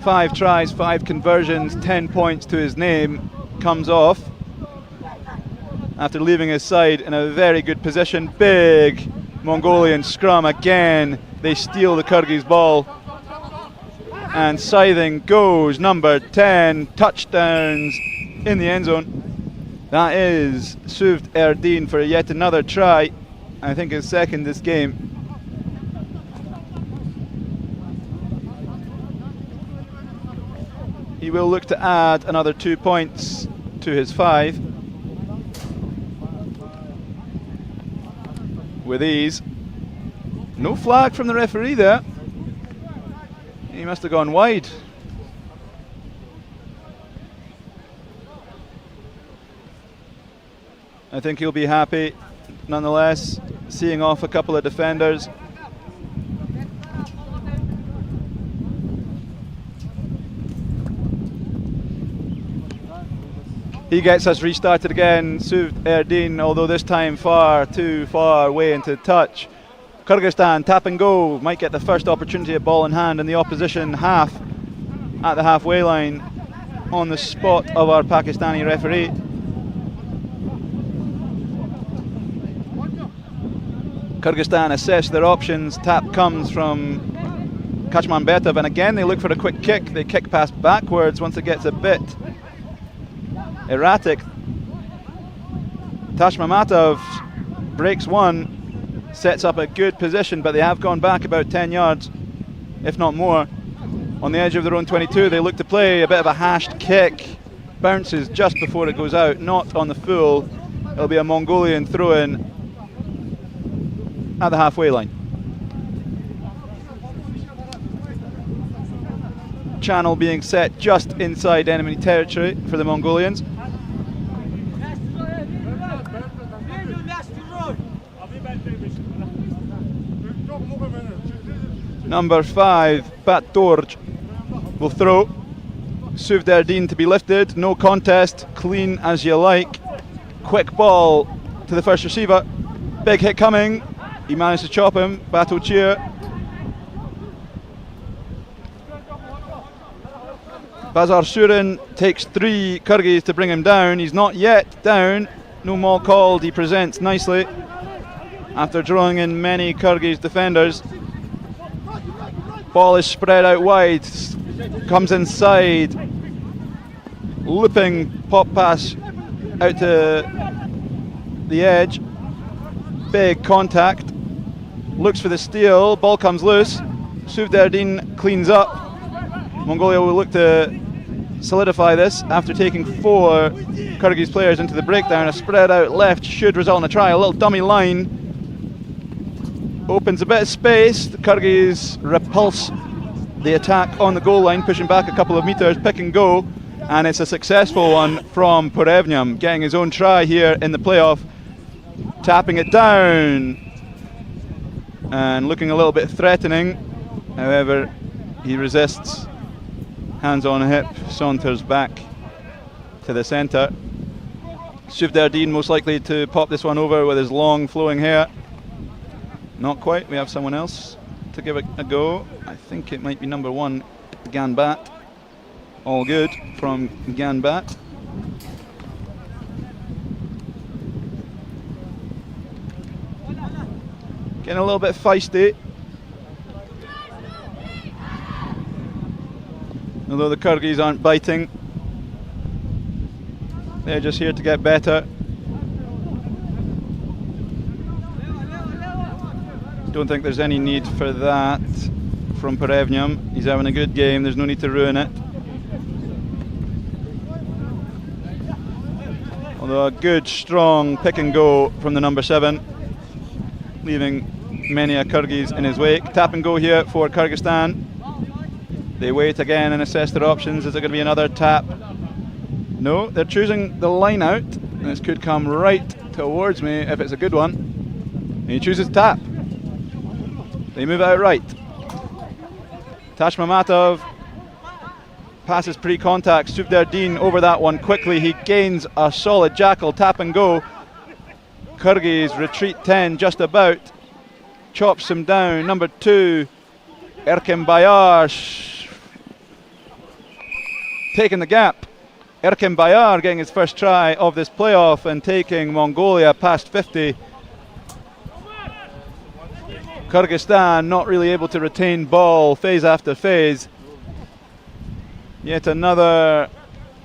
5 tries, 5 conversions, 10 points to his name, comes off after leaving his side in a very good position. Big Mongolian scrum again. They steal the Kyrgyz ball. and scything goes number 10, touchdowns in the end zone. That is Suvd Erdeen for yet another try. I think his second this game. He will look to add another 2 points to his 5 with ease. No flag from the referee there. He must have gone wide. I think he'll be happy nonetheless, seeing off a couple of defenders. He gets us restarted again, Suvd Erdeen, although this time far too far away into touch. Kyrgyzstan, tap and go, might get the first opportunity at ball in hand in the opposition half at the halfway line on the spot of our Pakistani referee. Kyrgyzstan assess their options, tap comes from Kachmanbetov, and again they look for a quick kick. They kick pass backwards once it gets a bit erratic. Tashmamatov breaks one, sets up a good position, but they have gone back about 10 yards, if not more. On the edge of their own 22, they look to play a bit of a hashed kick. Bounces just before it goes out, not on the full. It'll be a Mongolian throw-in at the halfway line. Channel being set just inside enemy territory for the Mongolians. Number 5, Bat Dorj, will throw. Suvd Erdeen to be lifted, no contest, clean as you like. Quick ball to the first receiver, big hit coming, he managed to chop him, Batochir. Bazar Surin takes 3 Kyrgyz to bring him down, he's not yet down, no maul called, he presents nicely after drawing in many Kyrgyz defenders. Ball is spread out wide, comes inside, looping pop pass out to the edge, big contact, looks for the steal, ball comes loose, Suvd Erdeen cleans up. Mongolia will look to solidify this after taking 4 Kyrgyz players into the breakdown. A spread out left should result in a try, a little dummy line. Opens a bit of space, the Kyrgyz repulse the attack on the goal line, pushing back a couple of meters, pick and go, and it's a successful one from Porevnyam, getting his own try here in the playoff, tapping it down, and looking a little bit threatening, however he resists, hands on hip, saunters back to the centre. Suvd Erdeen most likely to pop this one over with his long flowing hair. Not quite, we have someone else to give it a go. I think it might be number 1, Ganbat. All good from Ganbat. Getting a little bit feisty. Although the Kyrgyz aren't biting, they're just here to get better. Don't think there's any need for that from Porevnyam. He's having a good game, there's no need to ruin it. Although a good strong pick and go from the number 7, leaving many a Kyrgyz in his wake. Tap and go here for Kyrgyzstan. They wait again and assess their options. Is it going to be another tap? No, they're choosing the line out, and this could come right towards me if it's a good one. And he chooses tap. They move out right. Tashmamatov passes pre-contact. Suvd Erdeen over that one quickly. He gains a solid jackal, tap and go. Kyrgyz retreat 10 just about. Chops him down. Number 2, Erkem Bayar taking the gap. Erkem Bayar getting his first try of this playoff and taking Mongolia past 50. Kyrgyzstan not really able to retain ball phase after phase. Yet another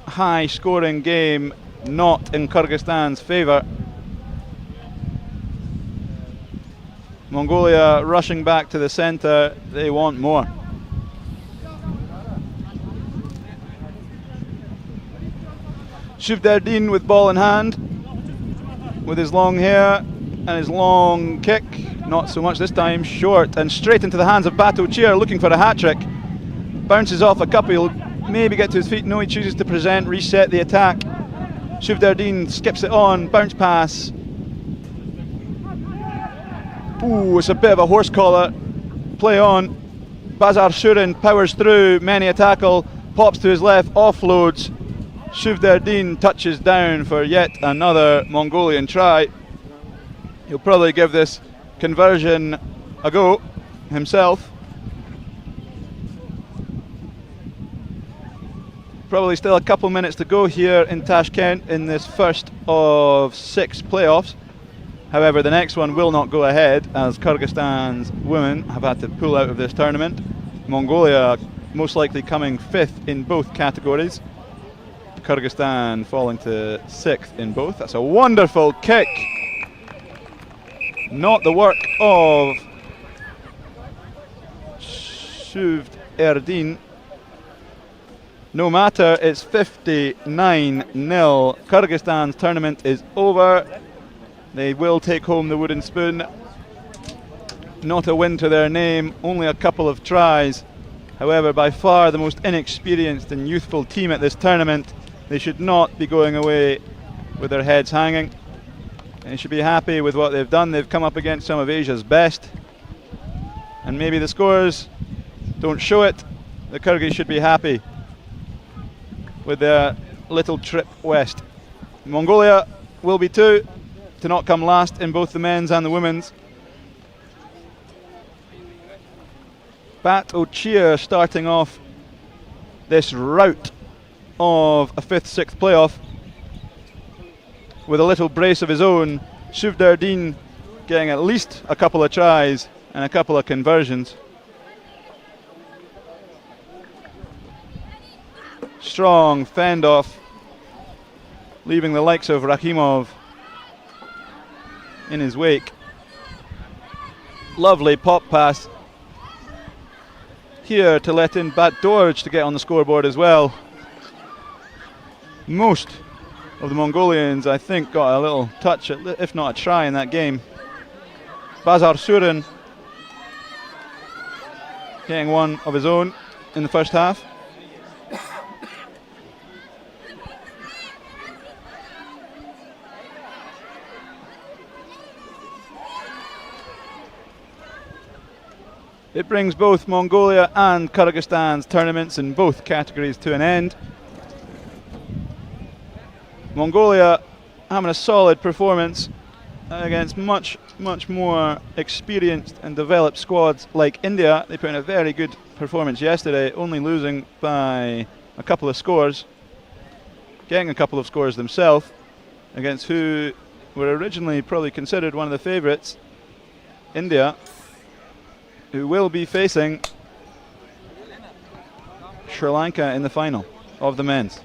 high scoring game, not in Kyrgyzstan's favour. Mongolia rushing back to the centre, they want more. Shuvderdin with ball in hand, with his long hair and his long kick. Not so much this time, short and straight into the hands of Batochir, looking for a hat-trick. Bounces off a couple, he'll maybe get to his feet. No, he chooses to present, reset the attack. Shuvderdin skips it on, bounce pass. Ooh, it's a bit of a horse collar. Play on. Bazar Shurin powers through, many a tackle, pops to his left, offloads. Shuvderdin touches down for yet another Mongolian try. He'll probably give this conversion a go himself. Probably still a couple minutes to go here in Tashkent in this first of 6 playoffs. However, the next one will not go ahead as Kyrgyzstan's women have had to pull out of this tournament. Mongolia most likely coming 5th in both categories. Kyrgyzstan falling to 6th in both. That's a wonderful kick. Not the work of Shuvderdin. No matter, it's 59-0. Kyrgyzstan's tournament is over. They will take home the wooden spoon. Not a win to their name, only a couple of tries. However, by far the most inexperienced and youthful team at this tournament. They should not be going away with their heads hanging. They should be happy with what they've done. They've come up against some of Asia's best. And maybe the scores don't show it. The Kyrgyz should be happy with their little trip west. Mongolia will be too, to not come last in both the men's and the women's. Batochir starting off this rout of a 5th, 6th playoff with a little brace of his own. Shuvderdin getting at least a couple of tries and a couple of conversions. Strong fend off, leaving the likes of Rakhimov in his wake. Lovely pop pass here to let in Bat Dorj to get on the scoreboard as well. Most of the Mongolians, I think, got a little touch, if not a try, in that game. Bazar Shurin getting one of his own in the first half. It brings both Mongolia and Kyrgyzstan's tournaments in both categories to an end. Mongolia having a solid performance against much more experienced and developed squads like India. They put in a very good performance yesterday, only losing by a couple of scores, getting a couple of scores themselves against who were originally probably considered one of the favourites, India, who will be facing Sri Lanka in the final of the men's.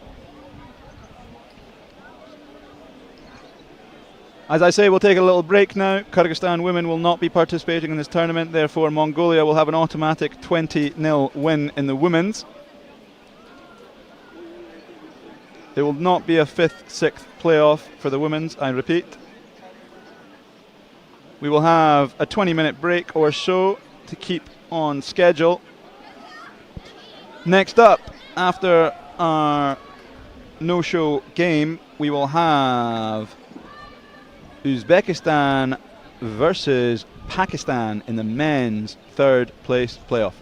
As I say, we'll take a little break now. Kyrgyzstan women will not be participating in this tournament, therefore Mongolia will have an automatic 20-0 win in the women's. There will not be a 5th, 6th playoff for the women's, I repeat. We will have a 20-minute break or so to keep on schedule. Next up, after our no-show game, we will have Uzbekistan versus Pakistan in the men's 3rd place playoff.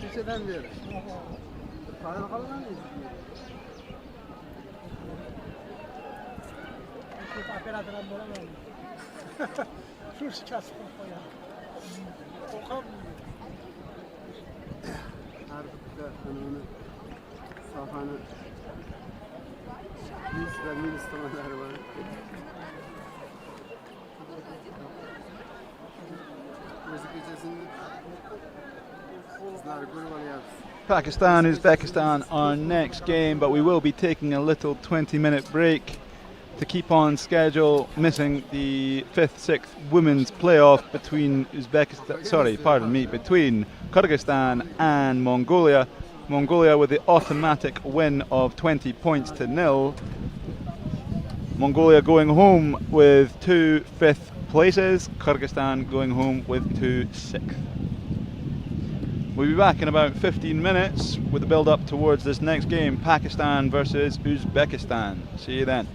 Kechadan beri. Qayerga qolaman? Operatorlar bo'laman. Shu shikast qilib qo'yadi. Qo'rqam. Har bitta uni sohani minus tomonlari bor. O'zi kechasini sizlar ko'rib olyapsiz. Pakistan, Uzbekistan, our next game, but we will be taking a little 20-minute break to keep on schedule, missing the 5th-6th women's playoff between between Kyrgyzstan and Mongolia. Mongolia with the automatic win of 20 points to 0. Mongolia going home with 2 5th places, Kyrgyzstan going home with 2 6th. We'll be back in about 15 minutes with the build up towards this next game, Pakistan versus Uzbekistan. See you then.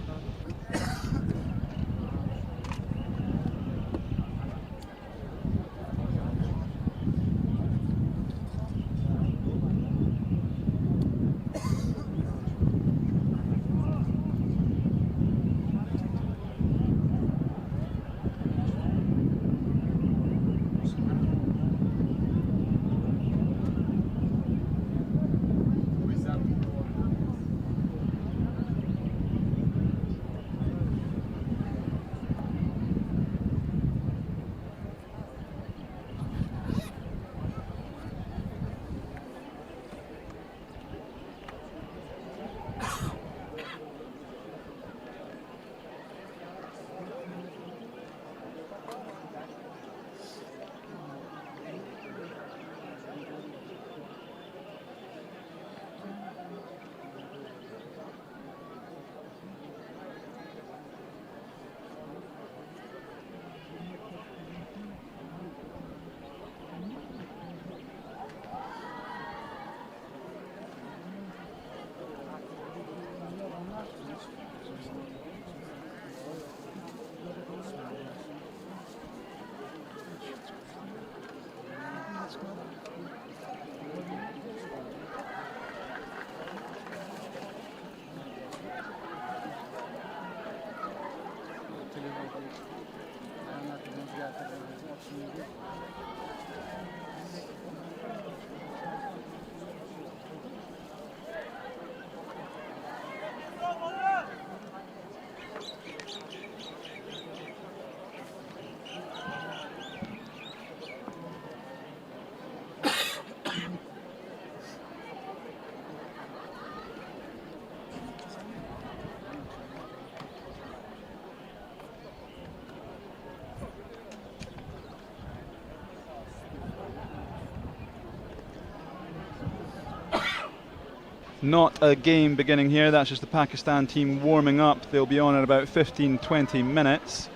Not a game beginning here, that's just the Pakistan team warming up. They'll be on in about 15-20 minutes.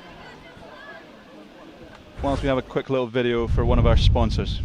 Whilst we have a quick little video for one of our sponsors.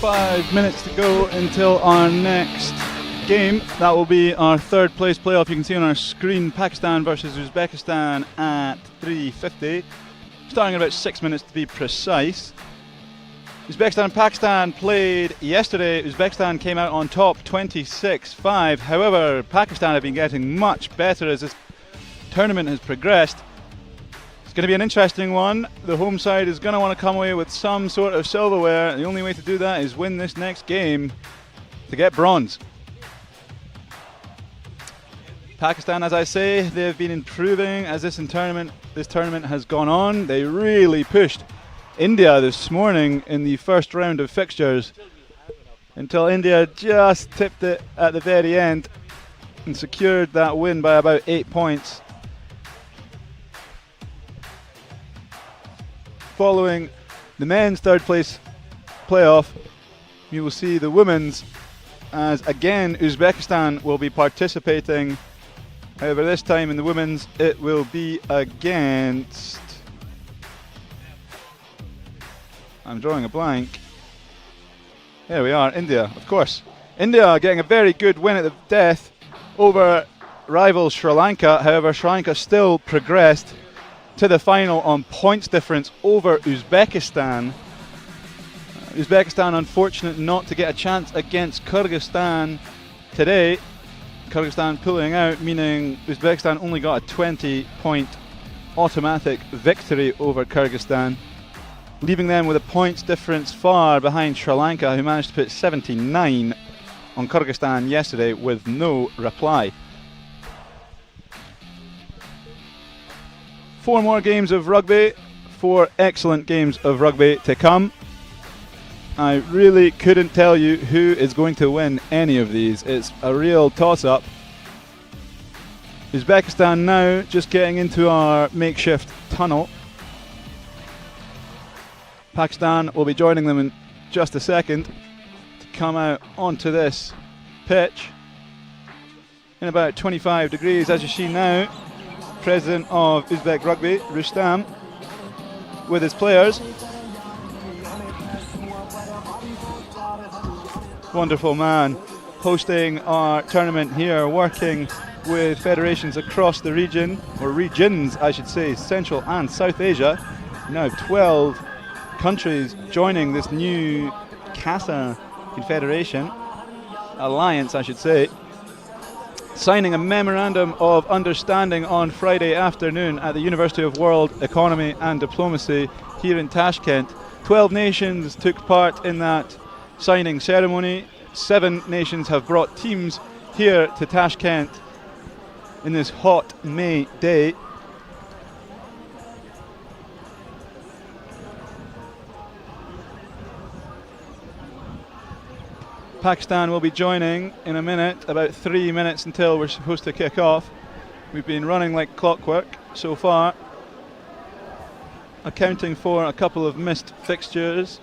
5 minutes to go until our next game. That will be our third place playoff. You can see on our screen Pakistan versus Uzbekistan at 3:50. Starting in about 6 minutes to be precise. Uzbekistan and Pakistan played yesterday. Uzbekistan came out on top 26-5. However, Pakistan have been getting much better as this tournament has progressed. It's going to be an interesting one. The home side is going to want to come away with some sort of silverware. The only way to do that is win this next game to get bronze. Pakistan, as I say, they've been improving as this tournament has gone on. They really pushed India this morning in the first round of fixtures until India just tipped it at the very end and secured that win by about 8 points. Following the men's third place playoff, you will see the women's, as again Uzbekistan will be participating. However, this time in the women's it will be against, I'm drawing a blank. There we are, India, of course. India getting a very good win at the death over rival Sri Lanka. However, Sri Lanka still progressed to the final on points difference over Uzbekistan. Uzbekistan unfortunate not to get a chance against Kyrgyzstan today. Kyrgyzstan pulling out, meaning Uzbekistan only got a 20-point automatic victory over Kyrgyzstan, leaving them with a points difference far behind Sri Lanka, who managed to put 79 on Kyrgyzstan yesterday with no reply. 4 more games of rugby, 4 excellent games of rugby to come. I really couldn't tell you who is going to win any of these. It's a real toss-up. Uzbekistan now just getting into our makeshift tunnel. Pakistan will be joining them in just a second to come out onto this pitch in about 25 degrees, as you see now. President of Uzbek Rugby, Rustam, with his players. Wonderful man, hosting our tournament here, working with federations across the region, or regions I should say, Central and South Asia. Now 12 countries joining this new CASA Confederation, alliance I should say, signing a memorandum of understanding on Friday afternoon at the University of World Economy and Diplomacy here in Tashkent. 12 nations took part in that signing ceremony. 7 nations have brought teams here to Tashkent in this hot May day. Pakistan will be joining in a minute, about 3 minutes until we're supposed to kick off. We've been running like clockwork so far, accounting for a couple of missed fixtures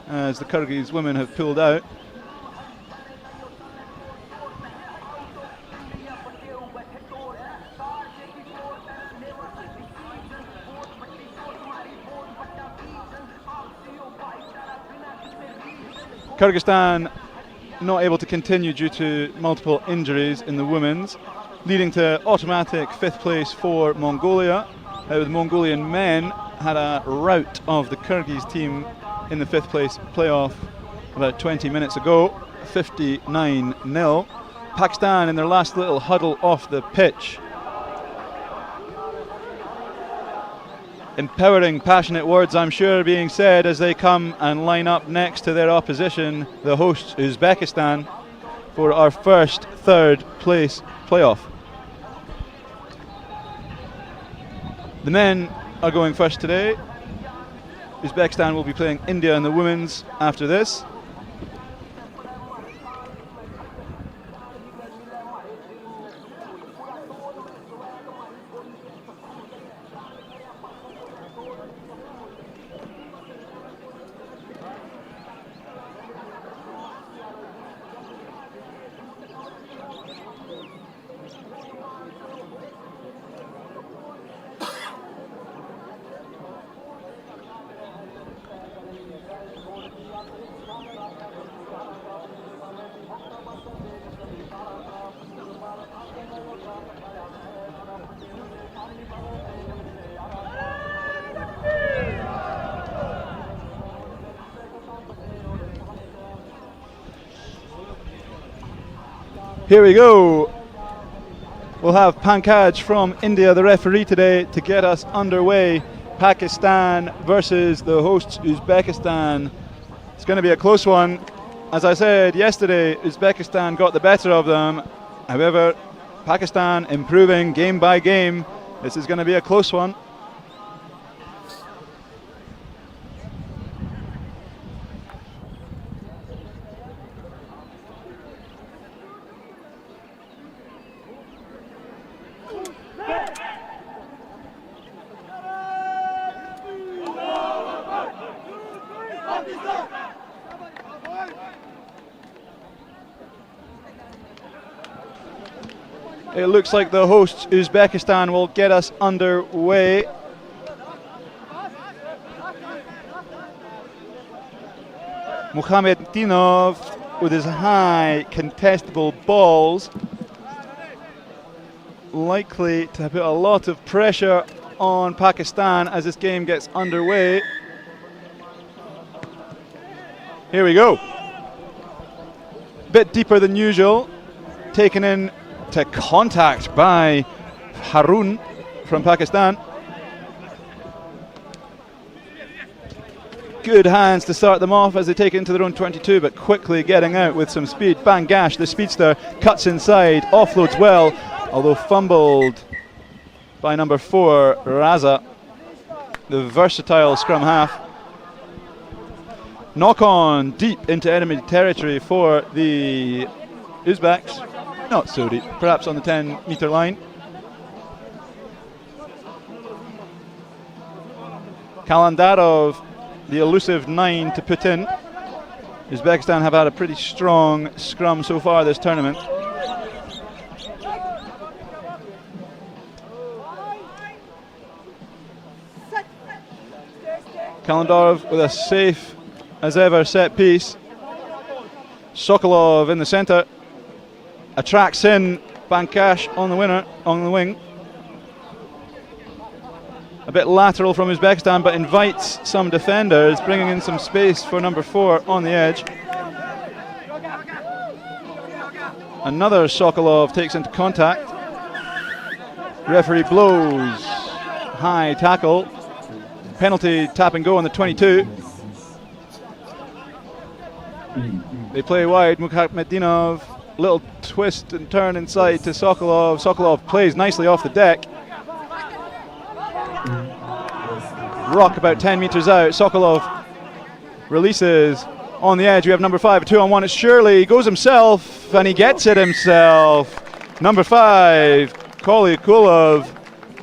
as the Kyrgyz women have pulled out. Kyrgyzstan not able to continue due to multiple injuries in the women's, leading to automatic 5th place for Mongolia. The Mongolian men had a rout of the Kyrgyz team in the 5th place playoff about 20 minutes ago, 59-0. Pakistan in their last little huddle off the pitch. Empowering, passionate words, I'm sure, being said as they come and line up next to their opposition, the hosts Uzbekistan, for our first 3rd place playoff. The men are going first today. Uzbekistan will be playing India in the women's after this. Here we go. We'll have Pankaj from India, the referee today, to get us underway. Pakistan versus the hosts Uzbekistan. It's going to be a close one. As I said yesterday, Uzbekistan got the better of them. However, Pakistan improving game by game. This is going to be a close one. It looks like the hosts Uzbekistan will get us underway. Muhammadinov with his high contestable balls, likely to put a lot of pressure on Pakistan as this game gets underway. Here we go. Bit deeper than usual, taken in to contact by Harun from Pakistan. Good hands to start them off as they take it into their own 22, but quickly getting out with some speed. Bangash, the speedster, cuts inside, offloads well, although fumbled by number 4, Raza, the versatile scrum half. Knock on deep into enemy territory for the Uzbeks. Not so deep, perhaps on the 10-metre line. Kalandarov, the elusive 9 to put in. Uzbekistan have had a pretty strong scrum so far this tournament. Kalandarov with a safe as ever set piece. Sokolov in the centre. Attracts in Bankash on the wing. A bit lateral from Uzbekistan, but invites some defenders, bringing in some space for number 4 on the edge. Another Sokolov takes into contact. Referee blows. High tackle. Penalty, tap and go on the 22. They play wide. Mukhamaddinov, little twist and turn inside to Sokolov. Sokolov plays nicely off the deck. Rock about 10 metres out. Sokolov releases on the edge. We have number 5, a 2-on-1. It's Shirley. He goes himself and he gets it himself. Number 5, Kolly Kulov,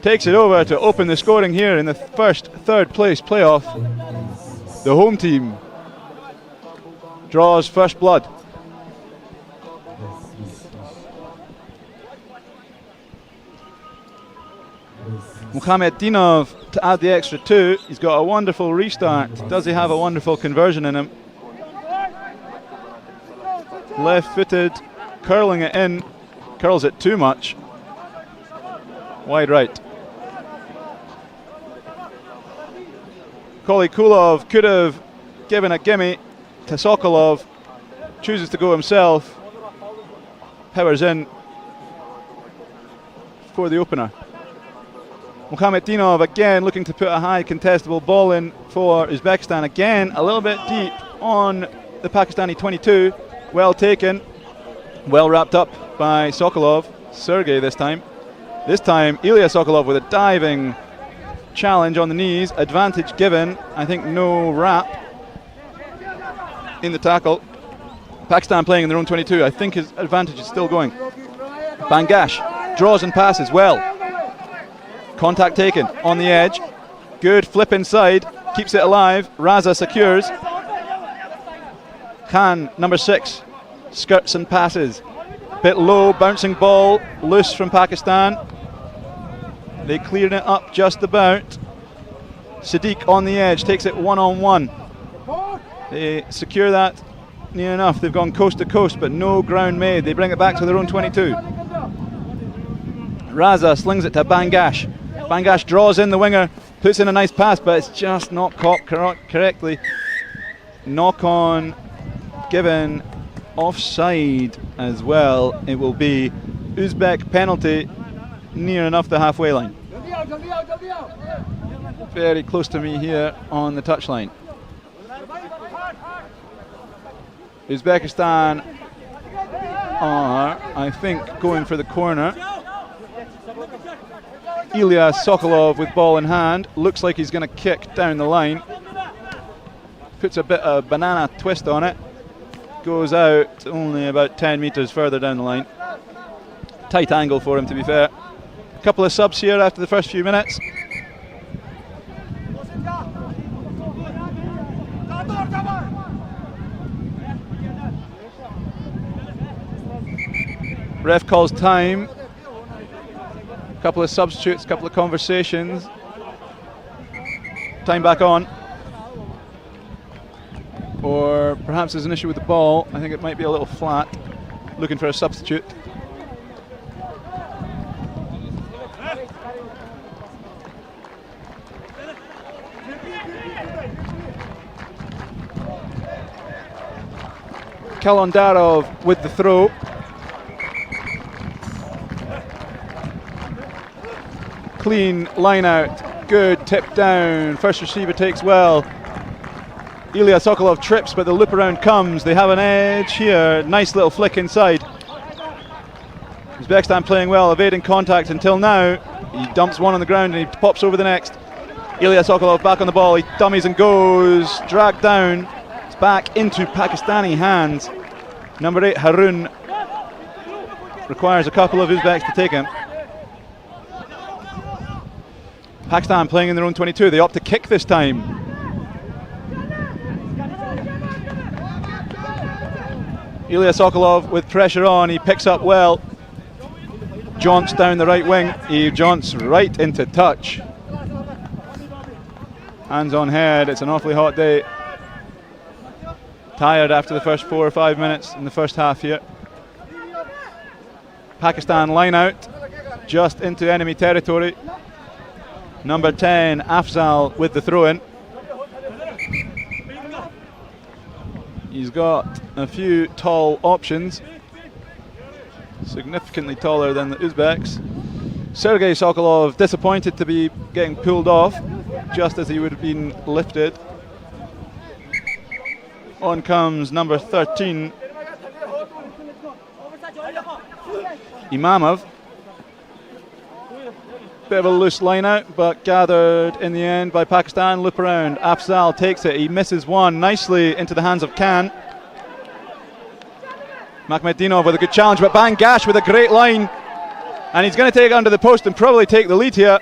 takes it over to open the scoring here in the first third place playoff. The home team draws first blood. Muhammadinov to add the extra 2. He's got a wonderful restart. Does he have a wonderful conversion in him? Left-footed, curling it in. Curls it too much. Wide right. Kolly Kulov could have given a gimme to Sokolov. Chooses to go himself. Powers in for the opener. Muhammadinov again looking to put a high contestable ball in for Uzbekistan. Again, a little bit deep on the Pakistani 22. Well taken. Well wrapped up by Sokolov. Sergei this time. This time, Ilya Sokolov with a diving challenge on the knees. Advantage given. I think no wrap in the tackle. Pakistan playing in their own 22. I think his advantage is still going. Bangash draws and passes well. Contact taken on the edge. Good flip inside. Keeps it alive. Raza secures. Khan, number 6, skirts and passes. Bit low, bouncing ball, loose from Pakistan. They cleared it up just about. Sadiq on the edge, takes it 1-on-1. They secure that near enough. They've gone coast to coast, but no ground made. They bring it back to their own 22. Raza slings it to Bangash. Bangash draws in the winger, puts in a nice pass, but it's just not caught correctly. Knock on given offside as well. It will be Uzbek penalty near enough the halfway line. Very close to me here on the touchline. Uzbekistan are, I think, going for the corner. Ilya Sokolov with ball in hand. Looks like he's going to kick down the line. Puts a bit of banana twist on it. Goes out only about 10 metres further down the line. Tight angle for him, to be fair. A couple of subs here after the first few minutes. Ref calls time. Couple of substitutes, couple of conversations. Time back on. Or perhaps there's an issue with the ball. I think it might be a little flat. Looking for a substitute. Kalondarov with the throw. Clean line out, good tip down, first receiver takes well. Ilya Sokolov trips, but the loop around comes. They have an edge here, nice little flick inside. Uzbekistan playing well, evading contact until now. He dumps one on the ground and he pops over the next. Ilya Sokolov back on the ball, he dummies and goes, dragged down. It's back into Pakistani hands. Number 8 Harun requires a couple of Uzbeks to take him. Pakistan playing in their own 22. They opt to kick this time. Ilya Sokolov with pressure on. He picks up well. Jaunts down the right wing. He jaunts right into touch. Hands on head. It's an awfully hot day. Tired after the first 4 or 5 minutes in the first half here. Pakistan line out just into enemy territory. Number 10, Afzal with the throw-in. He's got a few tall options, significantly taller than the Uzbeks. Sergei Sokolov disappointed to be getting pulled off just as he would have been lifted. On comes number 13, Imamov. Bit of a loose line out, but gathered in the end by Pakistan. Loop around. Afzal takes it. He misses one nicely into the hands of Khan. Makhmetdinov with a good challenge, but Bangash with a great line. And he's going to take it under the post and probably take the lead here.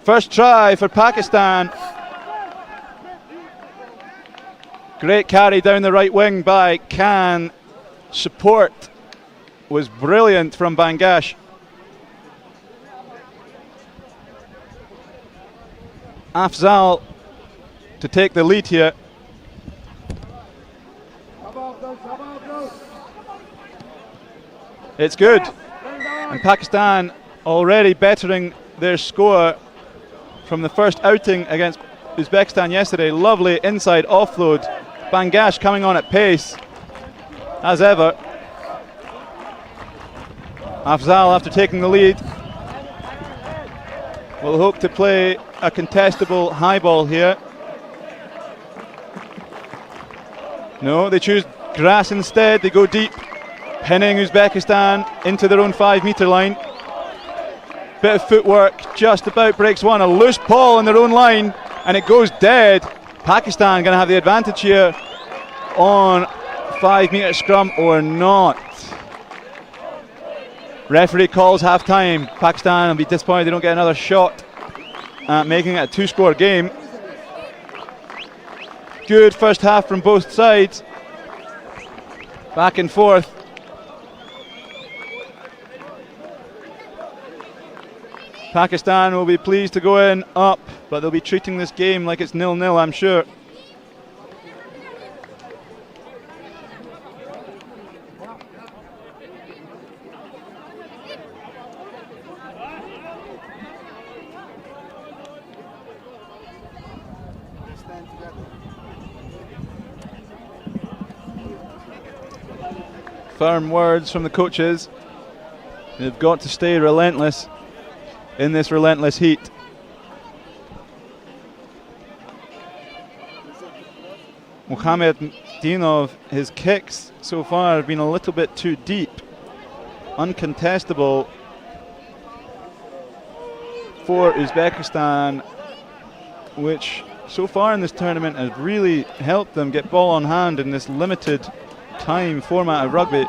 First try for Pakistan. Great carry down the right wing by Khan. Support was brilliant from Bangash. Afzal to take the lead here. It's good. And Pakistan already bettering their score from the first outing against Uzbekistan yesterday. Lovely inside offload. Bangash coming on at pace as ever. Afzal, after taking the lead, will hope to play a contestable high ball here. No, they choose grass instead. They go deep, pinning Uzbekistan into their own 5 metre line. Bit of footwork, just about breaks one. A loose ball in their own line, and it goes dead. Pakistan going to have the advantage here on 5 metre scrum or not. Referee calls half time. Pakistan will be disappointed they don't get another shot at making it a 2-score game. Good first half from both sides. Back and forth. Pakistan will be pleased to go in up, but they'll be treating this game like it's 0-0, I'm sure. Firm words from the coaches. They've got to stay relentless in this relentless heat. Muhammadinov, his kicks so far have been a little bit too deep. Uncontestable for Uzbekistan, which so far in this tournament has really helped them get ball on hand in this limited time format of rugby.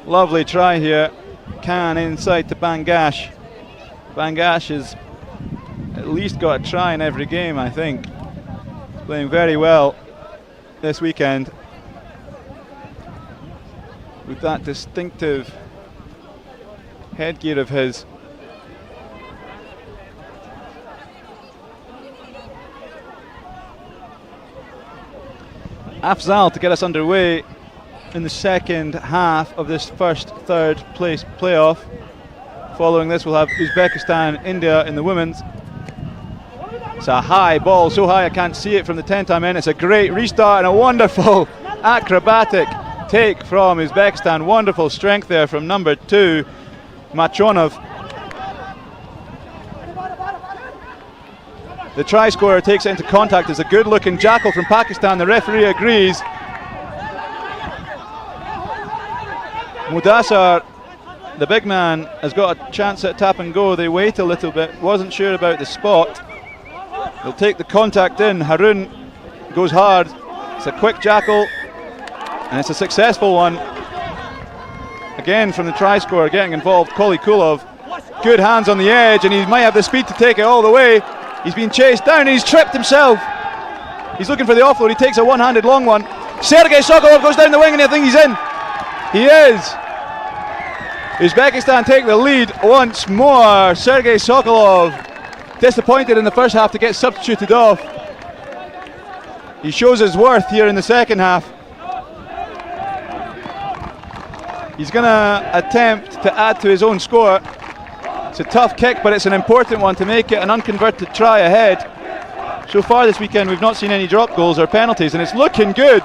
Lovely try here. Khan inside to Bangash. Bangash has at least got a try in every game, I think. He's playing very well this weekend with that distinctive headgear of his. Afzal to get us underway in the second half of this first third place playoff. Following this, we'll have Uzbekistan, India in the women's. It's a high ball, so high I can't see it from the 10-time end. It's a great restart and a wonderful acrobatic take from Uzbekistan. Wonderful strength there from number 2, Machonov. The try scorer takes it into contact. It's a good looking jackal from Pakistan. The referee agrees. Mudassar, the big man, has got a chance at tap and go. They wait a little bit, wasn't sure about the spot. They'll take the contact in. Harun goes hard. It's a quick jackal and it's a successful one. Again from the try scorer getting involved, Koli Kulov. Good hands on the edge and he might have the speed to take it all the way. He's been chased down and he's tripped himself. He's looking for the offload. He takes a one-handed long one. Sergei Sokolov goes down the wing and I think he's in. He is. Uzbekistan take the lead once more. Sergei Sokolov, disappointed in the first half to get substituted off. He shows his worth here in the second half. He's going to attempt to add to his own score. It's a tough kick, but it's an important one to make it an unconverted try ahead. So far this weekend we've not seen any drop goals or penalties and it's looking good.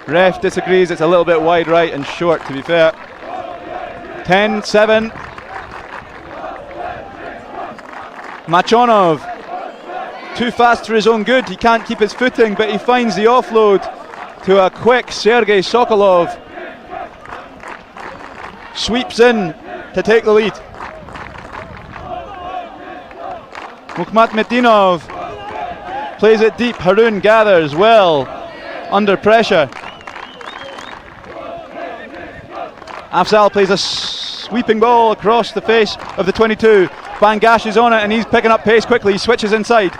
Ref disagrees, it's a little bit wide right and short to be fair. 10-7. Machonov, too fast for his own good. He can't keep his footing, but he finds the offload to a quick Sergei Sokolov. Sweeps in to take the lead. Mukhmatmedinov plays it deep. Harun gathers well under pressure. Afzal plays a sweeping ball across the face of the 22. Bangash is on it and he's picking up pace quickly. He switches inside.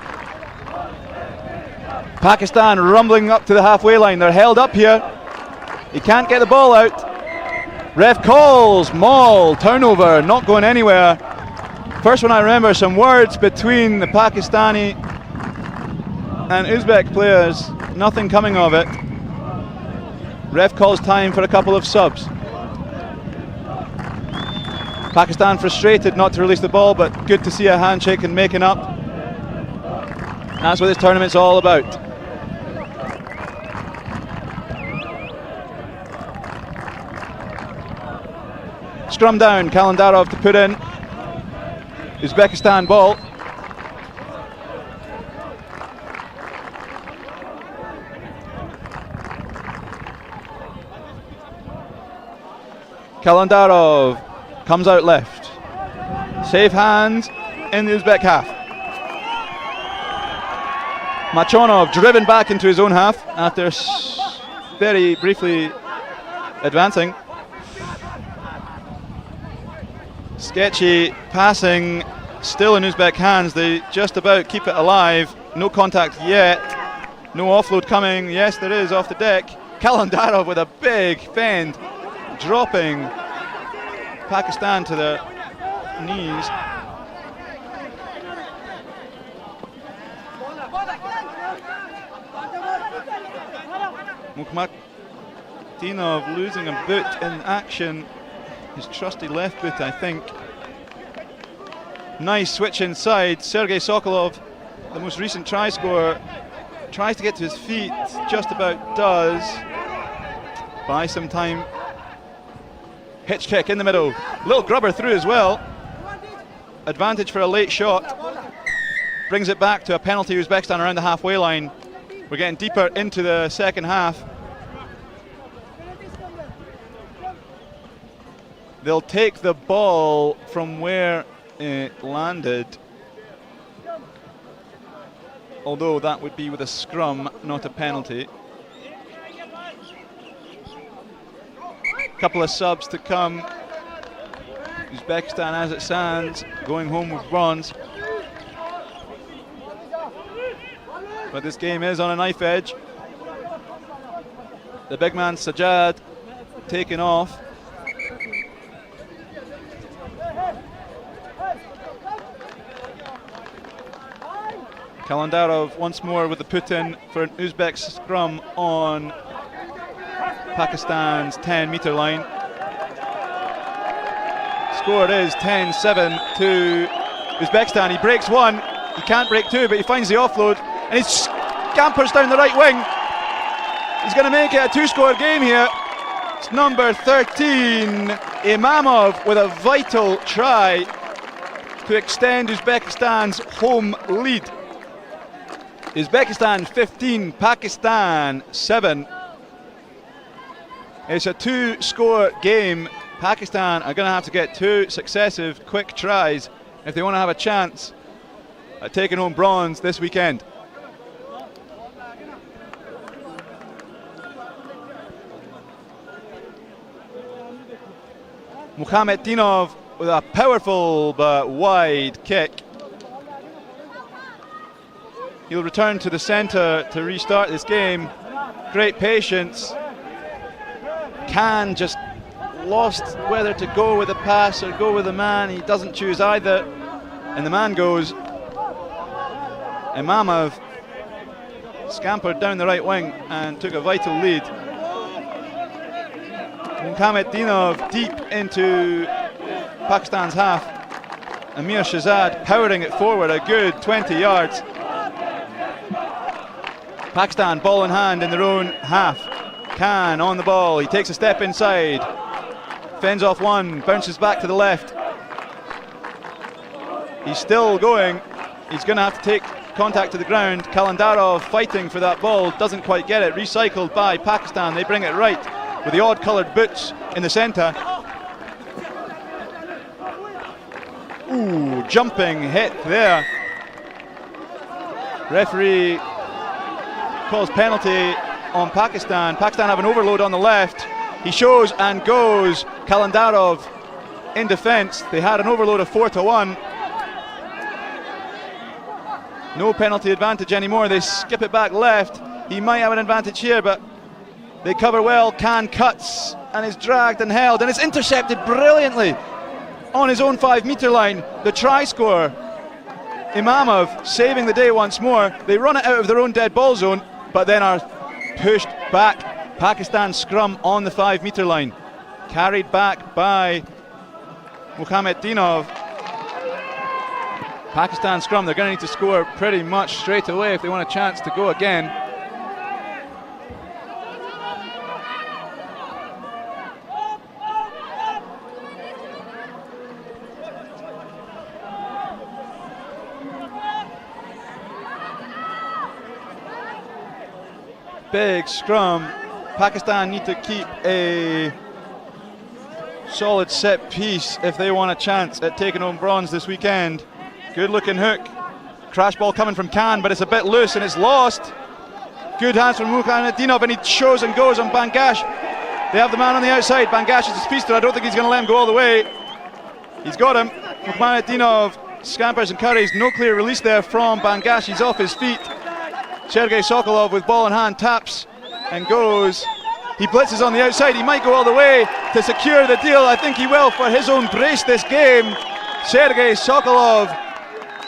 Pakistan rumbling up to the halfway line. They're held up here. He can't get the ball out. Ref calls maul, turnover, not going anywhere. First one I remember, some words between the Pakistani and Uzbek players, nothing coming of it. Ref calls time for a couple of subs. Pakistan frustrated not to release the ball, but good to see a handshake and making up. That's what this tournament's all about. Scrum down, Kalandarov to put in. Uzbekistan ball. Kalandarov comes out left. Safe hands in the Uzbek half. Machonov driven back into his own half after very briefly advancing. Sketchy passing, still in Uzbek hands. They just about keep it alive. No contact yet. No offload coming. Yes, there is off the deck. Kalandarov with a big fend, dropping Pakistan to their knees. Mukhmatdinov losing a boot in action. His trusty left boot, I think. Nice switch inside. Sergei Sokolov, the most recent try scorer, tries to get to his feet, just about does. Buy some time. Hitch kick in the middle. Little grubber through as well. Advantage for a late shot. Brings it back to a penalty. Uzbekistan around the halfway line. We're getting deeper into the second half. They'll take the ball from where it landed. Although that would be with a scrum, not a penalty. Couple of subs to come. Uzbekistan, as it stands, going home with bronze. But this game is on a knife edge. The big man Sajjad taken off. Kalandarov once more with the put in for an Uzbek scrum on Pakistan's 10-metre line. Score is 10-7 to Uzbekistan. He breaks one, he can't break two, but he finds the offload and he scampers down the right wing. He's going to make it a two-score game here. It's number 13, Imamov, with a vital try to extend Uzbekistan's home lead. Uzbekistan 15, Pakistan 7. It's a two-score game. Pakistan are going to have to get two successive quick tries if they want to have a chance at taking home bronze this weekend. Muhammadinov with a powerful but wide kick. He'll return to the centre to restart this game. Great patience. Khan just lost whether to go with the pass or go with the man. He doesn't choose either, and the man goes. Imamov scampered down the right wing and took a vital lead. Muhammadinov deep into Pakistan's half. Amir Shahzad powering it forward a good 20 yards. Pakistan ball in hand in their own half. Khan on the ball, he takes a step inside, fends off one, bounces back to the left. He's still going, he's going to have to take contact to the ground. Kalandarov fighting for that ball, doesn't quite get it, recycled by Pakistan. They bring it right with the odd coloured boots in the centre. Ooh, jumping hit there. Referee calls penalty on Pakistan. Pakistan have an overload on the left. He shows and goes. Kalandarov in defence. They had an overload of 4-1. No penalty advantage anymore. They skip it back left. He might have an advantage here, but they cover well. Khan cuts and is dragged and held, and it's intercepted brilliantly on his own 5-metre line. The try scorer, Imamov, saving the day once more. They run it out of their own dead ball zone, but then are pushed back. Pakistan scrum on the 5-metre line, carried back by Muhammadinov. Pakistan scrum, they're going to need to score pretty much straight away if they want a chance to go again. Big scrum. Pakistan need to keep a solid set piece if they want a chance at taking home bronze this weekend. Good looking hook. Crash ball coming from Khan, but it's a bit loose and it's lost. Good hands from Muhammadinov, and he shows and goes on Bangash. They have the man on the outside. Bangash is a speedster. I don't think he's going to let him go all the way. He's got him. Muhammadinov scampers and curries. No clear release there from Bangash. He's off his feet. Sergei Sokolov with ball in hand taps and goes. He blitzes on the outside. He might go all the way to secure the deal. I think he will for his own brace this game. Sergei Sokolov,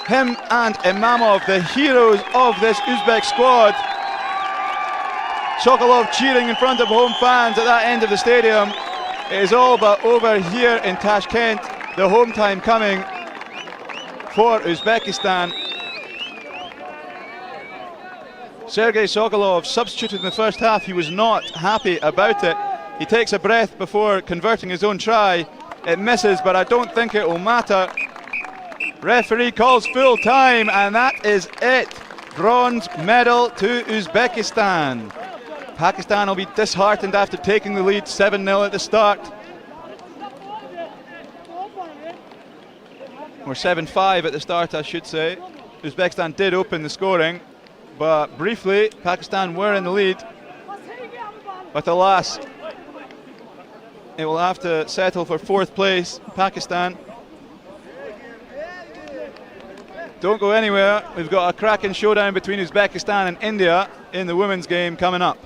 him and Imamov, the heroes of this Uzbek squad. Sokolov cheering in front of home fans at that end of the stadium. It is all but over here in Tashkent. The home time coming for Uzbekistan. Sergei Sokolov substituted in the first half. He was not happy about it. He takes a breath before converting his own try. It misses, but I don't think it will matter. Referee calls full time, and that is it. Bronze medal to Uzbekistan. Pakistan will be disheartened after taking the lead 7-0 at the start. Or 7-5 at the start, I should say. Uzbekistan did open the scoring, but briefly Pakistan were in the lead. But alas, it will have to settle for 4th place. Pakistan. Don't go anywhere. We've got a cracking showdown between Uzbekistan and India in the women's game coming up.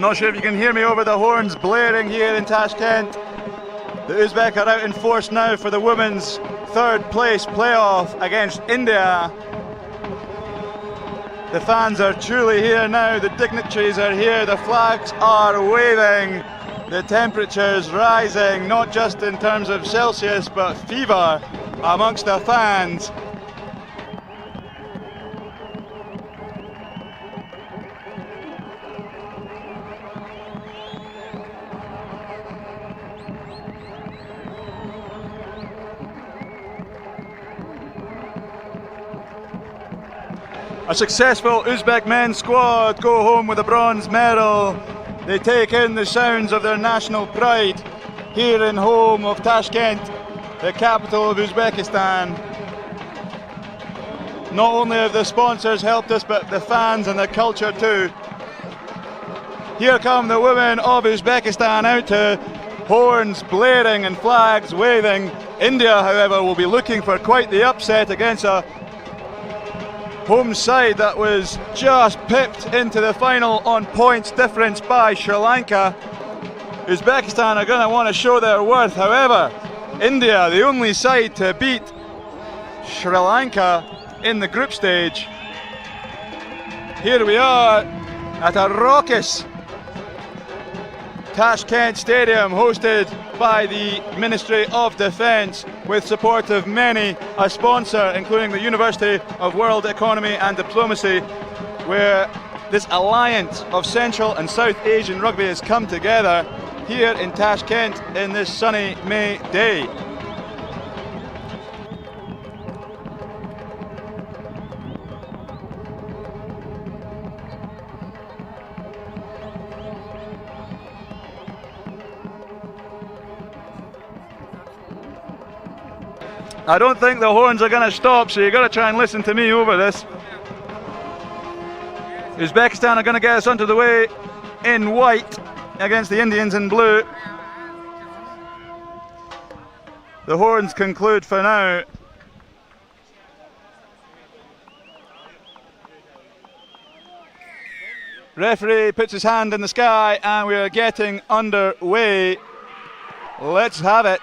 I'm not sure if you can hear me over the horns blaring here in Tashkent. The Uzbek are out in force now for the women's 3rd place playoff against India. The fans are truly here now, the dignitaries are here, the flags are waving, the temperature's rising, not just in terms of Celsius, but fever amongst the fans. A successful Uzbek men's squad go home with a bronze medal. they take in the sounds of their national pride here in home of Tashkent, the capital of Uzbekistan. Not only have the sponsors helped us, but the fans and the culture too. Here come the women of Uzbekistan out to horns blaring and flags waving. India, however, will be looking for quite the upset against a home side that was just pipped into the final on points difference by Sri Lanka. Uzbekistan are going to want to show their worth. However, India, the only side to beat Sri Lanka in the group stage. Here we are at a raucous Tashkent Stadium, hosted by the Ministry of Defence, with support of many a sponsor, including the University of World Economy and Diplomacy, where this alliance of Central and South Asian rugby has come together here in Tashkent in this sunny May day. I don't think the horns are going to stop, so you've got to try and listen to me over this. Uzbekistan are going to get us onto the way in white against the Indians in blue. The horns conclude for now. Referee puts his hand in the sky and we are getting underway. Let's have it.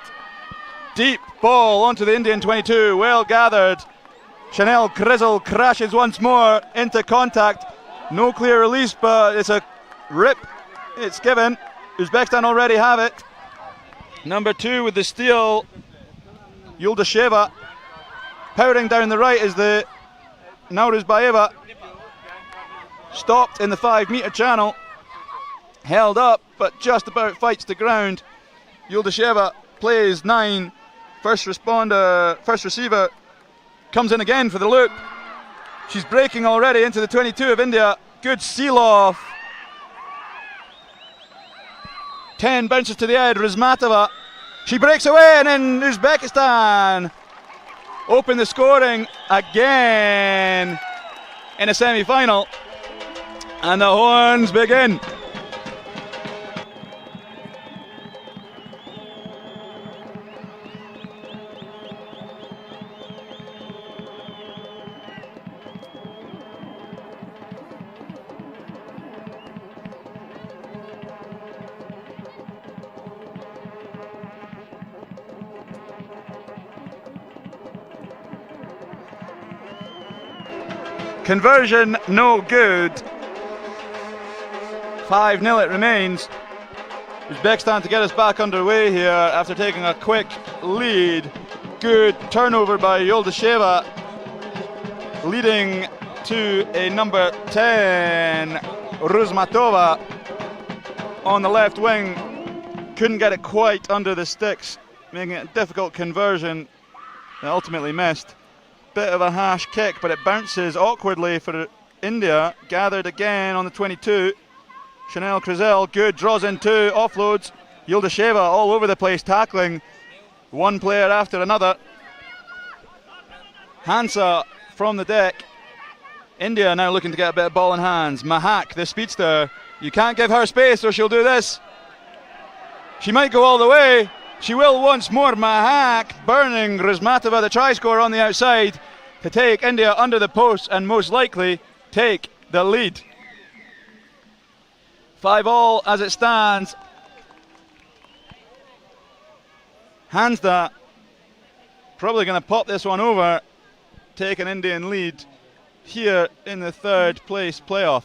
Deep ball onto the Indian 22, well gathered. Chanel Crizzle crashes once more into contact. No clear release, but it's a rip. It's given. Uzbekistan already have it. Number 2 with the steal, Yuldasheva. Powering down the right is the Nauruzbaeva. Stopped in the 5 metre channel. Held up, but just about fights the ground. Yuldasheva plays 9. First receiver comes in again for the loop. She's breaking already into the 22 of India. Good seal off. 10 bounces to the head. Rizmatova. She breaks away, and then Uzbekistan open the scoring again in a semi-final. And the horns begin. Conversion no good. 5-0 it remains. Uzbekistan to get us back underway here after taking a quick lead. Good turnover by Yuldasheva, leading to a number 10, Rizmatova, on the left wing. Couldn't get it quite under the sticks, making it a difficult conversion that ultimately missed. Bit of a hash kick, but it bounces awkwardly for India. Gathered again on the 22. Chanel Crizel, good, draws in 2, offloads. Yuldasheva all over the place, tackling one player after another. Hansa from the deck. India now looking to get a bit of ball in hands. Mahak, the speedster. You can't give her space or she'll do this. She might go all the way. She will once more. Mahak burning Rizmatova, the try scorer, on the outside to take India under the post and most likely take the lead. 5-all as it stands. Hansda probably going to pop this one over, take an Indian lead here in the 3rd place playoff.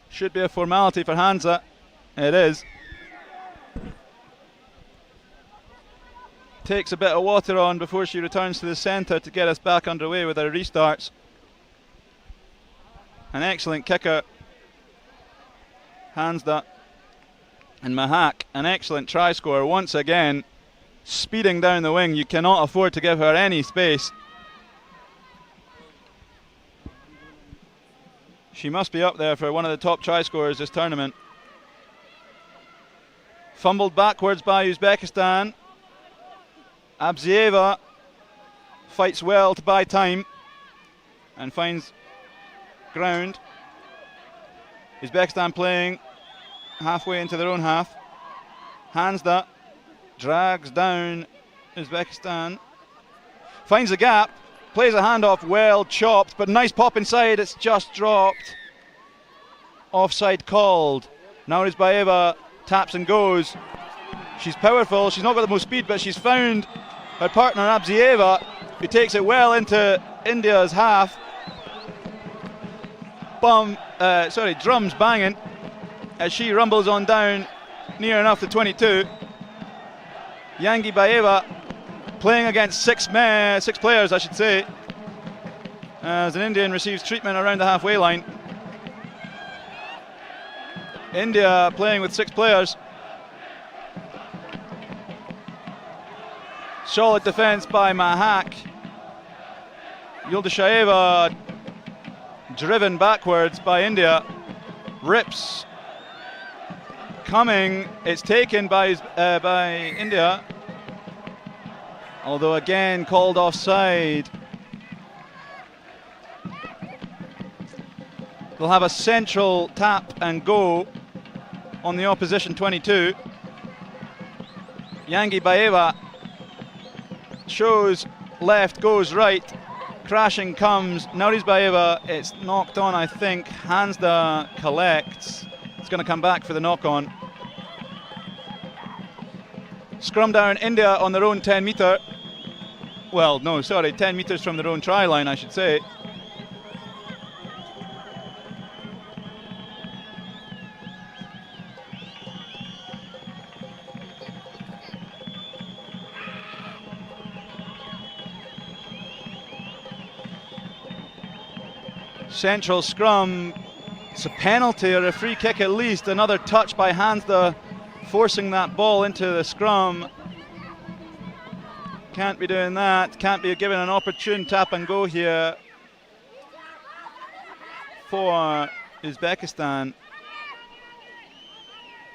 Should be a formality for Hansa. It is. Takes a bit of water on before she returns to the centre to get us back underway with our restarts. An excellent kicker, Hansda. And Mahak, an excellent try scorer once again, speeding down the wing. You cannot afford to give her any space. She must be up there for one of the top try scorers this tournament. Fumbled backwards by Uzbekistan. Abzieva fights well to buy time and finds ground. Uzbekistan playing halfway into their own half. Hansda drags down Uzbekistan. Finds the gap. Plays a handoff, well chopped, but nice pop inside. It's just dropped. Offside called. Now Uzbekistan taps and goes. She's powerful. She's not got the most speed, but she's found her partner Abzieva, who takes it well into India's half. Drums banging as she rumbles on down near enough to 22. Yangi Baeva playing against six players, I should say, as an Indian receives treatment around the halfway line. India playing with 6 players. Solid defense by Mahak. Yuldashaeva driven backwards by India. Rips coming. It's taken by India. Although again called offside. They'll have a central tap and go on the opposition 22. Yangi Baeva shows left, goes right. Crashing comes Nauris Baeva. It's knocked on, I think. Hansda collects. It's going to come back for the knock on. Scrum down India on their own 10 metre. Well, no, sorry, 10 metres from their own try line, I should say. Central scrum. It's a penalty or a free kick at least. Another touch by Hansda, forcing that ball into the scrum. Can't be doing that. Can't be given an opportune tap and go here for Uzbekistan.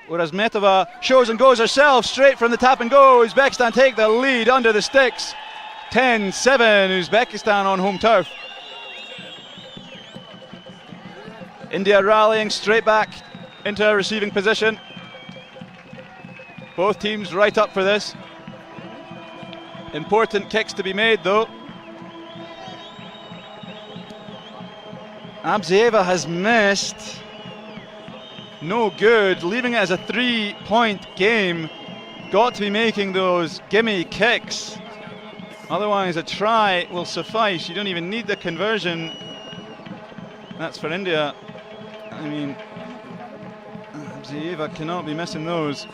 Whereas Metova shows and goes herself straight from the tap and go. Uzbekistan take the lead under the sticks. 10-7 Uzbekistan on home turf. India rallying straight back into a receiving position. Both teams right up for this. Important kicks to be made though. Abzieva has missed. No good, leaving it as a 3-point game. Got to be making those gimme kicks. Otherwise a try will suffice. You don't even need the conversion. That's for India. I mean, Abzieva cannot be missing those.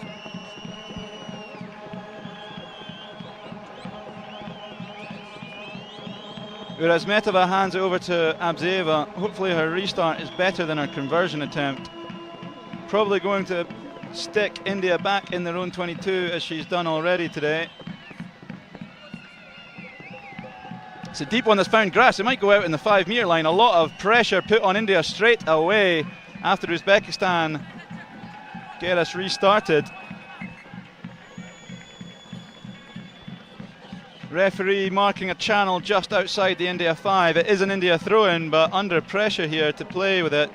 Whereas Metova hands it over to Abzieva. Hopefully her restart is better than her conversion attempt. Probably going to stick India back in their own 22 as she's done already today. It's a deep one that's found grass. It might go out in the 5-metre line. A lot of pressure put on India straight away after Uzbekistan get us restarted. Referee marking a channel just outside the India 5. It is an India throw-in, but under pressure here to play with it.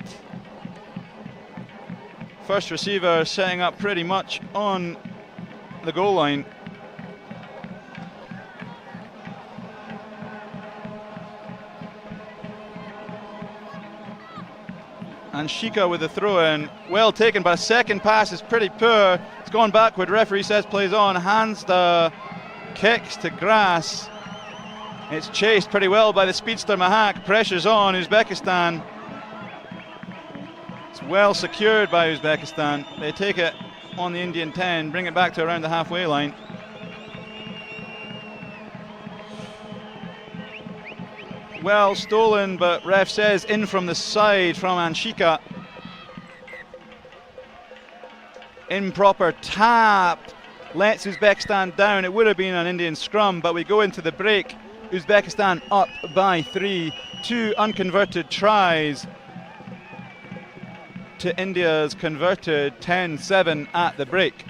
First receiver setting up pretty much on the goal line. And Shika with the throw-in, well taken, but a second pass is pretty poor. It's gone backward, referee says plays on. Hansda kicks to grass. It's chased pretty well by the speedster Mahak. Pressure's on Uzbekistan. It's well secured by Uzbekistan. They take it on the Indian 10, bring it back to around the halfway line. Well stolen, but ref says in from the side from Anshika. Improper tap lets Uzbekistan down. It would have been an Indian scrum, but we go into the break. Uzbekistan up by 3. 2 unconverted tries. to India's converted 10-7 at the break.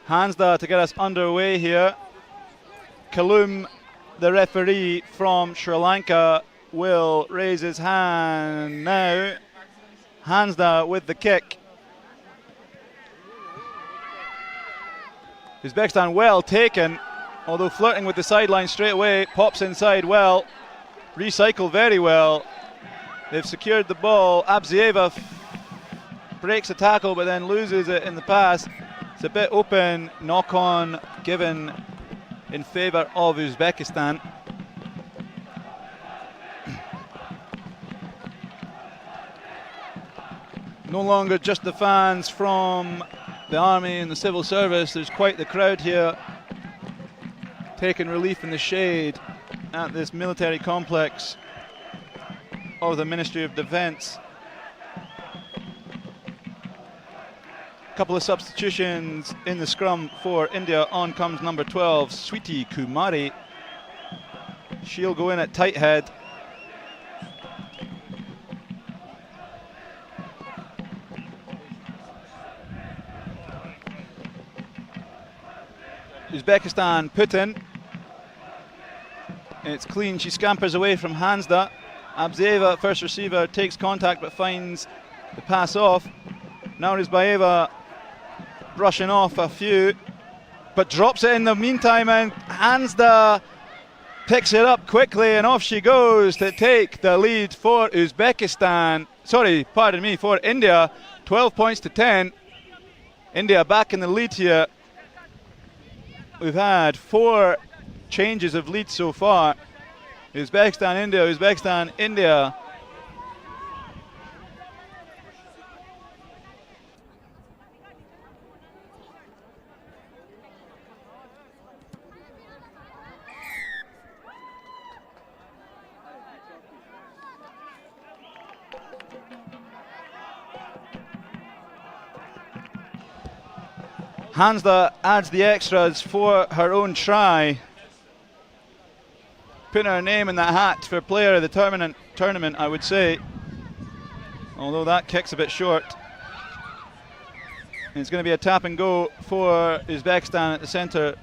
Hansda to get us underway here. Kalum, the referee from Sri Lanka, will raise his hand now. Hansda with the kick. Uzbekistan well taken, although flirting with the sideline straight away. Pops inside well, recycle very well. They've secured the ball. Abzieva breaks a tackle but then loses it in the pass. It's a bit open, knock on given in favour of Uzbekistan. No longer just the fans from the army and the civil service. There's quite the crowd here taking relief in the shade at this military complex of the Ministry of Defence. Couple of substitutions in the scrum for India. On comes number 12, Sweetie Kumari. She'll go in at tight head. Uzbekistan put in. It's clean. She scampers away from Hansda. Abzieva, first receiver, takes contact but finds the pass off. Now Uzbekistan brushing off a few, but drops it in the meantime, and Hansda picks it up quickly, and off she goes to take the lead for Uzbekistan. Sorry, pardon me, for India. 12 points to 10. India back in the lead here. We've had 4 changes of lead so far. Uzbekistan, India, Uzbekistan, India. Hansda adds the extras for her own try. Putting her name in that hat for player of the tournament, I would say. Although that kick's a bit short. And it's going to be a tap and go for Uzbekistan at the centre.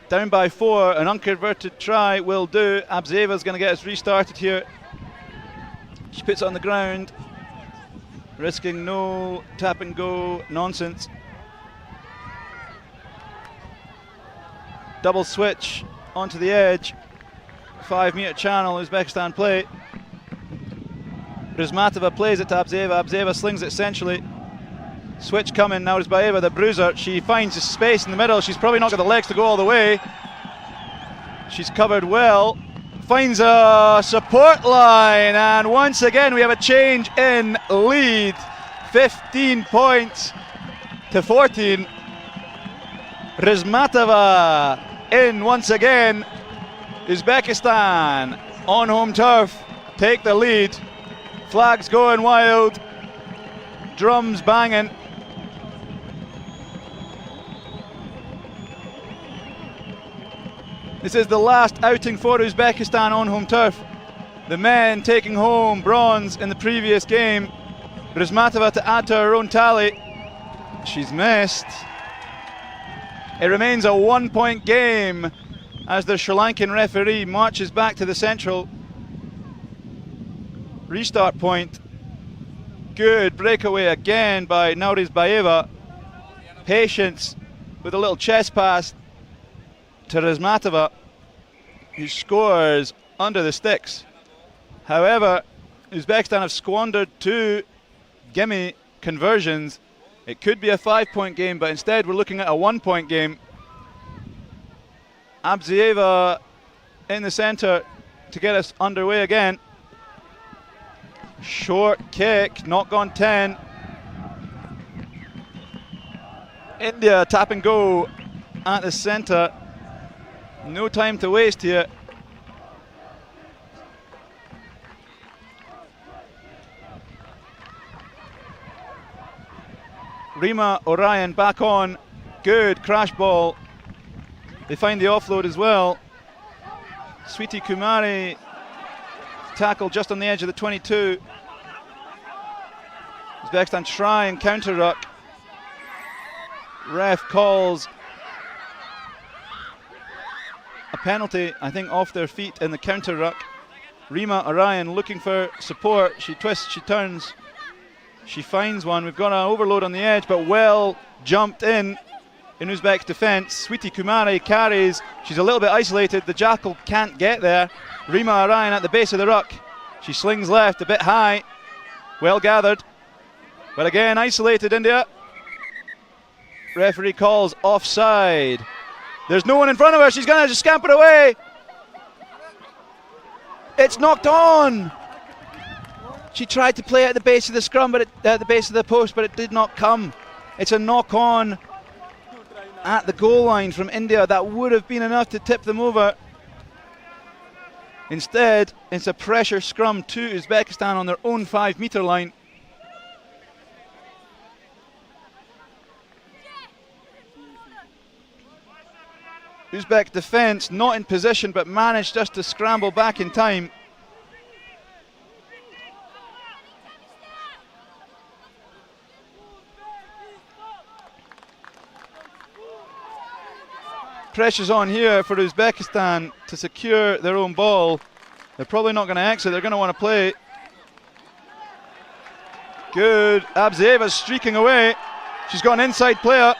Down by 4, an unconverted try will do. Abzieva's going to get us restarted here. She puts it on the ground, risking no tap and go nonsense. Double switch onto the edge. 5-metre channel, Uzbekistan play. Rizmatova plays it to Abzieva. Abzieva slings it centrally. Switch coming, now Rizbaeva, the bruiser. She finds a space in the middle. She's probably not got the legs to go all the way. She's covered well. Finds a support line, and once again we have a change in lead. 15 points to 14. Rizmatova in once again. Uzbekistan on home turf take the lead. Flags going wild, drums banging. This is the last outing for Uzbekistan on home turf. The men taking home bronze in the previous game. Rizmatova to add to her own tally. She's missed. It remains a 1-point game as the Sri Lankan referee marches back to the central. Restart point. Good breakaway again by Naurizbayeva. Patience with a little chest pass to Rizmatova, who scores under the sticks. However, Uzbekistan have squandered 2 gimme conversions. It could be a 5-point game, but instead we're looking at a 1-point game. Abzieva in the centre to get us underway again. Short kick, not gone 10. India tap and go at the centre. No time to waste here. Rima Orion back on. Good crash ball. They find the offload as well. Sweetie Kumari tackle just on the edge of the 22. Uzbekistan try and counter ruck. Ref calls a penalty, I think, off their feet in the counter ruck. Rima Orion looking for support. She twists, she turns, she finds one. We've got an overload on the edge, but well jumped in Uzbek's defence. Sweetie Kumari carries. She's a little bit isolated. The Jackal can't get there. Rima Orion at the base of the ruck. She slings left, a bit high. Well gathered. But again, isolated India. Referee calls offside. There's no one in front of her. She's going to just scamper away. It's knocked on. She tried to play at the base of the scrum, but at the base of the post, but it did not come. It's a knock on at the goal line from India. That would have been enough to tip them over. Instead, it's a pressure scrum to Uzbekistan on their own 5-metre line. Uzbek defence not in position, but managed just to scramble back in time. Pressure's on here for Uzbekistan to secure their own ball. They're probably not going to exit, they're going to want to play. Good, Abzieva's streaking away. She's got an inside player.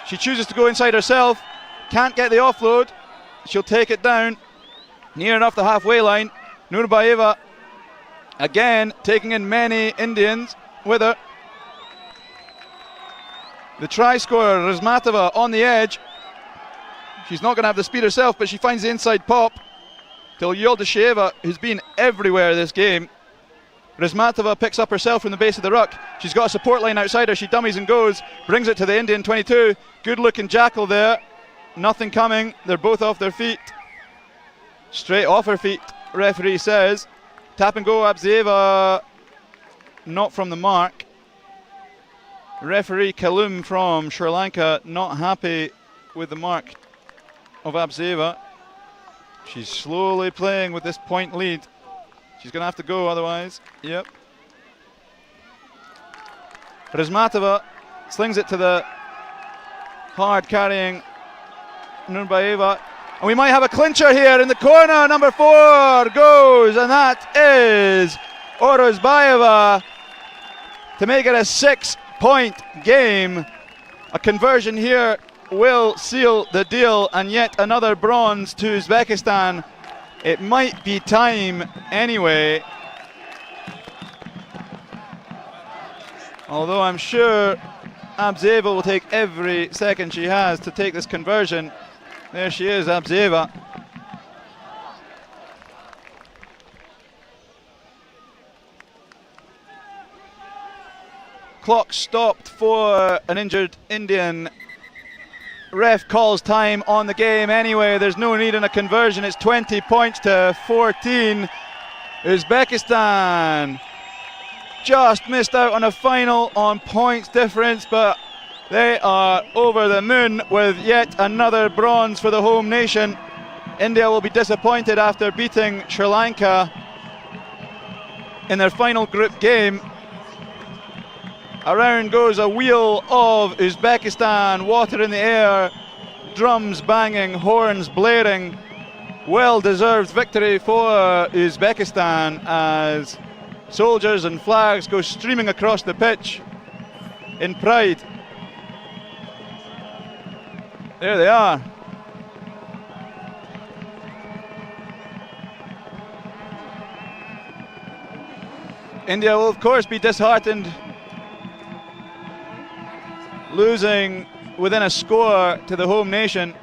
She chooses to go inside herself. Can't get the offload. She'll take it down. Near enough the halfway line. Nurbayeva again taking in many Indians with her. The try scorer, Rizmatova, on the edge. She's not going to have the speed herself, but she finds the inside pop to Yoldasheva, who's been everywhere this game. Rizmatova picks up herself from the base of the ruck. She's got a support line outside her. She dummies and goes. Brings it to the Indian 22. Good looking Jackal there. Nothing coming. They're both off their feet. Straight off her feet, referee says. Tap and go, Abzieva. Not from the mark. Referee Kalum from Sri Lanka not happy with the mark of Abzieva. She's slowly playing with this point lead. She's going to have to go otherwise. Yep. Rizmatova slings it to the hard carrying Nurbayeva. And we might have a clincher here in the corner. Number 4 goes, and that is Orozbayeva to make it a 6-point game. A conversion here will seal the deal, and yet another bronze to Uzbekistan. It might be time anyway. Although I'm sure Abzieva will take every second she has to take this conversion. There she is, Abzieva. Clock stopped for an injured Indian. Ref calls time on the game anyway. There's no need in a conversion. It's 20 points to 14. Uzbekistan just missed out on a final on points difference, but they are over the moon with yet another bronze for the home nation. India will be disappointed after beating Sri Lanka in their final group game. Around goes a wheel of Uzbekistan, water in the air, drums banging, horns blaring. Well-deserved victory for Uzbekistan as soldiers and flags go streaming across the pitch in pride. There they are. India will of course be disheartened, losing within a score to the home nation.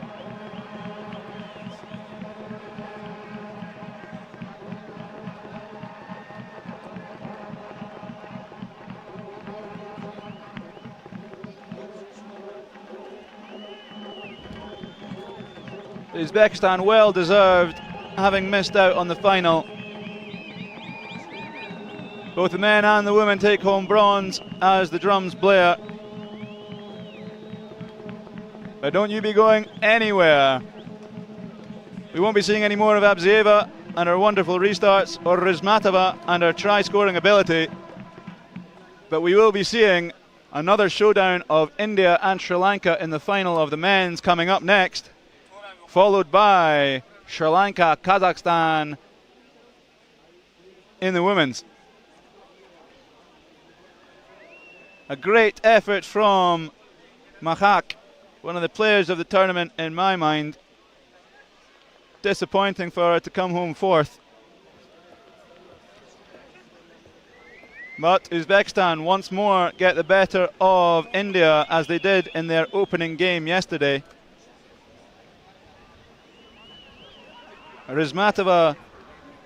Uzbekistan well deserved, having missed out on the final. Both the men and the women take home bronze as the drums blare. But don't you be going anywhere. We won't be seeing any more of Abzieva and her wonderful restarts, or Rizmatova and her try-scoring ability. But we will be seeing another showdown of India and Sri Lanka in the final of the men's coming up next, followed by Sri Lanka, Kazakhstan in the women's. A great effort from Mahak, one of the players of the tournament in my mind. Disappointing for her to come home fourth. But Uzbekistan once more get the better of India as they did in their opening game yesterday. Rizmatova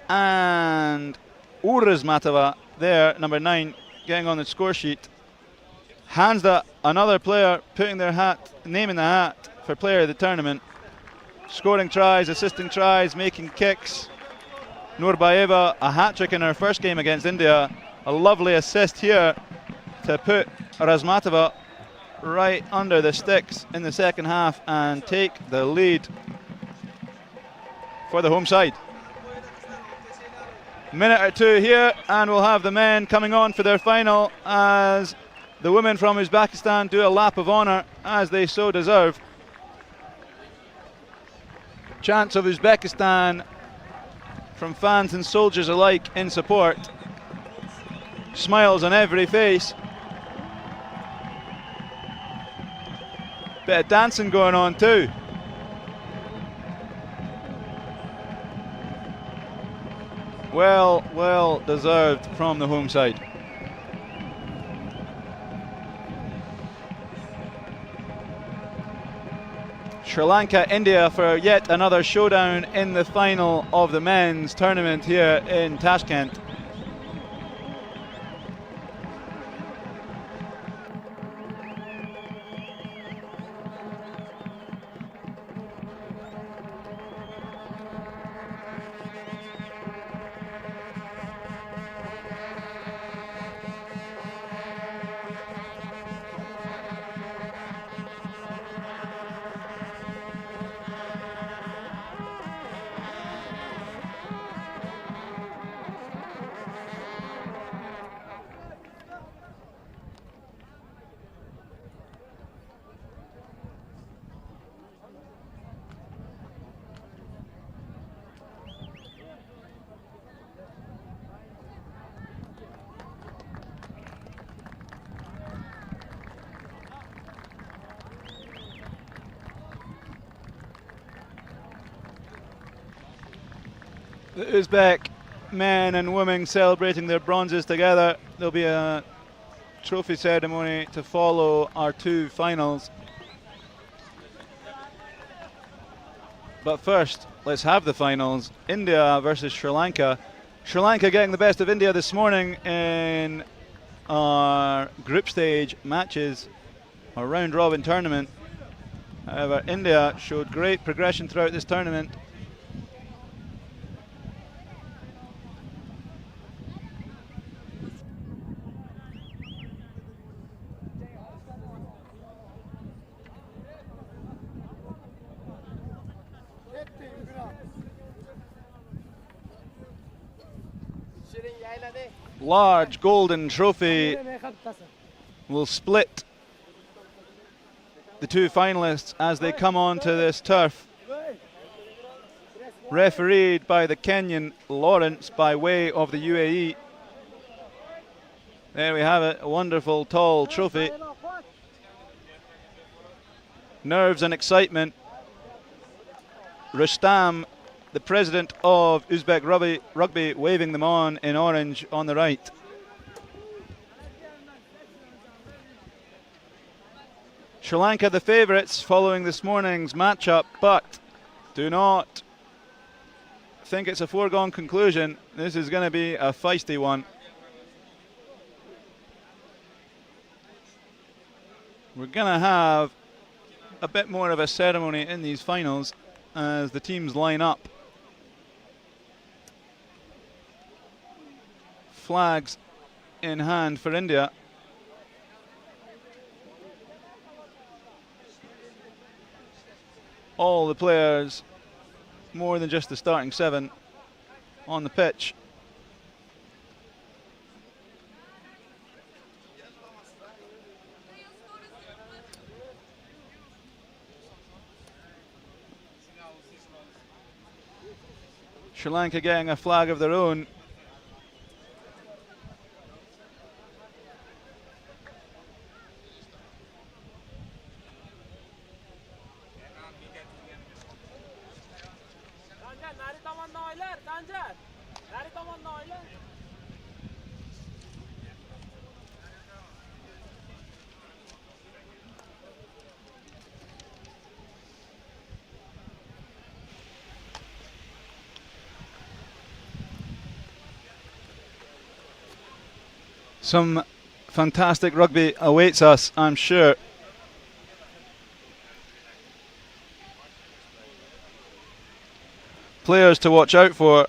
and Urizmatova there, number 9, getting on the score sheet. Hansda, another player putting their name in the hat for player of the tournament. Scoring tries, assisting tries, making kicks. Nurbayeva, a hat-trick in her first game against India. A lovely assist here to put Razmatova right under the sticks in the second half and take the lead for the home side. Minute or two here and we'll have the men coming on for their final as the women from Uzbekistan do a lap of honour, as they so deserve. Chants of Uzbekistan from fans and soldiers alike in support. Smiles on every face. Bit of dancing going on too. Well deserved from the home side. Sri Lanka, India for yet another showdown in the final of the men's tournament here in Tashkent. The Uzbek men and women celebrating their bronzes together. There'll be a trophy ceremony to follow our two finals. But first, let's have the finals. India versus Sri Lanka. Sri Lanka getting the best of India this morning in our group stage matches, our round robin tournament. However, India showed great progression throughout this tournament. large golden trophy will split the two finalists as they come onto this turf. Refereed by the Kenyan Lawrence by way of the UAE. There we have it, a wonderful tall trophy. Nerves and excitement. Rustam, the president of Uzbek Rugby, waving them on in orange on the right. Sri Lanka the favourites following this morning's matchup, but do not think it's a foregone conclusion. This is going to be a feisty one. We're going to have a bit more of a ceremony in these finals as the teams line up. Flags in hand for India. All the players, more than just the starting 7, on the pitch. Sri Lanka getting a flag of their own. Some fantastic rugby awaits us, I'm sure. Players to watch out for.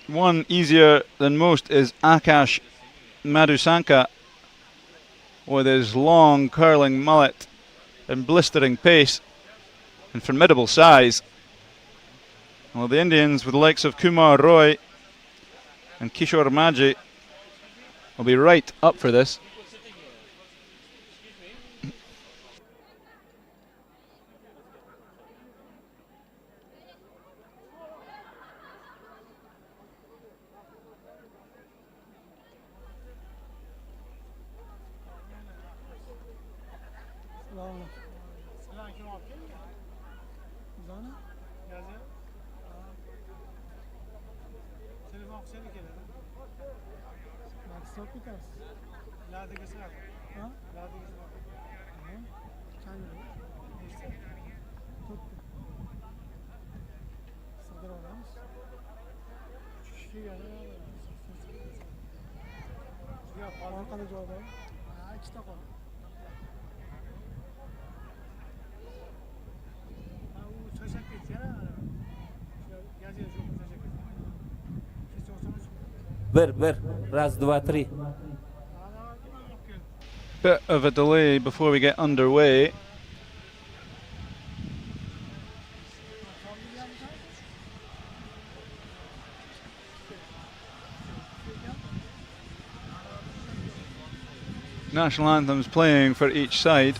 One easier than most is Akash Madhusanka, with his long curling mullet and blistering pace and formidable size. Well, the Indians, with the likes of Kumar Roy and Kishore Maji, will be right up for this. Раз, два, три. Bit of a delay before we get underway. National anthems playing for each side.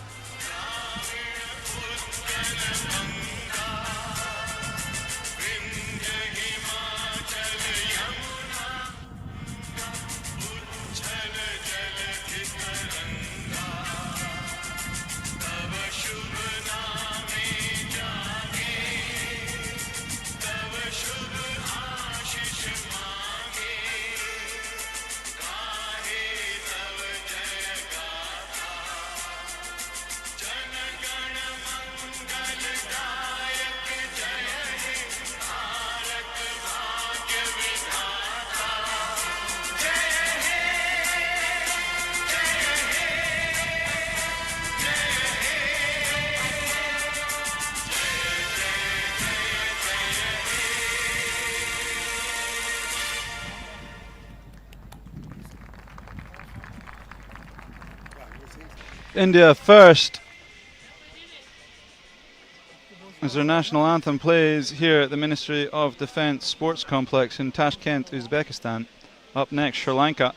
India first as their national anthem plays here at the Ministry of Defence Sports Complex in Tashkent, Uzbekistan. Up next, Sri Lanka.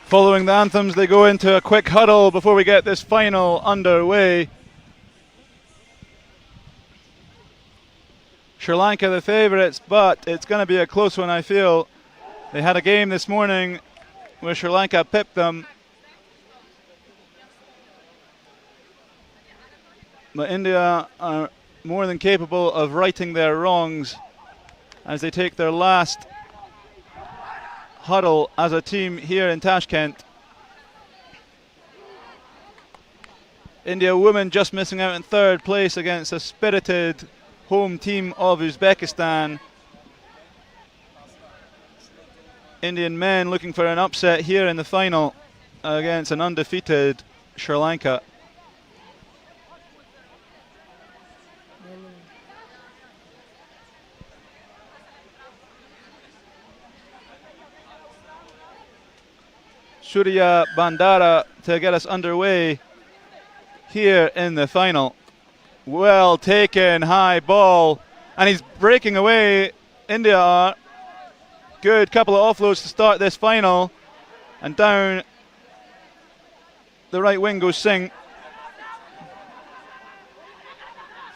Following the anthems, they go into a quick huddle before we get this final underway. Sri Lanka the favourites, but it's going to be a close one, I feel. They had a game this morning where Sri Lanka pipped them. But India are more than capable of righting their wrongs as they take their last huddle as a team here in Tashkent. India women just missing out in third place against a spirited home team of Uzbekistan. Indian men looking for an upset here in the final against an undefeated Sri Lanka. Surya Bandara to get us underway here in the final. Well taken, high ball, and he's breaking away. India are. Good couple of offloads to start this final, and down the right wing goes Singh.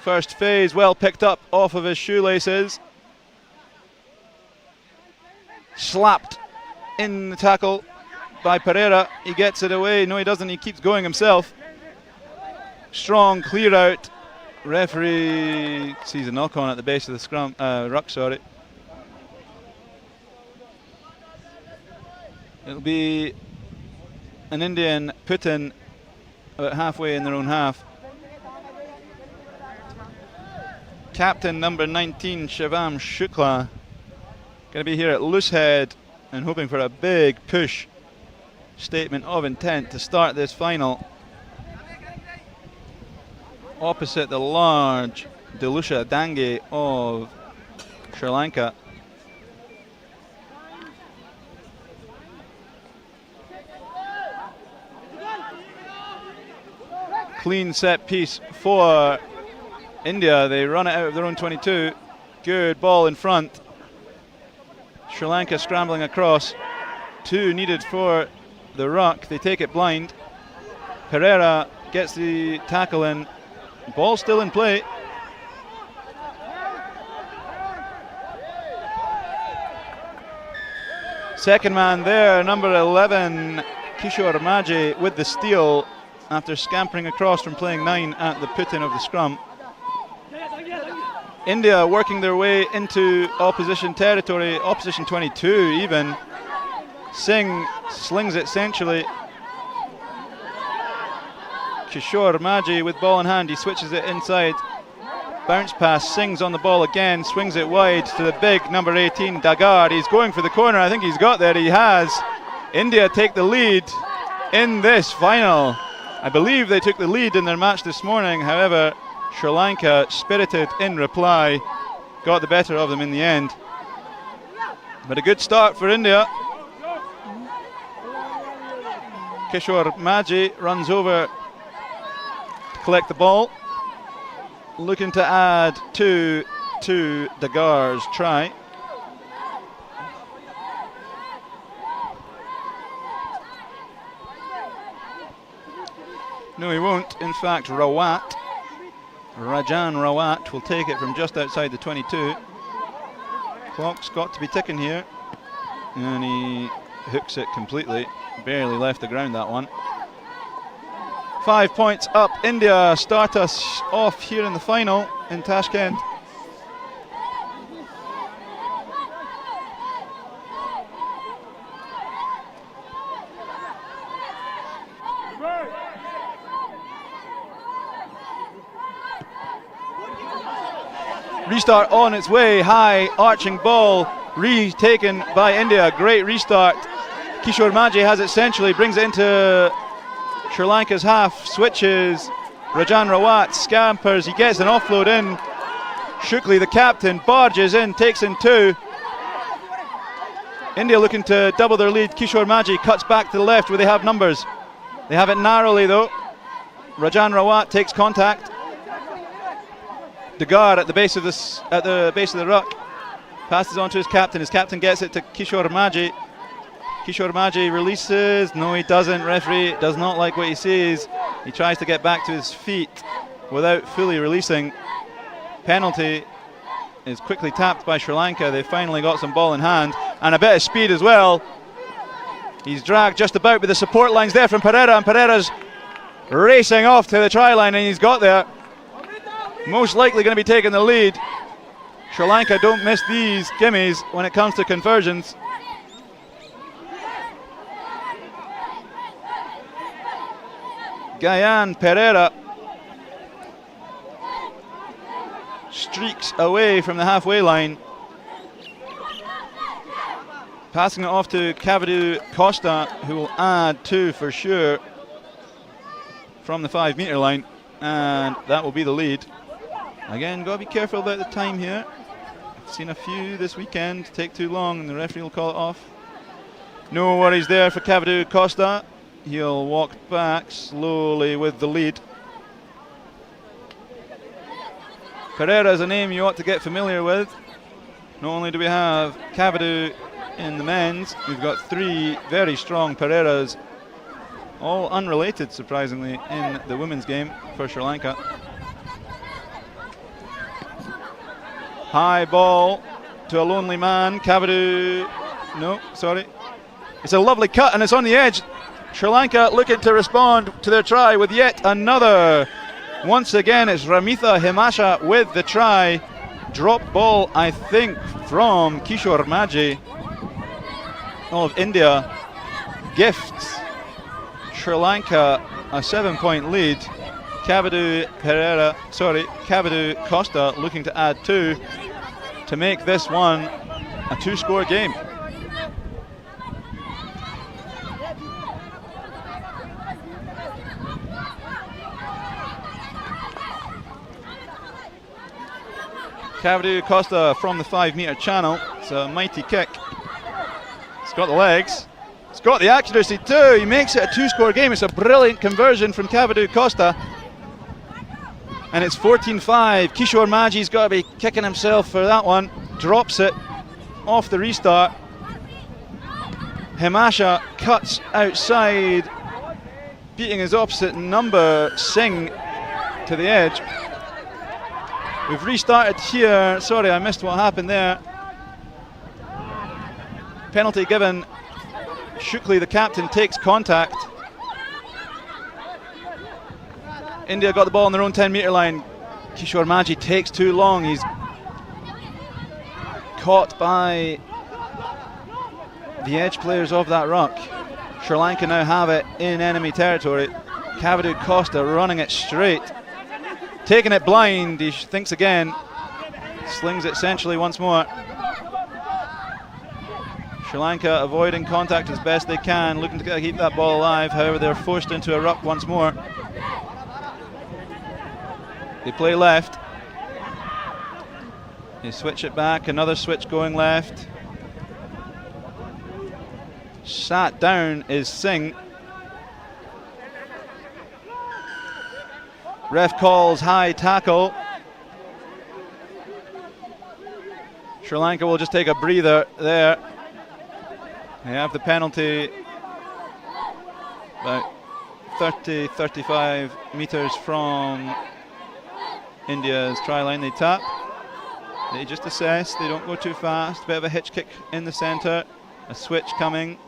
First phase well picked up off of his shoelaces. Slapped in the tackle by Pereira. He gets it away. No, he doesn't. He keeps going himself. Strong clear out. Referee sees a knock on at the base of the ruck. Sorry. It'll be an Indian put in about halfway in their own half. Captain number 19, Shivam Shukla, going to be here at loose head and hoping for a big push. Statement of intent to start this final. Opposite the large Dilusha Dange of Sri Lanka. Clean set piece for India. They run it out of their own 22. Good ball in front. Sri Lanka scrambling across. Two needed for the ruck. They take it blind. Pereira gets the tackle in. Ball still in play. Second man there, number 11, Kishore Maji with the steal after scampering across from playing 9 at the put-in of the scrum. India working their way into opposition territory, opposition 22 even. Singh slings it centrally. Kishore Maji with ball in hand, he switches it inside. Bounce pass, Singh's on the ball again, swings it wide to the big number 18, Dagar. He's going for the corner, I think he's got there, he has. India take the lead in this final. I believe they took the lead in their match this morning, however, Sri Lanka, spirited in reply, got the better of them in the end. But a good start for India. Kishore Maji runs over to collect the ball, looking to add to Dagar's try. No, he won't. In fact, Rajan Rawat will take it from just outside the 22. Clock's got to be ticking here, and he hooks it completely. Barely left the ground, that one. 5 points up. India start us off here in the final in Tashkent. Restart on its way, high arching ball, retaken by India. Great restart. Kishore Maji has it centrally, brings it into Sri Lanka's half, switches. Rajan Rawat scampers, he gets an offload in. Shukli, the captain, barges in, takes in two. India looking to double their lead. Kishore Maji cuts back to the left where they have numbers. They have it narrowly though. Rajan Rawat takes contact. Degar at the base of the ruck, passes on to his captain. His captain gets it to Kishore Maji. Kishore Maji releases. No, he doesn't. Referee does not like what he sees. He tries to get back to his feet without fully releasing. Penalty is quickly tapped by Sri Lanka. They finally got some ball in hand and a bit of speed as well. He's dragged just about, but the support line's there from Pereira, and Pereira's racing off to the try line, and he's got there. Most likely going to be taking the lead. Sri Lanka don't miss these gimmies when it comes to conversions. Gayan Pereira streaks away from the halfway line. Passing it off to Cavadu Costa, who will add two for sure from the 5 metre line, and that will be the lead. Again, got to be careful about the time here. I've seen a few this weekend take too long and the referee will call it off. No worries there for Cavadu Costa. He'll walk back slowly with the lead. Pereira is a name you ought to get familiar with. Not only do we have Cavadu in the men's, we've got three very strong Pereiras, all unrelated surprisingly, in the women's game for Sri Lanka. High ball to a lonely man. Cavadu, no, sorry. It's a lovely cut and it's on the edge. Sri Lanka looking to respond to their try with yet another. Once again, it's Ramitha Himasha with the try. Drop ball, I think, from Kishore Maji of India. Gifts Sri Lanka a 7-point lead. Cavadu Costa looking to add two to make this one a 2-score game. Cavadu Costa from the 5 metre channel. It's a mighty kick. It's got the legs. It's got the accuracy too. He makes it a 2-score game. It's a brilliant conversion from Cavadu Costa. And it's 14-5. Kishore Maji's got to be kicking himself for that one. Drops it off the restart. Himasha cuts outside, beating his opposite number, Singh, to the edge. We've restarted here. Sorry, I missed what happened there. Penalty given. Shukli, the captain, takes contact. India got the ball on their own 10 metre line. Kishore Maji takes too long. He's caught by the edge players of that ruck. Sri Lanka now have it in enemy territory. Cavadu Costa running it straight. Taking it blind, he thinks again. Slings it centrally once more. Sri Lanka avoiding contact as best they can, looking to keep that ball alive. However, they're forced into a ruck once more. They play left. They switch it back, another switch going left. Sat down is Singh. Ref calls high tackle. Sri Lanka will just take a breather there. They have the penalty about 30-35 metres from India's try line. They tap. They just assess. They don't go too fast. Bit of a hitch kick in the centre. A switch coming.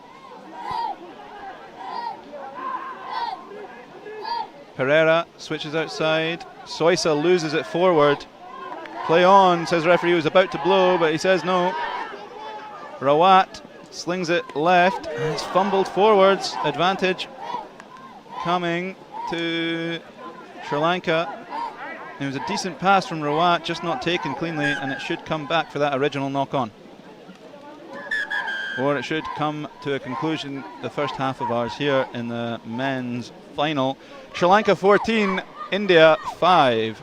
Pereira switches outside. Soisa loses it forward. Play on, says referee, who's about to blow, but he says no. Rawat slings it left, and it's fumbled forwards. Advantage coming to Sri Lanka. It was a decent pass from Rawat, just not taken cleanly, and it should come back for that original knock-on. Or it should come to a conclusion, the first half of ours here in the men's final. Sri Lanka 14, India 5.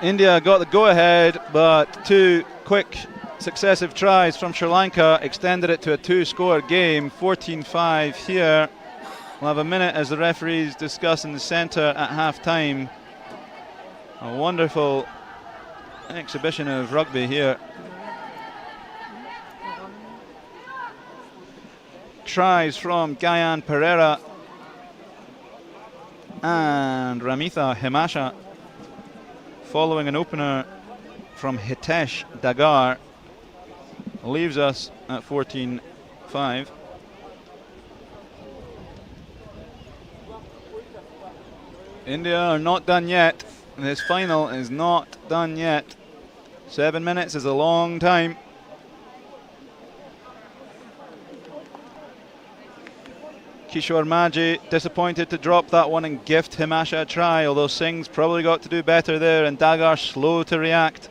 India got the go-ahead, but two quick successive tries from Sri Lanka extended it to a two-score game, 14-5 here. We'll have a minute as the referees discuss in the centre at half-time. A wonderful exhibition of rugby here. Tries from Gayan Pereira and Ramitha Himasha, following an opener from Hitesh Dagar, leaves us at 14-5. India are not done yet. This final is not done yet. 7 minutes is a long time. Kishore Maji disappointed to drop that one and gift Himasha a try, although Singh's probably got to do better there, and Dagar slow to react.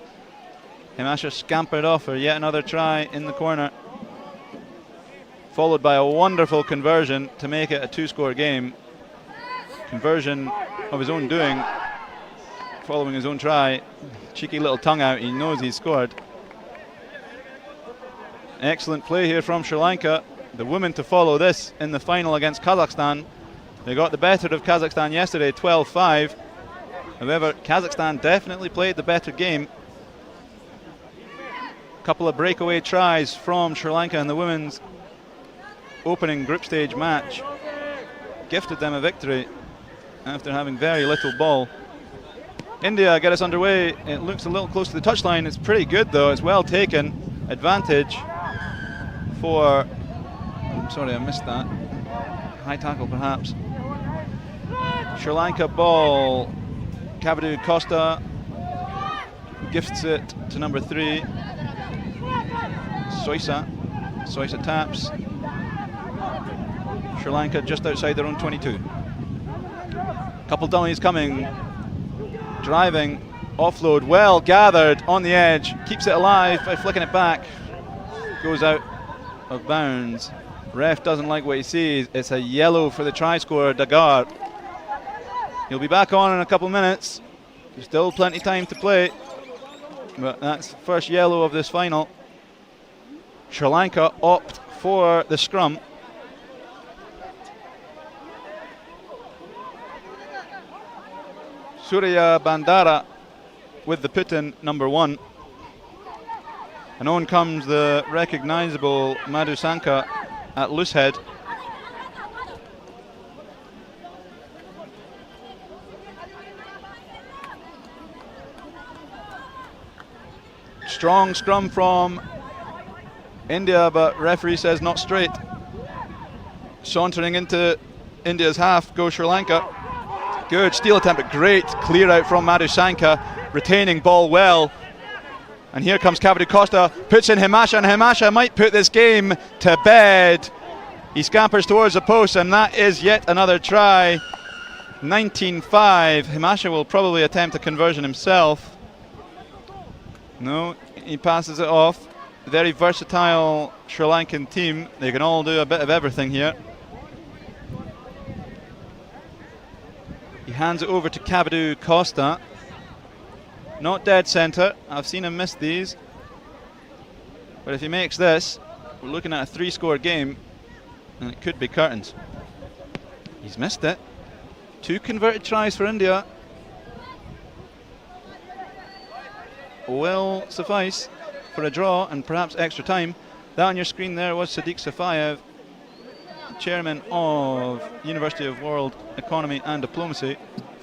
Himasha scampered off for yet another try in the corner, followed by a wonderful conversion to make it a two-score game. Conversion of his own doing, following his own try. Cheeky little tongue out, he knows he's scored. Excellent play here from Sri Lanka. The women to follow this in the final against Kazakhstan. They got the better of Kazakhstan yesterday, 12-5. However, Kazakhstan definitely played the better game. A couple of breakaway tries from Sri Lanka in the women's opening group stage match gifted them a victory after having very little ball. India get us underway. It looks a little close to the touchline. It's pretty good though, it's well taken. Advantage for, sorry I missed that, high tackle perhaps. Sri Lanka ball, Kavadu Costa gifts it to number 3, Soisa taps. Sri Lanka just outside their own 22. Couple dummies coming, driving, offload, well gathered on the edge, keeps it alive by flicking it back, goes out of bounds. Ref doesn't like what he sees. It's a yellow for the try scorer, Dagar. He'll be back on in a couple minutes. There's still plenty time to play, but that's the first yellow of this final. Sri Lanka opt for the scrum. Surya Bandara with the put-in, number 1. And on comes the recognisable Madhusanka at loosehead. Strong scrum from India, but referee says not straight. Sauntering into India's half goes Sri Lanka. Good steal attempt, but great clear out from Madhusanka, retaining ball well. And here comes Kavadu Costa, puts in Himasha, and Himasha might put this game to bed. He scampers towards the post, and that is yet another try. 19-5. Himasha will probably attempt a conversion himself. No, he passes it off. Very versatile Sri Lankan team. They can all do a bit of everything here. He hands it over to Kavadu Costa. Not dead centre. I've seen him miss these. But if he makes this, we're looking at a 3-score game, and it could be curtains. He's missed it. 2 converted tries for India will suffice for a draw and perhaps extra time. That on your screen there was Sadiq Safayev, chairman of University of World Economy and Diplomacy,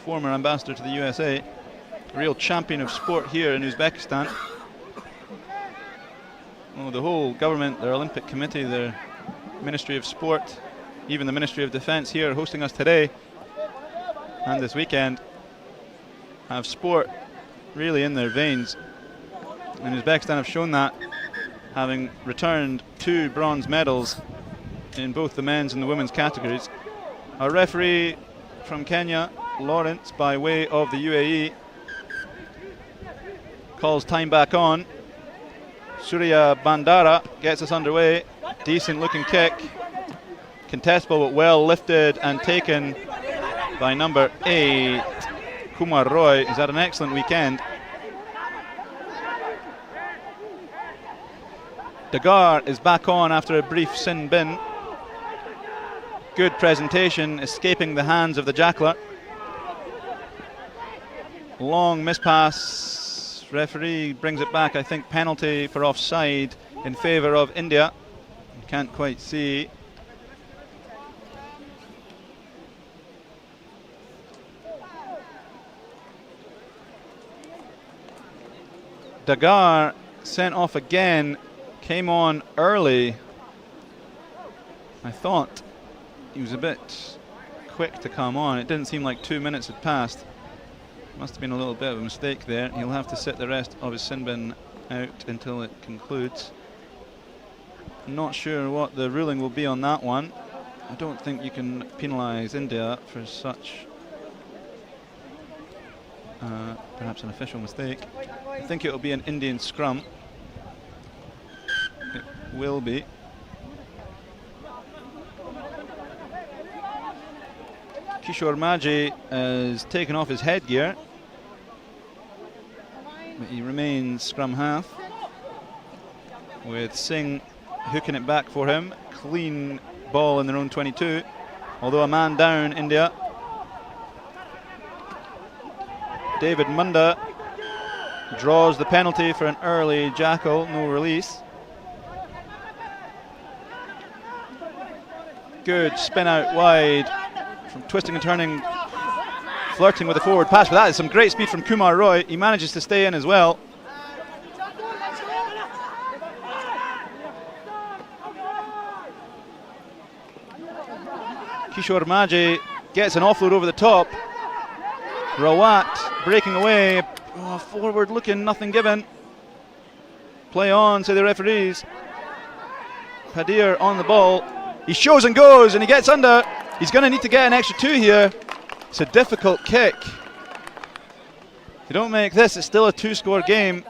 former ambassador to the USA. real champion of sport here in Uzbekistan. Oh, the whole government, their Olympic Committee, their Ministry of Sport, even the Ministry of Defence here hosting us today and this weekend, have sport really in their veins. And Uzbekistan have shown that, having returned 2 bronze medals in both the men's and the women's categories. Our referee from Kenya, Lawrence, by way of the UAE, calls time back on. Surya Bandara gets us underway. Decent looking kick. Contestable but well lifted and taken by number 8, Kumar Roy. He's had an excellent weekend. Dagar is back on after a brief sin bin. Good presentation, escaping the hands of the Jackler. Long miss pass. Referee brings it back. I think penalty for offside in favour of India. Can't quite see. Dagar sent off again. Came on early. I thought he was a bit quick to come on. It didn't seem like 2 minutes had passed. Must have been a little bit of a mistake there. He'll have to sit the rest of his sin bin out until it concludes. Not sure what the ruling will be on that one. I don't think you can penalise India for such perhaps an official mistake. I think it will be an Indian scrum. It will be. Kishore Maji has taken off his headgear, but he remains scrum half, with Singh hooking it back for him. Clean ball in their own 22, although a man down, India. David Munda draws the penalty for an early jackal, no release. Good spin out wide from twisting and turning, flirting with the forward pass, but that is some great speed from Kumar Roy. He manages to stay in as well. Kishore Maji gets an offload over the top. Rawat breaking away. Oh, forward looking, nothing given. Play on, say the referees. Padir on the ball. He shows and goes and he gets under. He's going to need to get an extra 2 here. It's a difficult kick. If you don't make this, it's still a 2-score game.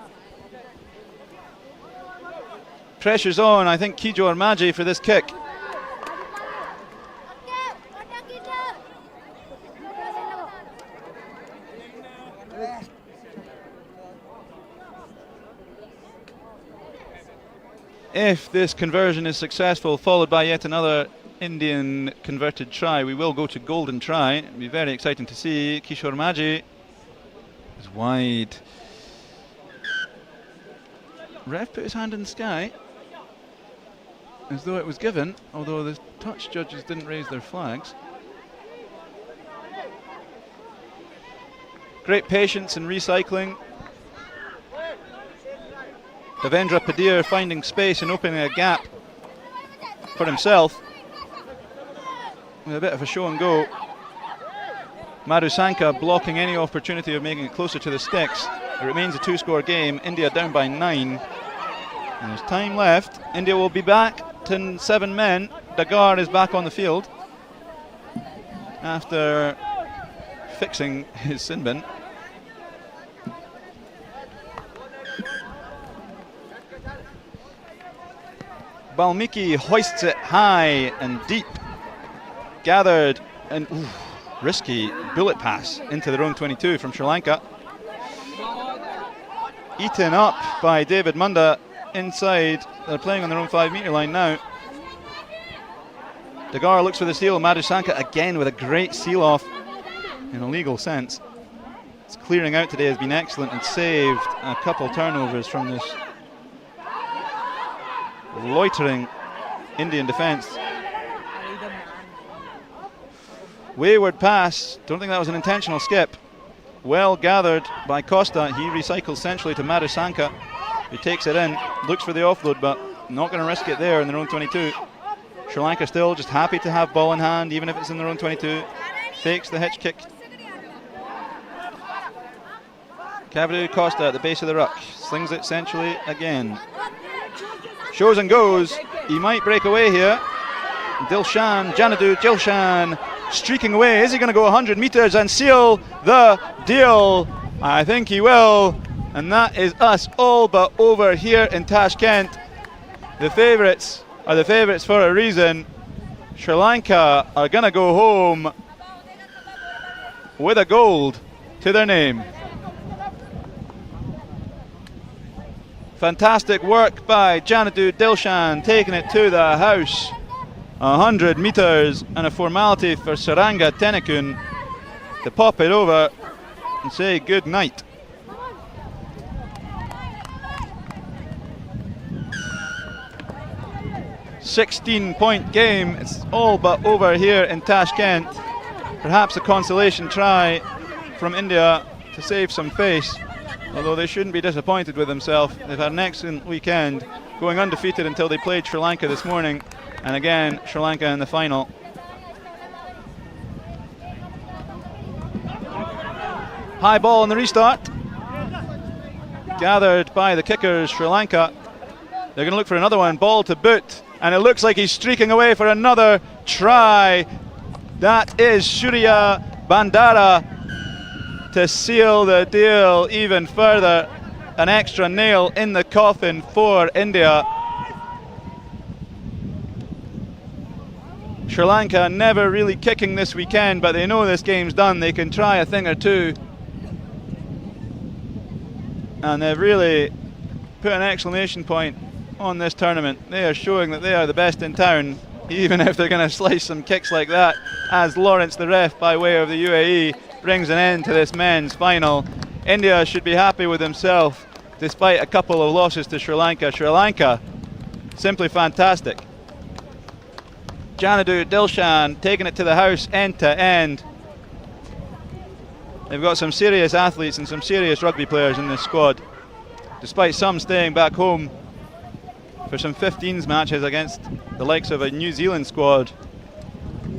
Pressure's on, I think, Kishore Maji for this kick. If this conversion is successful, followed by yet another Indian converted try, we will go to golden try. It'll be very exciting to see. Kishore Maji is wide. Ref put his hand in the sky as though it was given, although the touch judges didn't raise their flags. Great patience and recycling. Devendra Padir finding space and opening a gap for himself with a bit of a show and go. Madhusanka blocking any opportunity of making it closer to the sticks. It remains a 2-score game. India down by 9. And there's time left. India will be back to 7 men. Dagar is back on the field after fixing his sin bin. Balmiki hoists it high and deep. Gathered and risky bullet pass into their own 22 from Sri Lanka. Eaten up by David Munda inside. They're playing on their own 5-metre line now. Dagar looks for the seal. Madhusanka again with a great seal off in a legal sense. His clearing out today has been excellent and saved a couple turnovers from this loitering Indian defence. Wayward pass. Don't think that was an intentional skip. well gathered by Costa. He recycles centrally to Marisanka. He takes it in, looks for the offload, but not going to risk it there in their own 22. Sri Lanka still just happy to have ball in hand, even if it's in their own 22. Fakes the hitch kick. Cavalier Costa at the base of the ruck. Slings it centrally again. Shows and goes. He might break away here. Dilshan, Janadu Dilshan streaking away. Is he going to go 100 metres and seal the deal? I think he will. And that is us all but over here in Tashkent. The favourites are the favourites for a reason. Sri Lanka are going to go home with a gold to their name. Fantastic work by Janadu Dilshan, taking it to the house. 100 metres and a formality for Saranga Tenekun to pop it over and say good night. .16 game. It's all but over here in Tashkent. Perhaps a consolation try from India to save some face, although they shouldn't be disappointed with themselves. They've had an excellent weekend, going undefeated until they played Sri Lanka this morning, and again Sri Lanka in the final. High ball in the restart, gathered by the kickers. Sri Lanka, they're going to look for another one. Ball to boot, and it looks like he's streaking away for another try. That is Surya Bandara to seal the deal even further. An extra nail in the coffin for India. Sri Lanka never really kicking this weekend, but they know this game's done. They can try a thing or two. And they've really put an exclamation point on this tournament. They are showing that they are the best in town, even if they're going to slice some kicks like that, as Lawrence, the ref, by way of the UAE, brings an end to this men's final. India should be happy with himself, despite a couple of losses to Sri Lanka. Sri Lanka, simply fantastic. Janadu Dilshan taking it to the house end to end. They've got some serious athletes and some serious rugby players in this squad, despite some staying back home for some 15s matches against the likes of a New Zealand squad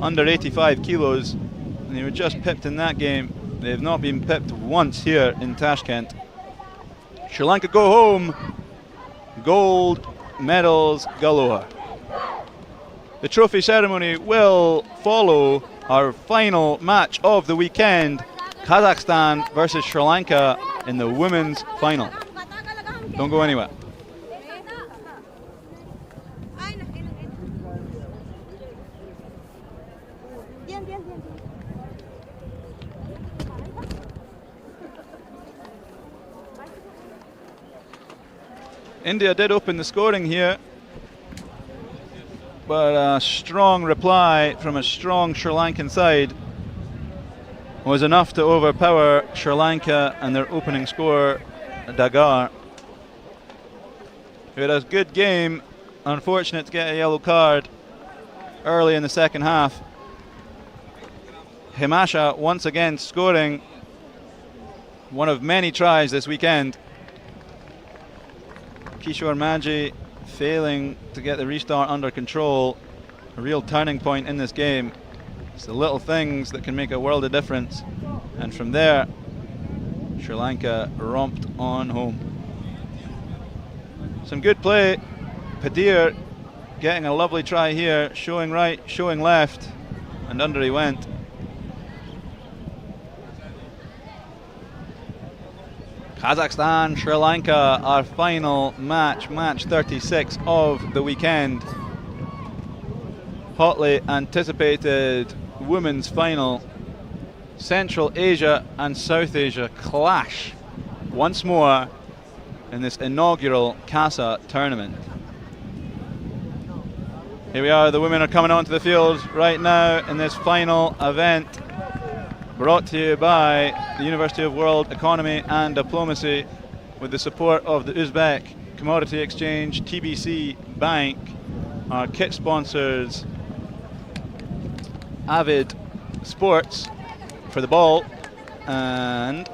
under 85 kilos, and they were just pipped in that game. They've not been pipped once here in Tashkent. Sri Lanka go home, gold medals galore. The trophy ceremony will follow our final match of the weekend, Kazakhstan versus Sri Lanka in the women's final. Don't go anywhere. India did open the scoring here, but a strong reply from a strong Sri Lankan side was enough to overpower Sri Lanka and their opening scorer, Dagar. It was a good game, unfortunate to get a yellow card early in the second half. Himasha once again scoring one of many tries this weekend. Kishore Manji failing to get the restart under control. A real turning point in this game. It's the little things that can make a world of difference. And from there, Sri Lanka romped on home. Some good play. Padir getting a lovely try here, showing right, showing left, and under he went. Kazakhstan, Sri Lanka, our final match, match 36 of the weekend. Hotly anticipated women's final. Central Asia and South Asia clash once more in this inaugural CASA tournament. Here we are, the women are coming onto the field right now in this final event, brought to you by the University of World Economy and Diplomacy with the support of the Uzbek Commodity Exchange, TBC Bank, our kit sponsors, Avid Sports for the ball, and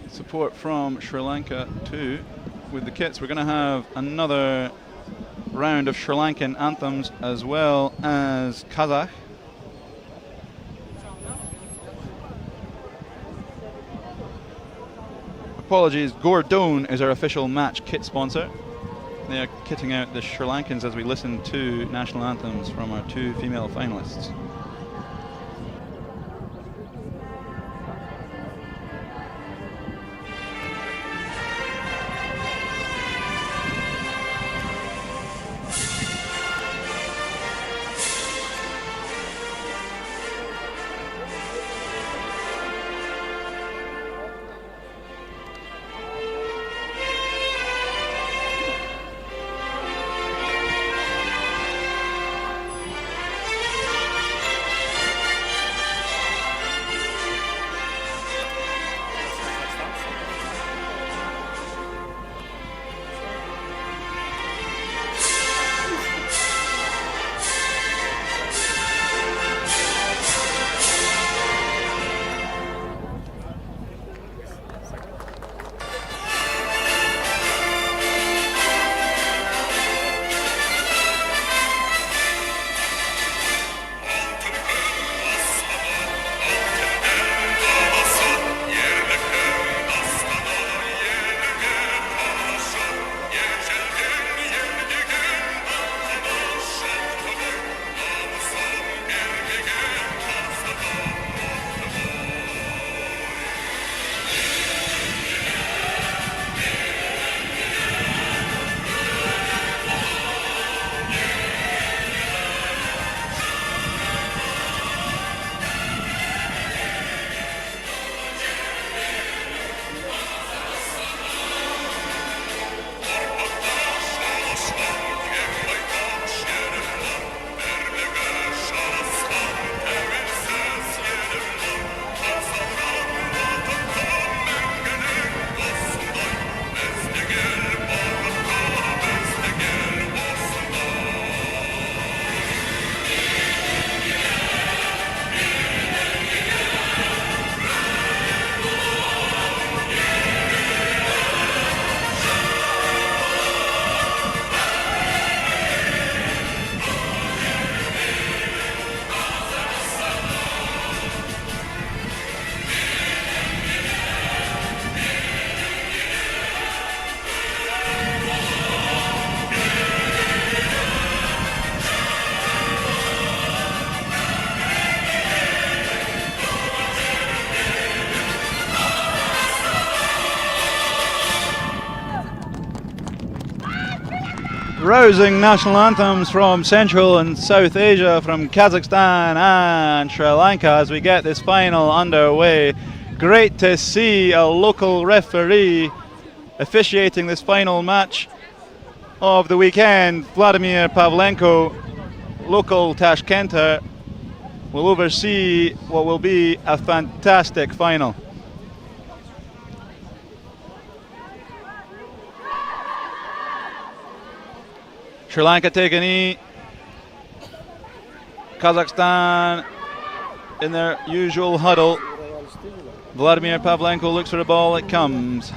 support from Sri Lanka too. With the kits, we're going to have another round of Sri Lankan anthems as well as Kazakh. Apologies, Gordon is our official match kit sponsor. They are kitting out the Sri Lankans as we listen to national anthems from our two female finalists. Rousing national anthems from Central and South Asia, from Kazakhstan and Sri Lanka as we get this final underway. Great to see a local referee officiating this final match of the weekend. Vladimir Pavlenko, local Tashkenter, will oversee what will be a fantastic final. Sri Lanka take a knee. Kazakhstan in their usual huddle. Vladimir Pavlenko looks for a ball, it comes.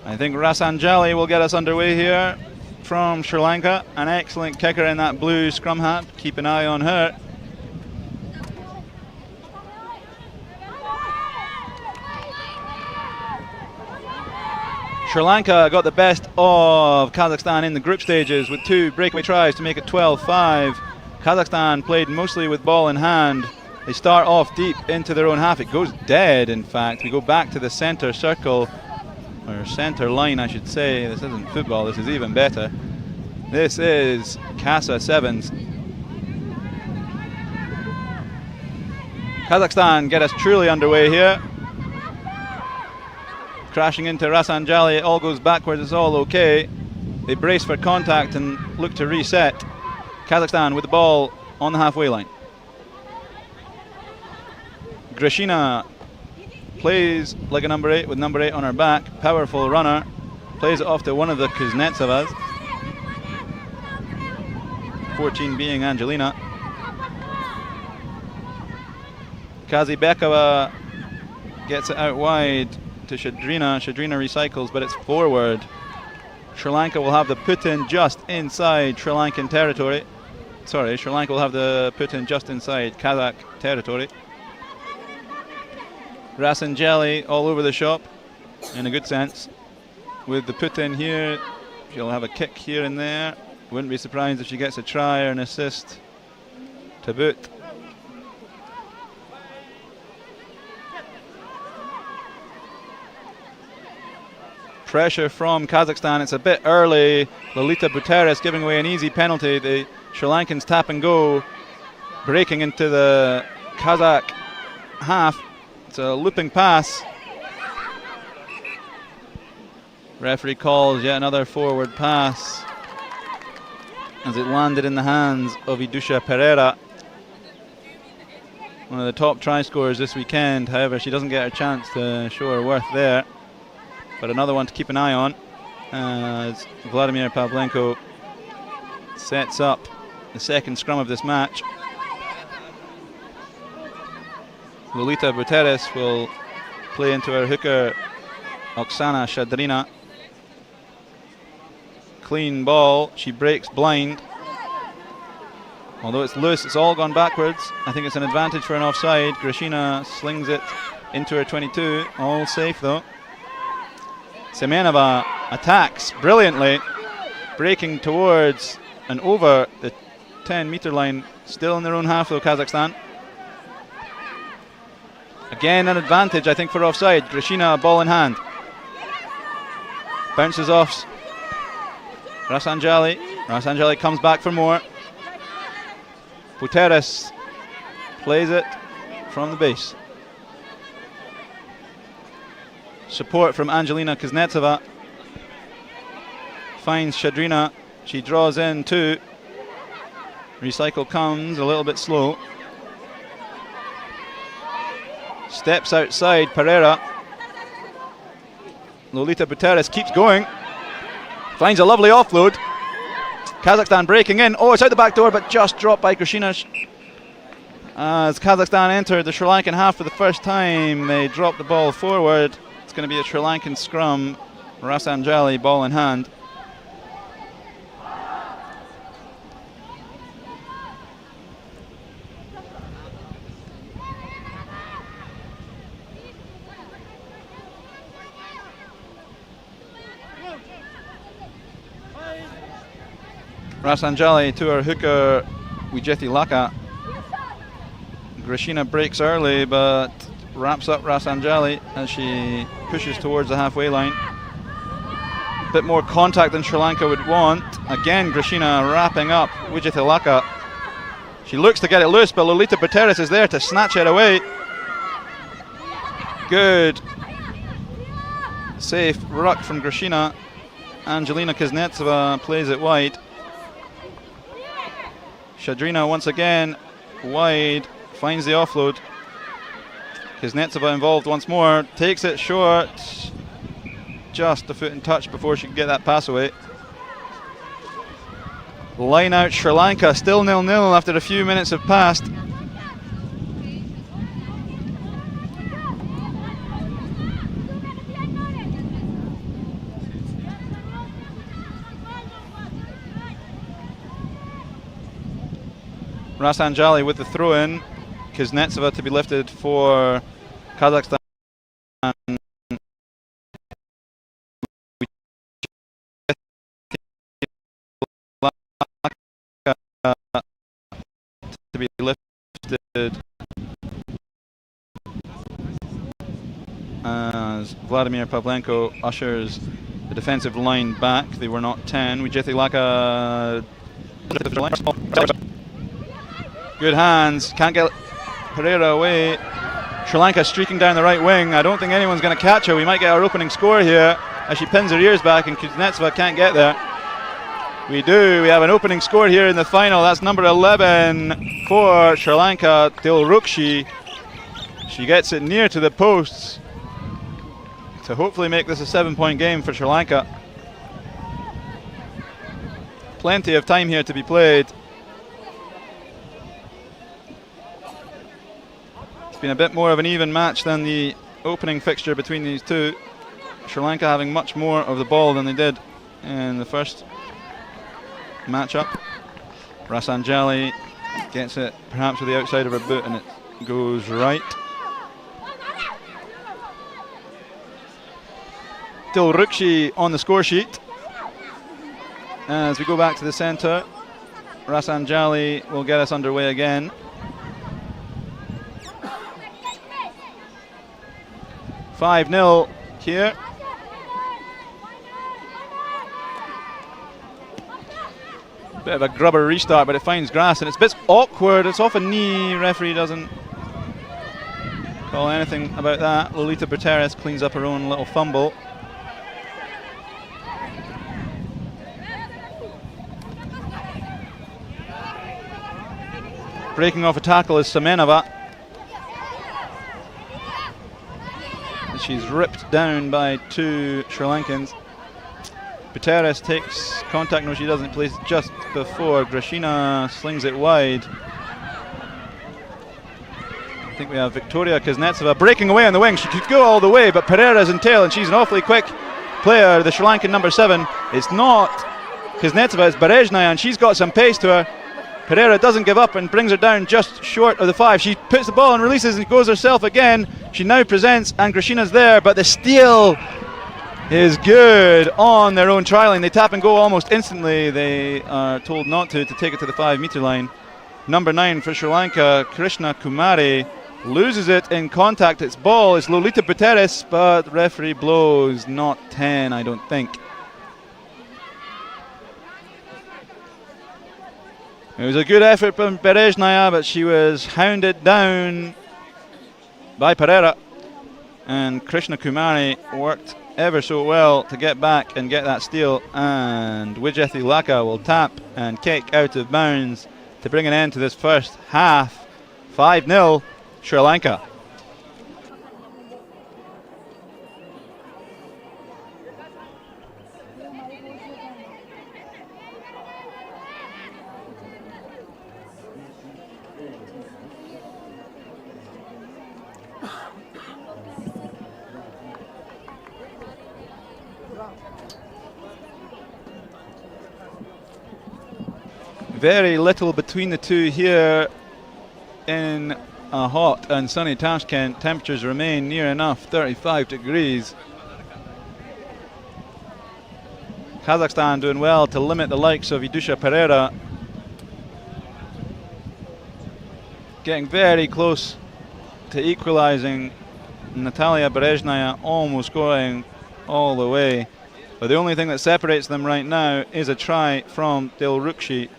I think Rasanjali will get us underway here from Sri Lanka. An excellent kicker in that blue scrum hat. Keep an eye on her. Sri Lanka got the best of Kazakhstan in the group stages with 2 breakaway tries to make it 12-5. Kazakhstan played mostly with ball in hand. They start off deep into their own half. It goes dead, in fact. We go back to the center circle, or center line, I should say. This isn't football, this is even better. This is Casa Sevens. Kazakhstan get us truly underway here. Crashing into Rasanjali, it all goes backwards, it's all okay. They brace for contact and look to reset. Kazakhstan with the ball on the halfway line. Grishina plays like a number 8 with number 8 on her back. Powerful runner. Plays it off to one of the Kuznetsovas. 14 being Angelina. Kazibekova gets it out wide to Shadrina. Shadrina recycles, but it's forward. Sri Lanka will have the put-in just inside Sri Lankan territory. Sorry, Sri Lanka will have the put-in just inside Kazakh territory. Rasanjali all over the shop, in a good sense. With the put-in here, she'll have a kick here and there. Wouldn't be surprised if she gets a try or an assist to boot. Pressure from Kazakhstan. It's a bit early. Lolita Buteris giving away an easy penalty. The Sri Lankans tap and go, breaking into the Kazakh half. It's a looping pass. Referee calls yet another forward pass as it landed in the hands of Idusha Pereira, one of the top try scorers this weekend. However, she doesn't get a chance to show her worth there. But another one to keep an eye on as Vladimir Pavlenko sets up the second scrum of this match. Lolita Buteris will play into her hooker Oksana Shadrina. Clean ball, she breaks blind. Although it's loose, it's all gone backwards. I think it's an advantage for an offside. Grishina slings it into her 22, all safe though. Semenova attacks brilliantly, breaking towards and over the 10-meter line. Still in their own half though, Kazakhstan. Again, an advantage, I think, for offside. Grishina, ball in hand. Bounces off Rasanjali. Rasanjali comes back for more. Buteris plays it from the base. Support from Angelina Kuznetsova. Finds Shadrina. She draws in too. Recycle comes a little bit slow. Steps outside Pereira. Lolita Buteris keeps going. Finds a lovely offload. Kazakhstan breaking in. Oh, it's out the back door, but just dropped by Grishina. As Kazakhstan entered the Sri Lankan half for the first time, they dropped the ball forward. It's going to be a Sri Lankan scrum. Rasanjali, ball in hand. Rasanjali to her hooker Wijethi Laka. Grishina breaks early but wraps up Rasanjali as she pushes towards the halfway line. A bit more contact than Sri Lanka would want. Again Grishina wrapping up Wijethi Laka. She looks to get it loose, but Lolita Buteris is there to snatch it away. Good safe ruck from Grishina. Angelina Kuznetsova plays it wide. Shadrina once again wide, finds the offload. Kuznetsova involved once more, takes it short. Just a foot in touch before she can get that pass away. Line out Sri Lanka, still 0-0 after a few minutes have passed. Rasanjali with the throw-in. Kuznetsova to be lifted for Kazakhstan. To be lifted as Vladimir Pavlenko ushers the defensive line back. They were not 10. Wijethi Laka. Good hands, can't get Pereira away. Sri Lanka streaking down the right wing. I don't think anyone's going to catch her. We might get our opening score here as she pins her ears back and Kuznetsova can't get there. We do. We have an opening score here in the final. That's number 11 for Sri Lanka, Dilrukshi. She gets it near to the posts to hopefully make this a 7-point game for Sri Lanka. Plenty of time here to be played. It's been a bit more of an even match than the opening fixture between these two. Sri Lanka having much more of the ball than they did in the first matchup. Rasanjali gets it perhaps with the outside of her boot and it goes right. Dilrukshi on the score sheet. As we go back to the centre, Rasanjali will get us underway again. "5-0 here. Bit of a grubber restart, but it finds grass and it's a bit awkward. It's off a knee. Referee doesn't call anything about that. Lolita Berteres cleans up her own little fumble. Breaking off a tackle is Semenova. She's ripped down by two Sri Lankans. Berteres takes contact. No, she doesn't. Plays just before. Grashina slings it wide. I think we have Victoria Kuznetsova breaking away on the wing. She could go all the way, but Pereira's in tail, and she's an awfully quick player. The Sri Lankan number 7. It's not Kuznetsova, it's Berejnaya, and she's got some pace to her. Pereira doesn't give up and brings her down just short of the 5. She puts the ball and releases and goes herself again. She now presents, and Grashina's there, but the steal is good on their own try line. They tap and go almost instantly. They are told not to take it to the 5-metre line. Number 9 for Sri Lanka, Krishna Kumari, loses it in contact. Its ball is Lolita Berteres, but referee blows not 10, I don't think. It was a good effort from Berejnaya, but she was hounded down by Pereira. And Krishna Kumari worked ever so well to get back and get that steal. And Wijethi Laka will tap and kick out of bounds to bring an end to this first half. 5-0 Sri Lanka. Very little between the two here in a hot and sunny Tashkent. Temperatures remain near enough 35 degrees. Kazakhstan doing well to limit the likes of Idusha Pereira. Getting very close to equalising. Natalia Berejnaya almost scoring all the way. But the only thing that separates them right now is a try from Dilrukshi.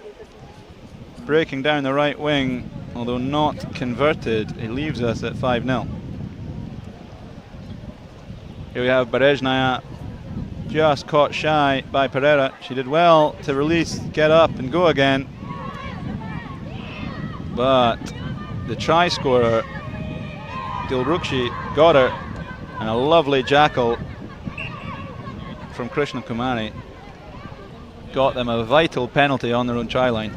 Breaking down the right wing, although not converted, it leaves us at 5-0. Here we have Berejnaya just caught shy by Pereira. She did well to release, get up and go again. But the try scorer, Dilrukshi, got her, and a lovely jackal from Krishna Kumari got them a vital penalty on their own try line.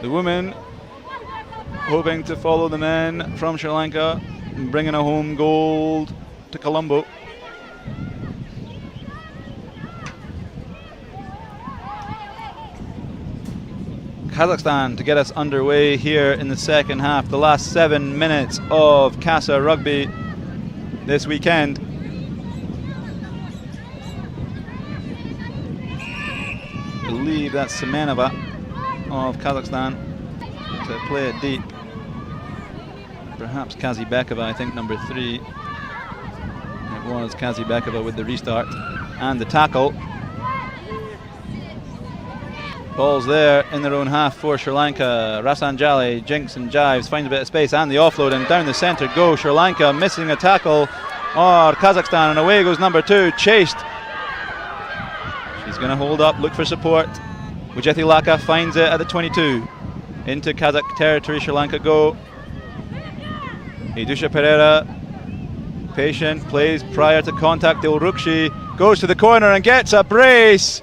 The women hoping to follow the men from Sri Lanka, bringing a home gold to Colombo. Kazakhstan to get us underway here in the second half, the last 7 minutes of CASA Rugby this weekend. I believe that's Semenova of Kazakhstan to play it deep. Perhaps Kazibekova, I think number 3. It was Kazibekova with the restart and the tackle. Ball's there in their own half for Sri Lanka. Rasanjali jinks and jives, finds a bit of space and the offload, and down the centre go Sri Lanka, missing a tackle or Kazakhstan, and away goes number 2, chased. She's going to hold up, look for support. Wijethi Laka finds it at the 22. Into Kazakh territory, Sri Lanka go. Idusha Pereira Patient, plays prior to contact. Dilrukshi goes to the corner and gets a brace.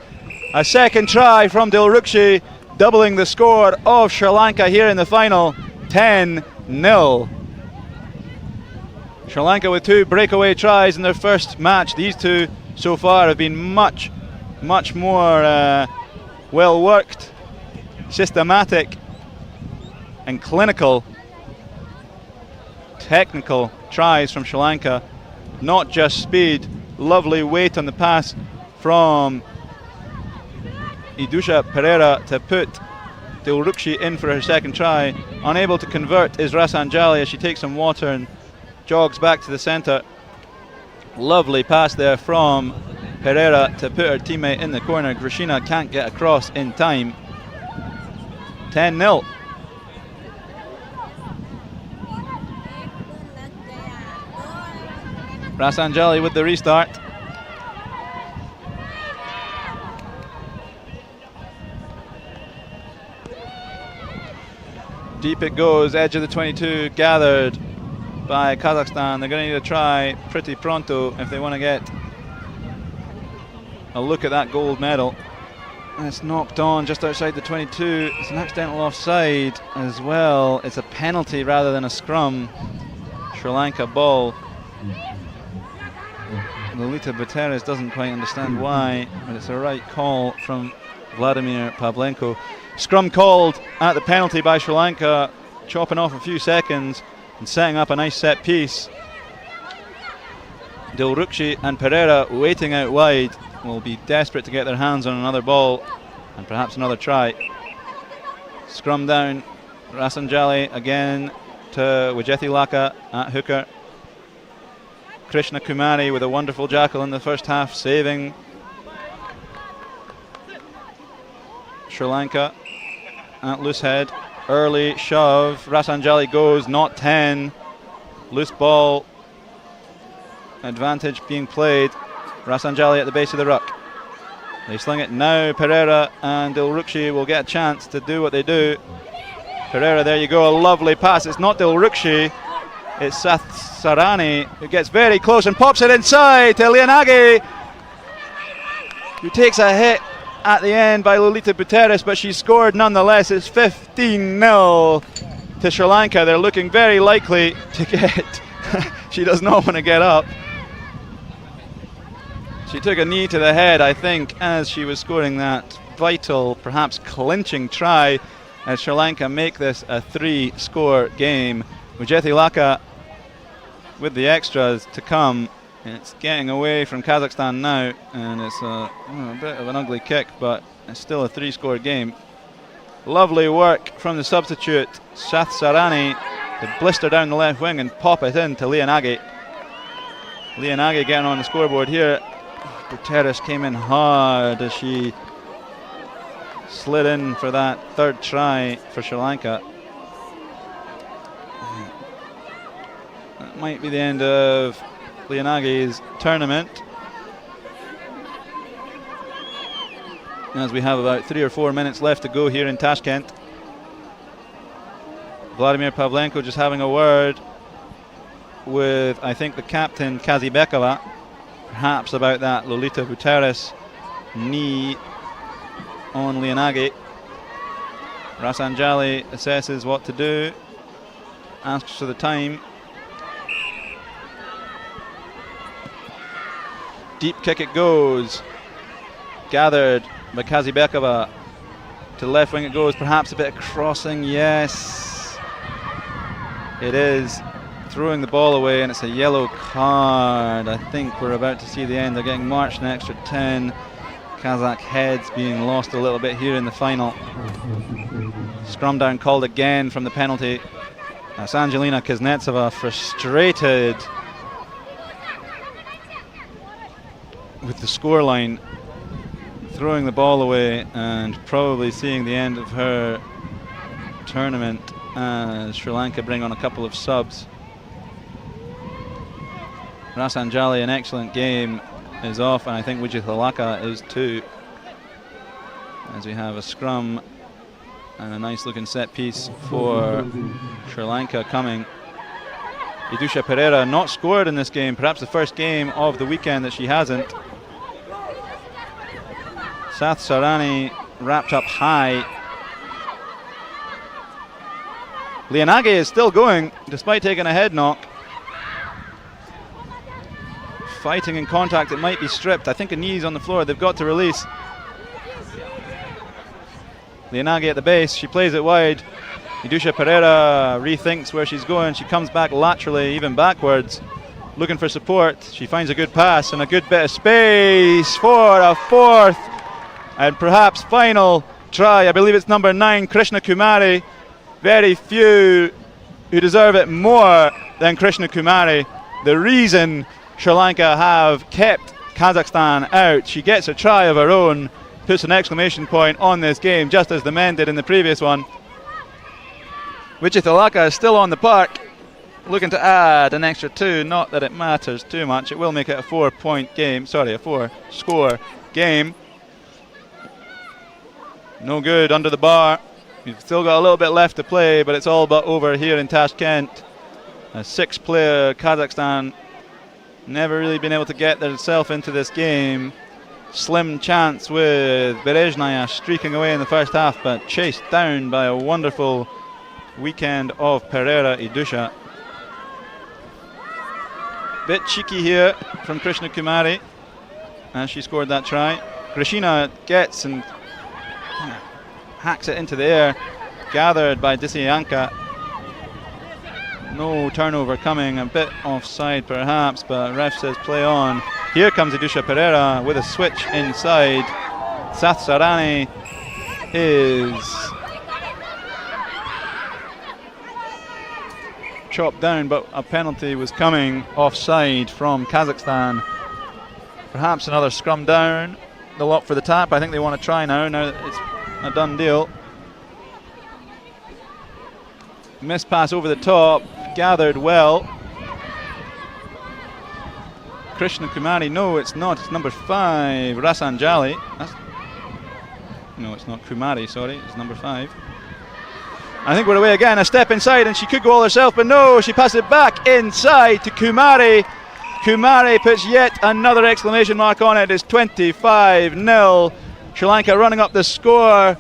A second try from Dilrukshi, doubling the score of Sri Lanka here in the final, 10-0. Sri Lanka with 2 breakaway tries in their first match. These 2 so far have been much more well worked, systematic and clinical, technical tries from Sri Lanka, not just speed. Lovely weight on the pass from Idusha Pereira to put Dilrukshi in for her second try. Unable to convert is Rasanjali as she takes some water and jogs back to the centre. Lovely pass there from Pereira to put her teammate in the corner. Grishina can't get across in time. 10-0. Rasanjali with the restart. Deep it goes, edge of the 22 gathered by Kazakhstan. They're going to need a try pretty pronto if they want to get a look at that gold medal. And it's knocked on just outside the 22. It's an accidental offside as well. It's a penalty rather than a scrum. Sri Lanka ball. Lolita Buteris doesn't quite understand why, but it's a right call from Vladimir Pavlenko. Scrum called at the penalty by Sri Lanka, chopping off a few seconds and setting up a nice set piece. Dilrukshi and Pereira waiting out wide will be desperate to get their hands on another ball and perhaps another try. Scrum down, Rasanjali again to Wijethi Laka at hooker. Krishna Kumari with a wonderful jackal in the first half, saving Sri Lanka at loose head. Early shove, Rasanjali goes, not 10. Loose ball, advantage being played. Rasanjali at the base of the ruck. They sling it now. Pereira and Dilrukshi will get a chance to do what they do. Pereira, there you go, a lovely pass. It's not Dilrukshi, it's Sath Sarani who gets very close and pops it inside to Lianagi, who takes a hit at the end by Lolita Buteris, but she scored nonetheless. It's 15-0 to Sri Lanka. They're looking very likely to get she does not want to get up. She took a knee to the head, I think, as she was scoring that vital, perhaps clinching try as Sri Lanka make this a 3-score game. Wijethi Laka with the extras to come. It's getting away from Kazakhstan now, and it's a bit of an ugly kick, but it's still a 3-score game. Lovely work from the substitute, Sath Sarani, to blister down the left wing and pop it in to Lianagi. Lianagi getting on the scoreboard here. Buteris came in hard as she slid in for that third try for Sri Lanka. That might be the end of Lianagi's tournament, as we have about 3 or 4 minutes left to go here in Tashkent. Vladimir Pavlenko just having a word with, I think, the captain Kazibekova, perhaps about that Lolita Buteris knee on Lianagi. Rasanjali assesses what to do, asks for the time. Deep kick it goes, gathered by Kazibekova. To left wing it goes, perhaps a bit of crossing, yes. It is throwing the ball away, and it's a yellow card. I think we're about to see the end. They're getting marched an extra 10. Kazakh heads being lost a little bit here in the final. Scrum down called again from the penalty. That's Angelina Kuznetsova, frustrated with the scoreline, throwing the ball away and probably seeing the end of her tournament as Sri Lanka bring on a couple of subs. Rasanjali, an excellent game, is off, and I think Wijethi Laka is too, as we have a scrum and a nice looking set piece for Sri Lanka coming. Idusha Pereira not scored in this game, perhaps the first game of the weekend that she hasn't. Sath Sarani wrapped up high. Lianage is still going despite taking a head knock. Fighting in contact, it might be stripped. I think a knee's on the floor, they've got to release. Lianage at the base, she plays it wide. Idusha Pereira rethinks where she's going. She comes back laterally, even backwards, looking for support. She finds a good pass and a good bit of space for a fourth and perhaps final try. I believe it's number 9, Krishna Kumari. Very few who deserve it more than Krishna Kumari. The reason Sri Lanka have kept Kazakhstan out. She gets a try of her own, puts an exclamation point on this game, just as the men did in the previous one. Wichithalaka is still on the park, looking to add an extra 2. Not that it matters too much. It will make it a 4-point game. Sorry, a 4-score game. No good under the bar. You've still got a little bit left to play, but it's all but over here in Tashkent. A 6-player Kazakhstan never really been able to get themselves into this game. Slim chance with Berezhnaya streaking away in the first half, but chased down by a wonderful weekend of Pereira Idusha. Bit cheeky here from Krishna Kumari as she scored that try. Krishina gets and hacks it into the air, gathered by Disyanka. No turnover coming, a bit offside perhaps, but ref says play on. Here comes Idusha Pereira with a switch inside. Sath Sarani is chopped down, but a penalty was coming offside from Kazakhstan. Perhaps another scrum down. The lot for the tap. I think they want to try now that it's a done deal. Miss pass over the top, gathered well. Krishna Kumari, no it's not, it's number 5, Rasanjali. No, it's not Kumari, sorry, it's number 5. I think we're away again, a step inside and she could go all herself, but no, she passes it back inside to Kumari. Kumari puts yet another exclamation mark on it. It's 25-0. Sri Lanka running up the score.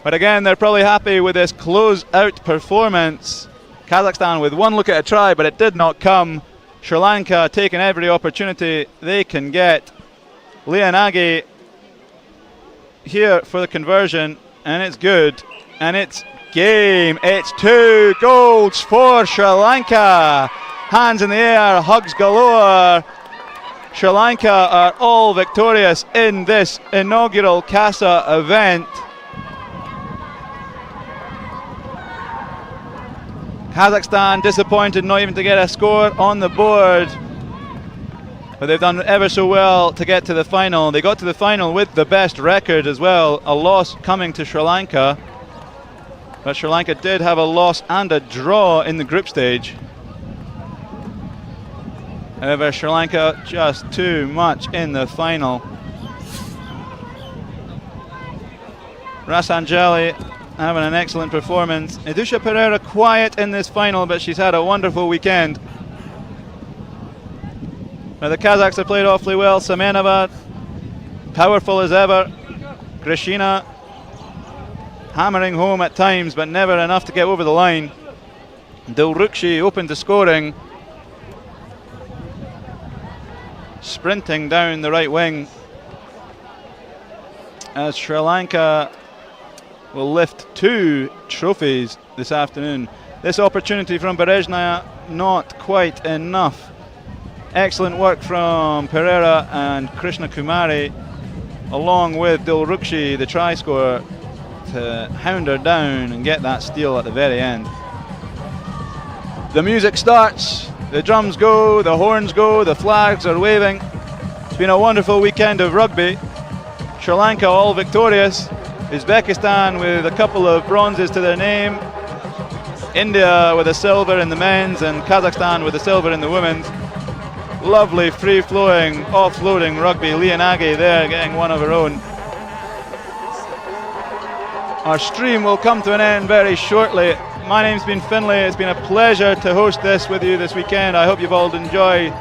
But again, they're probably happy with this close-out performance. Kazakhstan with one look at a try, but it did not come. Sri Lanka taking every opportunity they can get. Lianage here for the conversion, and it's good. And it's game. It's 2 goals for Sri Lanka. Hands in the air, hugs galore. Sri Lanka are all victorious in this inaugural CASA event. Kazakhstan disappointed not even to get a score on the board, but they've done ever so well to get to the final. They got to the final with the best record as well, a loss coming to Sri Lanka, but Sri Lanka did have a loss and a draw in the group stage. However, Sri Lanka just too much in the final. Rasanjali having an excellent performance. Idusha Pereira quiet in this final, but she's had a wonderful weekend. Now the Kazakhs have played awfully well. Semenova, powerful as ever. Krishina, hammering home at times, but never enough to get over the line. Dilrukshi open to scoring. Sprinting down the right wing as Sri Lanka will lift 2 trophies this afternoon. This opportunity from Berezhnaya, not quite enough. Excellent work from Pereira and Krishna Kumari, along with Dilrukshi, the try scorer, to hound her down and get that steal at the very end. The music starts, the drums go, the horns go, the flags are waving. It's been a wonderful weekend of rugby. Sri Lanka all victorious. Uzbekistan with a couple of bronzes to their name. India with a silver in the men's, and Kazakhstan with a silver in the women's. Lovely free-flowing, offloading rugby. Lianage there getting one of her own. Our stream will come to an end very shortly. My name's been Finlay. It's been a pleasure to host this with you this weekend. I hope you've all enjoyed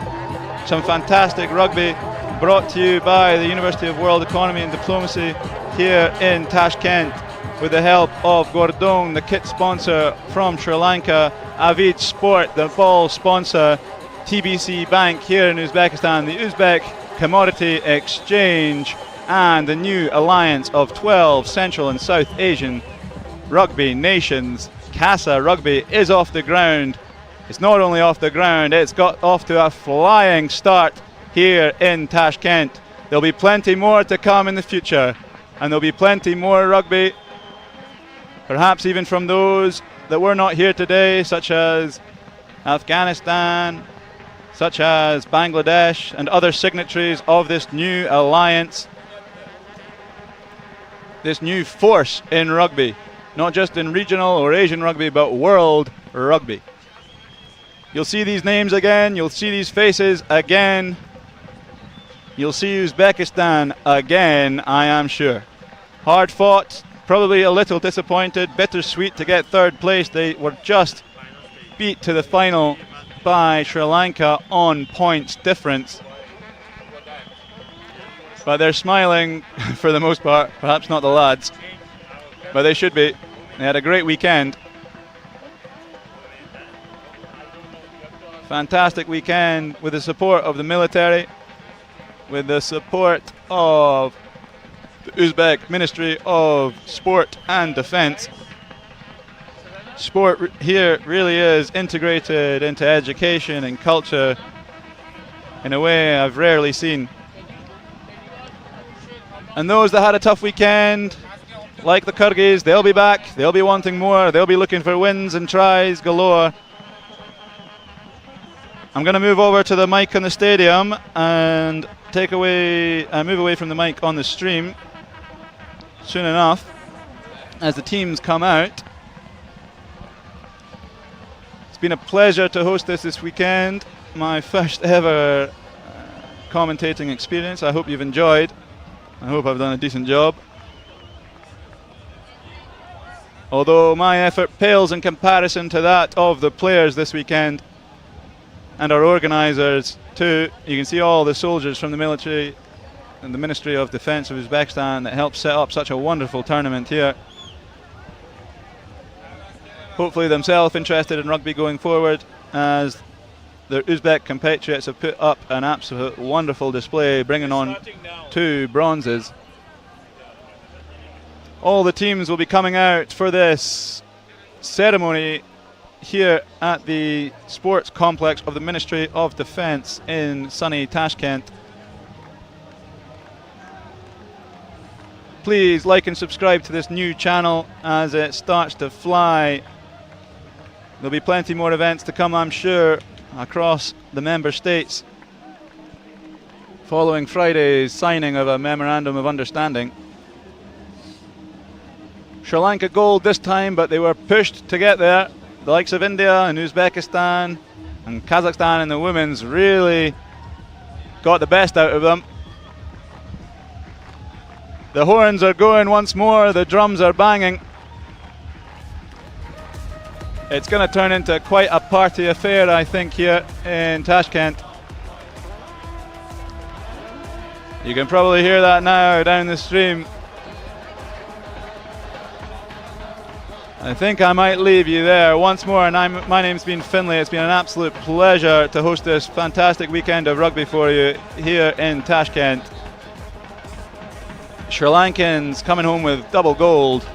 some fantastic rugby brought to you by the University of World Economy and Diplomacy here in Tashkent with the help of Gordon, the kit sponsor from Sri Lanka, Avid Sport, the ball sponsor, TBC Bank here in Uzbekistan, the Uzbek Commodity Exchange, and the new alliance of 12 Central and South Asian rugby nations. CASA Rugby is off the ground. It's not only off the ground, it's got off to a flying start here in Tashkent. There'll be plenty more to come in the future, and there'll be plenty more rugby, perhaps even from those that were not here today, such as Afghanistan, such as Bangladesh, and other signatories of this new alliance, this new force in rugby, not just in regional or Asian rugby, but world rugby. You'll see these names again, you'll see these faces again, you'll see Uzbekistan again, I am sure. Hard fought, probably a little disappointed, bittersweet to get third place. They were just beat to the final by Sri Lanka on points difference. But they're smiling for the most part, perhaps not the lads, but they should be. They had a great weekend. Fantastic weekend with the support of the military, with the support of the Uzbek Ministry of Sport and Defence. Sport here really is integrated into education and culture in a way I've rarely seen. And those that had a tough weekend, like the Kyrgyz, they'll be back, they'll be wanting more, they'll be looking for wins and tries galore. I'm going to move over to the mic in the stadium and move away from the mic on the stream soon enough as the teams come out. It's been a pleasure to host this weekend, my first ever commentating experience. I hope you've enjoyed. I hope I've done a decent job. Although my effort pales in comparison to that of the players this weekend and our organisers too. You can see all the soldiers from the military and the Ministry of Defence of Uzbekistan that helped set up such a wonderful tournament here. Hopefully themselves interested in rugby going forward, as their Uzbek compatriots have put up an absolute wonderful display, bringing on 2 bronzes. All the teams will be coming out for this ceremony here at the sports complex of the Ministry of Defence in sunny Tashkent. Please like and subscribe to this new channel as it starts to fly. There'll be plenty more events to come, I'm sure, across the member states following Friday's signing of a memorandum of understanding. Sri Lanka gold this time, but they were pushed to get there. The likes of India and Uzbekistan and Kazakhstan in the women's really got the best out of them. The horns are going once more, the drums are banging. It's going to turn into quite a party affair, I think, here in Tashkent. You can probably hear that now down the stream. I think I might leave you there once more, and my name's been Finlay. It's been an absolute pleasure to host this fantastic weekend of rugby for you here in Tashkent. Sri Lankans coming home with double gold.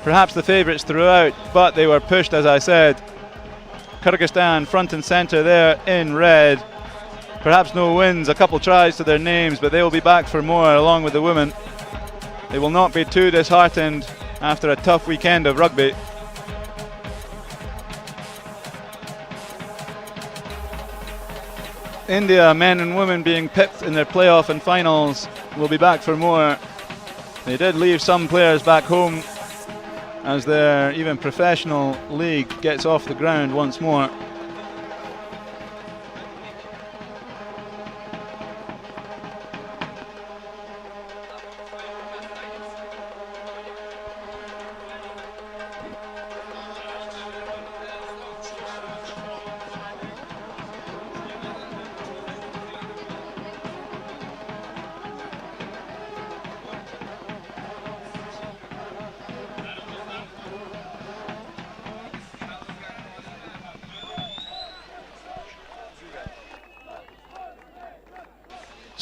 Perhaps the favourites throughout, but they were pushed, as I said. Kyrgyzstan front and centre there in red. Perhaps no wins, a couple tries to their names, but they will be back for more along with the women. They will not be too disheartened after a tough weekend of rugby. India, men and women being pipped in their playoff and finals, will be back for more. They did leave some players back home as their even professional league gets off the ground once more.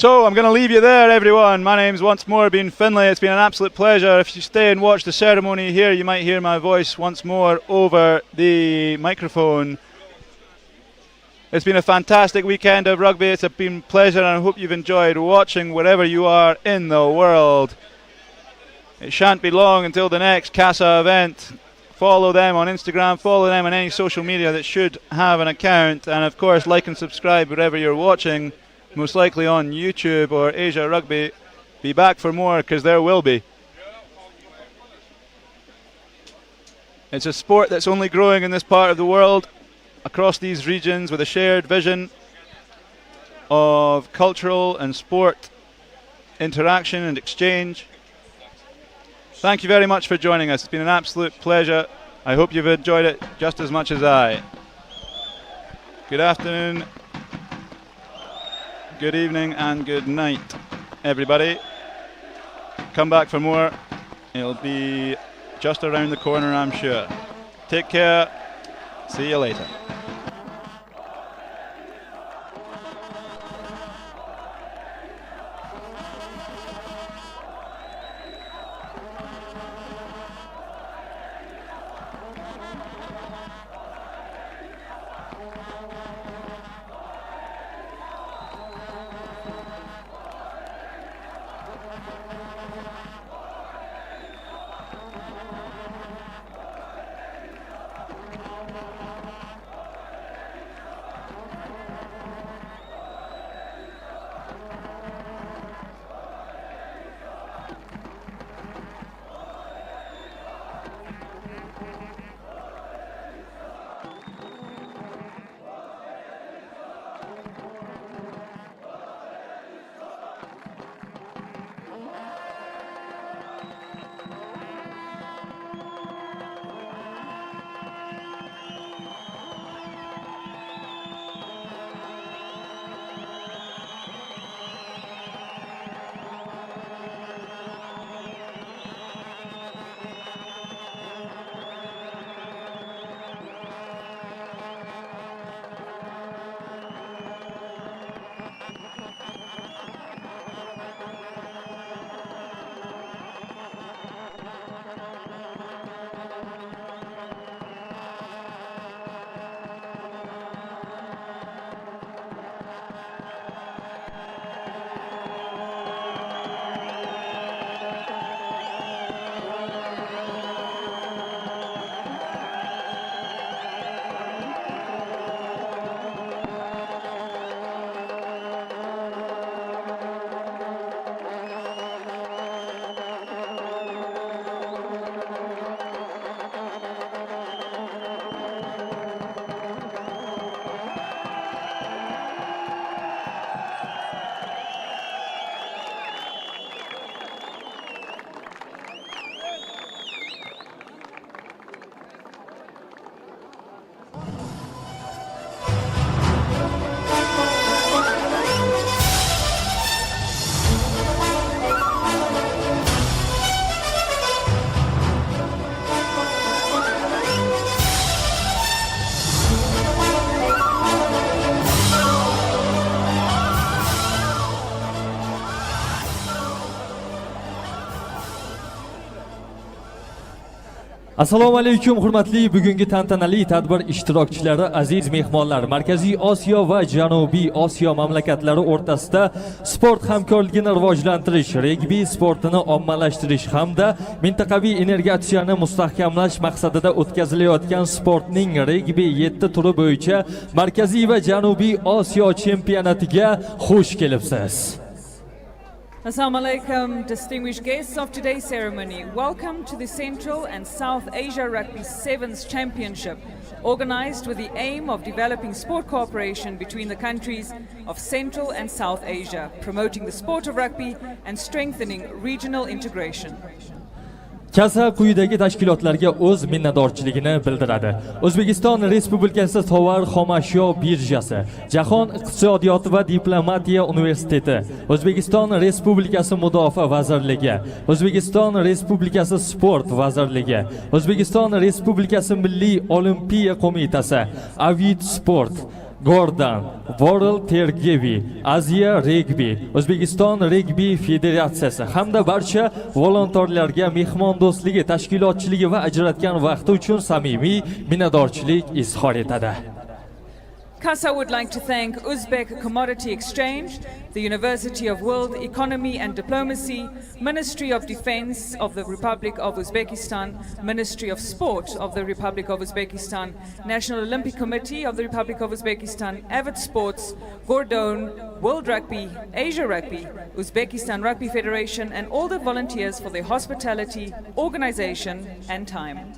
So I'm going to leave you there, everyone. My name's once more been Finlay. It's been an absolute pleasure. If you stay and watch the ceremony here, you might hear my voice once more over the microphone. It's been a fantastic weekend of rugby. It's been a pleasure, and I hope you've enjoyed watching wherever you are in the world. It shan't be long until the next CASA event. Follow them on Instagram, follow them on any social media that should have an account, and of course like and subscribe wherever you're watching, most likely on YouTube or Asia Rugby. Be back for more, because there will be. It's a sport that's only growing in this part of the world, across these regions, with a shared vision of cultural and sport interaction and exchange. Thank you very much for joining us. It's been an absolute pleasure. I hope you've enjoyed it just as much as I. Good afternoon, good evening, and good night, everybody. Come back for more. It'll be just around the corner, I'm sure. Take care. See you later. Assalomu alaykum hurmatli bugungi tantanali tadbir ishtirokchilari, aziz mehmonlar. Markaziy Osiyo va Janubiy Osiyo mamlakatlari o'rtasida sport hamkorligini rivojlantirish, regbi sportini ommalashtirish hamda mintaqaviy integratsiyani mustahkamlash maqsadida o'tkazilayotgan sportning regbi 7 turi bo'yicha Markaziy va Janubiy Osiyo chempionatiga xush kelibsiz. Assalamu alaikum, distinguished guests of today's ceremony. Welcome to the Central and South Asia Rugby Sevens Championship, organized with the aim of developing sport cooperation between the countries of Central and South Asia, promoting the sport of rugby and strengthening regional integration. CASA quyidagi tashkilotlarga o'z minnatdorchiligini bildiradi. O'zbekiston Respublikasi tovar xomashyo birjasi, Jahon iqtisodiyoti va diplomatiya universiteti, O'zbekiston Respublikasi Mudofaa vazirligi, O'zbekiston Respublikasi Sport vazirligi, O'zbekiston Respublikasi Milliy olimpiya qo'mitasi, Avid Sport, Gordon, World Tergevi, Aziya Regbi, O'zbekiston Regbi Federatsiyasi hamda barcha volontyorlarga mehmondo'stligi, tashkilotchiligi va ajratgan vaqti uchun samimiy minnatdorchilik izhor etadi. CASA would like to thank Uzbek Commodity Exchange, the University of World Economy and Diplomacy, Ministry of Defense of the Republic of Uzbekistan, Ministry of Sport of the Republic of Uzbekistan, National Olympic Committee of the Republic of Uzbekistan, Avid Sports, Gordon, World Rugby, Asia Rugby, Uzbekistan Rugby Federation, and all the volunteers for their hospitality, organization, and time.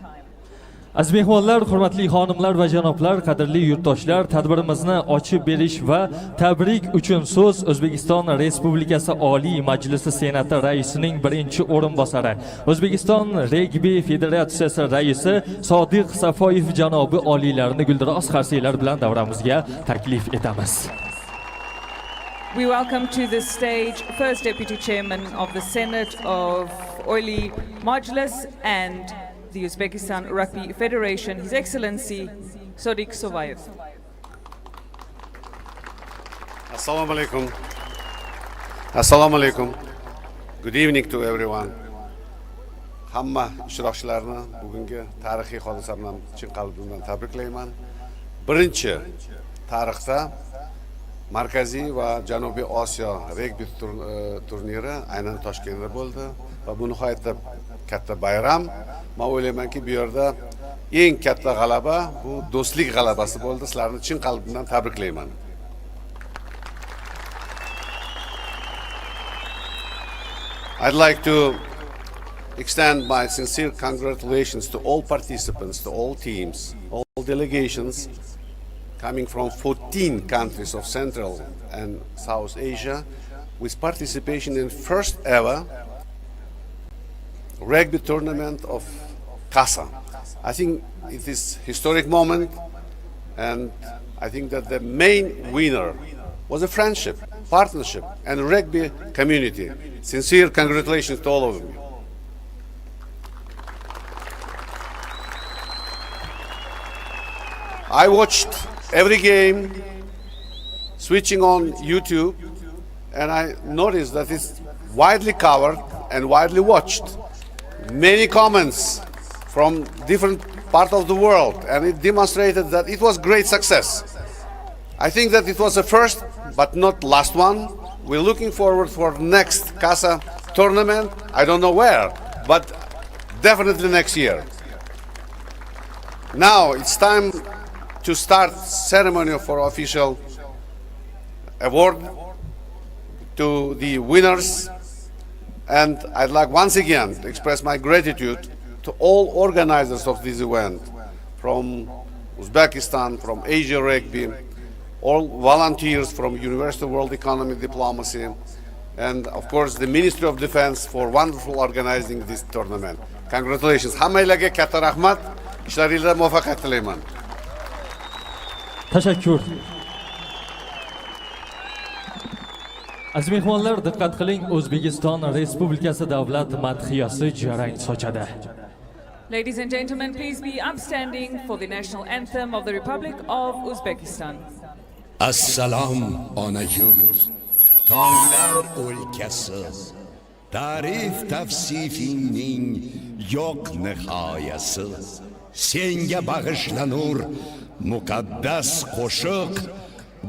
Aziz mehmonlar, hurmatli xonimlar va janoblar, qadrli yurtdoshlar, tadbirimizni ochib berish va tabrik uchun so'z O'zbekiston Respublikasi Oliy Majlisi Senati raisining birinchi o'rinbosari, O'zbekiston Regbi Federatsiyasi raisi Sodiq Safoyev janobi oliylarni guldiroz qarsiylar bilan davramizga taklif etamiz. We welcome to the stage First Deputy Chairman of the Senate of Oliy Majlis and the Uzbekistan Rugby Federation, His Excellency Sodiq Safoyev. Assalamu alaikum. Assalamu alaikum. Good evening to everyone. Hamma ishtirokchilarni bugungi tarixiy hodisa bilan chin qalbimdan tabriklayman. Birinchi tarixda Markaziy va Janubiy Osiyo regbi turniri aynan Toshkentda bo'ldi va bu nihoyatda katta bayram. Men o'ylaymanki, bu yerda eng katta g'alaba bu do'stlik g'alabasi bo'ldi. Sizlarni chin qalbimdan tabriklayman. I'd like to extend my sincere congratulations to all participants, to all teams, all delegations coming from 14 countries of Central and South Asia with participation in first ever rugby tournament of CASA. I think it is a historic moment, and I think that the main winner was a friendship, partnership, and rugby community. Sincere congratulations to all of you. I watched every game, switching on YouTube, and I noticed that it's widely covered and widely watched. Many comments from different parts of the world, and it demonstrated that it was great success. I think that it was a first, but not last one. We're looking forward for next CASA tournament. I don't know where, but definitely next year. Now it's time to start ceremony for official award to the winners. And I'd like once again to express my gratitude to all organizers of this event, from Uzbekistan, from Asia Rugby, all volunteers from University of World Economy Diplomacy, and of course the Ministry of Defense for wonderful organizing this tournament. Congratulations. Hammanglarga katta rahmat. Ishlaringizda muvaffaqiyat tilayman. Tashakkur. Aziz mehmonlar, diqqat qiling, O'zbekiston Respublikasi davlat madhiyasi jarang sochadi. Ladies and gentlemen, please be upstanding for the national anthem of the Republic of Uzbekistan. Assalom ona yurt, tonglar o'lkasi, ta'rif tavsifingning yo'q nihoyasi. Senga bag'ishlanur muqaddas qo'shiq,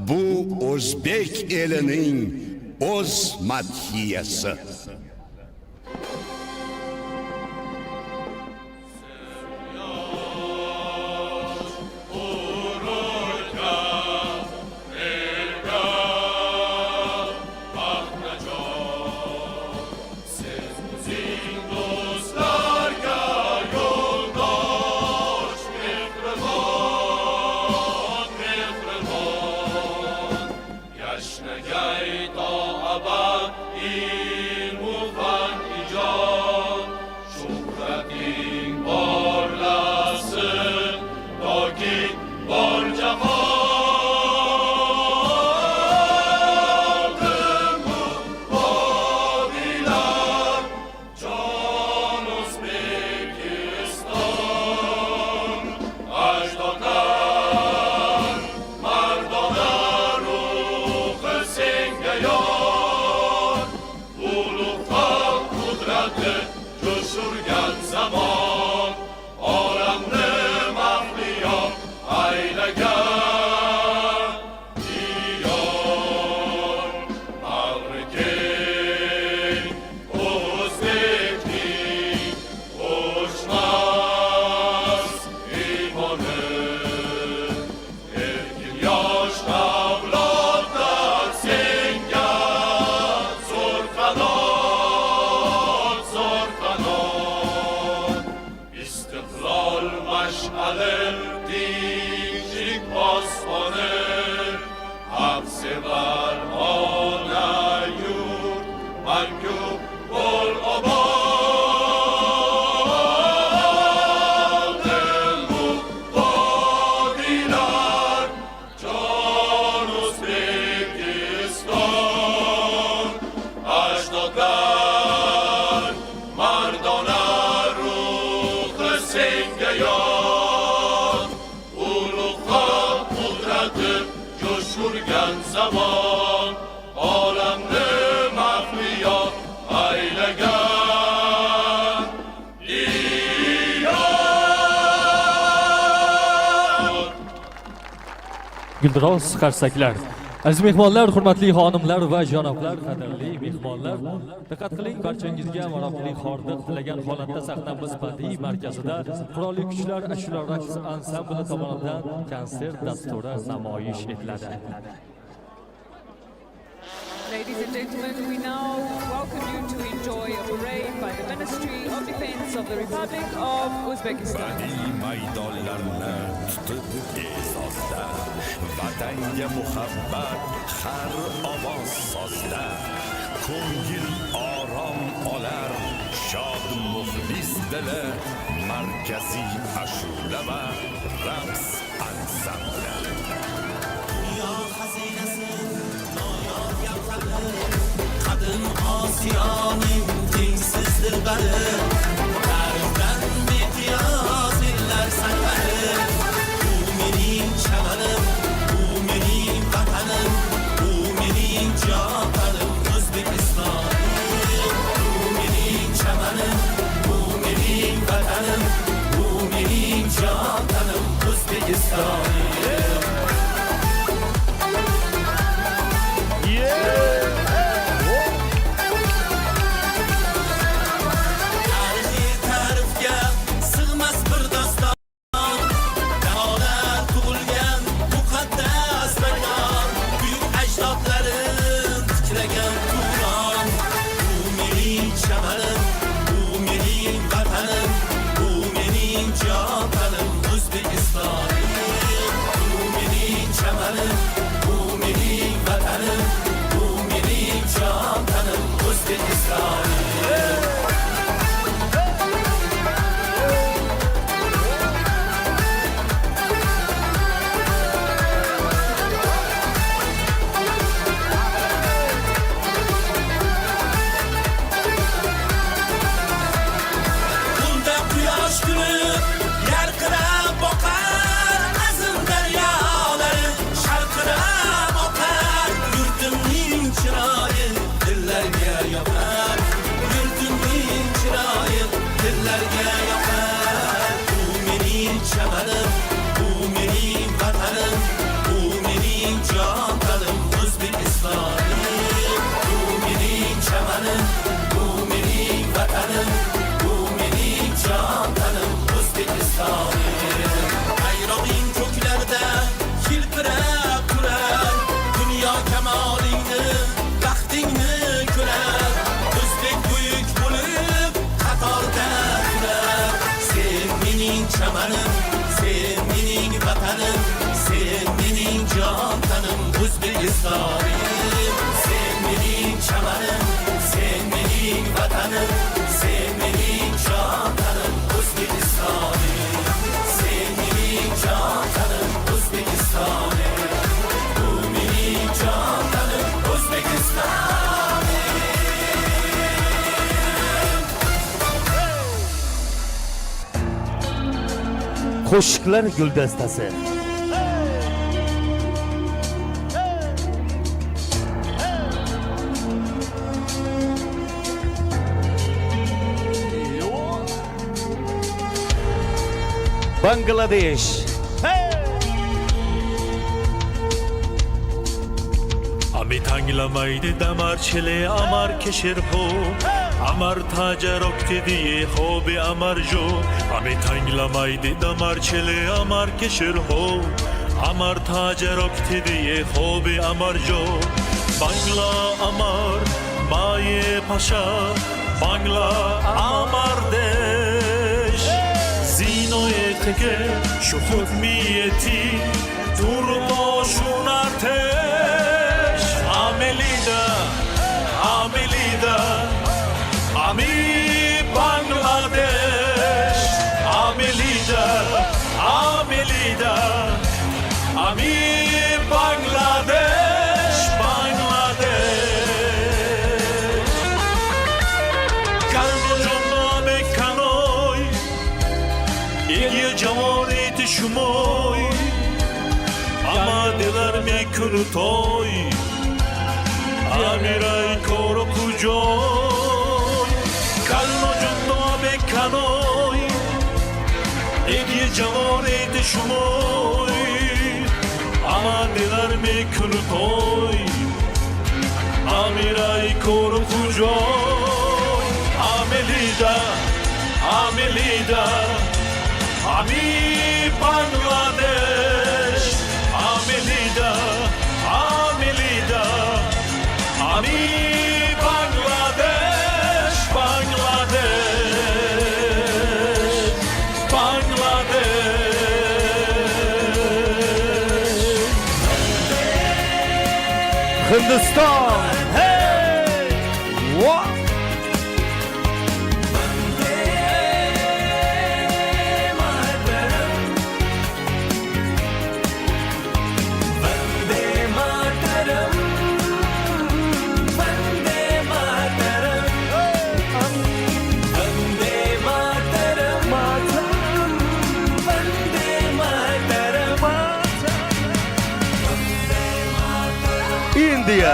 bu o'zbek elining o'z madhiyasi. Mardon qo'ygan zamon olamni mahliyo aylagan diyor. Guldiroz qarsaklar. Aziz mehmonlar, hurmatli xonimlar va janoblar, qadrli mehmonlar, diqqat qiling, barchangizga maroqli hordiq tilagan holatda sahnamiz badiiy markazida Qurolli Kuchlar ashula raqs ansambli tomonidan konsert dasturi namoyish etiladi. Ladies and gentlemen, we now welcome you to enjoy a parade by the Ministry of Defense of the Republic of Uzbekistan. maydonlarni tutib esosda vatanga muhabbat har ovoz sozda ko'ngil orom olar shod muxlis dili markaziy ashula va raqs ansambli dunyo xazinasi noyob gavhari qadim Osiyoning tengsiz dilbari tarixdan beqiyos illar safari bu mening chamanim bu mening vatanim bu mening jonim O'zbekistonim bu mening chamanim bu mening vatanim bu mening jonim O'zbekistonim. Qo'shiqlar guldastasi. Bangladesh. Ami tanglamaydi damar chile amar keshir ho amar tajarokti diye hobi amar jo ami tanglamaydi damar chile amar keshir ho amar tajarokti diye hobi amar jo Bangla amar maye pasha Bangla amar desh zinoye teke shu hukmiyeti durmo shunarte Amelida, Amelida, Ami Bangladesh, Amelida, Amelida, Ami Bangladesh, Bangladesh. Kalbo jomno bekanoy, igi jamonit shumoy, ama dilar me kuni to'y amiray ko'rqujoy kalno junno bekkanoy egi javon edi shumoy amadelar me kuni to'y amiray ko'rqujoy amelida amelida ami Bangladesh amelida amelida ami Bangladesh Bangladesh Bangladesh Hindiston. Hey! What? India.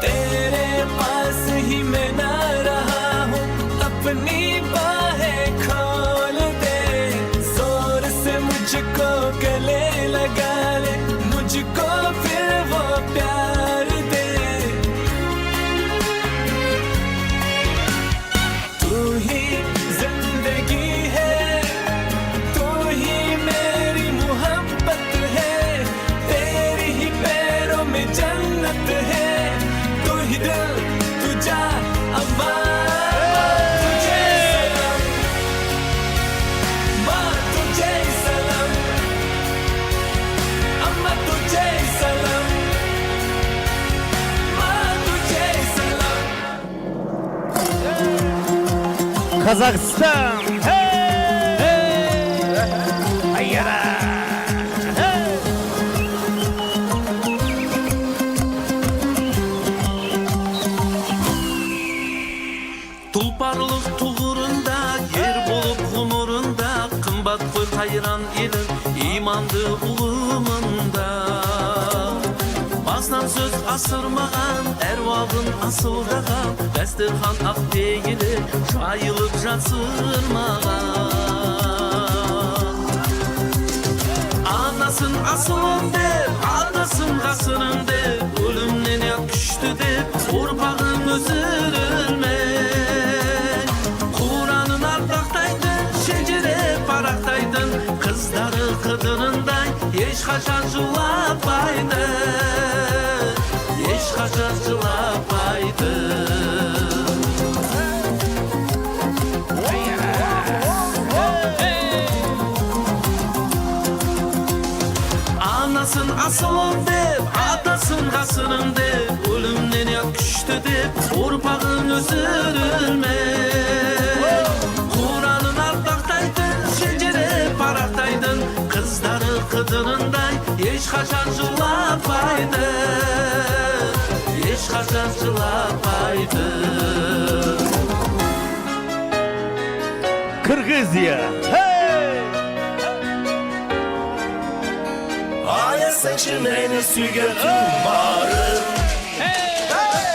तेरे पास ही मैं ना रहा हूँ अपनी बाहें खोल दे जोर से मुझको गले लगा ले मुझको फिर वो प्यार दे तू ही जिंदगी है तू ही मेरी मोहब्बत है तेरी ही पैरों में जन्नत है तू ही दिल तू जा अम्मा तुझे सलाम माँ तुझे सलाम अम्मा तुझे सलाम माँ तुझे सलाम Kazakhstan. Hey! Ayyara. Tulparlık tuğurunda, yer bulup umurunda, kımbat koy hayran elin, imandı ulumunda. Basdan söz asırmağan, ervağın asıldağan, Dasturxon ak deyili, şayılıp jasırmağan. Anasın asılım der, adasın kasırım der, ölümden yak düştü der, urpağın özürülmek. Kur'an'ın ardaqtaydın, şecere paraqtaydın, kızları kıdırınday, eş kaçan julapaydı, eş kaçan julapaydı. Anasın asılım dep, adasın kasırım dep, ölümden yak düştü dep, urpağın özürülmek. Kur'an'ın ardaqtaydın, şecere paraqtaydın, kızları kıdırınday, eş kaçan julapaydı, eş kaçan julapaydı. Kırgızya. Hey! Aya saçın en süge tumarım.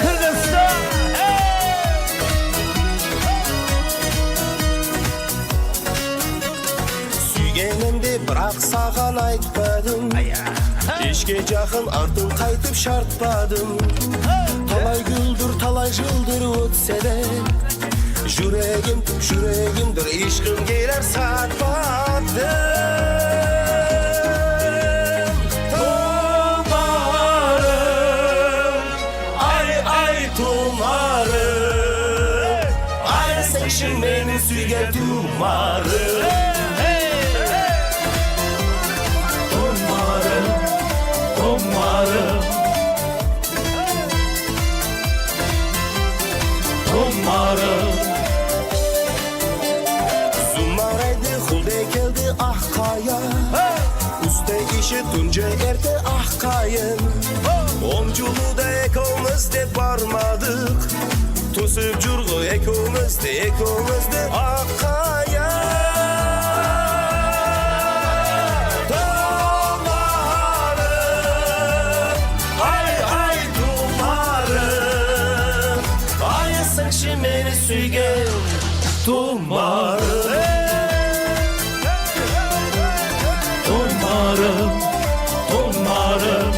Kırgızistan. Suyganimde biroq sağan aytmadim. Eshga jaqin ardin qaytib shartmadim. Talay guldir, talay jildir o'tsa-da, yuragimdir ishqim kelar satmadim. Tumarım, ay tumarım, ay sensin meni suygan tumarım. Tumarım, tumarım. Zumaraydı xulday keldi ah qaya, usta ishi tunja erta ah qayin. 10 yilda ekamiz deb bormadik, to'sib jurg'i ekamiz de ah qaya. To'marım To'marım To'marım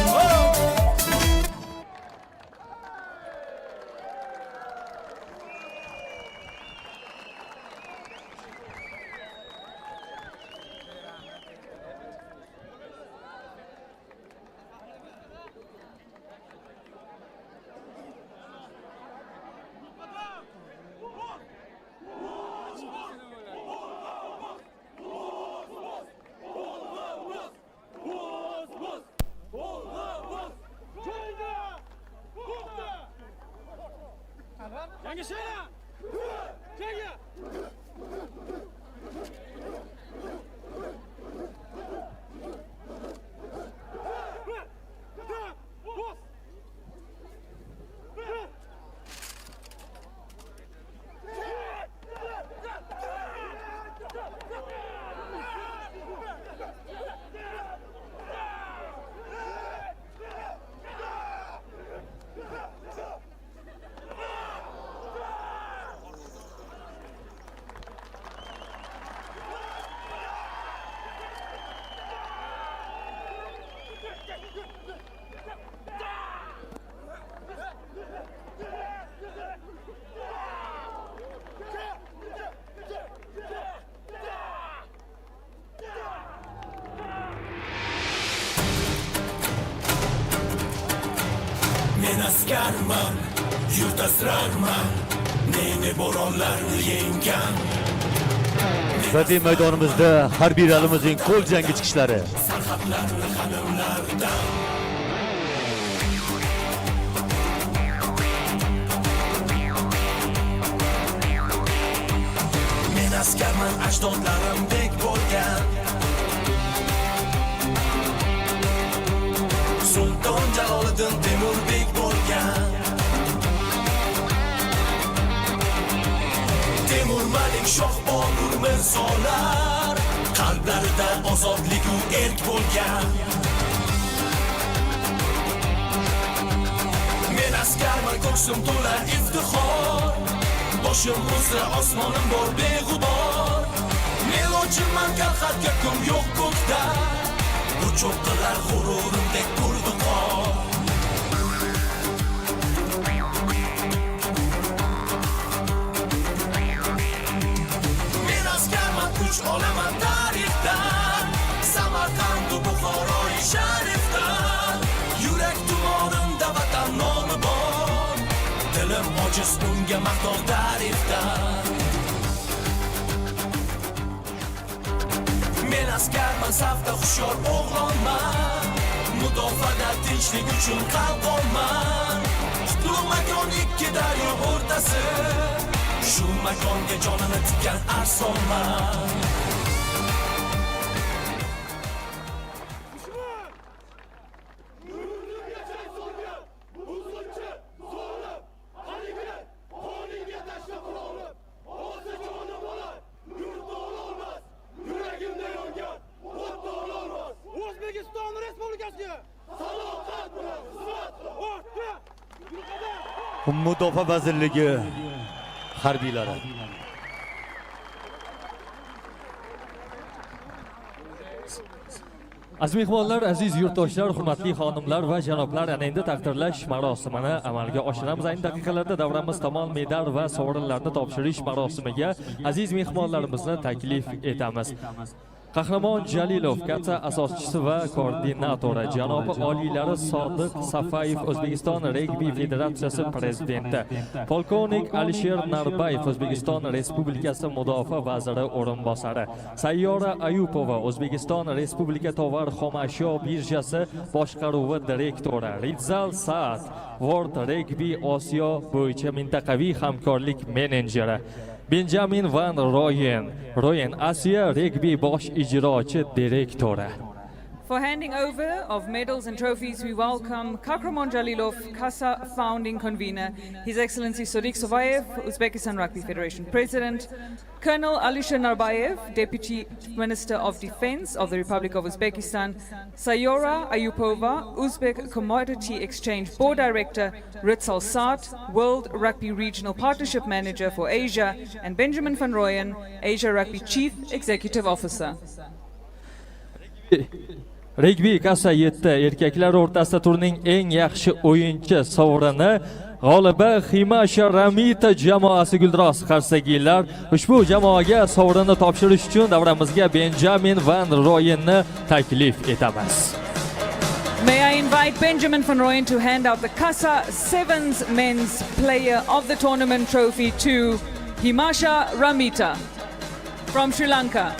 Men askarman, yurt asrarman, neyni bo'ronlarni yenggan. Vatan maydonimizda harbiylarimizning qo'l jangi chiqishlari. Sarhadlarni qanimlardan. Men askarman, ajdodlarimdek bo'lgan. Sulton Jaloliddin Temurbek bo'lgan. Temur Malik Shoh Bobur mirzolar qalblarida ozodlik u erk bo'lgan. Men askarman, ko'ksim to'la iftixor, boshim uzra osmonim bor beg'ubor. Men ochilman kalxatga kum yo'q ko'kda, bu cho'qqilar g'ururimdek bo'ldi qor. Men askarman, kuch olaman tarixdan, Samarqand, Buxoroy sharifdan. Yurak tumonimda vatan nomi bor, dilim ojiz unga maqtov tarifdan. Men askarman, safda hushyor o'g'lonman, mudofaada tinchlik uchun qalqonman. Qutlug' makon ikki daryo o'rtasi, shu makonga jonini tikkan arsonman. O'zbekiston Respublikasiga sadoqat bilan xizmat qilib Mudofaa vazirligi harbiylari. Aziz mehmonlar, aziz yurtdoshlar, hurmatli xonimlar va janoblar, ana endi taqdirlash marosimini amalga oshiramiz. Ayni daqiqalarda davramiz tomon medal va sovrinlarni topshirish marosimiga aziz mehmonlarimizni taklif etamiz. Qahramon Jalilov, Katsa asoschisi va koordinatori, janob oliylari Sodiq Safayev, O'zbekiston Regbi Federatsiyasi prezidenti, polkovnik Alisher Narbayev, O'zbekiston Respublikasi Mudofaa vaziri o'rinbosari, Sayyora Ayupova, O'zbekiston Respublika tovar xomashyo birjasi boshqaruvi direktori, Rizal Saad, World Regbi Osiyo bo'yicha mintaqaviy hamkorlik menejeri, Benjamin Van Royen, Asiya Regbi bosh ijrochi direktori. For handing over of medals and trophies, we welcome Kakhramon Jalilov, CASA founding convener, His Excellency Sodiq Sovayev, Uzbekistan Rugby Federation President, Colonel Alisher Narbayev, Deputy Minister of Defense of the Republic of Uzbekistan, Sayora Ayupova, Uzbek Commodity Exchange Board Director, Ritzal Saad, World Rugby Regional Partnership Manager for Asia, and Benjamin van Rooyen, Asia Rugby Chief Executive Officer. Regbi Kasa 7 erkaklar o'rtasida turning eng yaxshi o'yinchi sovrini g'olibi Himasha Ramita jamoasi Guldiroz Qarsagiylar. Ushbu jamoaga sovrinni topshirish uchun davramizga Benjamin van Rooyenni taklif etamiz. May I invite Benjamin van Rooyen to hand out the CASA Sevens Men's Player of the Tournament trophy to Himasha Ramita from Sri Lanka.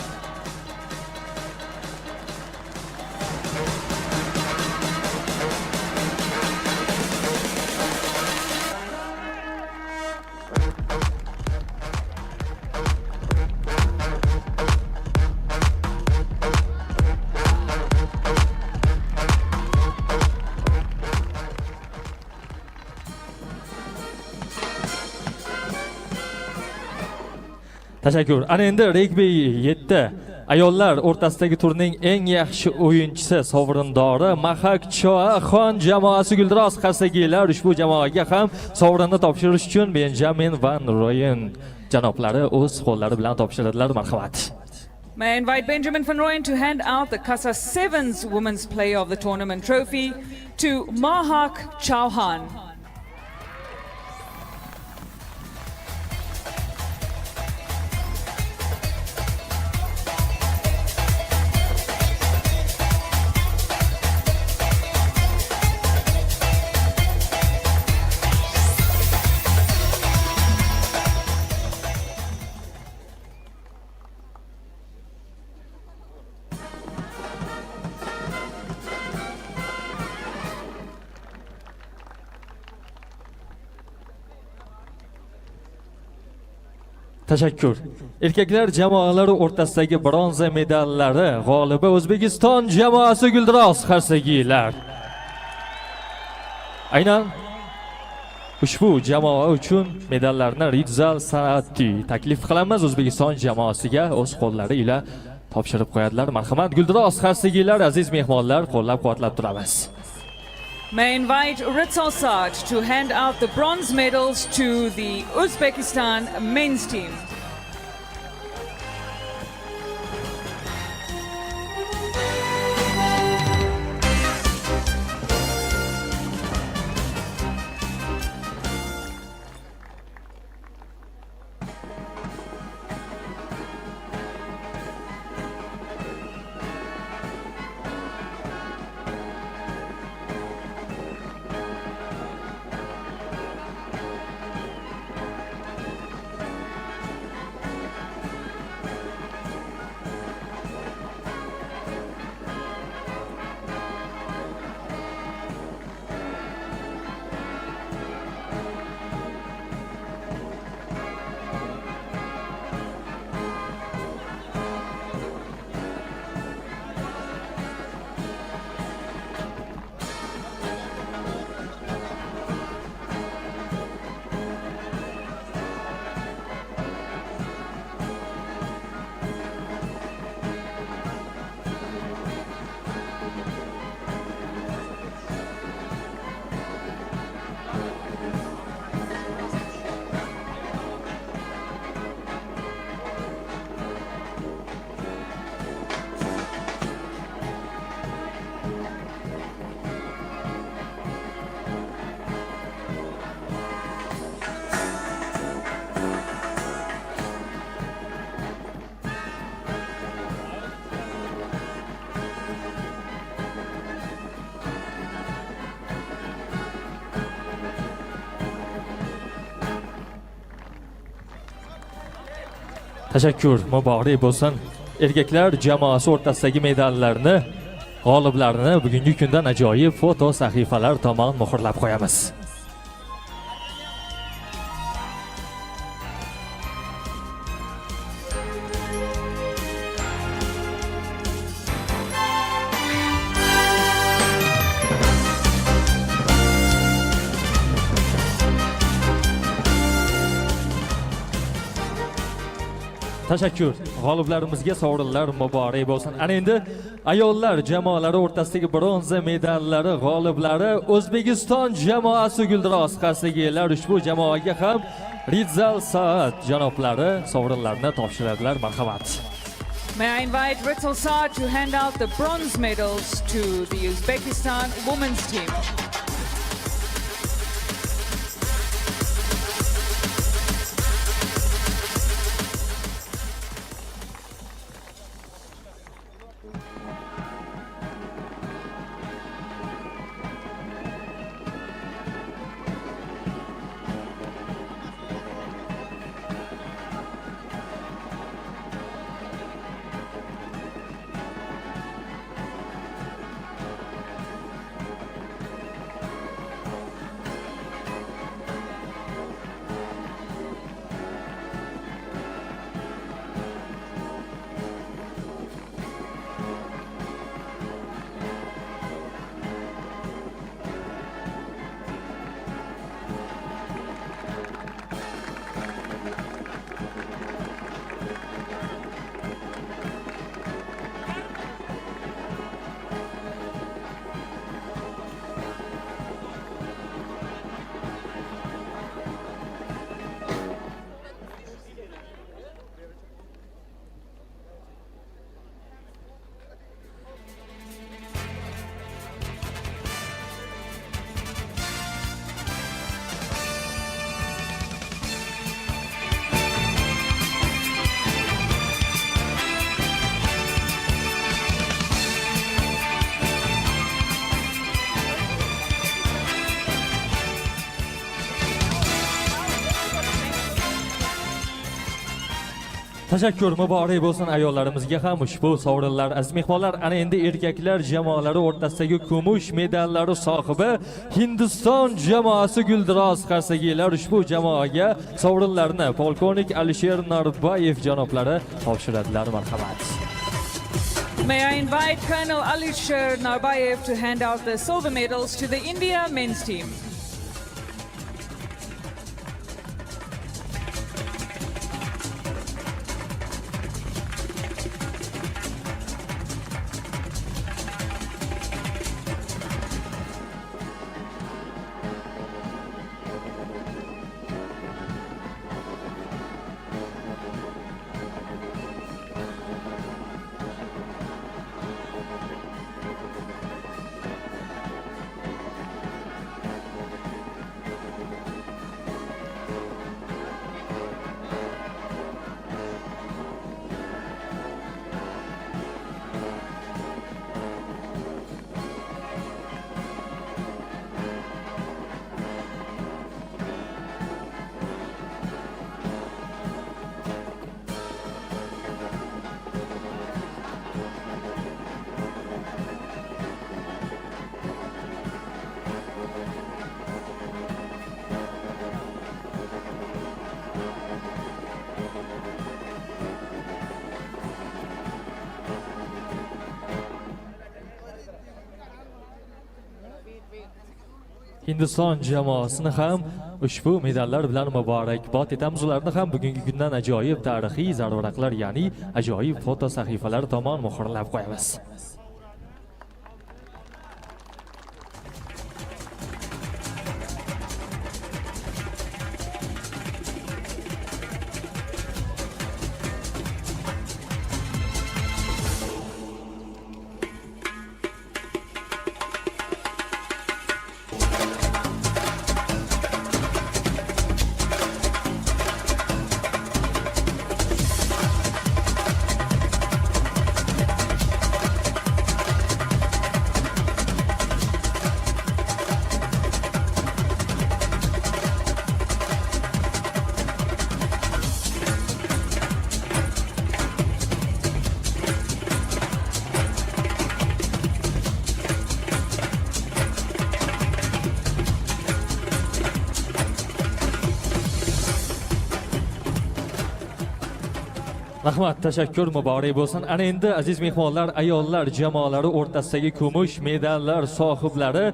Tashakkur. Ana endi regbi 7 ayollar o'rtasidagi turning eng yaxshi o'yinchisi sovrindori Mahak Choaxon jamoasi Guldiroz Qarsagiylar. Ushbu jamoaga ham sovrinni topshirish uchun Benjamin van Rooyen janoblari o'z qo'llari bilan topshiradilar. Marhamat. May I invite Benjamin van Rooyen to hand out the CASA Sevens Women's Player of the Tournament trophy to Mahak Chauhan. Tashakkur. Erkaklar jamoalari o'rtasidagi bronza medallari g'olibi O'zbekiston jamoasi Guldiroz Qarsagiylar. Aynan ushbu jamoa uchun medallarni Ridzal Sanati taklif qilamiz. O'zbekiston jamoasiga o'z qo'llari ila topshirib qo'yadilar. Marhamat Guldiroz Qarsagiylar, aziz mehmonlar, qo'llab-quvvatlab turamiz. May I invite Ritzal Saad to hand out the bronze medals to the Uzbekistan men's team. Tashakkur, muborak bo'lsin. Erkaklar jamoasi o'rtasidagi medallarni, g'oliblarini bugungi kundan ajoyib foto sahifalar tomon muhrlab qo'yamiz. Tashakkur. G'oliblarimizga sovrinlar muborak bo'lsin. Ana endi ayollar jamoalari o'rtasidagi bronza medallari g'oliblari O'zbekiston jamoasi guldiroz qarshidagilar ushbu jamoaga ham Ridzal Saad janoblari sovrinlarni topshiradilar. Marhamat. May I invite Ritzal Saad to hand out the bronze medals to the Uzbekistan women's team. Tashakkur muborak bo'lsin ayollarimizga ham ushbu sovrinlar. Aziz mehmonlar, ana endi erkaklar jamoalari o'rtasidagi kumush medallari sohibi Hindiston jamoasi guldiroz qarsagilar ushbu jamoaga sovrinlarni polkovnik Alisher Narbayev janoblari topshiradilar. Marhamat. May I invite Colonel Alisher Narbayev to hand out the silver medals to the India men's team. Hindiston jamoasini ham ushbu medallar bilan muborakbod etamiz. Ularni ham bugungi kundan ajoyib tarixiy zarvaraqlar, ya'ni ajoyib foto sahifalar tomon muhrlab qo'yamiz. Rahmat, tashakkur muborak bo'lsin. Ana endi aziz mehmonlar, ayollar jamoalari o'rtasidagi kumush medallar sohiblari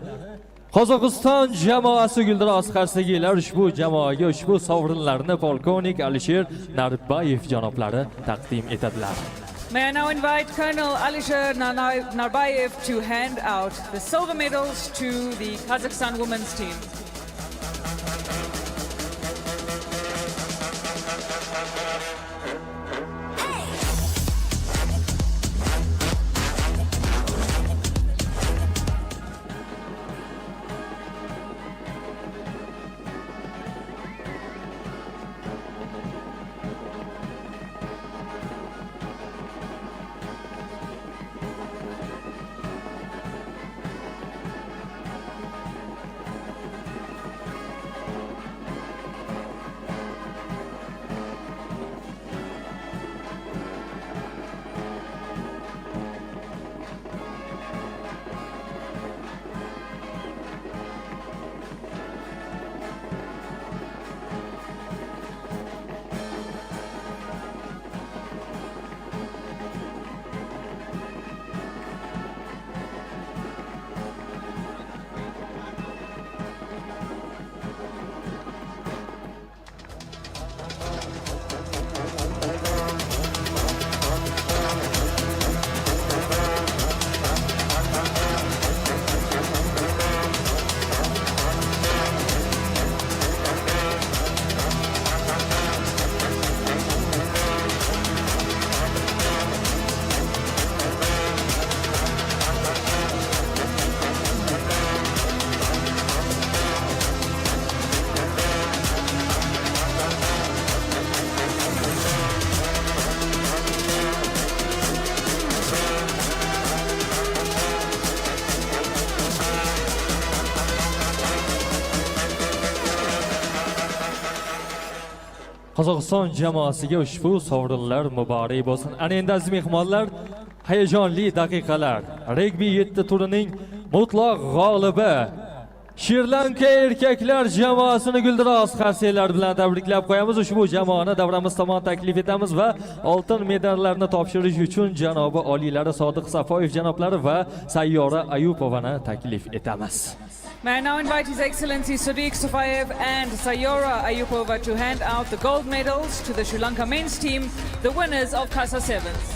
Qozog'iston jamoasi Guldiroz Qarsagilar ushbu jamoaga ushbu sovrinlarni polkovnik Alisher Narbayev janoblari taqdim etadilar. May I now invite Colonel Alisher Narbayev to hand out the silver medals to the Kazakhstan women's team. Qozog'iston jamoasiga ushbu sovrinlar muborak bo'lsin. Ana endi aziz mehmonlar, hayajonli daqiqalar. Regbi 7 turining mutlaq g'olibi Sri Lanka erkaklar jamoasini Guldiroz Qarsagilar bilan tabriklab qo'yamiz. Ushbu jamoani davramiz tomon taklif etamiz va oltin medallarni topshirish uchun janobi oliylari Sodiq Safoyev janoblari va Sayyora Ayupovani taklif etamiz. May I now invite His Excellency Sadiq Safayev and Sayora Ayupova to hand out the gold medals to the Sri Lanka men's team, the winners of Kasa Sevens.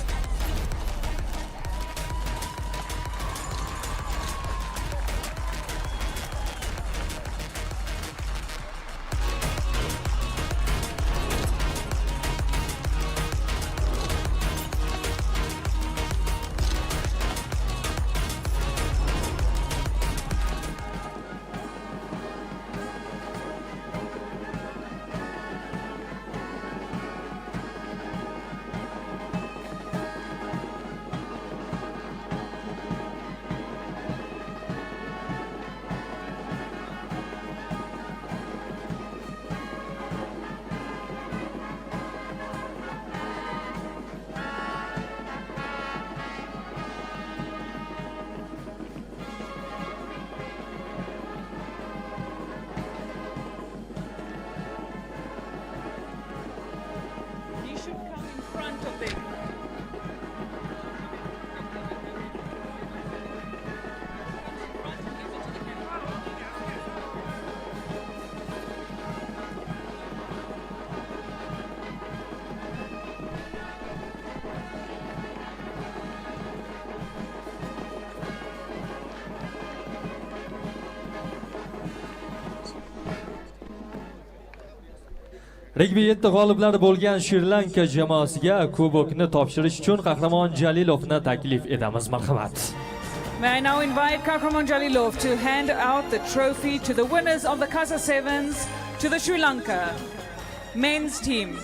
Regbi 7 g'oliblari bo'lgan Sri Lanka jamoasiga kubokni topshirish uchun Qahramon Jalilovni taklif etamiz. Marhamat. May I now invite Qahramon Jalilov to hand out the trophy to the winners of the Kasa Sevens to the Sri Lanka men's team.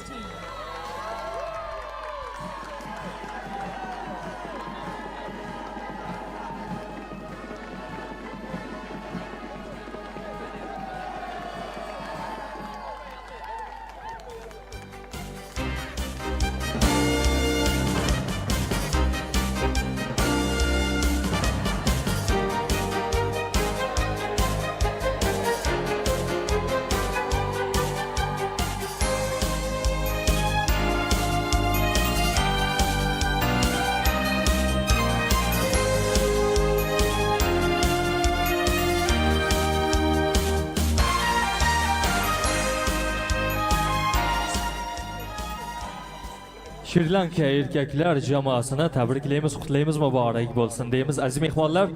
Shri Lanka erkaklar jamoasini tabriklaymiz, qutlaymiz, muborak bo'lsin deymiz. Aziz mehmonlar,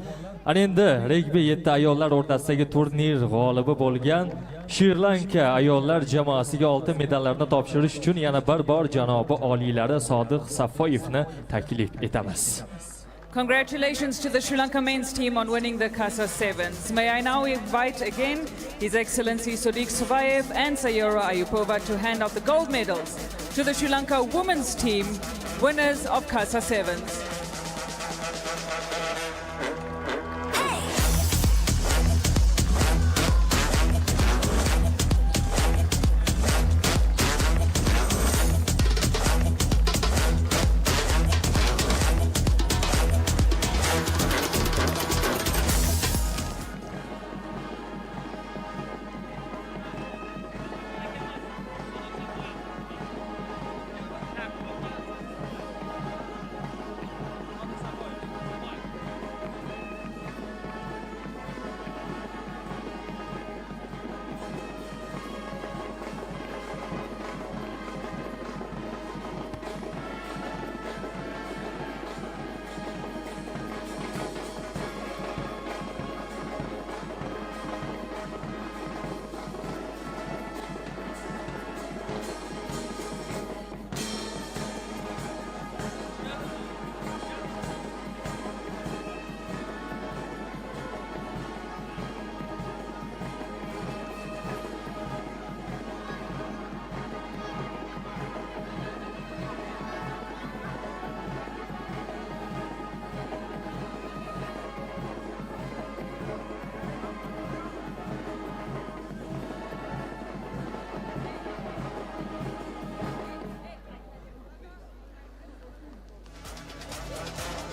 ana endi regbi 7 ayollar o'rtasidagi turnir g'olibi bo'lgan Shri Lanka ayollar jamoasiga oltin medallarni topshirish uchun yana bir bor janobi oliylari Sodiq Safoyevni taklif etamiz. Congratulations to the Sri Lanka men's team on winning the CASA Sevens. May I now invite again His Excellency Sodiq Safoyev and Sayura Ayupova to hand out the gold medals to the Sri Lanka women's team, winners of CASA Sevens.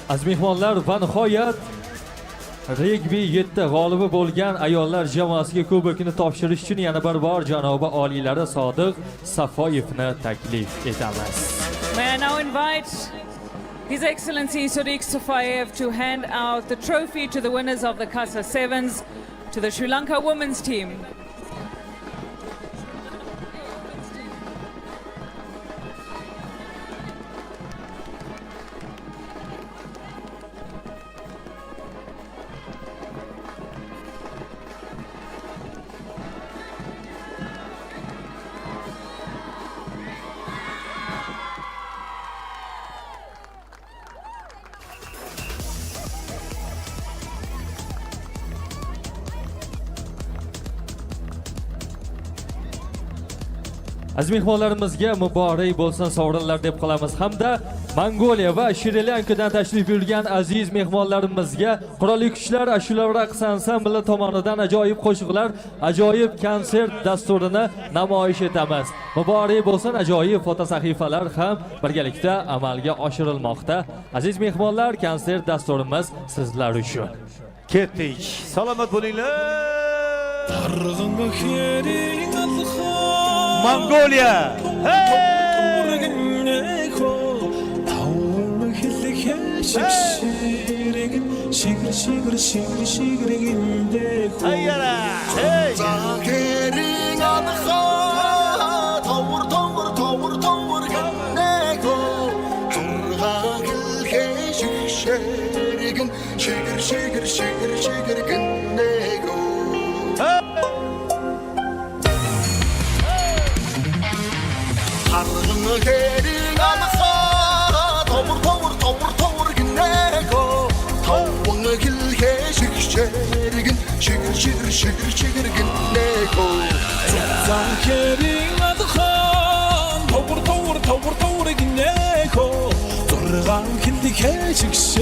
Aziz mehmonlar va nihoyat regbi 7 g'olibi bo'lgan ayollar jamoasiga kubokni topshirish uchun yana bir bor janobi oliylari Sodiq Safoyevni taklif etamiz. May I now invite His Excellency Sodiq Safoyev to hand out the trophy to the winners of the CASA Sevens to the Sri Lanka women's team. Aziz mehmonlarimizga muborak bo'lsin sovrinlar deb qolamiz hamda Mongoliya va Shri Lankadan tashrif buyurgan aziz mehmonlarimizga Qurolli Kuchlar ashula va raqs ansambli tomonidan ajoyib qo'shiqlar, ajoyib konsert dasturini namoyish etamiz. Muborak bo'lsin, ajoyib fotosahifalar ham birgalikda amalga oshirilmoqda. Aziz mehmonlar, konsert dasturimiz sizlar uchun. Ketdik. Salomat bo'linglar. Mongoliya.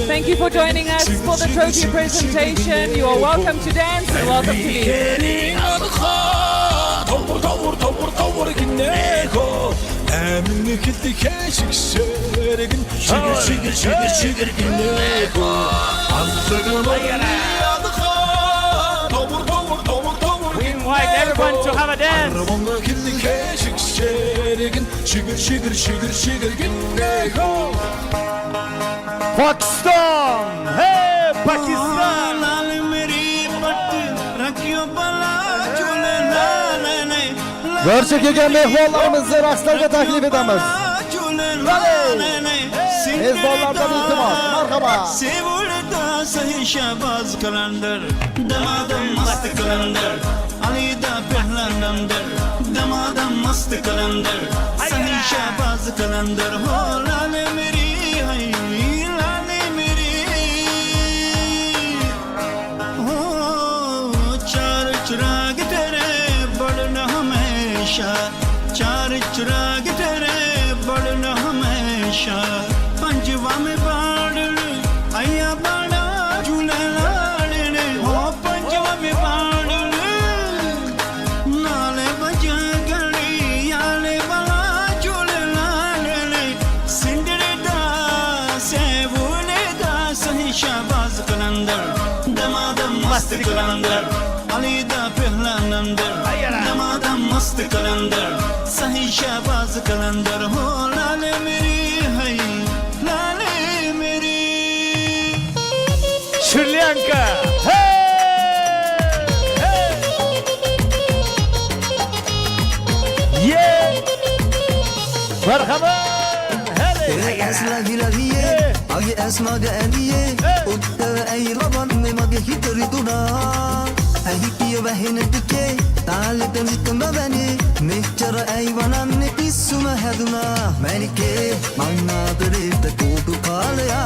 Thank you for joining us for the trophy presentation. You are welcome to dance and welcome to leave. We invite everyone to have a dance. Pakistan! Hey, Pakistan! Barcha kelgan mehmonlarimizni raqslarga taklif etamiz. mehmonlardan iltimos. Marhaba. Sevulda sahi şahbaz kalandır, damadım mast kalandır, Alida pehlanandır, damadım mast kalandır, sahi şahbaz kalandır. Ho lale meri hay, lale meri. Ho char chirag tere badna hamesha, char chirag tere badna hamesha. Panjwa mein baadl ayya bada jhule laadne ho panjwa mein baadl naale baja gali yaale bala jhule laadne sindre da sevule da sahi shahbaz kalandar damadam mast kalandar ali da pehlanandar damadam mast kalandar sahi shahbaz kalandar ho lale meri hai lale meri. Sri Lanka. Hey! Hey! Yeah! Marhaba. اسمع جلالية أجي أسمع جالية قلت أي ربان ما جه تريدنا أهيك يا بهنتك تعال تمشي مبني مهجر أي وانا نبيس ما هدنا مالك ما نادري تكوت قاليا